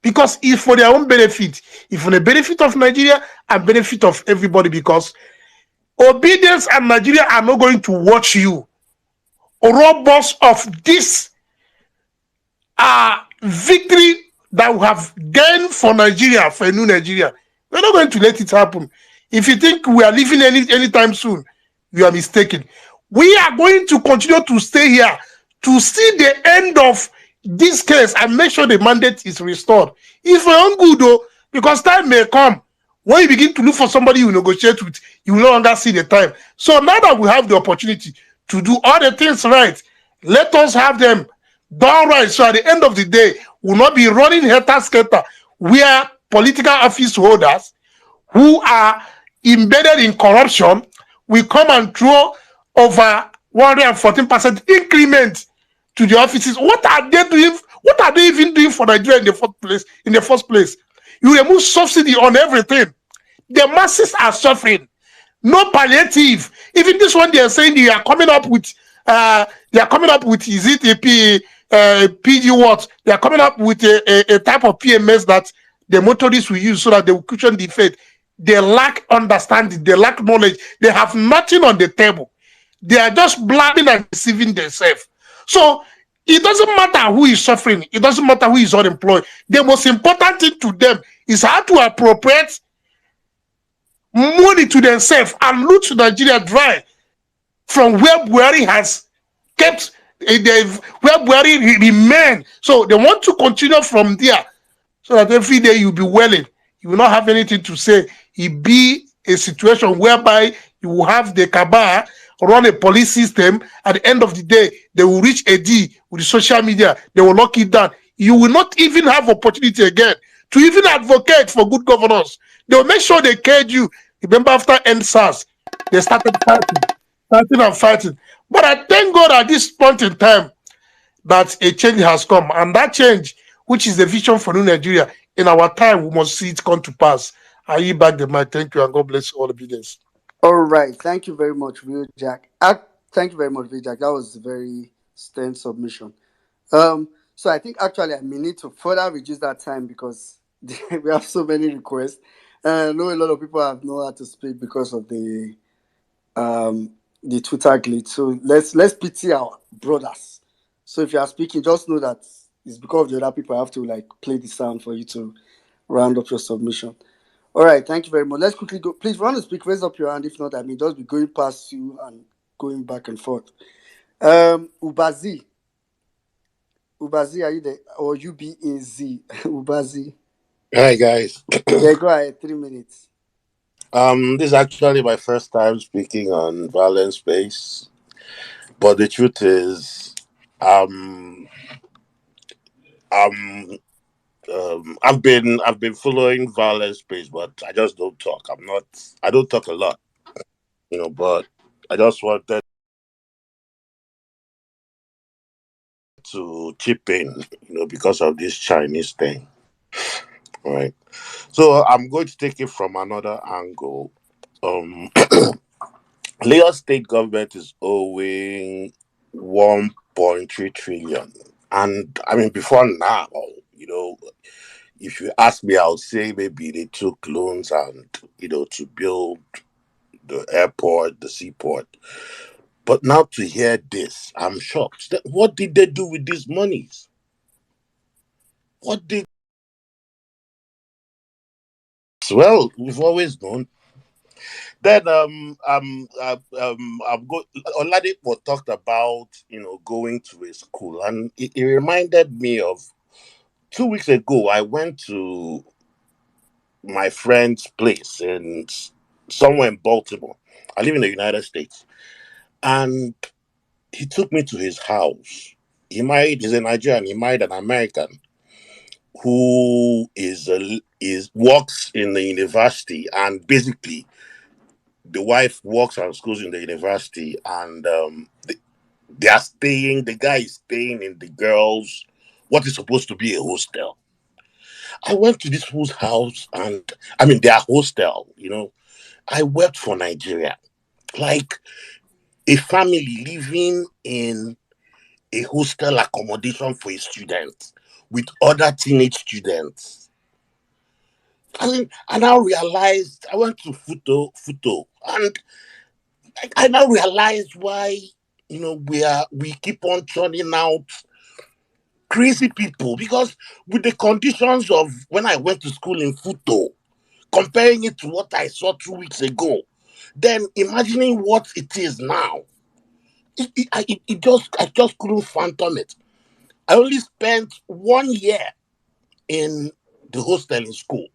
Because if for their own benefit, if for the benefit of Nigeria and benefit of everybody, because obedience and Nigeria are not going to watch you robbers of this victory that we have gained for Nigeria, for a new Nigeria. We're not going to let it happen. If you think we are leaving anytime soon, you are mistaken. We are going to continue to stay here to see the end of this case and make sure the mandate is restored. It's for your own good, though, because time may come when you begin to look for somebody you negotiate with, you will no longer see the time. So now that we have the opportunity to do all the things right, let us have them done right. So at the end of the day, we'll not be running helter-skelter where political office holders who are embedded in corruption will come and throw over 114% increment to the offices. What are they doing? What are they even doing for Nigeria in the first place? You remove subsidy on everything. The masses are suffering. No palliative. Even this one, they are saying they are coming up with. Is it a PG what? They are coming up with a type of PMS that the motorists will use so that they will cushion the fate. They lack understanding. They lack knowledge. They have nothing on the table. They are just blabbing and deceiving themselves. So it doesn't matter who is suffering. It doesn't matter who is unemployed. The most important thing to them is how to appropriate money to themselves and loot Nigeria dry from where Buhari has kept, where Buhari remain. So they want to continue from there so that every day you'll be welling. You will not have anything to say. It be a situation whereby you will have the cabal run a police system. At the end of the day, they will reach a deal with the social media. They will lock it down. You will not even have opportunity again to even advocate for good governance. They will make sure they cage you. Remember after NSAS, they started fighting. But I thank God at this point in time that a change has come. And that change, which is the vision for New Nigeria, in our time, we must see it come to pass. I yield back the mic. Thank you, and God bless all the business. All right. Thank you very much, Real Jack. Thank you very much, Real Jack. That was a very stern submission. So I think actually I may need to further reduce that time because we have so many requests. And I know a lot of people have not had to speak because of the Twitter glitch. So let's pity our brothers. So if you are speaking, just know that it's because of the other people. I have to play the sound for you to round up your submission. All right, thank you very much. Let's quickly go. Please, want to speak, raise up your hand. If not, I mean, just be going past you and going back and forth. Ubazi, are you there? Or UBAZ? Ubazi. Hi, guys. Yeah, go ahead. 3 minutes. This is actually my first time speaking on Violence Space, but the truth is, um, um, I've been following Violence Space, but I just don't talk. I don't talk a lot, but I just wanted to chip in, because of this Chinese thing, right? So I'm going to take it from another angle. Um, Lagos state government is owing 1.3 trillion. And I mean, before now, you know, if you ask me, I would say maybe they took loans and, to build the airport, the seaport. But now to hear this, I'm shocked. What did they do with these monies? What did, well, we've always known. Then I'm go. Oladipo talked about going to a school, and it reminded me of 2 weeks ago. I went to my friend's place in somewhere in Baltimore. I live in the United States, and he took me to his house. He's a Nigerian. He married an American who is works in the university, and basically the wife works and schools in the university, and they are staying. The guy is staying in the girls' what is supposed to be a hostel. I went to this whose house, and I mean their hostel. I wept for Nigeria, like a family living in a hostel accommodation for a student with other teenage students. I now realized I went to Futo, and I now realized why we keep on churning out crazy people, because with the conditions of when I went to school in Futo, comparing it to what I saw 2 weeks ago, then imagining what it is now, I just couldn't fathom it. I only spent 1 year in the hostel in school.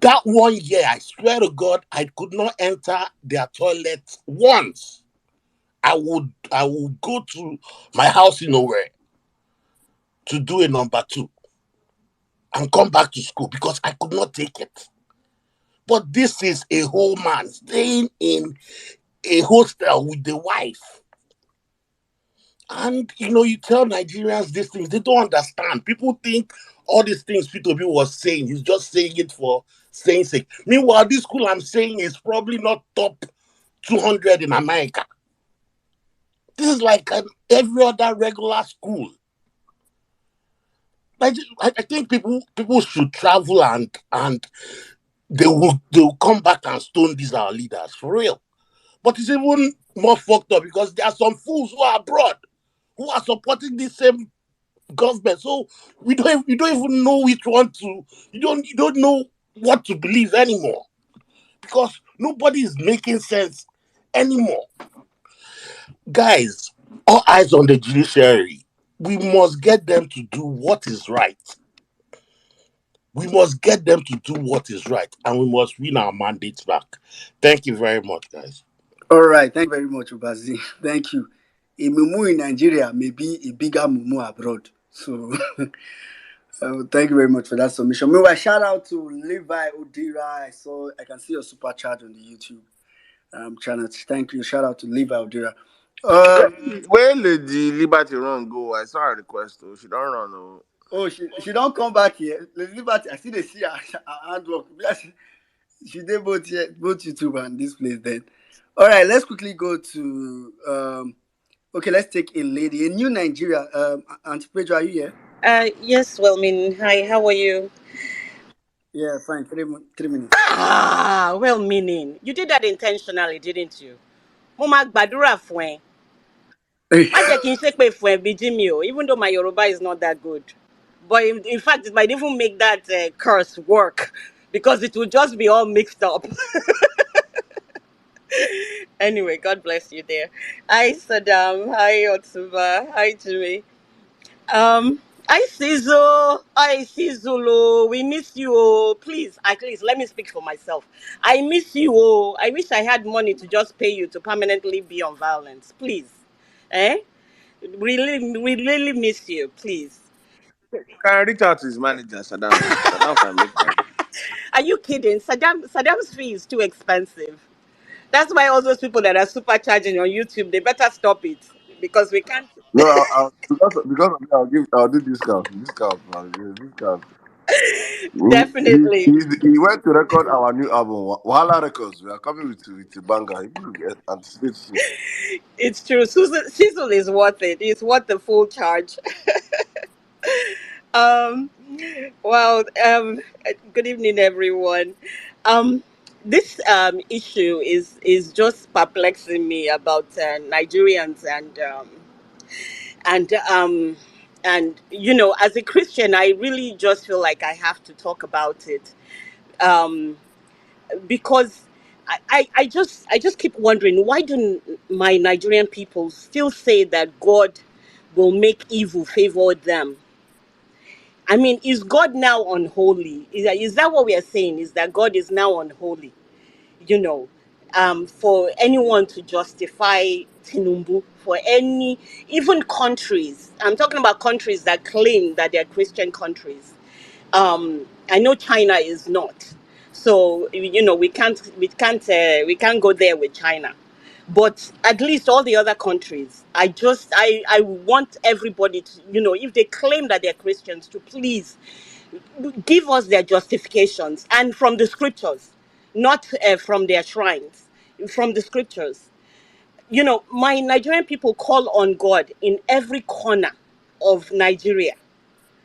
That 1 year, I swear to God, I could not enter their toilet once. I would go to my house in nowhere to do a number two and come back to school because I could not take it. But this is a whole man staying in a hostel with the wife. And you tell Nigerians these things, they don't understand. People think all these things Peter B was saying, he's just saying it for saying sake. Meanwhile, this school I'm saying is probably not top 200 in America. This is like every other regular school. I think people should travel, and they will come back and stone these our leaders for real. But it's even more fucked up because there are some fools who are abroad who are supporting the same government. So we don't even know which one to you don't know what to believe anymore because nobody is making sense anymore. Guys, all eyes on the judiciary. We must get them to do what is right. We must get them to do what is right, and we must win our mandates back. Thank you very much, guys. All right, thank you very much, Ubazi. Thank you. A mumu in Nigeria may be a bigger mumu abroad. So thank you very much for that submission. Meanwhile, shout out to Levi Odira. I can see your super chat on the YouTube channel. Thank you. Shout out to Levi Odira. Where Lady Liberty run go? I saw her request. Oh, she don't run. Oh. Oh, she don't come back here. Liberty, I see they see her handwork. Yes, she did both here, both YouTube and this place then. All right, let's quickly go to okay, let's take a lady, a new Nigeria. Auntie Pedro, are you here? Yes, well, mean, hi, how are you? Yeah, fine. 3 minutes. Well, meaning, you did that intentionally, didn't you? Mo máa gbàdúrà fún ẹ. Má jẹ́ kí n ṣépè fún ẹ bí Jimmy o, even though my Yoruba is not that good. But in fact, it might even make that curse work because it will just be all mixed up. Anyway, God bless you there. Hi, Saddam. Hi, Otsuba. Hi, Jimmy. Um, I see Zulu. We miss you. Oh. Please, at least let me speak for myself. I miss you. Oh. I wish I had money to just pay you to permanently be on violence. Please, eh? We really miss you. Please. Can reach out to his manager, Saddam. Saddam can make that. Are you kidding? Saddam's fee is too expensive. That's why all those people that are supercharging on YouTube, they better stop it because we can't. No, because of me, I'll do discount, man. Discount. Definitely. He went to record our new album, Wahala Records. We are coming with a banger. He will anticipate soon. It's true. Cecil is worth it. It's worth the full charge. Um, well, good evening, everyone. Um, this issue is just perplexing me about Nigerians and you know, as a Christian, I really just feel like I have to talk about it um, because I just keep wondering, why do my Nigerian people still say that God will make evil favor them? I mean, is God now unholy? Is that what we are saying? Is that God is now unholy? You know, for anyone to justify Tinumbu, for any, even countries, I'm talking about countries that claim that they're Christian countries. I know China is not. So, you know, we can't go there with China. But at least all the other countries, I want everybody to, you know, if they claim that they're Christians, to please give us their justifications and from the scriptures, not from their shrines, from the scriptures. You know, my Nigerian people call on God in every corner of Nigeria,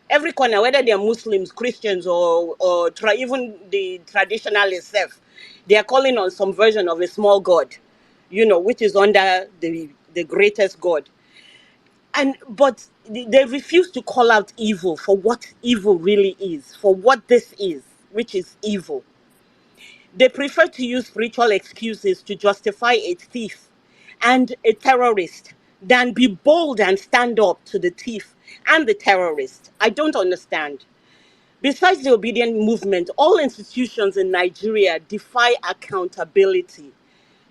every corner, whether they are Muslims, Christians, or even the traditionalists, they are calling on some version of a small God, you know, which is under the greatest God. And but they refuse to call out evil for what evil really is, for what this is, which is evil. They prefer to use spiritual excuses to justify a thief and a terrorist than be bold and stand up to the thief and the terrorist. I don't understand. Besides the obedient movement, all institutions in Nigeria defy accountability.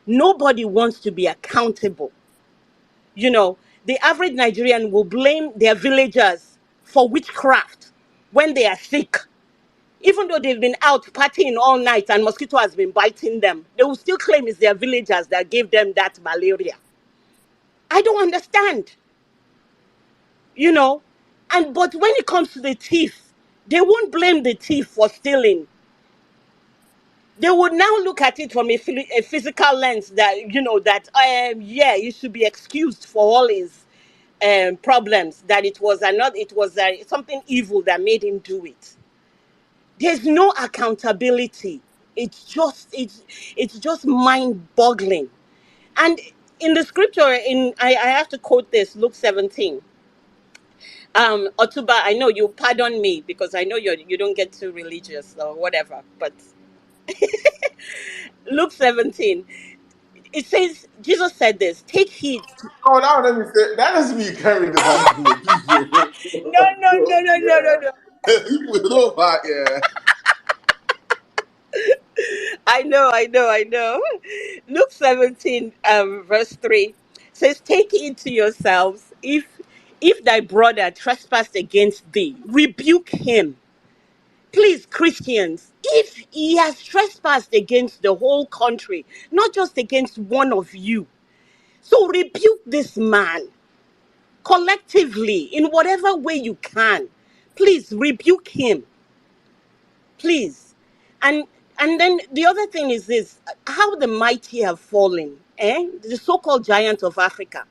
Nobody wants to be accountable. You know, the average Nigerian will blame their villagers for witchcraft when they are sick. Even though they've been out partying all night and mosquito has been biting them, they will still claim it's their villagers that gave them that malaria. I don't understand, you know. And but when it comes to the thief, they won't blame the thief for stealing. They would now look at it from a physical lens that, you know, that yeah, he should be excused for all his problems, that it was something evil that made him do it. There's no accountability. It's just mind-boggling. And in the scripture, I have to quote this, Luke 17. Otuba, I know you pardon me because I know you don't get too religious or whatever, but Luke 17, it says, Jesus said this, take heed. Oh, now let me say that doesn't mean you can't read the Bible. Please, No, no, no, no, no, no, no. yeah. You know that, yeah. I know. Luke 17, verse 3 says, take heed to yourselves. If thy brother trespassed against thee, rebuke him. Please, Christians, if he has trespassed against the whole country, not just against one of you, so rebuke this man collectively in whatever way you can. Please rebuke him. Please. And and then the other thing is this, how the mighty have fallen, the so-called giant of Africa.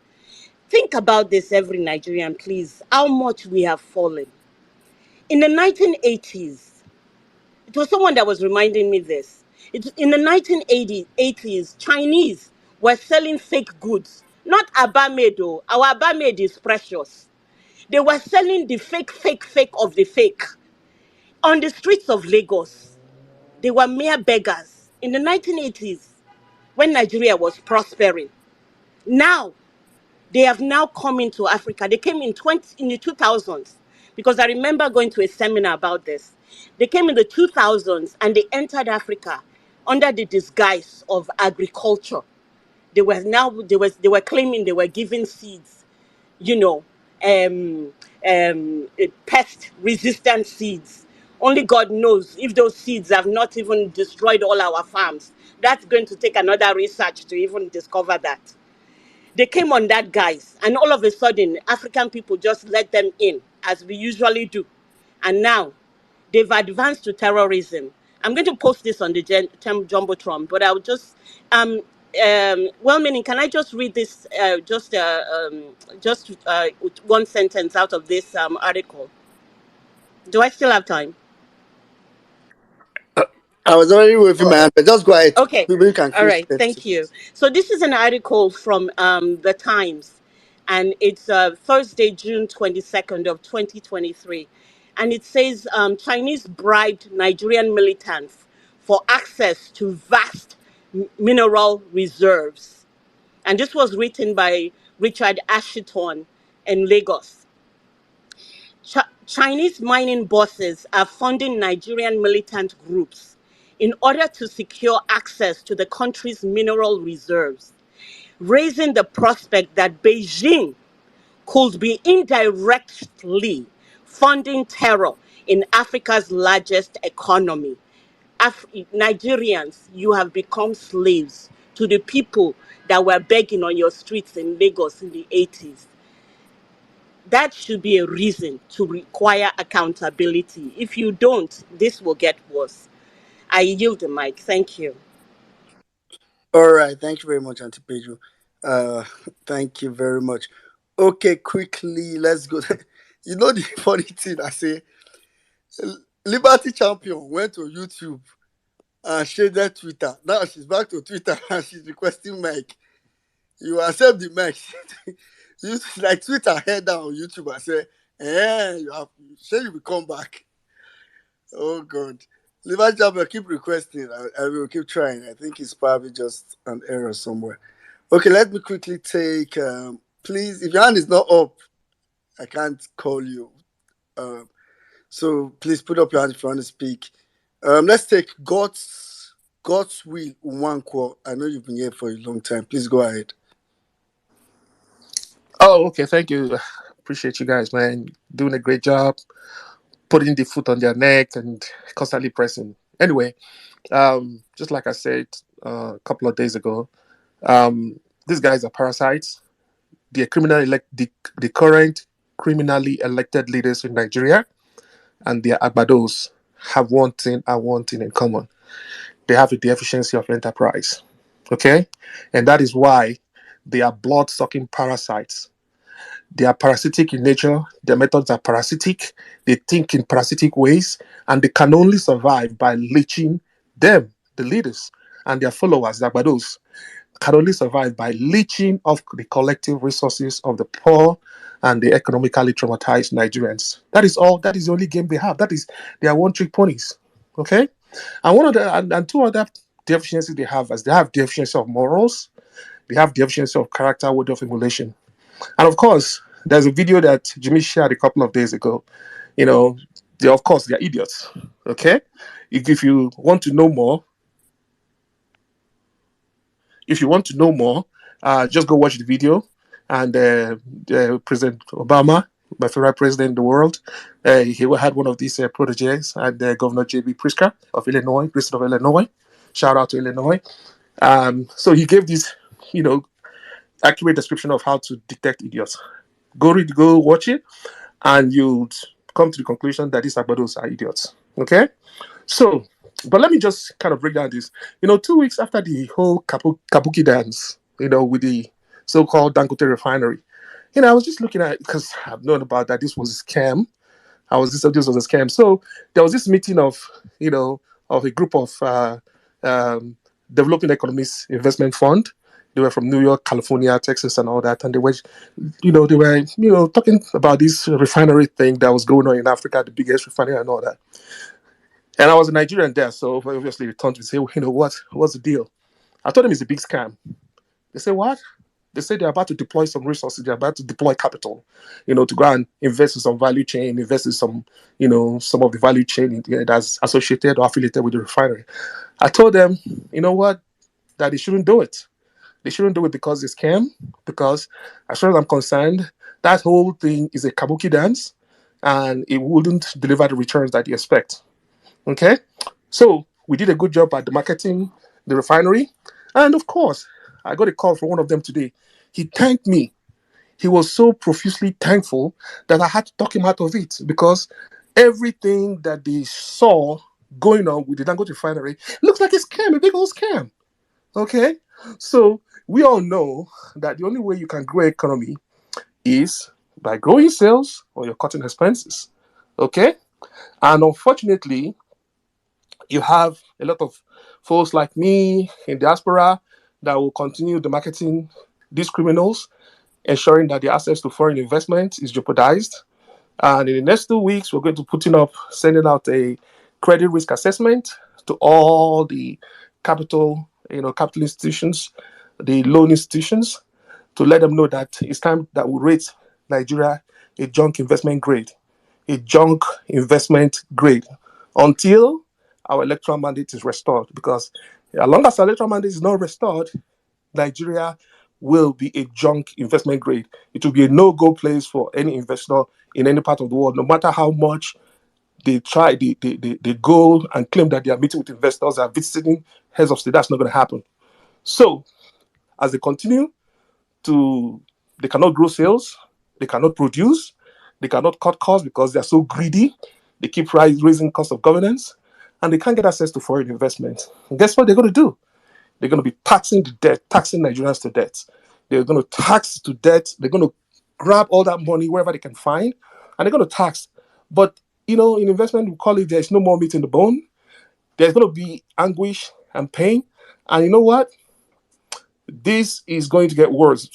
Think about this, every Nigerian, please, how much we have fallen. In the 1980s, it was someone that was reminding me this. In the 1980s, Chinese were selling fake goods. Not Abamedo. Our Abamed is precious. They were selling the fake of the fake on the streets of Lagos. They were mere beggars in the 1980s when Nigeria was prospering. Now, they have now come into Africa. They came in the 2000s. because I remember going to a seminar about this. They came in the 2000s and they entered Africa under the disguise of agriculture. They were claiming they were giving seeds, you know, pest resistant seeds. Only God knows if those seeds have not even destroyed all our farms. That's going to take another research to even discover that. They came on that guise, and all of a sudden, African people just let them in, as we usually do. And now, they've advanced to terrorism. I'm going to post this on the Jumbotron, but I'll just, well, meaning, can I just read this, one sentence out of this article? Do I still have time? I was already waving my hand, but just go ahead. Okay. People can All choose right. 30 Thank you. seconds. So this is an article from the Times, and it's Thursday, June 22nd of 2023, and it says Chinese bribed Nigerian militants for access to vast mineral reserves, and this was written by Richard Ashiton in Lagos. Chinese mining bosses are funding Nigerian militant groups in order to secure access to the country's mineral reserves, raising the prospect that Beijing could be indirectly funding terror in Africa's largest economy. Nigerians, you have become slaves to the people that were begging on your streets in Lagos in the 80s. That should be a reason to require accountability. If you don't, this will get worse. I yield the mic. Thank you. All right. Thank you very much, Auntie Pedro. Uh, thank you very much. Okay, quickly, let's go. You know the funny thing I say, Liberty Champion went to YouTube and shaded Twitter. Now she's back to Twitter and she's requesting mic. You accept the mic. You like Twitter head down on YouTube and say, you have say you will come back. Oh god. Liberty Champion, keep requesting. I will keep trying. I think it's probably just an error somewhere. Okay, let me quickly take please, if your hand is not up, I can't call you. Um so please put up your hand if you want to speak. Let's take God's will Nwankwo. I know you've been here for a long time. Please go ahead. Oh, okay. Thank you. Appreciate you guys, man. Doing a great job, putting the foot on their neck and constantly pressing. Anyway, just like I said a couple of days ago, these guys are parasites. The the current criminally elected leaders in Nigeria and their agbados have one thing in common. They have a deficiency of enterprise. Okay? And that is why they are blood sucking parasites. They are parasitic in nature. Their methods are parasitic. They think in parasitic ways, and they can only survive by leeching them, the leaders, and their followers, the agbados, can only survive by leeching off the collective resources of the poor and the economically traumatized Nigerians. That is all. That is the only game they have. That is their one trick ponies. Okay, and one of the and two other deficiencies they have is they have deficiency of morals. They have deficiency of character, word of emulation. And of course, there's a video that Jimmy shared a couple of days ago. You know, of course, they're idiots. Okay? If you want to know more, just go watch the video. And President Obama, my favorite president in the world, he had one of these proteges, and Governor J.B. Pritzker of Illinois, President of Illinois. Shout out to Illinois. So he gave this, you know, accurate description of how to detect idiots. Go watch it, and you come to the conclusion that these agbados are idiots. Okay? So, but let me just kind of break down this. 2 weeks after the whole Kabuki dance, with the so-called Dangote refinery, I was just looking at it because I've known about that this was a scam. This was a scam. So there was this meeting of a group of um, developing economists investment fund. They were from New York, California, Texas, and all that, and they were talking about this refinery thing that was going on in Africa, the biggest refinery and all that. And I was a Nigerian there, so obviously they turned to say, what's the deal? I told them it's a big scam. They say, what? They say they're about to deploy some resources, they're about to deploy capital, to go and invest in some value chain, invest in some, some of the value chain that's associated or affiliated with the refinery. I told them, you know what, that they shouldn't do it. They shouldn't do it because it's scam, because as far as I'm concerned, that whole thing is a kabuki dance and it wouldn't deliver the returns that you expect. Okay? So we did a good job at the marketing, the refinery. And of course, I got a call from one of them today. He thanked me. He was so profusely thankful that I had to talk him out of it because everything that they saw going on with the Dangote refinery looks like a scam, a big old scam. Okay? So we all know that the only way you can grow economy is by growing sales or you're cutting expenses. Okay? And unfortunately, you have a lot of folks like me in diaspora that will continue the marketing these criminals, ensuring that the access to foreign investment is jeopardized. And in the next 2 weeks, we're going to sending out a credit risk assessment to all the capital institutions, the loan institutions, to let them know that it's time that we rate Nigeria a junk investment grade, until our electoral mandate is restored. Because as long as our electoral mandate is not restored, Nigeria will be a junk investment grade. It will be a no-go place for any investor in any part of the world, no matter how much they try, they go and claim that they are meeting with investors, are visiting heads of state. That's not going to happen. So, as they continue they cannot grow sales, they cannot produce, they cannot cut costs because they are so greedy. They keep raising cost of governance, and they can't get access to foreign investment. And guess what they're going to do? They're going to be taxing Nigerians to debt. They're going to tax to debt. They're going to grab all that money wherever they can find, and they're going to tax. But, in investment, we call it there's no more meat in the bone. There's going to be anguish and pain. And you know what? This is going to get worse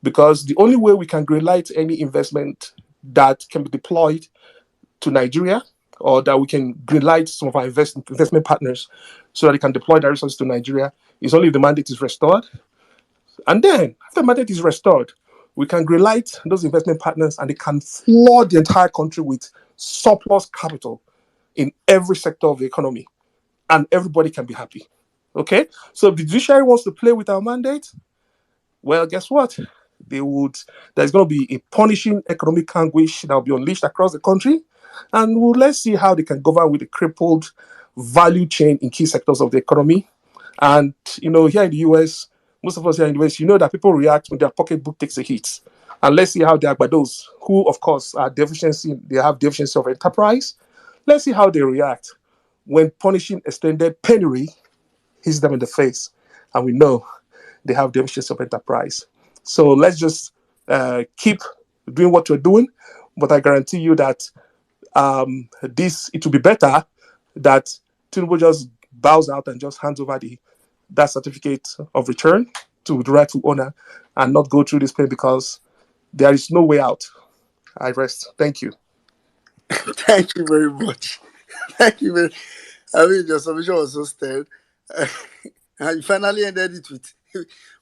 because the only way we can greenlight any investment that can be deployed to Nigeria, or that we can greenlight some of our investment partners so that they can deploy their resources to Nigeria, is only if the mandate is restored. And then, after the mandate is restored, we can greenlight those investment partners and they can flood the entire country with surplus capital in every sector of the economy, and everybody can be happy. Okay? So if the judiciary wants to play with our mandate, well, guess what? There's going to be a punishing economic anguish that will be unleashed across the country. And let's see how they can govern with a crippled value chain in key sectors of the economy. And, here in the US, most of us here in the US, that people react when their pocketbook takes a hit. And let's see how they are by those who, of course, they have deficiency of enterprise. Let's see how they react when punishing extended penury hits them in the face. And we know they have deficiency of enterprise. So let's just keep doing what we're doing. But I guarantee you that it will be better that Tinubu just bows out and just hands over that certificate of return to the rightful owner and not go through this pain, because there is no way out. I rest. Thank you. Thank you very much. Thank you very. I mean, your submission was so stirred. And you finally ended it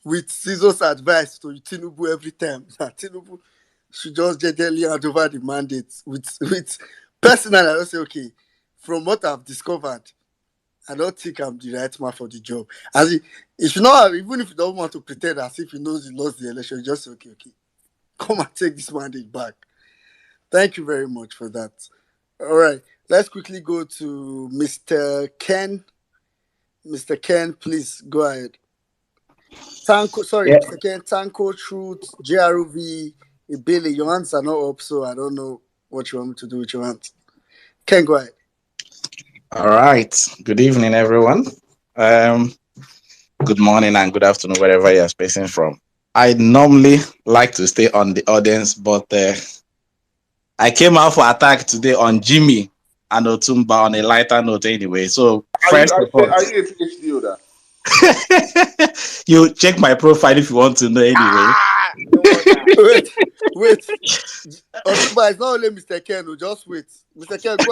with Caesar's advice to Tinubu every time. That Tinubu should just gently hand over the mandate. With personally, I just say, okay, from what I've discovered, I don't think I'm the right man for the job. As it should not have, even if you don't want to pretend as if he knows he lost the election, just say, okay, come and take this mandate back. Thank you very much for that. All right, let's quickly go to Mr. Ken. Mr. Ken, please go ahead. Mr. Ken, Tanko, Truth, JRV, Ibili, your hands are not up, so I don't know what you want me to do with your hands. Ken, go ahead. All right. Good evening, everyone. Good morning and good afternoon, wherever you're spacing from. I normally like to stay on the audience, but I came out for attack today on Jimmy and Otumba on a lighter note anyway. So first of all, Are you a PhD holder? you check my profile if you want to know anyway. Wait. Otumba, it's not only Mr. Ken, just wait. Mr. Ken, go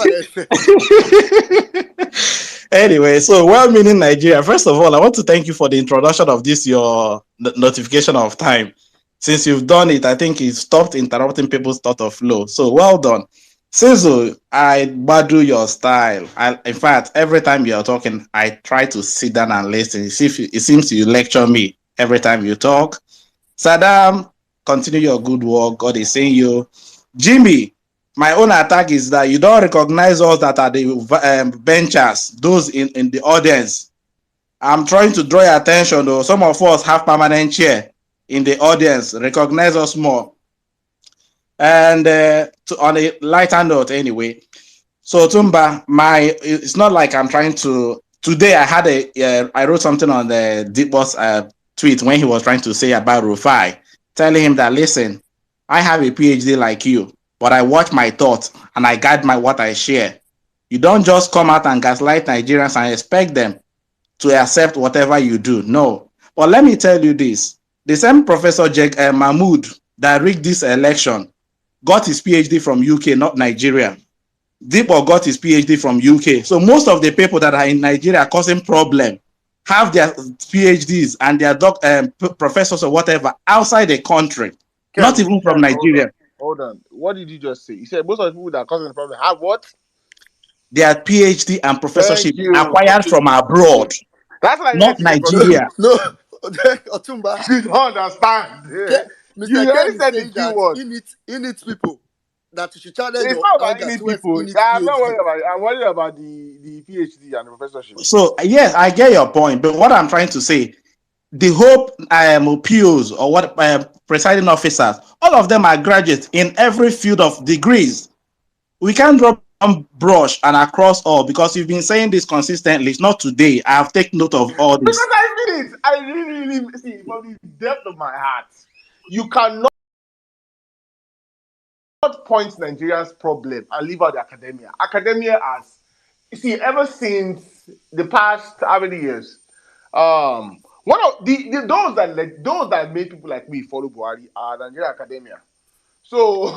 ahead. Anyway, so well-meaning Nigeria. First of all, I want to thank you for the introduction of this, your notification of time. Since you've done it, I think you stopped interrupting people's thought of flow. So well done. Sizzle, I badu your style. In fact, every time you're talking, I try to sit down and listen. It seems you lecture me every time you talk. Saddam, continue your good work. God is saying you. Jimmy, my own attack is that you don't recognize us that are the benchers, those in the audience. I'm trying to draw your attention, though. Some of us have permanent chair in the audience. Recognize us more. And on a lighter note, anyway. So Tumba, it's not like I'm trying to. Today I wrote something on the Deep Boss tweet when he was trying to say about Rufai, telling him that listen, I have a PhD like you, but I watch my thoughts and I guide what I share. You don't just come out and gaslight Nigerians and expect them to accept whatever you do. No. But let me tell you this. The same Professor Mahmood that rigged this election got his PhD from UK, not Nigeria. Deepo got his PhD from UK. So most of the people that are in Nigeria causing problem have their PhDs and their professors or whatever outside the country, not even from Nigeria. Hold on. What did you just say? You said most of the people that are causing the problem have what? Their PhD and professorship Thank you. acquired from abroad, That's why not you from Nigeria. No, Otumba. you don't understand. Mr. You Ken already is said the saying key that word. in it people that you should channel It's your not about anger any towards people. in it I'm not PhD. worried about it. I'm worried about the PhD and the professorship. So yes, I get your point, but what I'm trying to say, the whole POs or what presiding officers, all of them are graduates in every field of degrees. We can't drop one brush and across all because you've been saying this consistently. It's not today. I have taken note of all Because this. I mean it. I really see from the depth of my heart. You cannot point Nigeria's problem and leave out the academia. Academia has, you see, ever since the past how many years? One of those that made people like me follow Buhari are Nigeria academia. So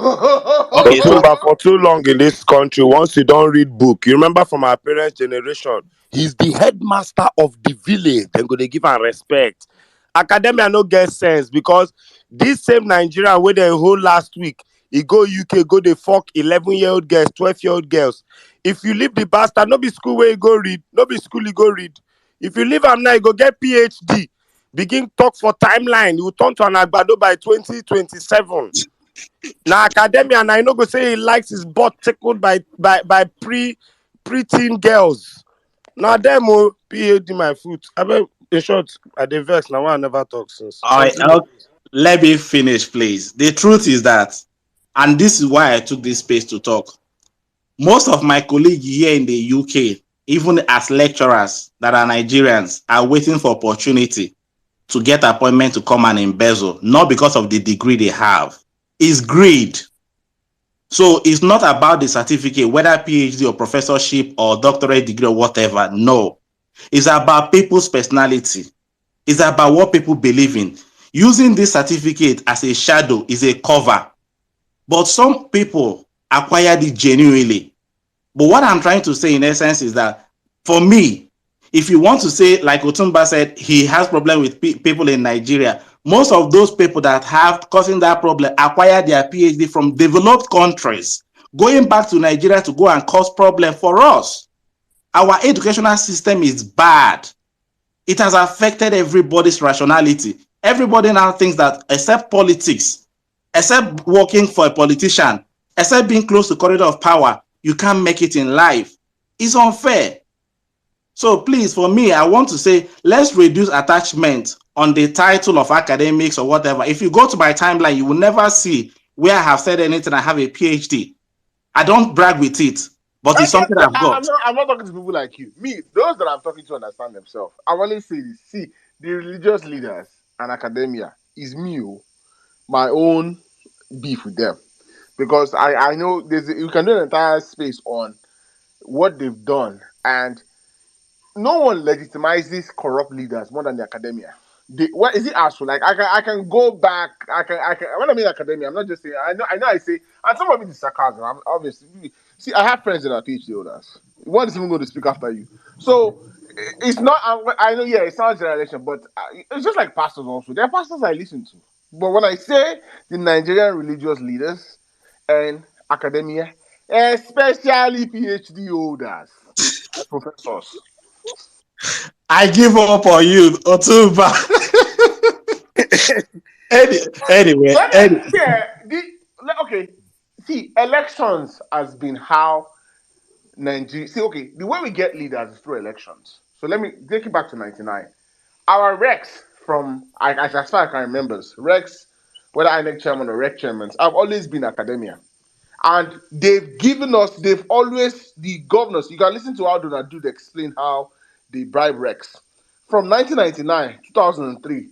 Okay, so Otumba, for too long in this country, once you don't read book, you remember from our parents' generation, he's the headmaster of the village. Then go they give him respect. Academia no get sense because this same Nigerian where they hold last week, he go UK, go they fuck 11-year-old girls, 12-year-old girls. If you leave the bastard, no be school where you go read, no be school you go read. If you leave him now, you go get PhD. Begin talk for timeline. You turn to an agbado by 2027. Now academia, and I know go say he likes his butt tickled by pre-teen girls. Now them will PhD my foot. I mean, in short, I dey vex. Now I never talk since. Continue. let me finish, please. The truth is that, and this is why I took this space to talk. Most of my colleagues here in the UK, even as lecturers that are Nigerians, are waiting for opportunity to get appointment to come and embezzle, not because of the degree they have. It's greed. So it's not about the certificate, whether PhD or professorship or doctorate degree or whatever. No. It's about people's personality. It's about what people believe in. Using this certificate as a shadow is a cover. But some people acquired it genuinely. But what I'm trying to say in essence is that for me, if you want to say, like Otumba said, he has problem with people in Nigeria, most of those people that have causing that problem acquired their PhD from developed countries, going back to Nigeria to go and cause problem for us. Our educational system is bad. It has affected everybody's rationality. Everybody now thinks that except politics, except working for a politician, except being close to corridor of power, you can't make it in life. It's unfair. So please, for me, I want to say, let's reduce attachment on the title of academics or whatever. If you go to my timeline, you will never see where I have said anything. I have a PhD. I don't brag with it, but it's something I've got. I'm not talking to people like you. Me, those that I'm talking to understand themselves. I only say this. See, the religious leaders and academia is me, my own beef with them. Because I know you can do an entire space on what they've done, and no one legitimizes corrupt leaders more than the academia. What is it actual? Like I can go back. I can. When I mean academia, I'm not just saying. I know. I say, and some of it is sarcasm. I'm obviously see. I have friends that are PhD holders. One is even going to speak after you. So it's not. I know. Yeah, it sounds generation, but it's just like pastors. Also, there are pastors I listen to. But when I say the Nigerian religious leaders and academia, especially PhD holders and professors. I give up on you, Otumba. Anyway, Okay. See, elections has been how Nigeria. See, okay, the way we get leaders is through elections. So let me take it back to '99. Our Rex as far as I can remember, Rex, whether INEC chairman or Rec chairmen, have always been academia. And they've always, the governors, you can listen to how Donald Dude explain how they bribe Rex. From 1999, 2003,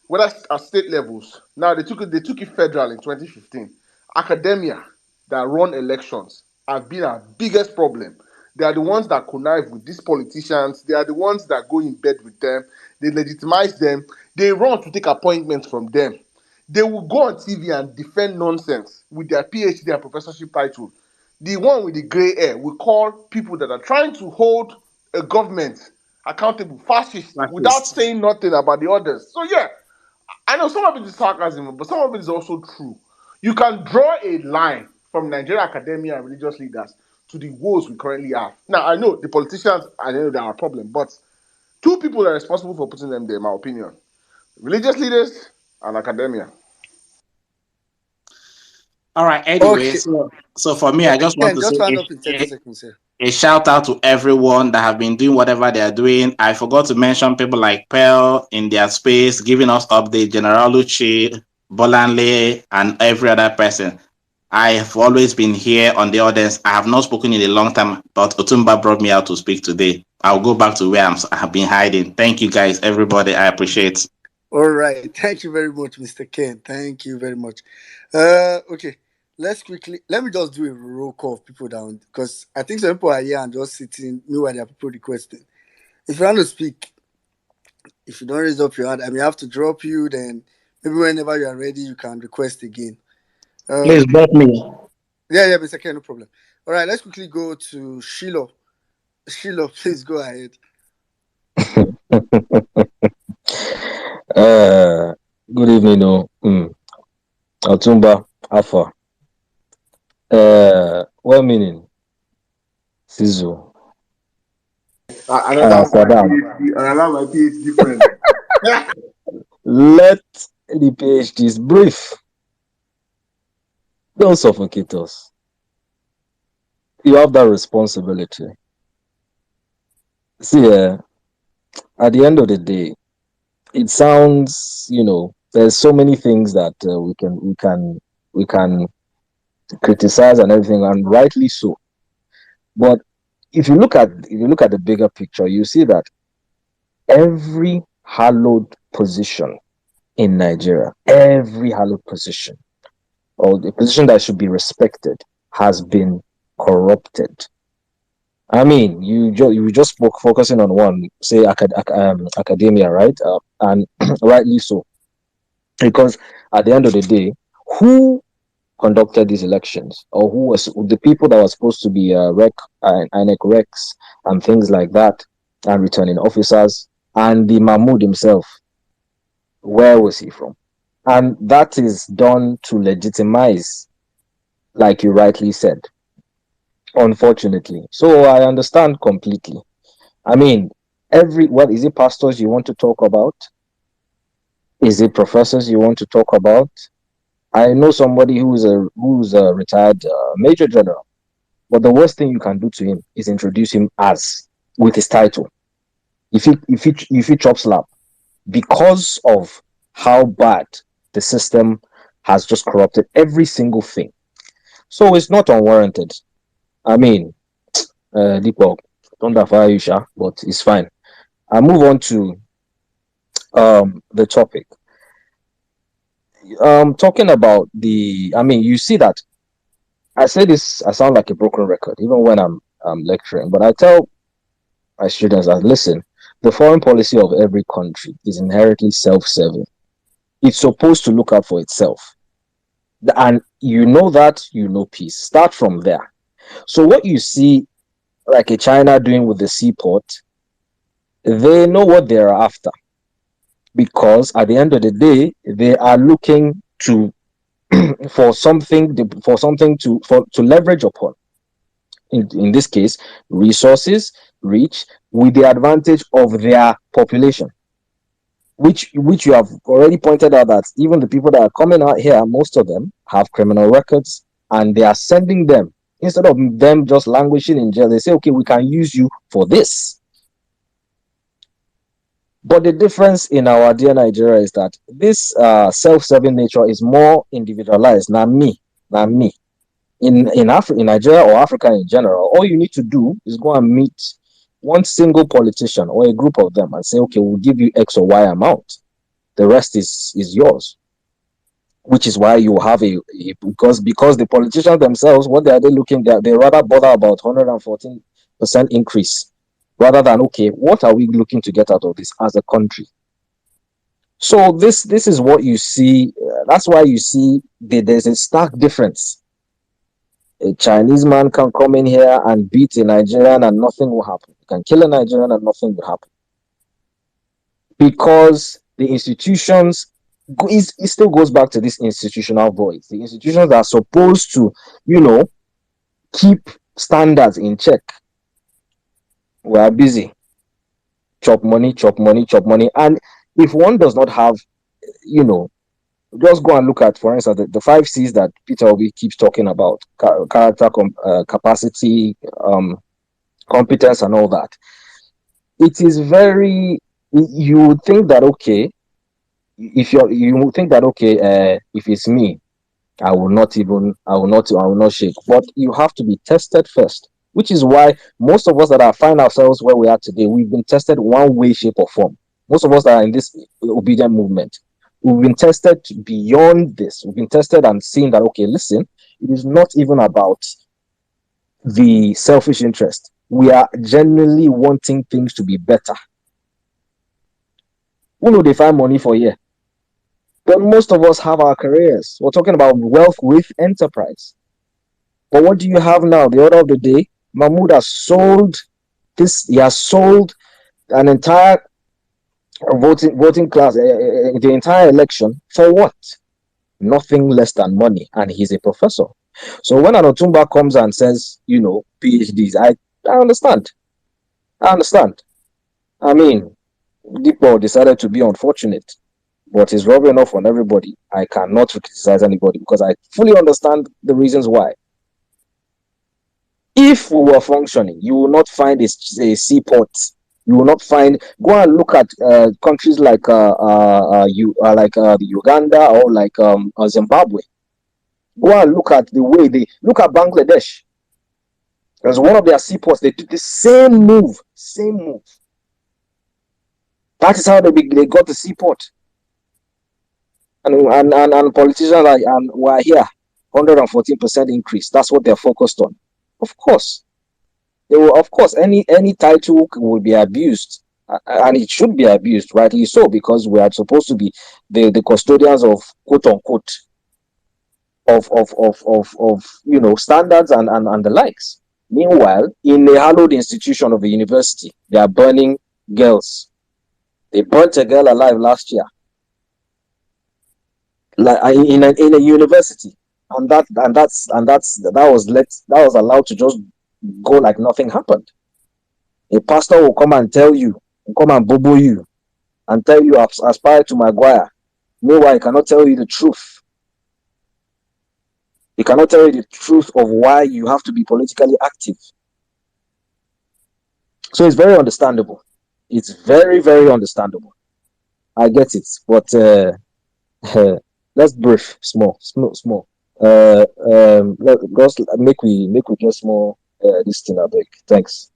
whether at state levels, now they took it federal in 2015. Academia that run elections have been our biggest problem. They are the ones that connive with these politicians. They are the ones that go in bed with them. They legitimize them. They run to take appointments from them. They will go on TV and defend nonsense with their PhD and professorship title. The one with the gray hair will call people that are trying to hold a government accountable fascist without fascist. saying nothing about the others. So yeah, I know some of it is sarcasm, but some of it is also true. You can draw a line from Nigerian academia and religious leaders to the woes we currently have. Now I know the politicians, I know they are a problem, but two people are responsible for putting them there, in my opinion. Religious leaders and academia. All right. Anyway, Okay. so for me, I Okay, just want Ken, to just round say up in 30 seconds here. a shout out to everyone that have been doing whatever they are doing. I forgot to mention people like Pearl in their space, giving us update, General Lucci, Bolanle, and every other person. I have always been here on the audience. I have not spoken in a long time, but Otumba brought me out to speak today. I'll go back to where I have been hiding. Thank you guys, everybody. I appreciate. All right. Thank you very much, Mr. Ken. Thank you very much. Okay. Let me just do a roll call of people down because I think some people are here and just sitting. Meanwhile, there are people requesting. If you want to speak, if you don't raise up your hand, I may have to drop you. Then maybe whenever you are ready, you can request again. Please Um, drop me. yeah, Mr. Ken, no problem. All right, let's quickly go to Shiloh. Shiloh, please go ahead. Uh, Good evening, Otumba Alpha. Well meaning, Sizu, Sadam. Another my PhD friend. Let the PhDs brief. Don't suffocate us. You have that responsibility. See, at the end of the day, it sounds, there's so many things that we can criticize and everything, and rightly so. But if you look at the bigger picture, you see that every hallowed position in Nigeria, every hallowed position, or the position that should be respected, has been corrupted. I mean, you just spoke focusing on one, say academia, right? And rightly so, because at the end of the day, who conducted these elections, or who was the people that were supposed to be INEC recs and things like that, and returning officers, and the Mahmoud himself, where was he from? And that is done to legitimize, like you rightly said, unfortunately. So I understand completely. I mean, what is it, pastors you want to talk about? Is it professors you want to talk about? I know somebody who's a retired major general, but the worst thing you can do to him is introduce him as with his title. If he chop slap, because of how bad the system has just corrupted every single thing. So it's not unwarranted. I mean, Deepak, don't fire you, Sha, but it's fine. I move on to the topic. Talking about you see that I say this, I sound like a broken record, even when I'm lecturing, but I tell my students that listen, the foreign policy of every country is inherently self-serving. It's supposed to look out for itself. And you know that, peace. Start from there. So what you see, like a China doing with the SeaPort, they know what they're after. because at the end of the day, they are looking to for something to leverage upon. In this case, resources, reach, with the advantage of their population. Which you have already pointed out that even the people that are coming out here, most of them have criminal records, and they are sending them instead of them just languishing in jail. They say, okay, we can use you for this. But the difference in our dear Nigeria is that this self-serving nature is more individualized. Now me. In Nigeria or Africa in general, all you need to do is go and meet one single politician or a group of them and say, okay, we'll give you X or Y amount. The rest is yours. Which is why you have because the politicians themselves, what they looking at, they rather bother about 114% increase rather than, okay, what are we looking to get out of this as a country? So this is what you see. That's why you see there's a stark difference. A Chinese man can come in here and beat a Nigerian and nothing will happen. He can kill a Nigerian and nothing will happen. Because the institutions, it still goes back to this institutional voice. The institutions are supposed to, keep standards in check. We are busy. Chop money. And if one does not have, just go and look at, for instance, the 5 C's that Peter Obi keeps talking about: character, capacity, competence, and all that. It is very. You would think that, okay, if it's me, I will not shake. But you have to be tested first, which is why most of us that find ourselves where we are today, we've been tested one way, shape, or form. Most of us that are in this obedient movement, we've been tested beyond this. We've been tested and seen that, okay, listen, it is not even about the selfish interest. We are genuinely wanting things to be better. Who know they find money for here? But most of us have our careers. We're talking about wealth with enterprise. But what do you have now? The order of the day, Mahmoud has sold this. He has sold an entire voting class, the entire election for what? Nothing less than money, and he's a professor. So when an Otumba comes and says, PhDs, I understand. I mean, Dipo decided to be unfortunate, but he's rubbing off on everybody. I cannot criticize anybody because I fully understand the reasons why. If we were functioning, you will not find a SeaPort. You will not find. Go and look at countries like Uganda or like Zimbabwe. Go and look at the way they look at Bangladesh. As one of their seaports, they did the same move. That is how they got the seaport. And politicians were here, 114% increase. That's what they're focused on. Of course, any title will be abused, and it should be abused, rightly so, because we are supposed to be the custodians of quote unquote of standards and the likes. Meanwhile, in a hallowed institution of a university, they are burning girls. They burnt a girl alive last year, like in a university, and that was allowed to just go like nothing happened. A pastor will come and tell you, come and bobo you, and tell you aspire to Maguire. Meanwhile, he cannot tell you the truth. He cannot tell you the truth of why you have to be politically active. So it's very understandable. It's very, very understandable. I get it, but let's brief small. Let's make we get small this thing a big. Thanks.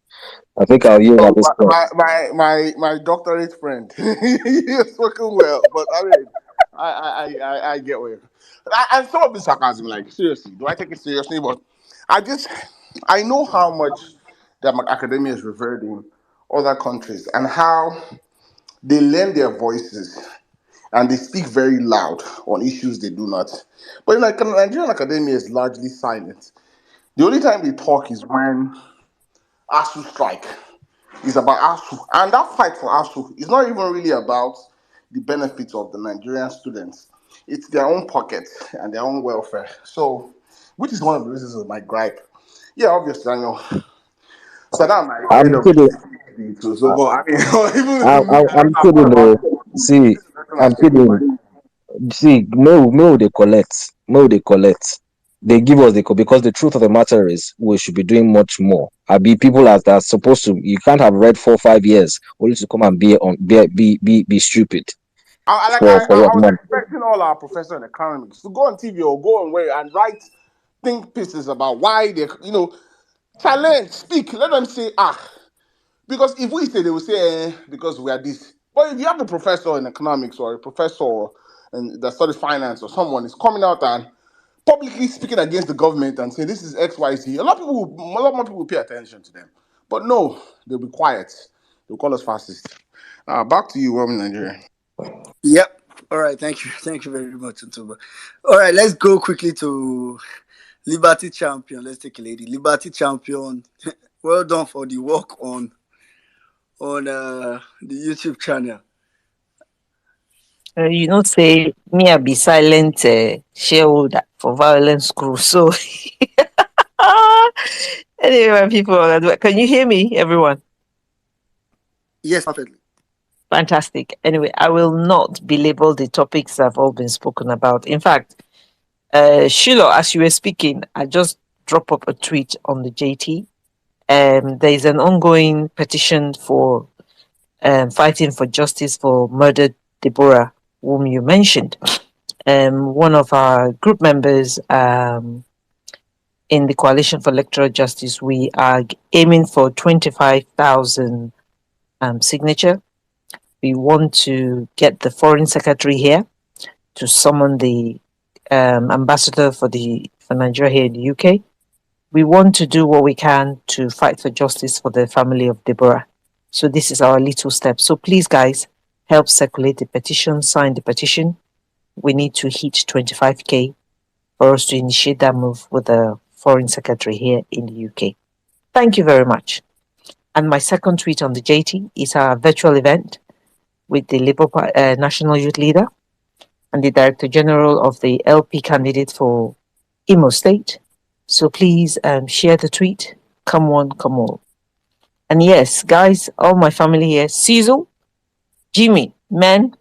I think I'll use at this point. My doctorate friend. You're spoken well, but I mean, I get where. And some of the sarcasm, like seriously, do I take it seriously? But I know how much that my academia is revered in other countries and how they lend their voices and they speak very loud on issues they do not. But in like Nigerian academia is largely silent. The only time they talk is when ASU strike. It's about ASU. And that fight for ASU is not even really about the benefits of the Nigerian students. It's their own pocket and their own welfare. So, which is one of the reasons of my gripe. Yeah, obviously, I know. So that's my end I'm of kidding. PhD too. So, but I mean, even me, I'm I've thought kidding. about Oh, it. see, This is nothing I'm like everybody. kidding. See, no, they collect. No, they collect. They give us because the truth of the matter is we should be doing much more. I be people that are supposed to. You can't have read 4 or 5 years only to come and be stupid for I what was money. expecting all our professors in economics to go on TV or go on where and write think pieces about why they, challenge, speak, let them say, because if we say, they will say, because we are this. But if you have a professor in economics or a professor that studies finance or someone is coming out and publicly speaking against the government and saying this is XYZ, a lot more people will pay attention to them. But no, they'll be quiet. They'll call us fascist. Back to you, woman Nigeria. Yep. All right. Thank you. Thank you very much, Ntuba. All right. Let's go quickly to Liberty Champion. Let's take a lady. Liberty Champion. Well done for the work on the YouTube channel. Say me I be silent shareholder for Violence Crew. So anyway, my people, can you hear me, everyone? Yes, perfectly. Fantastic. Anyway, I will not belabor the topics that have all been spoken about. In fact, Shiloh, as you were speaking, I just dropped up a tweet on the JT. There is an ongoing petition for fighting for justice for murdered Deborah, whom you mentioned. One of our group members in the Coalition for Electoral Justice, we are aiming for 25,000 signature. We want to get the Foreign Secretary here to summon the ambassador for Nigeria here in the UK. We want to do what we can to fight for justice for the family of Deborah. So this is our little step. So please, guys, help circulate the petition, sign the petition. We need to hit 25K for us to initiate that move with the Foreign Secretary here in the UK. Thank you very much. And my second tweet on the JT is our virtual event with the Labour National Youth Leader and the Director General of the LP candidate for Imo State. So please share the tweet. Come on, come on. And yes, guys, all my family here, Cecil, Jimmy, man,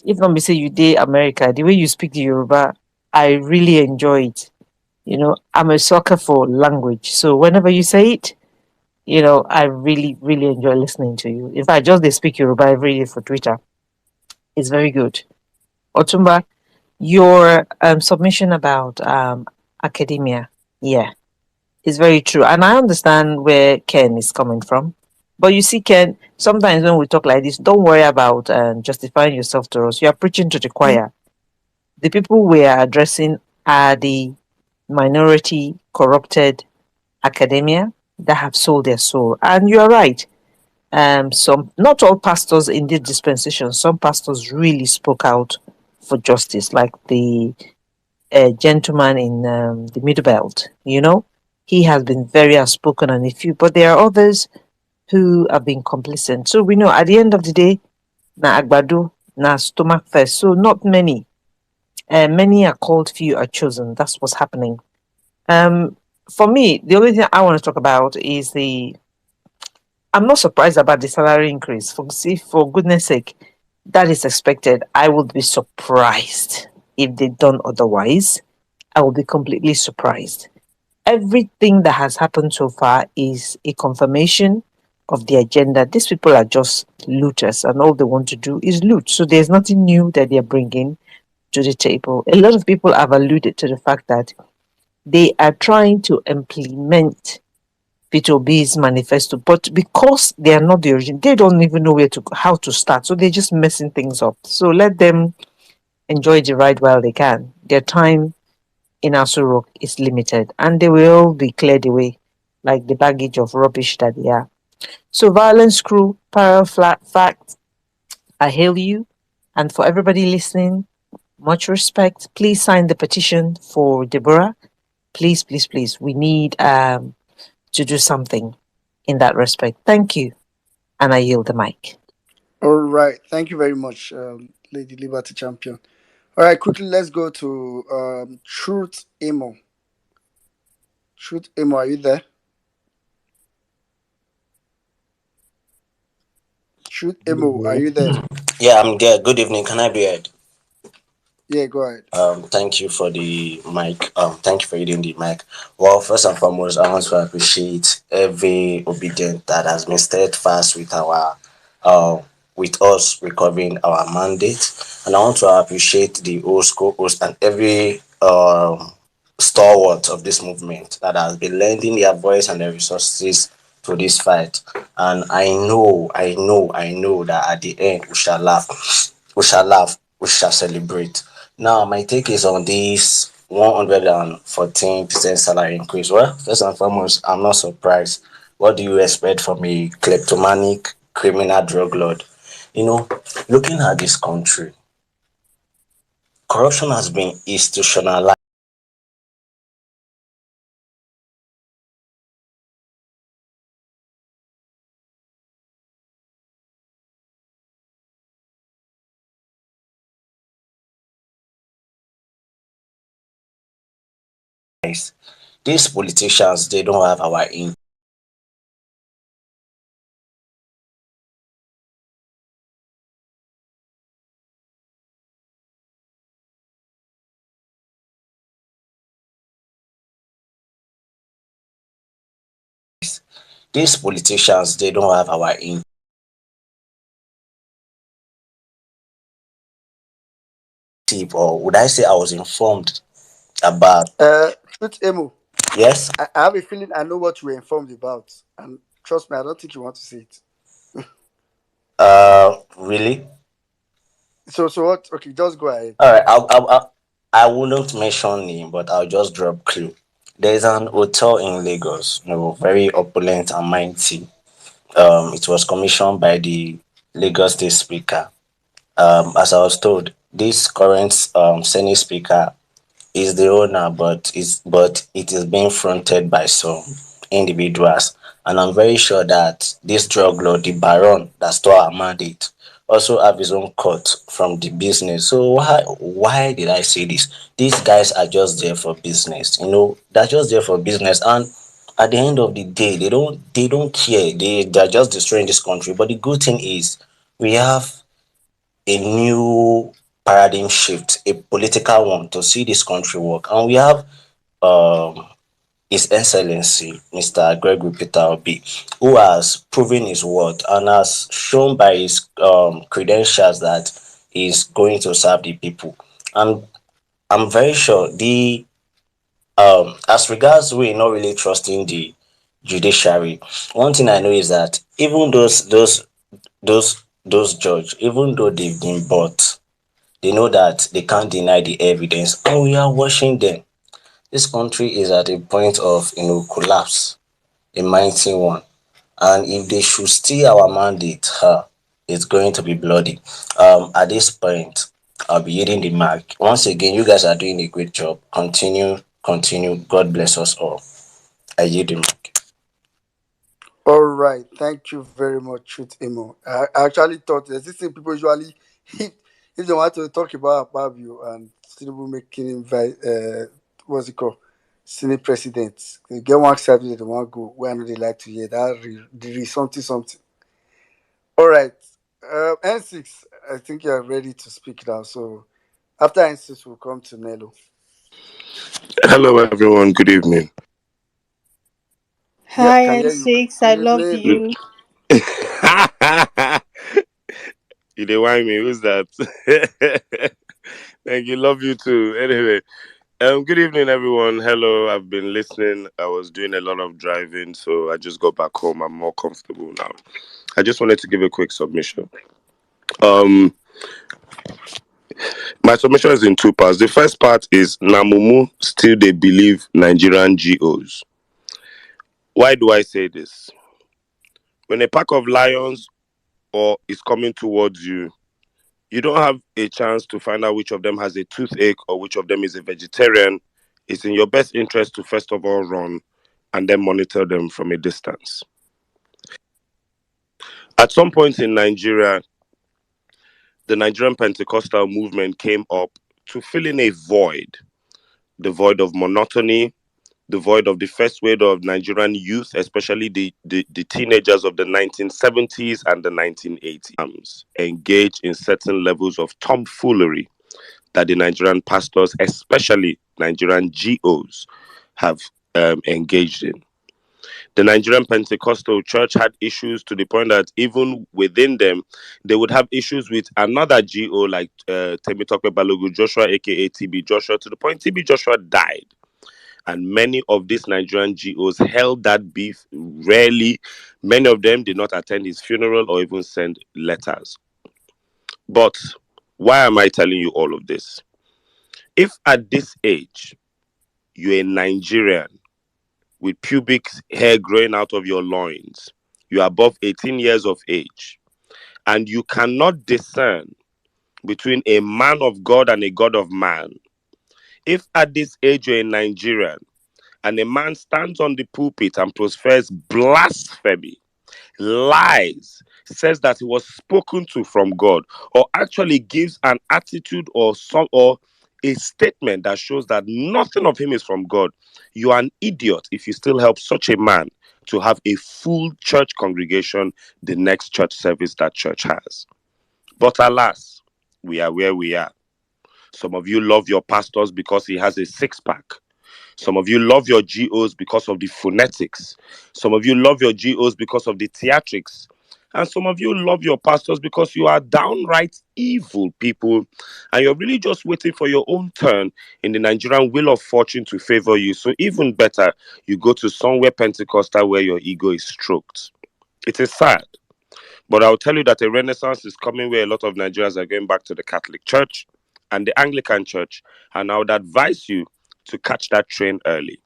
if not me say you did America, the way you speak the Yoruba, I really enjoy it. I'm a sucker for language. So whenever you say it, I really, really enjoy listening to you. In fact, just they speak Yoruba every day for Twitter. It's very good. Otumba, your submission about academia, yeah, is very true. And I understand where Ken is coming from. But you see, Ken, sometimes when we talk like this, don't worry about justifying yourself to us. You are preaching to the choir. The people we are addressing are the minority corrupted academia that have sold their soul. And you are right. Not all pastors in this dispensation, some pastors really spoke out for justice, like the gentleman in the Middle Belt. He has been very outspoken on a few, but there are others who have been complicit. So we know at the end of the day, na agbado, na stomach first. So not many. Many are called, few are chosen. That's what's happening. For me, the only thing I want to talk about is I'm not surprised about the salary increase. For goodness sake, that is expected. I would be surprised if they done otherwise. I will be completely surprised. Everything that has happened so far is a confirmation of the agenda. These people are just looters, and all they want to do is loot. So there's nothing new that they're bringing to the table. A lot of people have alluded to the fact that they are trying to implement Peter Obi's manifesto, but because they are not the origin, they don't even know how to start. So they're just messing things up. So let them enjoy the ride while they can. Their time in Aso Rock is limited, and they will be cleared away like the baggage of rubbish that they are. So Violence Crew, Parallel Fact, I hail you. And for everybody listening, much respect. Please sign the petition for Deborah. Please, please, please. We need to do something in that respect. Thank you. And I yield the mic. All right. Thank you very much, Lady Liberty champion. All right, quickly, let's go to Truth Emo. Truth Emo, are you there? Truth Emo, are you there? Yeah, I'm there. Good evening. Can I be heard? Yeah, go ahead. Thank you for the mic. Thank you for reading the mic. Well, first and foremost, I want to appreciate every obedient that has been steadfast with our, with us recovering our mandate, and I want to appreciate the old school host and every stalwart of this movement that has been lending their voice and their resources to this fight. And I know that at the end we shall celebrate. Now, my take is on this 114% salary increase. Well, first and foremost, I'm not surprised. What do you expect from a kleptomanic criminal drug lord? You know, looking at this country, corruption has been institutionalized. These politicians, they don't have our these politicians, they don't have our tip, or would I say I was informed about. Truth Emo, Yes. I have a feeling I know what you were informed about. And trust me, I don't think you want to say it. Really? So what? Okay, just go ahead. All right. I wouldn't mention name, but I'll just drop clue. There's an hotel in Lagos, very opulent and mighty. It was commissioned by the Lagos State Speaker. As I was told, this current Senate Speaker is the owner, but it is being fronted by some individuals, and I'm very sure that this drug lord, the Baron that stole our mandate, also have his own cut from the business. So why did I say this? These guys are just there for business. They're just there for business, and at the end of the day, they don't care. They're just destroying this country. But the good thing is, we have a new paradigm shift, a political one, to see this country work. And we have um, His Excellency, Mr. Gregory Peter Obi, who has proven his worth and has shown by his credentials that he's going to serve the people. And I'm very sure as regards we're not really trusting the judiciary. One thing I know is that even those judge, even though they've been bought, they know that they can't deny the evidence, and we are watching them. This country is at a point of collapse, a mighty one. And if they should steal our mandate, it's going to be bloody. At this point, I'll be hitting the mark. Once again, you guys are doing a great job. Continue, continue. God bless us all. I yield the mark. All right, thank you very much, Truth Emo. I actually thought there's this thing people usually, if they want to talk about Fabio and still making him what's it called, Senate president, they get one side where they want to go, where I know they like to hear that something something. All right, N6, I think you are ready to speak now. So after N6, we'll come to Nello. Hello, everyone. Good evening. Yeah, Hi, can hear you. N6. I Play, love play. you. You dey whine me? Who's that? Thank you. Love you too. Anyway, good evening, everyone. Hello. I've been listening. I was doing a lot of driving, so I just got back home. I'm more comfortable now. I just wanted to give a quick submission. Um, my submission is in two parts. The first part is Namumu still they believe Nigerian GOs. Why do I say this? When a pack of lions or is coming towards you, you don't have a chance to find out which of them has a toothache or which of them is a vegetarian. It's in your best interest to first of all run and then monitor them from a distance. At some point in Nigeria, the Nigerian Pentecostal movement came up to fill in a void, the void of monotony, the void of the first wave of Nigerian youth, especially the teenagers of the 1970s and the 1980s, engage in certain levels of tomfoolery that the Nigerian pastors, especially Nigerian GOs, have engaged in. The Nigerian Pentecostal Church had issues to the point that even within them, they would have issues with another GO like Temitope Balogu Joshua, aka TB Joshua, to the point TB Joshua died. And many of these Nigerian GOs held that beef. Rarely, many of them did not attend his funeral or even send letters. But why am I telling you all of this? If at this age, you're a Nigerian with pubic hair growing out of your loins, you're above 18 years of age, and you cannot discern between a man of God and a God of man, if at this age you're a Nigerian and a man stands on the pulpit and professes blasphemy, lies, says that he was spoken to from God, or actually gives an attitude or a statement that shows that nothing of him is from God, you are an idiot if you still help such a man to have a full church congregation the next church service that church has. But alas, we are where we are. Some of you love your pastors because he has a six-pack. Some of you love your GOs because of the phonetics. Some of you love your GOs because of the theatrics. And some of you love your pastors because you are downright evil people. And you're really just waiting for your own turn in the Nigerian wheel of fortune to favor you. So even better, you go to somewhere Pentecostal where your ego is stroked. It is sad. But I'll tell you that a renaissance is coming where a lot of Nigerians are going back to the Catholic Church and the Anglican Church. And I would advise you to catch that train early.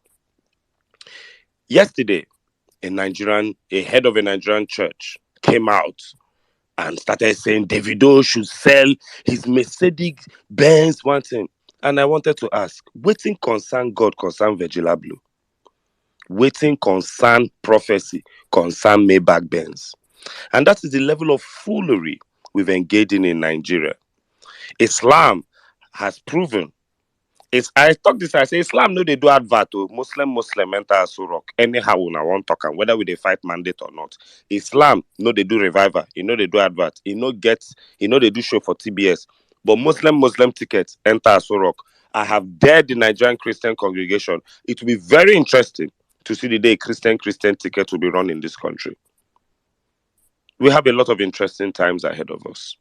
Yesterday, a head of a Nigerian church came out and started saying Davido should sell his Mercedes Benz one thing. And I wanted to ask, waiting concern God, concern Virgil Abloh? Waiting concern prophecy, concern Maybach Benz? And that is the level of foolery we've engaged in Nigeria. Islam has proven. I talk this, I say Islam no they do advert to Muslim enter Asurok. Anyhow, I want talk and whether we they fight mandate or not. Islam no they do revival, they do advert, they do show for TBS. But Muslim tickets enter Asurok. I have dared the Nigerian Christian congregation. It will be very interesting to see the day Christian ticket will be run in this country. We have a lot of interesting times ahead of us.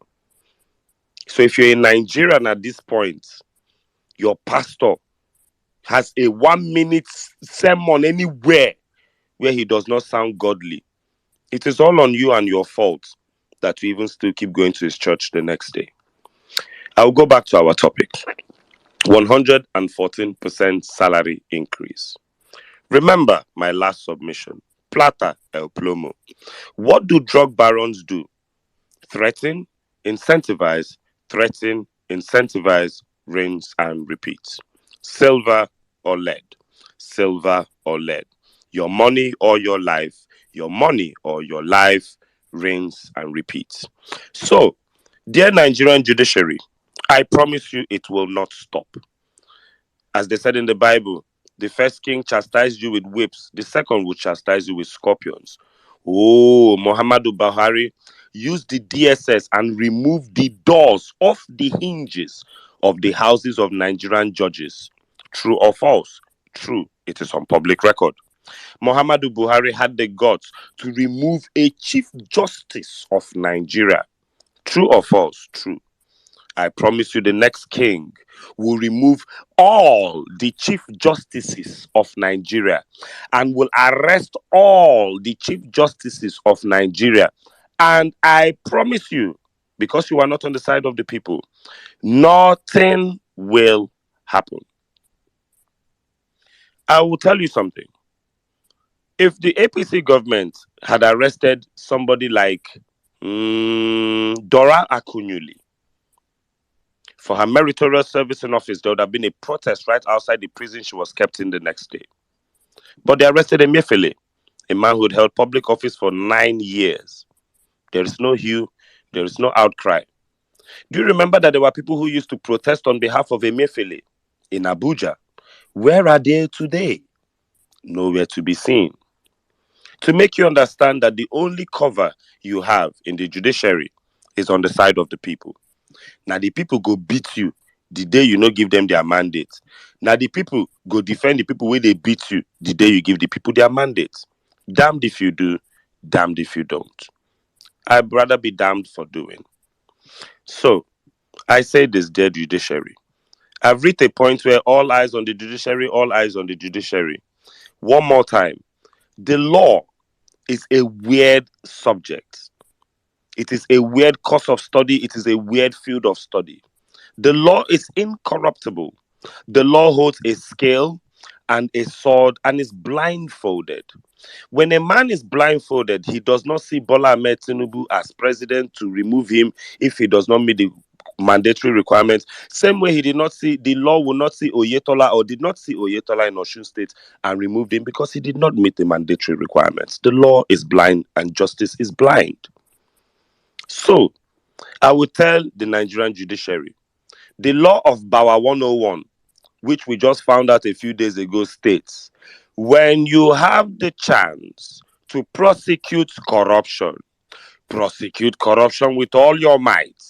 So if you're in Nigerian at this point, your pastor has a 1 minute sermon anywhere where he does not sound godly, it is all on you and your fault that you even still keep going to his church the next day. I'll go back to our topic. 114% salary increase. Remember my last submission. Plata el plomo. What do drug barons do? Threaten, incentivize, rinse and repeat. Silver or lead. Silver or lead. Your money or your life. Your money or your life. Rinse and repeat. So, dear Nigerian judiciary, I promise you it will not stop. As they said in the Bible, the first king chastised you with whips, the second will chastise you with scorpions. Oh, Muhammadu Buhari used the DSS and removed the doors off the hinges of the houses of Nigerian judges. True or false? True. It is on public record. Muhammadu Buhari had the guts to remove a chief justice of Nigeria. True or false? True. I promise you the next king will remove all the chief justices of Nigeria and will arrest all the chief justices of Nigeria. And I promise you, because you are not on the side of the people, nothing will happen. I will tell you something. If the APC government had arrested somebody like Dora Akunyuli for her meritorious service in office, there would have been a protest right outside the prison she was kept in the next day. But they arrested Emefiele, a man who had held public office for 9 years. There is no hue, there is no outcry. Do you remember that there were people who used to protest on behalf of Emefiele in Abuja? Where are they today? Nowhere to be seen. To make you understand that the only cover you have in the judiciary is on the side of the people. Now the people go beat you the day you no give them their mandate. Now the people go defend the people where they beat you the day you give the people their mandate. Damned if you do, damned if you don't. I'd rather be damned for doing. So I say this, dear judiciary. I've reached a point where all eyes on the judiciary, all eyes on the judiciary. One more time. The law is a weird subject. It is a weird course of study. It is a weird field of study. The law is incorruptible. The law holds a scale and a sword and is blindfolded. When a man is blindfolded, he does not see Bola Ahmed Tinubu as president to remove him if he does not meet the mandatory requirements. Same way he did not see, the law will not see Oyetola or did not see Oyetola in Osun State and removed him because he did not meet the mandatory requirements. The law is blind and justice is blind. So, I will tell the Nigerian judiciary, the law of Bawa 101, which we just found out a few days ago, states, when you have the chance to prosecute corruption with all your might.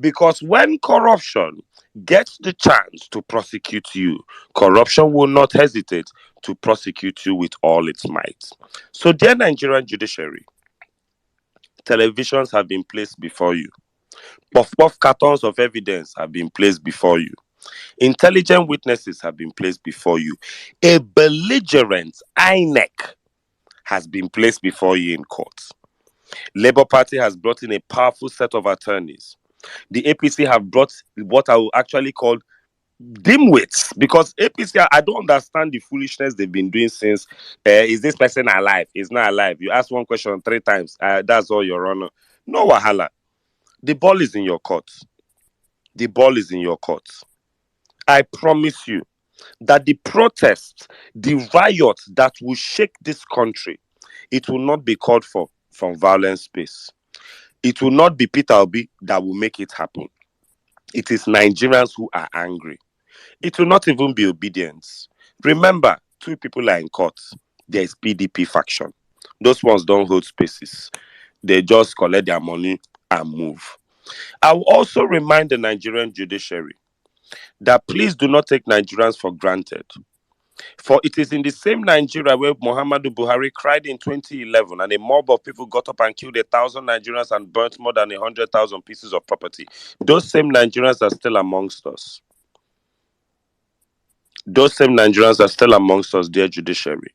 Because when corruption gets the chance to prosecute you, corruption will not hesitate to prosecute you with all its might. So, dear Nigerian judiciary, televisions have been placed before you. Puff-puff cartons of evidence have been placed before you. Intelligent witnesses have been placed before you. A belligerent INEC has been placed before you in court. Labour Party has brought in a powerful set of attorneys. The APC have brought what I will actually call dimwits, because APC, I don't understand the foolishness they've been doing since. Is this person alive? Is not alive. You ask one question 3 times. That's all, Your Honor. No wahala. The ball is in your court. The ball is in your court. I promise you that the protests, the riots that will shake this country, it will not be called for from violent space. It will not be Peter Obi that will make it happen. It is Nigerians who are angry. It will not even be obedience. Remember, 2 people are in court. There is PDP faction. Those ones don't hold spaces. They just collect their money and move. I will also remind the Nigerian judiciary that please do not take Nigerians for granted. For it is in the same Nigeria where Muhammadu Buhari cried in 2011 and a mob of people got up and killed 1,000 Nigerians and burnt more than 100,000 pieces of property. Those same Nigerians are still amongst us. Those same Nigerians are still amongst us, dear judiciary.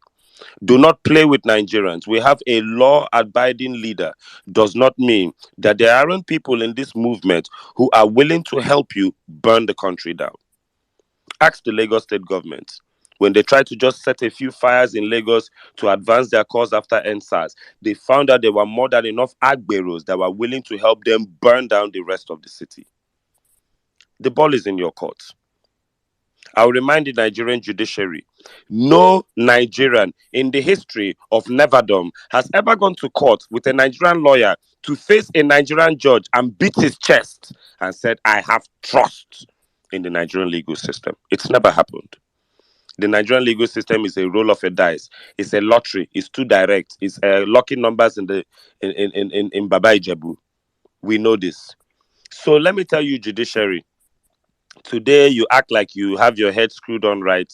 Do not play with Nigerians. We have a law-abiding leader. Does not mean that there aren't people in this movement who are willing to help you burn the country down. Ask the Lagos state government. When they tried to just set a few fires in Lagos to advance their cause after NSAS, they found out there were more than enough Agberos that were willing to help them burn down the rest of the city. The ball is in your court. I'll remind the Nigerian judiciary, no Nigerian in the history of Neverdom has ever gone to court with a Nigerian lawyer to face a Nigerian judge and beat his chest and said, I have trust in the Nigerian legal system. It's never happened. The Nigerian legal system is a roll of a dice. It's a lottery. It's too direct. It's lucky numbers in Baba Ijebu. We know this. So let me tell you, judiciary, today you act like you have your head screwed on right.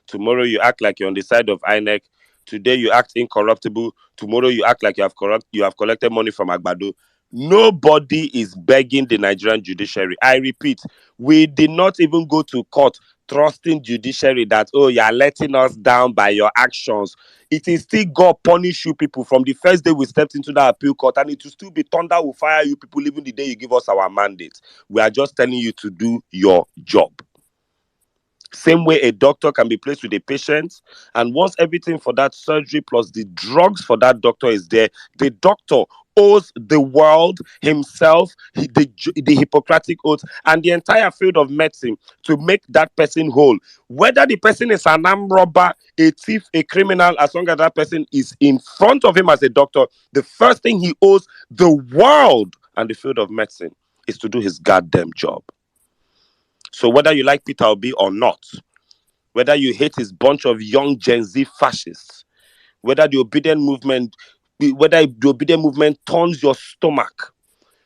Tomorrow you act like you're on the side of INEC. Today you act incorruptible. Tomorrow you act like you have collected money from Agbado. Nobody is begging the Nigerian judiciary. I repeat, we did not even go to court trusting judiciary that, oh, you are letting us down by your actions. It is still God punish you people from the first day we stepped into that appeal court, and it will still be thunder will fire you people even the day you give us our mandate. We are just telling you to do your job. Same way a doctor can be placed with a patient, and once everything for that surgery plus the drugs for that doctor is there, the doctor owes the world, himself, the Hippocratic oath, and the entire field of medicine to make that person whole. Whether the person is an armed robber, a thief, a criminal, as long as that person is in front of him as a doctor, the first thing he owes the world and the field of medicine is to do his goddamn job. So whether you like Peter Obi or not, whether you hate his bunch of young Gen Z fascists, whether the obedient movement turns your stomach,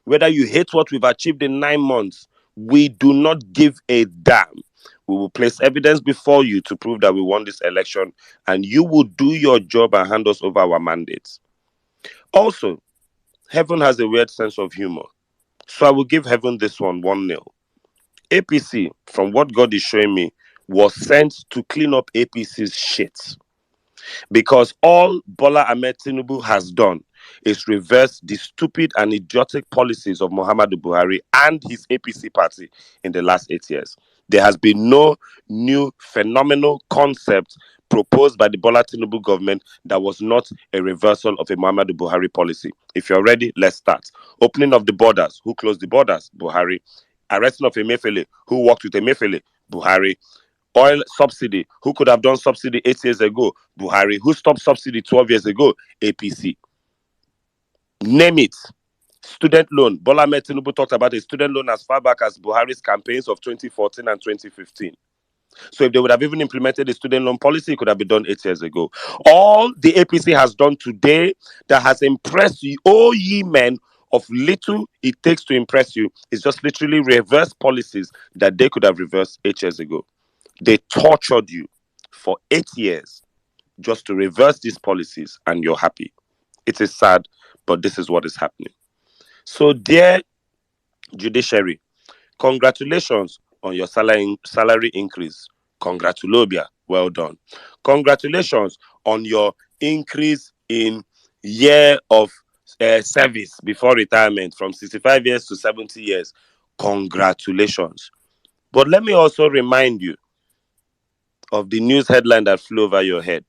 whether you hate what we've achieved in 9 months, we do not give a damn. We will place evidence before you to prove that we won this election, and you will do your job and hand us over our mandates. Also, Heaven has a weird sense of humor. So I will give Heaven this one 1-0. APC, from what God is showing me, was sent to clean up APC's shit. Because all Bola Ahmed Tinubu has done is reverse the stupid and idiotic policies of Muhammadu Buhari and his APC party in the last 8 years. There has been no new phenomenal concept proposed by the Bola Tinubu government that was not a reversal of a Muhammadu Buhari policy. If you're ready, let's start. Opening of the borders. Who closed the borders? Buhari. Arresting of Emefiele. Who worked with Emefiele? Buhari. Oil subsidy. Who could have done subsidy 8 years ago? Buhari. Who stopped subsidy 12 years ago? APC. Name it. Student loan. Bola Ahmed Tinubu talked about a student loan as far back as Buhari's campaigns of 2014 and 2015. So if they would have even implemented the student loan policy, it could have been done 8 years ago. All the APC has done today that has impressed you, all ye men of little it takes to impress you, is just literally reverse policies that they could have reversed 8 years ago. They tortured you for 8 years just to reverse these policies, and you're happy. It is sad, but this is what is happening. So, dear Judiciary, congratulations on your salary increase. Congratulobia. Well done. Congratulations on your increase in year of service before retirement from 65 years to 70 years. Congratulations. But let me also remind you of the news headline that flew over your head.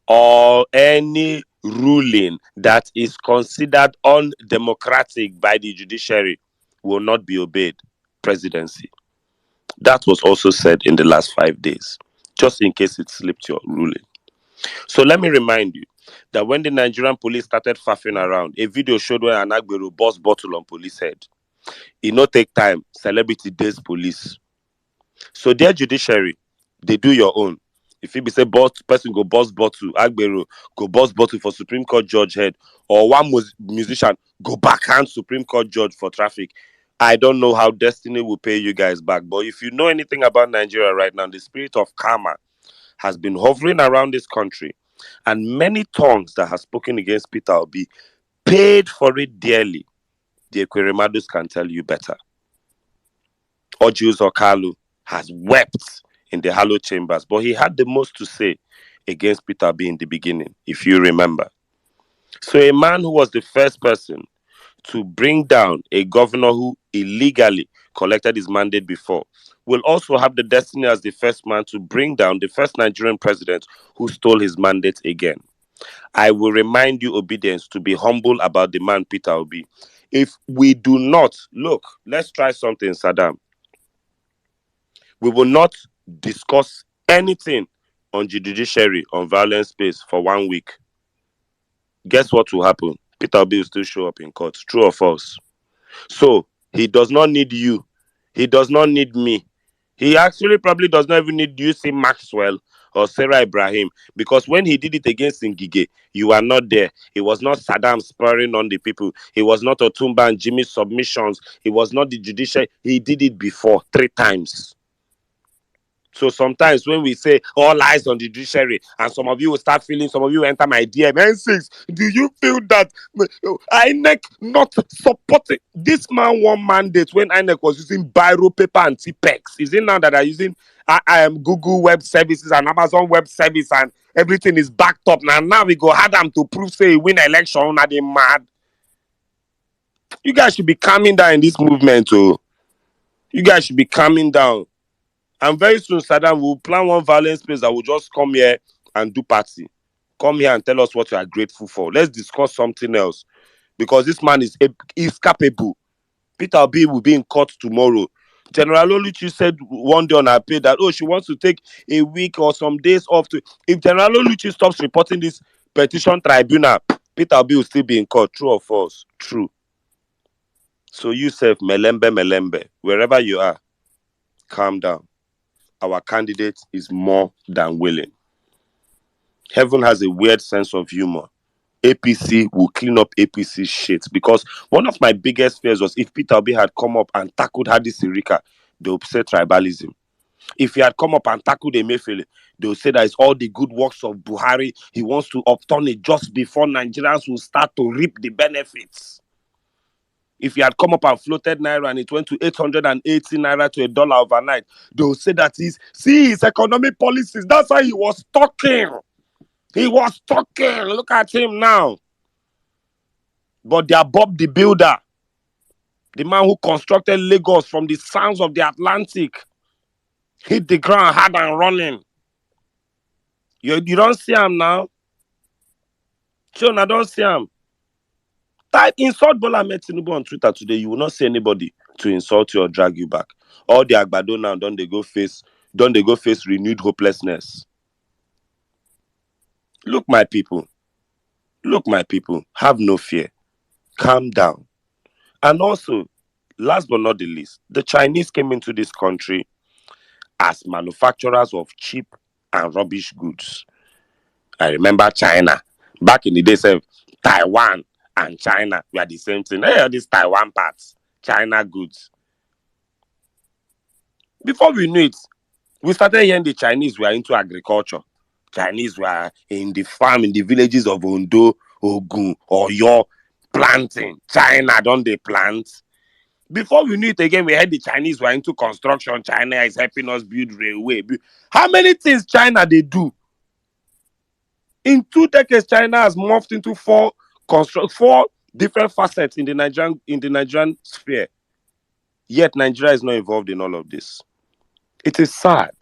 Or any ruling that is considered undemocratic by the judiciary will not be obeyed. Presidency. That was also said in the last 5 days, just in case it slipped your ruling. So let me remind you that when the Nigerian police started faffing around, a video showed where an Agbero burst bottle on police head. It no take time. Celebrity days police. So their judiciary, they do your own. If you be say boss person go boss bottle, Agbero go boss bottle for Supreme Court judge head, or one musician go backhand Supreme Court judge for traffic. I don't know how destiny will pay you guys back, but if you know anything about Nigeria right now, the spirit of karma has been hovering around this country, and many tongues that have spoken against Peter Obi paid for it dearly. The Equeremados can tell you better. Ojius Okalu has wept in the hallowed chambers, but he had the most to say against Peter Obi in the beginning, if you remember. So a man who was the first person to bring down a governor who illegally collected his mandate before will also have the destiny as the first man to bring down the first Nigerian president who stole his mandate again. I will remind you, obedience, to be humble about the man Peter Obi. If we do not, look, let's try something, Saddam. We will not discuss anything on the judiciary on violence space for 1 week. Guess what will happen? Peter Obi will still show up in court. True or false? So he does not need you. He does not need me. He actually probably does not even need UC Maxwell or Sarah Ibrahim, because when he did it against Ngige, you are not there. It was not Saddam spurring on the people. It was not Otumba and Jimmy's submissions. It was not the judiciary. He did it before 3 times. So sometimes when we say all eyes on the judiciary, and some of you will start feeling, some of you enter my DM, N6, do you feel that INEC not supporting? This man won mandate when INEC was using Biro paper and Tipex. Is it now that are using Google Web Services and Amazon Web Service and everything is backed up? Now we go hard them to prove say win election. Are they mad? You guys should be calming down in this movement. Oh, you guys should be calming down. And very soon, Saddam will plan one violence space that will just come here and do party. Come here and tell us what you are grateful for. Let's discuss something else. Because this man is capable. Peter Obi will be in court tomorrow. General Oluchi said one day on her page that, she wants to take a week or some days off. If General Oluchi stops reporting this petition tribunal, Peter Obi will still be in court. True or false? True. So you say, Melembe, wherever you are, calm down. Our candidate is more than willing. Heaven has a weird sense of humor. APC will clean up APC shit, because one of my biggest fears was if Peter Obi had come up and tackled Hadi Sirika, they would say tribalism. If he had come up and tackled Emefiele, they would say that it's all the good works of Buhari. He wants to upturn it just before Nigerians will start to reap the benefits. If he had come up and floated Naira and it went to 880 Naira to $1 overnight, they would say that his economic policies. That's why he was talking. He was talking. Look at him now. But they are Bob the Builder, the man who constructed Lagos from the sands of the Atlantic, hit the ground hard and running. You don't see him now. Sean, I don't see him. Type insult Bola Ahmed Tinubu on Twitter today. You will not see anybody to insult you or drag you back. All the Agbado now, don't they go face renewed hopelessness. Look, my people. Have no fear. Calm down. And also, last but not the least, the Chinese came into this country as manufacturers of cheap and rubbish goods. I remember China. Back in the days of Taiwan and China, we are the same thing. Hey, all these Taiwan parts, China goods. Before we knew it, we started hearing the Chinese were into agriculture. Chinese were in the farm, in the villages of Ondo, Ogun, Oyo, planting. China, don't they plant? Before we knew it again, we heard the Chinese were into construction. China is helping us build railway. How many things China they do? In 2 decades, China has morphed into four different facets in the Nigerian sphere. Yet Nigeria is not involved in all of this. It is sad.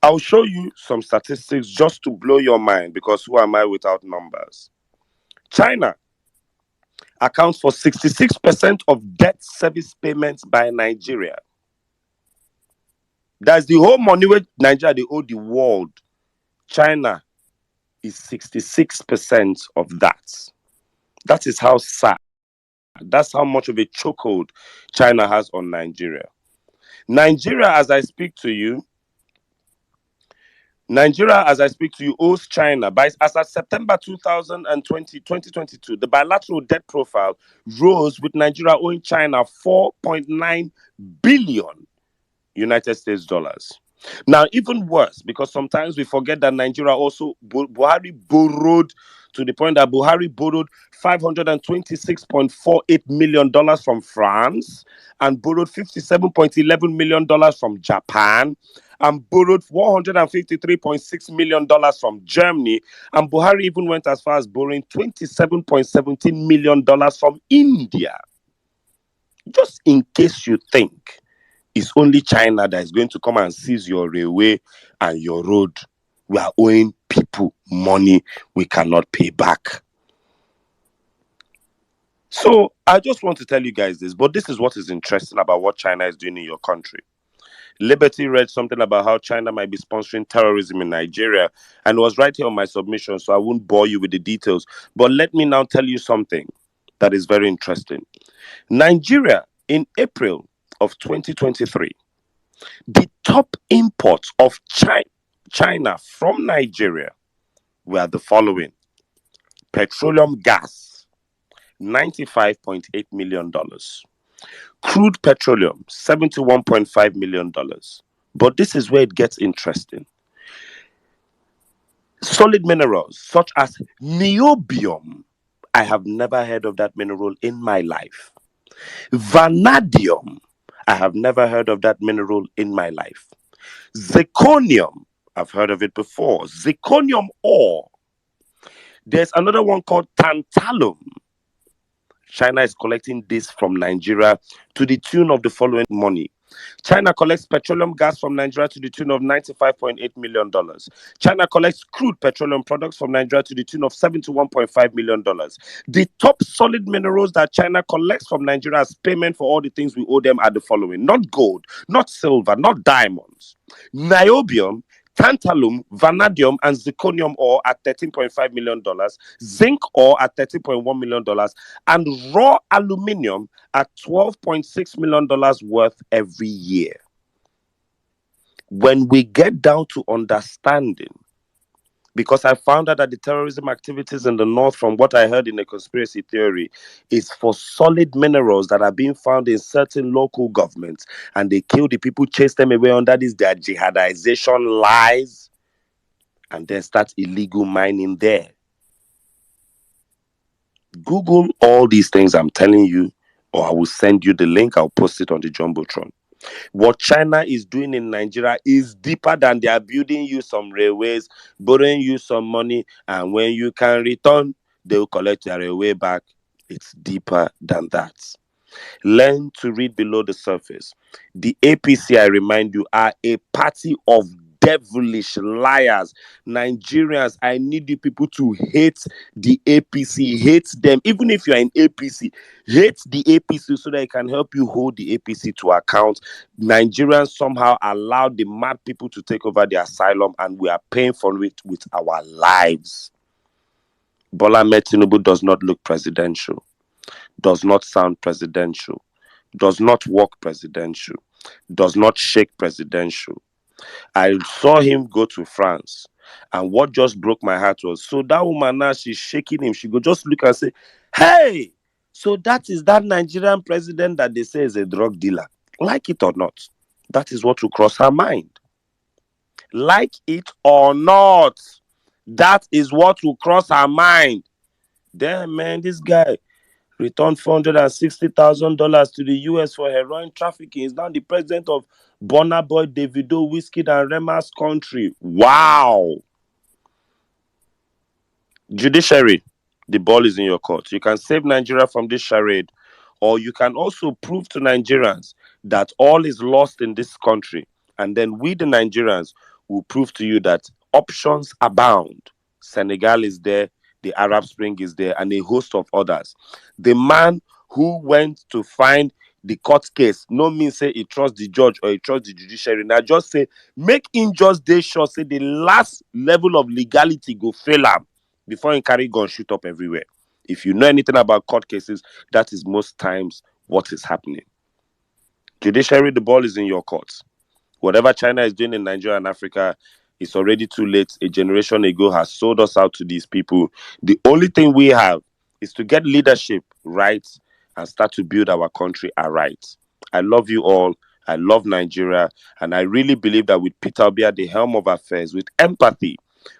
I'll show you some statistics just to blow your mind, because who am I without numbers? China accounts for 66% of debt service payments by Nigeria. That's the whole money which Nigeria they owe the world. China is 66% of that. That is how sad. That's how much of a chokehold China has on Nigeria. Nigeria, as I speak to you, owes China, as of September 2022, the bilateral debt profile rose with Nigeria owing China 4.9 billion United States dollars. Now, even worse, because sometimes we forget that Nigeria also, Buhari borrowed, to the point that Buhari borrowed $526.48 million from France, and borrowed $57.11 million from Japan, and borrowed $153.6 million from Germany, and Buhari even went as far as borrowing $27.17 million from India. Just in case you think it's only China that is going to come and seize your railway and your road, we are owing people money we cannot pay back. So I just want to tell you guys this, but this is what is interesting about what China is doing in your country. Liberty read something about how China might be sponsoring terrorism in Nigeria, and it was right here on my submission, so I won't bore you with the details. But let me now tell you something that is very interesting. Nigeria, in April of 2023, the top imports of China from Nigeria were the following: petroleum gas, $95.8 million. Crude petroleum, $71.5 million. But this is where it gets interesting. Solid minerals such as niobium. I have never heard of that mineral in my life. Vanadium. I have never heard of that mineral in my life. Zirconium. I've heard of it before. Zirconium ore. There's another one called tantalum. China is collecting this from Nigeria to the tune of the following money. China collects petroleum gas from Nigeria to the tune of $95.8 million. China collects crude petroleum products from Nigeria to the tune of $71.5 million. The top solid minerals that China collects from Nigeria as payment for all the things we owe them are the following: not gold, not silver, not diamonds. Niobium, tantalum, vanadium, and zirconium ore at $13.5 million, zinc ore at $13.1 million, and raw aluminium at $12.6 million worth every year. When we get down to understanding, because I found out that the terrorism activities in the north, from what I heard in the conspiracy theory, is for solid minerals that are being found in certain local governments, and they kill the people, chase them away under this their jihadization lies, and then start illegal mining there. Google all these things I'm telling you, or I will send you the link. I'll post it on the Jumbotron. What China is doing in Nigeria is deeper than they are building you some railways, borrowing you some money, and when you can return, they'll collect your railway back. It's deeper than that. Learn to read below the surface. The APC, I remind you, are a party of devilish liars. Nigerians, I need you people to hate the APC. Hate them. Even if you're in APC, hate the APC so that it can help you hold the APC to account. Nigerians somehow allowed the mad people to take over the asylum, and we are paying for it with our lives. Bola Ahmed Tinubu does not look presidential, does not sound presidential, does not walk presidential, does not shake presidential. I saw him go to France, and what just broke my heart was, so that woman now, she's shaking him. She go just look and say, hey, so that is that Nigerian president that they say is a drug dealer. Like it or not, that is what will cross her mind. Like it or not, that is what will cross her mind. Damn, man, this guy returned $460,000 to the US for heroin trafficking. He's now the president of Burna Boy, Davido, Wizkid, and Rema's country. Wow. Judiciary, the ball is in your court. You can save Nigeria from this charade, or you can also prove to Nigerians that all is lost in this country. And then we, the Nigerians, will prove to you that options abound. Senegal is there, the Arab Spring is there, and a host of others. The man who went to find the court case, no means say he trusts the judge or he trusts the judiciary. Now just say, make him just dey sure, say the last level of legality go fail him before he carry gun shoot up everywhere. If you know anything about court cases, that is most times what is happening. Judiciary, the ball is in your court. Whatever China is doing in Nigeria and Africa, it's already too late. A generation ago has sold us out to these people. The only thing we have is to get leadership right and start to build our country aright. I love you all. I love Nigeria. And I really believe that with Peter Obi at the helm of affairs, with empathy,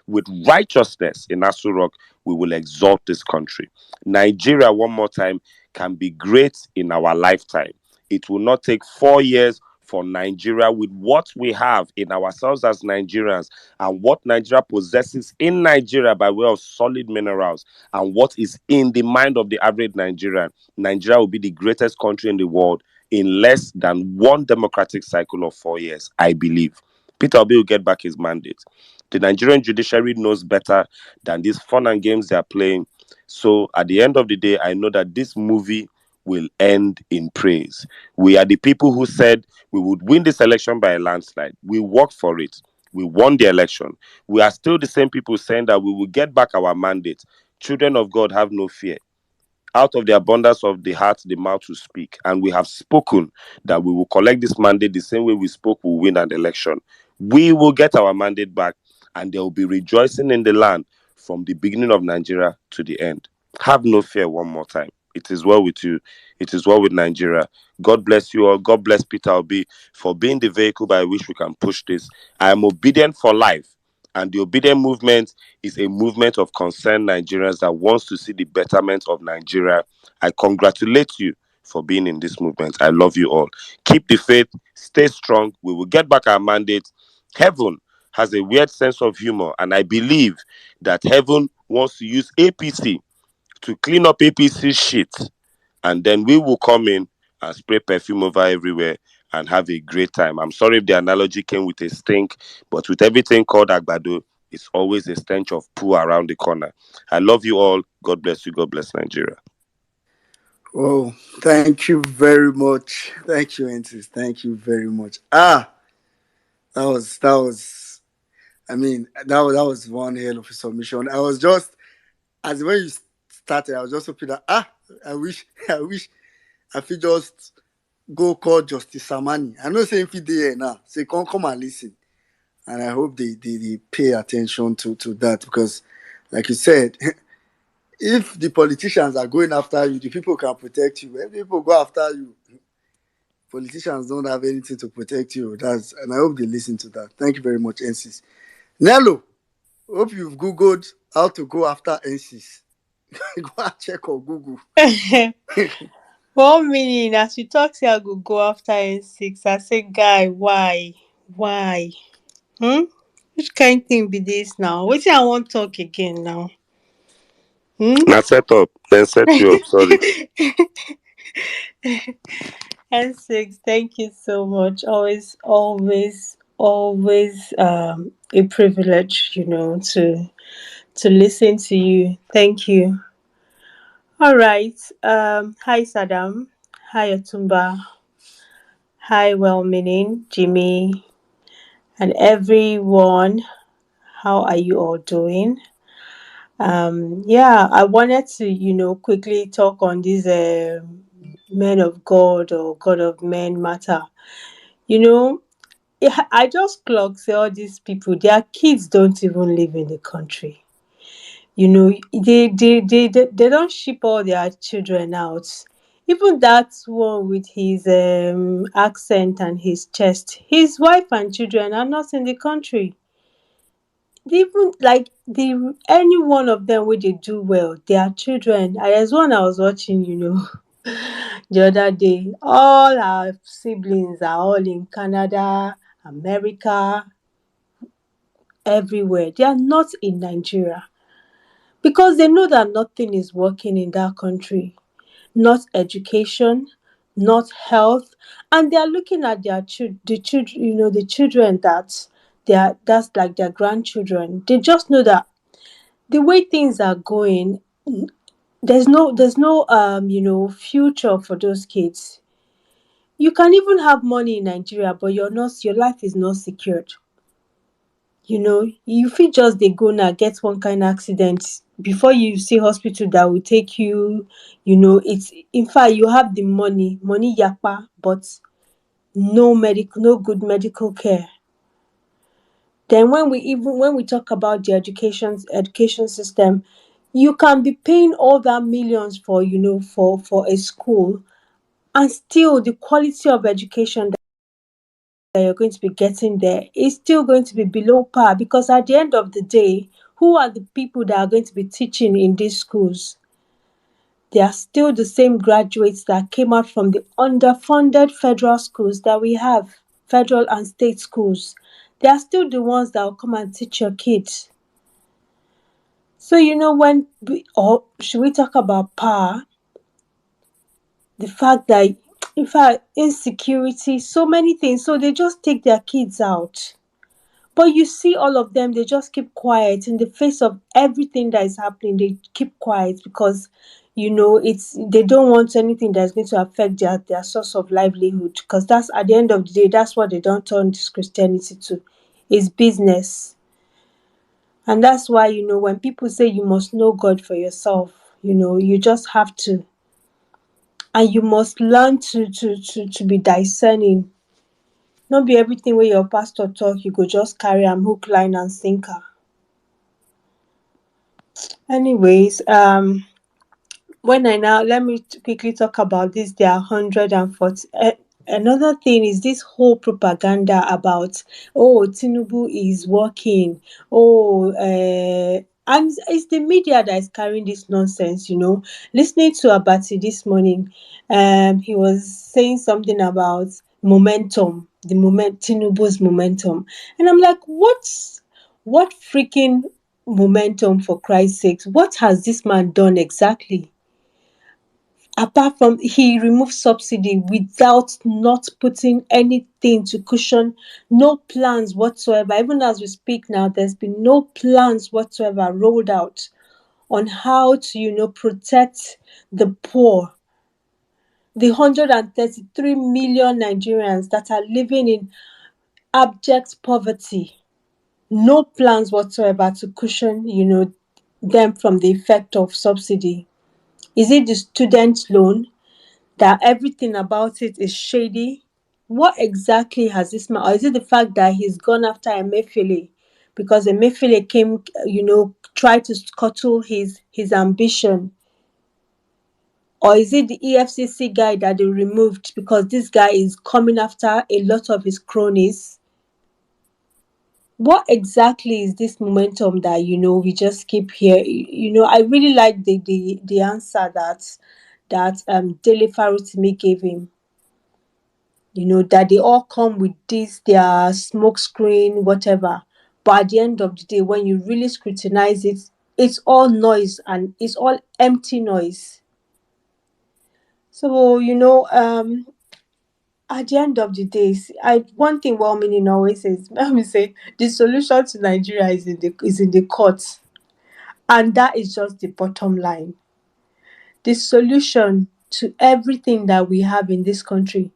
with righteousness in Aso Rock, we will exalt this country. Nigeria, one more time, can be great in our lifetime. It will not take 4 years for Nigeria, with what we have in ourselves as Nigerians and what Nigeria possesses in Nigeria by way of solid minerals and what is in the mind of the average Nigerian. Nigeria will be the greatest country in the world in less than one democratic cycle of 4 years, I believe. Peter Obi will get back his mandate. The Nigerian judiciary knows better than these fun and games they are playing. So at the end of the day, I know that this movie will end in praise. We are the people who said we would win this election by a landslide. We worked for it. We won the election. We are still the same people saying that we will get back our mandate. Children of God, have no fear. Out of the abundance of the heart, the mouth will speak. And we have spoken that we will collect this mandate the same way we spoke we'll win an election. We will get our mandate back, and there will be rejoicing in the land from the beginning of Nigeria to the end. Have no fear one more time. It is well with you. It is well with Nigeria. God bless you all. God bless Peter Obi for being the vehicle by which we can push this. I am obedient for life. And the obedient movement is a movement of concerned Nigerians that wants to see the betterment of Nigeria. I congratulate you for being in this movement. I love you all. Keep the faith. Stay strong. We will get back our mandate. Heaven has a weird sense of humor, and I believe that heaven wants to use APC to clean up APC shit, and then we will come in and spray perfume over everywhere and have a great time. I'm sorry if the analogy came with a stink, but with everything called Agbado, it's always a stench of poo around the corner. I love you all. God bless you. God bless Nigeria. Oh, thank you very much. Thank you, Ensis. Thank you very much. That was I mean, that was one hell of a submission. I was just, as when you started, I was just hoping that I wish I could just go call Justice Samani. I know saying if he there now, say come and listen. And I hope they pay attention to that, because like you said, if the politicians are going after you, the people can protect you. When people go after you, politicians don't have anything to protect you. And I hope they listen to that. Thank you very much, NCs. Nello, hope you've Googled how to go after NCs. Go and check on Google. 1 minute as you talk say I go after N6. I say, guy, why which kind thing be this now? Wetin I wan talk again now? Now set up, then set you up. Sorry. N6, thank you so much. Always a privilege, to listen to you. Thank you. All right. Hi Saddam. Hi Otumba. Hi well-meaning Jimmy and everyone. How are you all doing? Yeah, I wanted to, quickly talk on this men of God or God of men matter. You know, I just clock say all these people, their kids don't even live in the country. They don't ship all their children out. Even that one with his accent and his chest, his wife and children are not in the country. Even like the any one of them wey dey do well, their children. There's one I was watching, the other day. All our siblings are all in Canada, America, everywhere. They are not in Nigeria because they know that nothing is working in that country. Not education, not health, and they are looking at the children, the children that's like their grandchildren. They just know that the way things are going, there's no future for those kids. You can even have money in Nigeria, but your life is not secured. You fit just dey go now get one kind accident before you see hospital that will take you. It's, in fact, you have the money yapa, but no good medical care. Then when we talk about the education system, you can be paying all that millions for a school, and still the quality of education that you're going to be getting there is still going to be below par, because at the end of the day, who are the people that are going to be teaching in these schools? They are still the same graduates that came out from the underfunded federal schools that we have, federal and state schools. They are still the ones that will come and teach your kids. So, or should we talk about power? The fact that, in fact, insecurity, so many things. So they just take their kids out. But you see all of them, they just keep quiet in the face of everything that is happening. They keep quiet because, they don't want anything that's going to affect their source of livelihood. Because that's, at the end of the day, that's what they don't turn this Christianity to. It's business. And that's why, when people say you must know God for yourself, you just have to. And you must learn to be discerning. Not be everything where your pastor talk, you go just carry am hook, line, and sinker. Anyways, let me quickly talk about this. There are 140. Another thing is this whole propaganda about, Tinubu is working. And it's the media that is carrying this nonsense. Listening to Abati this morning, he was saying something about momentum, Tinubu's momentum, and I'm like, what freaking momentum, for Christ's sakes? What has this man done exactly? Apart from he removed subsidy without not putting anything to cushion, no plans whatsoever. Even as we speak now, there's been no plans whatsoever rolled out on how to, protect the poor, the 133 million Nigerians that are living in abject poverty. no plans whatsoever to cushion, them from the effect of subsidy? Is it the student loan that everything about it is shady? What exactly has this man, or is it the fact that he's gone after Emefiele because Emefiele came, tried to scuttle his ambition? Or is it the EFCC guy that they removed because this guy is coming after a lot of his cronies? What exactly is this momentum that we just keep here? I really like the answer that Dele Farutimi gave him. That they all come with this their smoke screen, whatever. But at the end of the day, when you really scrutinize it, it's all noise and it's all empty noise. So at the end of the day, one thing well-meaning always says, let me say, the solution to Nigeria is in the courts, and that is just the bottom line. The solution to everything that we have in this country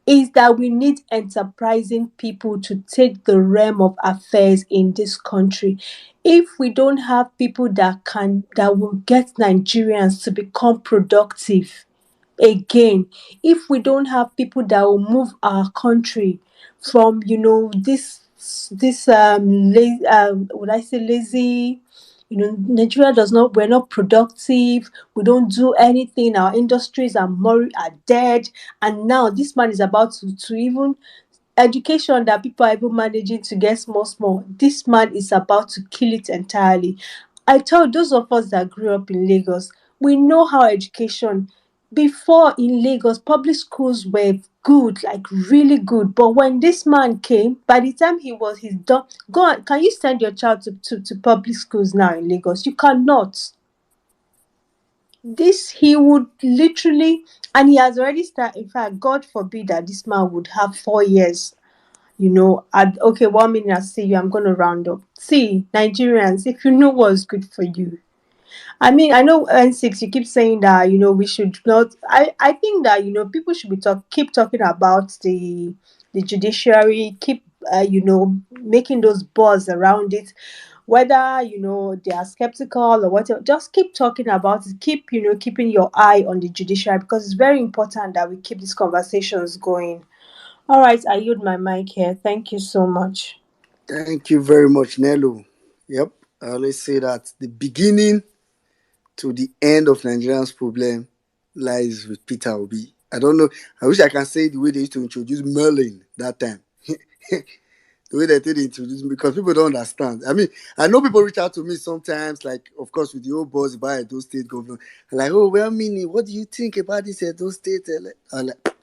is that we need enterprising people to take the realm of affairs in this country. If we don't have people that will get Nigerians to become productive, again, if we don't have people that will move our country from would I say lazy, Nigeria does not we're not productive, we don't do anything, our industries are dead, and now this man is about to even education that people are even managing to get small, this man is about to kill it entirely. I tell those of us that grew up in Lagos, we know how education before in Lagos, public schools were good, like really good. But when this man came, by the time he's done, go on, can you send your child to public schools now in Lagos? You cannot. This he would literally, and he has already started. In fact, God forbid that this man would have 4 years. Okay, 1 minute, I see you. I'm going to round up. See, Nigerians, if you know what's good for you, I mean, I know N6, you keep saying that, we should not. I think that, people should keep talking about the judiciary, keep, making those buzz around it, whether, they are skeptical or whatever. Just keep talking about it. Keep, keeping your eye on the judiciary, because it's very important that we keep these conversations going. All right, I yield my mic here. Thank you so much. Thank you very much, Nello. Yep, I always say that the beginning to the end of Nigeria's problem lies with Peter Obi. I don't know. I wish I can say the way they used to introduce Merlin that time. The way they did introduce me, because people don't understand. I mean, I know people reach out to me sometimes, like, of course, with the old boss by Edo State governor. Like, oh, well, Mini, what do you think about this Edo State? I'm like,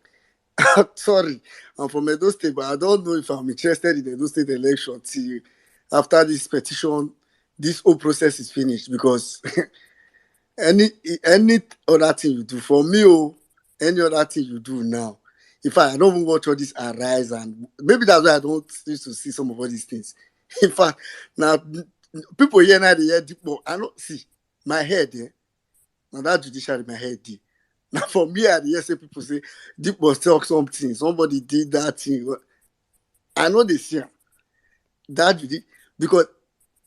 sorry, I'm from Edo State, but I don't know if I'm interested in Edo State election till after this petition, this whole process is finished, because any other thing you do for me, any other thing you do now, in fact, I don't even watch all this arise, and maybe that's why I don't used to see some of all these things. In fact, now people here now they hear deep, I don't see my head there. Now that judiciary, my head there. Now for me, I hear say people say deep must talk something. Somebody did that thing. I know they see that because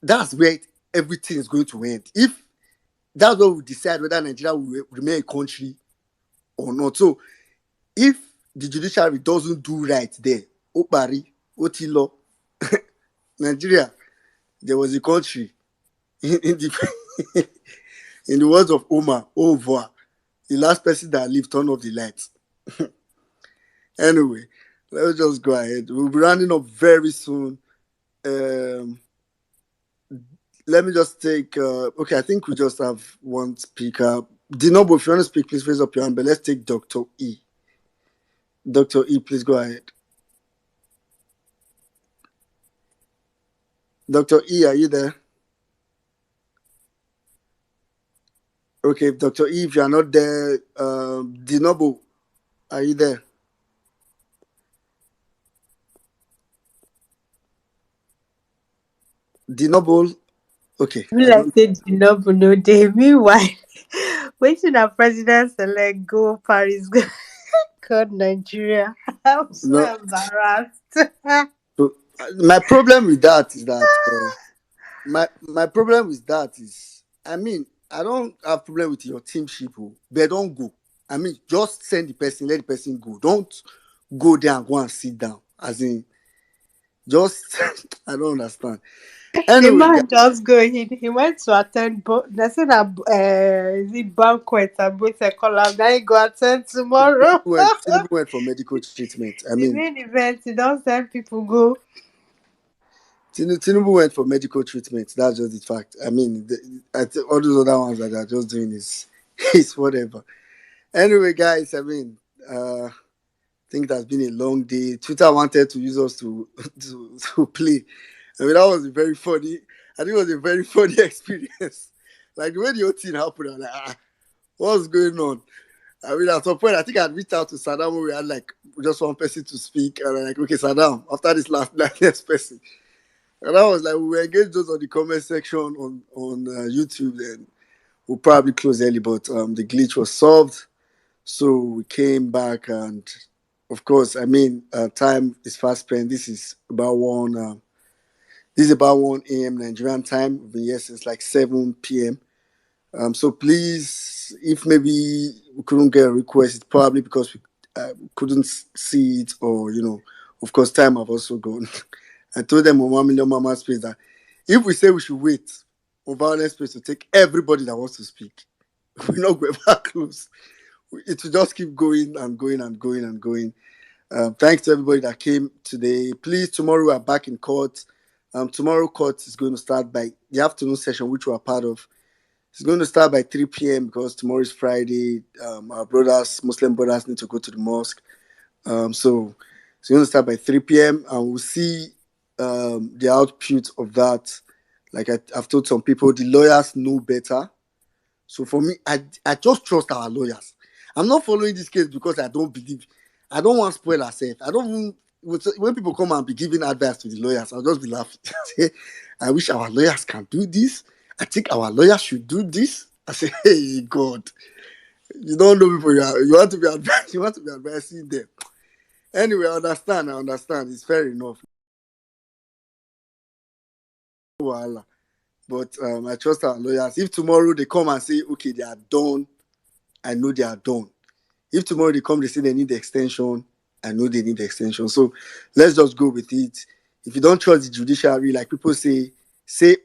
that's where everything is going to end. If that's what we decide whether Nigeria will remain a country or not. So if the judiciary doesn't do right there, Opari, Otilo, Nigeria, there was a country in the in the words of Omar, au revoir. The last person that lived turned off the lights. Anyway, let's just go ahead. We'll be rounding up very soon. Let me just take. Okay, I think we just have one speaker. Dinobo, if you want to speak, please raise up your hand. But let's take Dr. E. Dr. E, please go ahead. Dr. E, are you there? Okay, Dr. E, if you are not there, Dinobo, are you there? Dinobo, okay. You like said Dinobo no day. Meanwhile, waiting our president select go Paris go God Nigeria. I'm so No. embarrassed. My problem with that is that my problem with that is, I mean, I don't have problem with your teamship, but don't go. I mean, just send the person, let the person go. Don't go there and go and sit down. As in, just I don't understand. The Anyway, guys, man just go. He went to attend. They said that is it banquet and both a collab. Now he go attend tomorrow. Tinubu went for medical treatment. I The mean, main event. He don't send people go. Tinubu went for medical treatment. That's just the fact. I mean, all those other ones that they're just doing is is whatever. Anyway, guys, I mean, I think it has been a long day. Twitter wanted to use us to to play. I mean, that was a very funny. I think it was a very funny experience. Like the way the whole thing happened, I was like, what's going on? I mean, at some point, I think I'd reached out to Saddam when we had like just one person to speak, and I'm like, okay, Saddam, after this next person, and I was like, we were engaged those on the comment section on YouTube, then we'll probably close early, but the glitch was solved, so we came back, and of course, I mean, time is fast spent. This is about one. This is about 1 a.m. Nigerian time. We've been here since like 7 p.m. So please, if maybe we couldn't get a request, it's probably because we couldn't see it, or of course, time have also gone. I told them on 1 million Mama Space that if we say we should wait on Violence Space to take everybody that wants to speak, we're not going back close. It will just keep going and going and going and going. Thanks to everybody that came today. Please, tomorrow we are back in court. Tomorrow court is going to start by the afternoon session, which we are part of. It's going to start by 3 p.m. because tomorrow is Friday. Our brothers, Muslim brothers, need to go to the mosque. So it's going to start by 3 p.m. and we'll see the output of that. Like I've told some people, the lawyers know better. So for me, I just trust our lawyers. I'm not following this case because I don't believe. I don't want to spoil ourselves. I don't even, when people come and be giving advice to the lawyers, I'll just be laughing. Say, I wish our lawyers can do this. I think our lawyers should do this. I say, hey God, you don't know people. You want to be advising. You want to be advising them. Anyway, I understand. It's fair enough. Voila. But I trust our lawyers. If tomorrow they come and say, okay, they are done, I know they are done. If tomorrow they come, they say they need the extension, I know they need the extension. So let's just go with it. If you don't trust the judiciary, like people say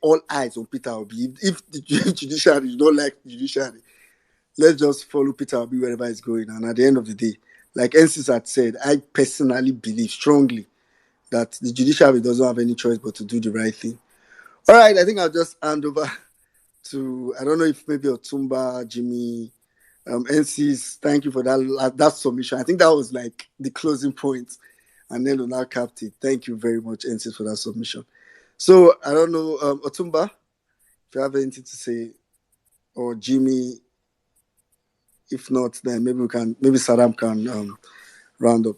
all eyes on Peter Obi. If the judiciary, you don't like the judiciary, let's just follow Peter Obi wherever he's going. And at the end of the day, like NCs had said, I personally believe strongly that the judiciary doesn't have any choice but to do the right thing. All right, I think I'll just hand over to, I don't know if maybe Otumba, Jimmy, NCs, thank you for that submission. I think that was like the closing point. And then Luna capped it. Thank you very much, NCs, for that submission. So I don't know, Otumba, if you have anything to say, or Jimmy. If not, then maybe Saddam can round up.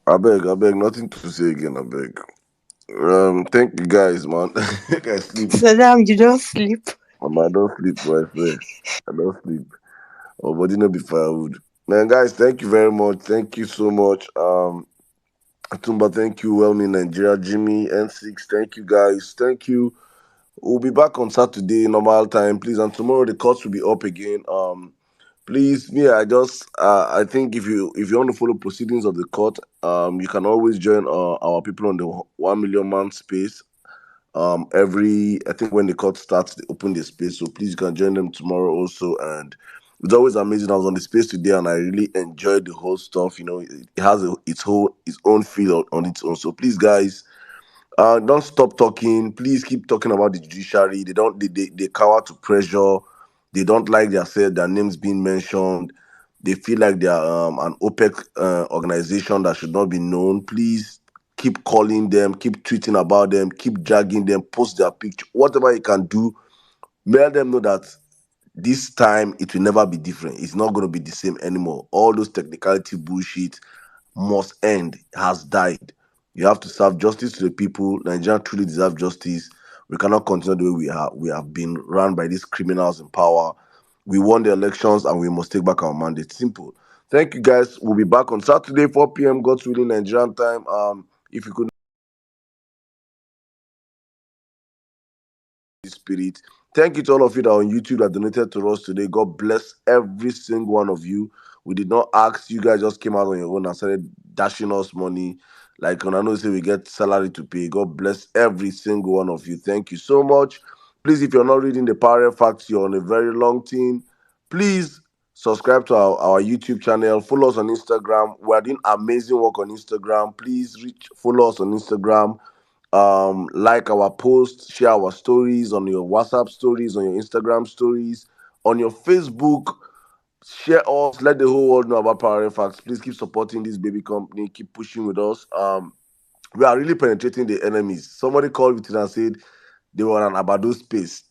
I beg, nothing to say again. I beg. Thank you guys, man. I can sleep. So now you don't sleep. I don't sleep, boy. I swear. I don't sleep. Oh, body no be firewood. Man, guys, thank you very much. Thank you so much. Atumba, thank you. Wellme Nigeria, Jimmy, N6, thank you guys. Thank you. We'll be back on Saturday, normal time, please. And tomorrow the courts will be up again. Please, me, I think if you want to follow proceedings of the court, you can always join our people on the 1 million man space. Every I think when the court starts, they open the space. So please you can join them tomorrow also. And it's always amazing. I was on the space today and I really enjoyed the whole stuff. It has its own feel on its own. So please, guys, don't stop talking. Please keep talking about the judiciary. They cower to pressure. They don't like their names being mentioned. They feel like they are an OPEC organization that should not be known. Please keep calling them, keep tweeting about them, keep dragging them, post their picture, whatever you can do. Let them know that this time it will never be different. It's not going to be the same anymore. All those technicality bullshit must end, has died. You have to serve justice to the people. Nigeria truly deserve justice. We cannot continue the way we have been run by these criminals in power. We won the elections and we must take back our mandate. Simple. Thank you guys. We'll be back on Saturday, 4 p.m. God's willing, Nigerian time. If you could Spirit. Thank you to all of you that are on YouTube that donated to us today. God bless every single one of you. We did not ask. You guys just came out on your own and started dashing us money. Like when I know say we get salary to pay. God bless every single one of you. Thank you so much. Please, if you're not reading the Power Facts, you're on a very long thing. Please subscribe to our YouTube channel. Follow us on Instagram. We're doing amazing work on Instagram. Please follow us on Instagram. Like our posts, share our stories on your WhatsApp stories, on your Instagram stories, on your Facebook. Share us, let the whole world know about Power Facts. Please keep supporting this baby company, keep pushing with us. We are really penetrating the enemies. Somebody called me today and said they were on an Abado space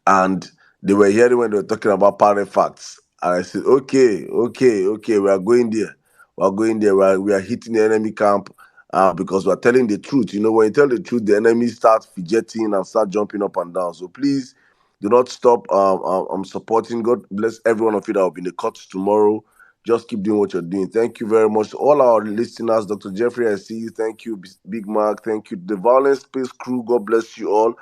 and they were hearing when they were talking about Power Facts. And I said, okay, we are going there. We are going there. We are hitting the enemy camp because we are telling the truth. You know, when you tell the truth, the enemy starts fidgeting and start jumping up and down. So please do not stop supporting. God bless every one of you that will be in the court tomorrow. Just keep doing what you're doing. Thank you very much to all our listeners. Dr. Jeffrey, I see you. Thank you, Big Mark. Thank you, the Violence Space crew. God bless you all.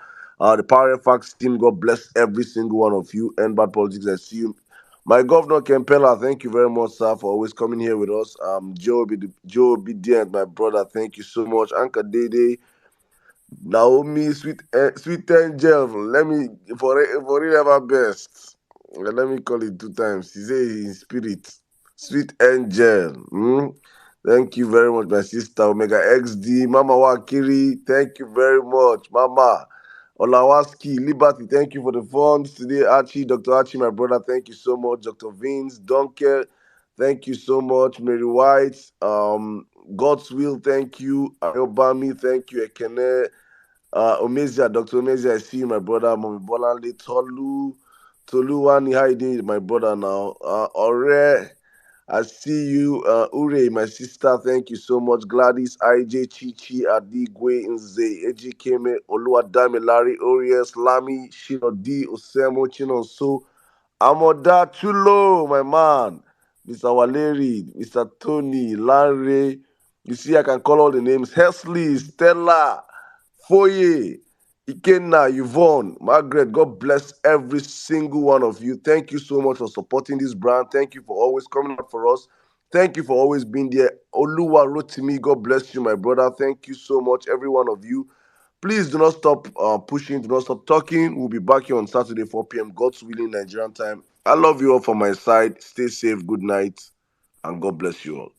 The Power Facts team, God bless every single one of you. And Bad Politics, I see you. My governor, Kempela, thank you very much, sir, for always coming here with us. Joe Obedient, my brother, thank you so much. Anka Dede, Naomi, sweet angel, let me, for ever best. Let me call it 2 times. He say in spirit, sweet angel. Thank you very much, my sister, Omega XD, Mama Wakiri, thank you very much, Mama. Olawaski, Liberty, thank you for the funds today. Archie, Dr. Archie, my brother, thank you so much. Dr. Vince, Donker, thank you so much. Mary White, God's Will, thank you. Ayobami, thank you. Ekene, Omezia, Dr. Omezia, I see you, my brother. Mommy Bolanle, Toluwani, how you doing, my brother now? Ore, I see you. Ure, my sister, thank you so much. Gladys, IJ, Chichi, Adigwe, Nze, Ejikeme, Oluwadame, Larry, Orias, Lami, Shino D, Osemo, Chinonso, Amoda Chulo, my man, Mr. Waleri, Mr. Tony, Larry. You see, I can call all the names. Hesley, Stella, Foye, Ikenna, Yvonne, Margaret, God bless every single one of you. Thank you so much for supporting this brand. Thank you for always coming out for us. Thank you for always being there. Oluwa Rotimi, God bless you, my brother. Thank you so much, every one of you. Please do not stop pushing, do not stop talking. We'll be back here on Saturday, 4 p.m. God's willing, Nigerian time. I love you all from my side. Stay safe, good night, and God bless you all.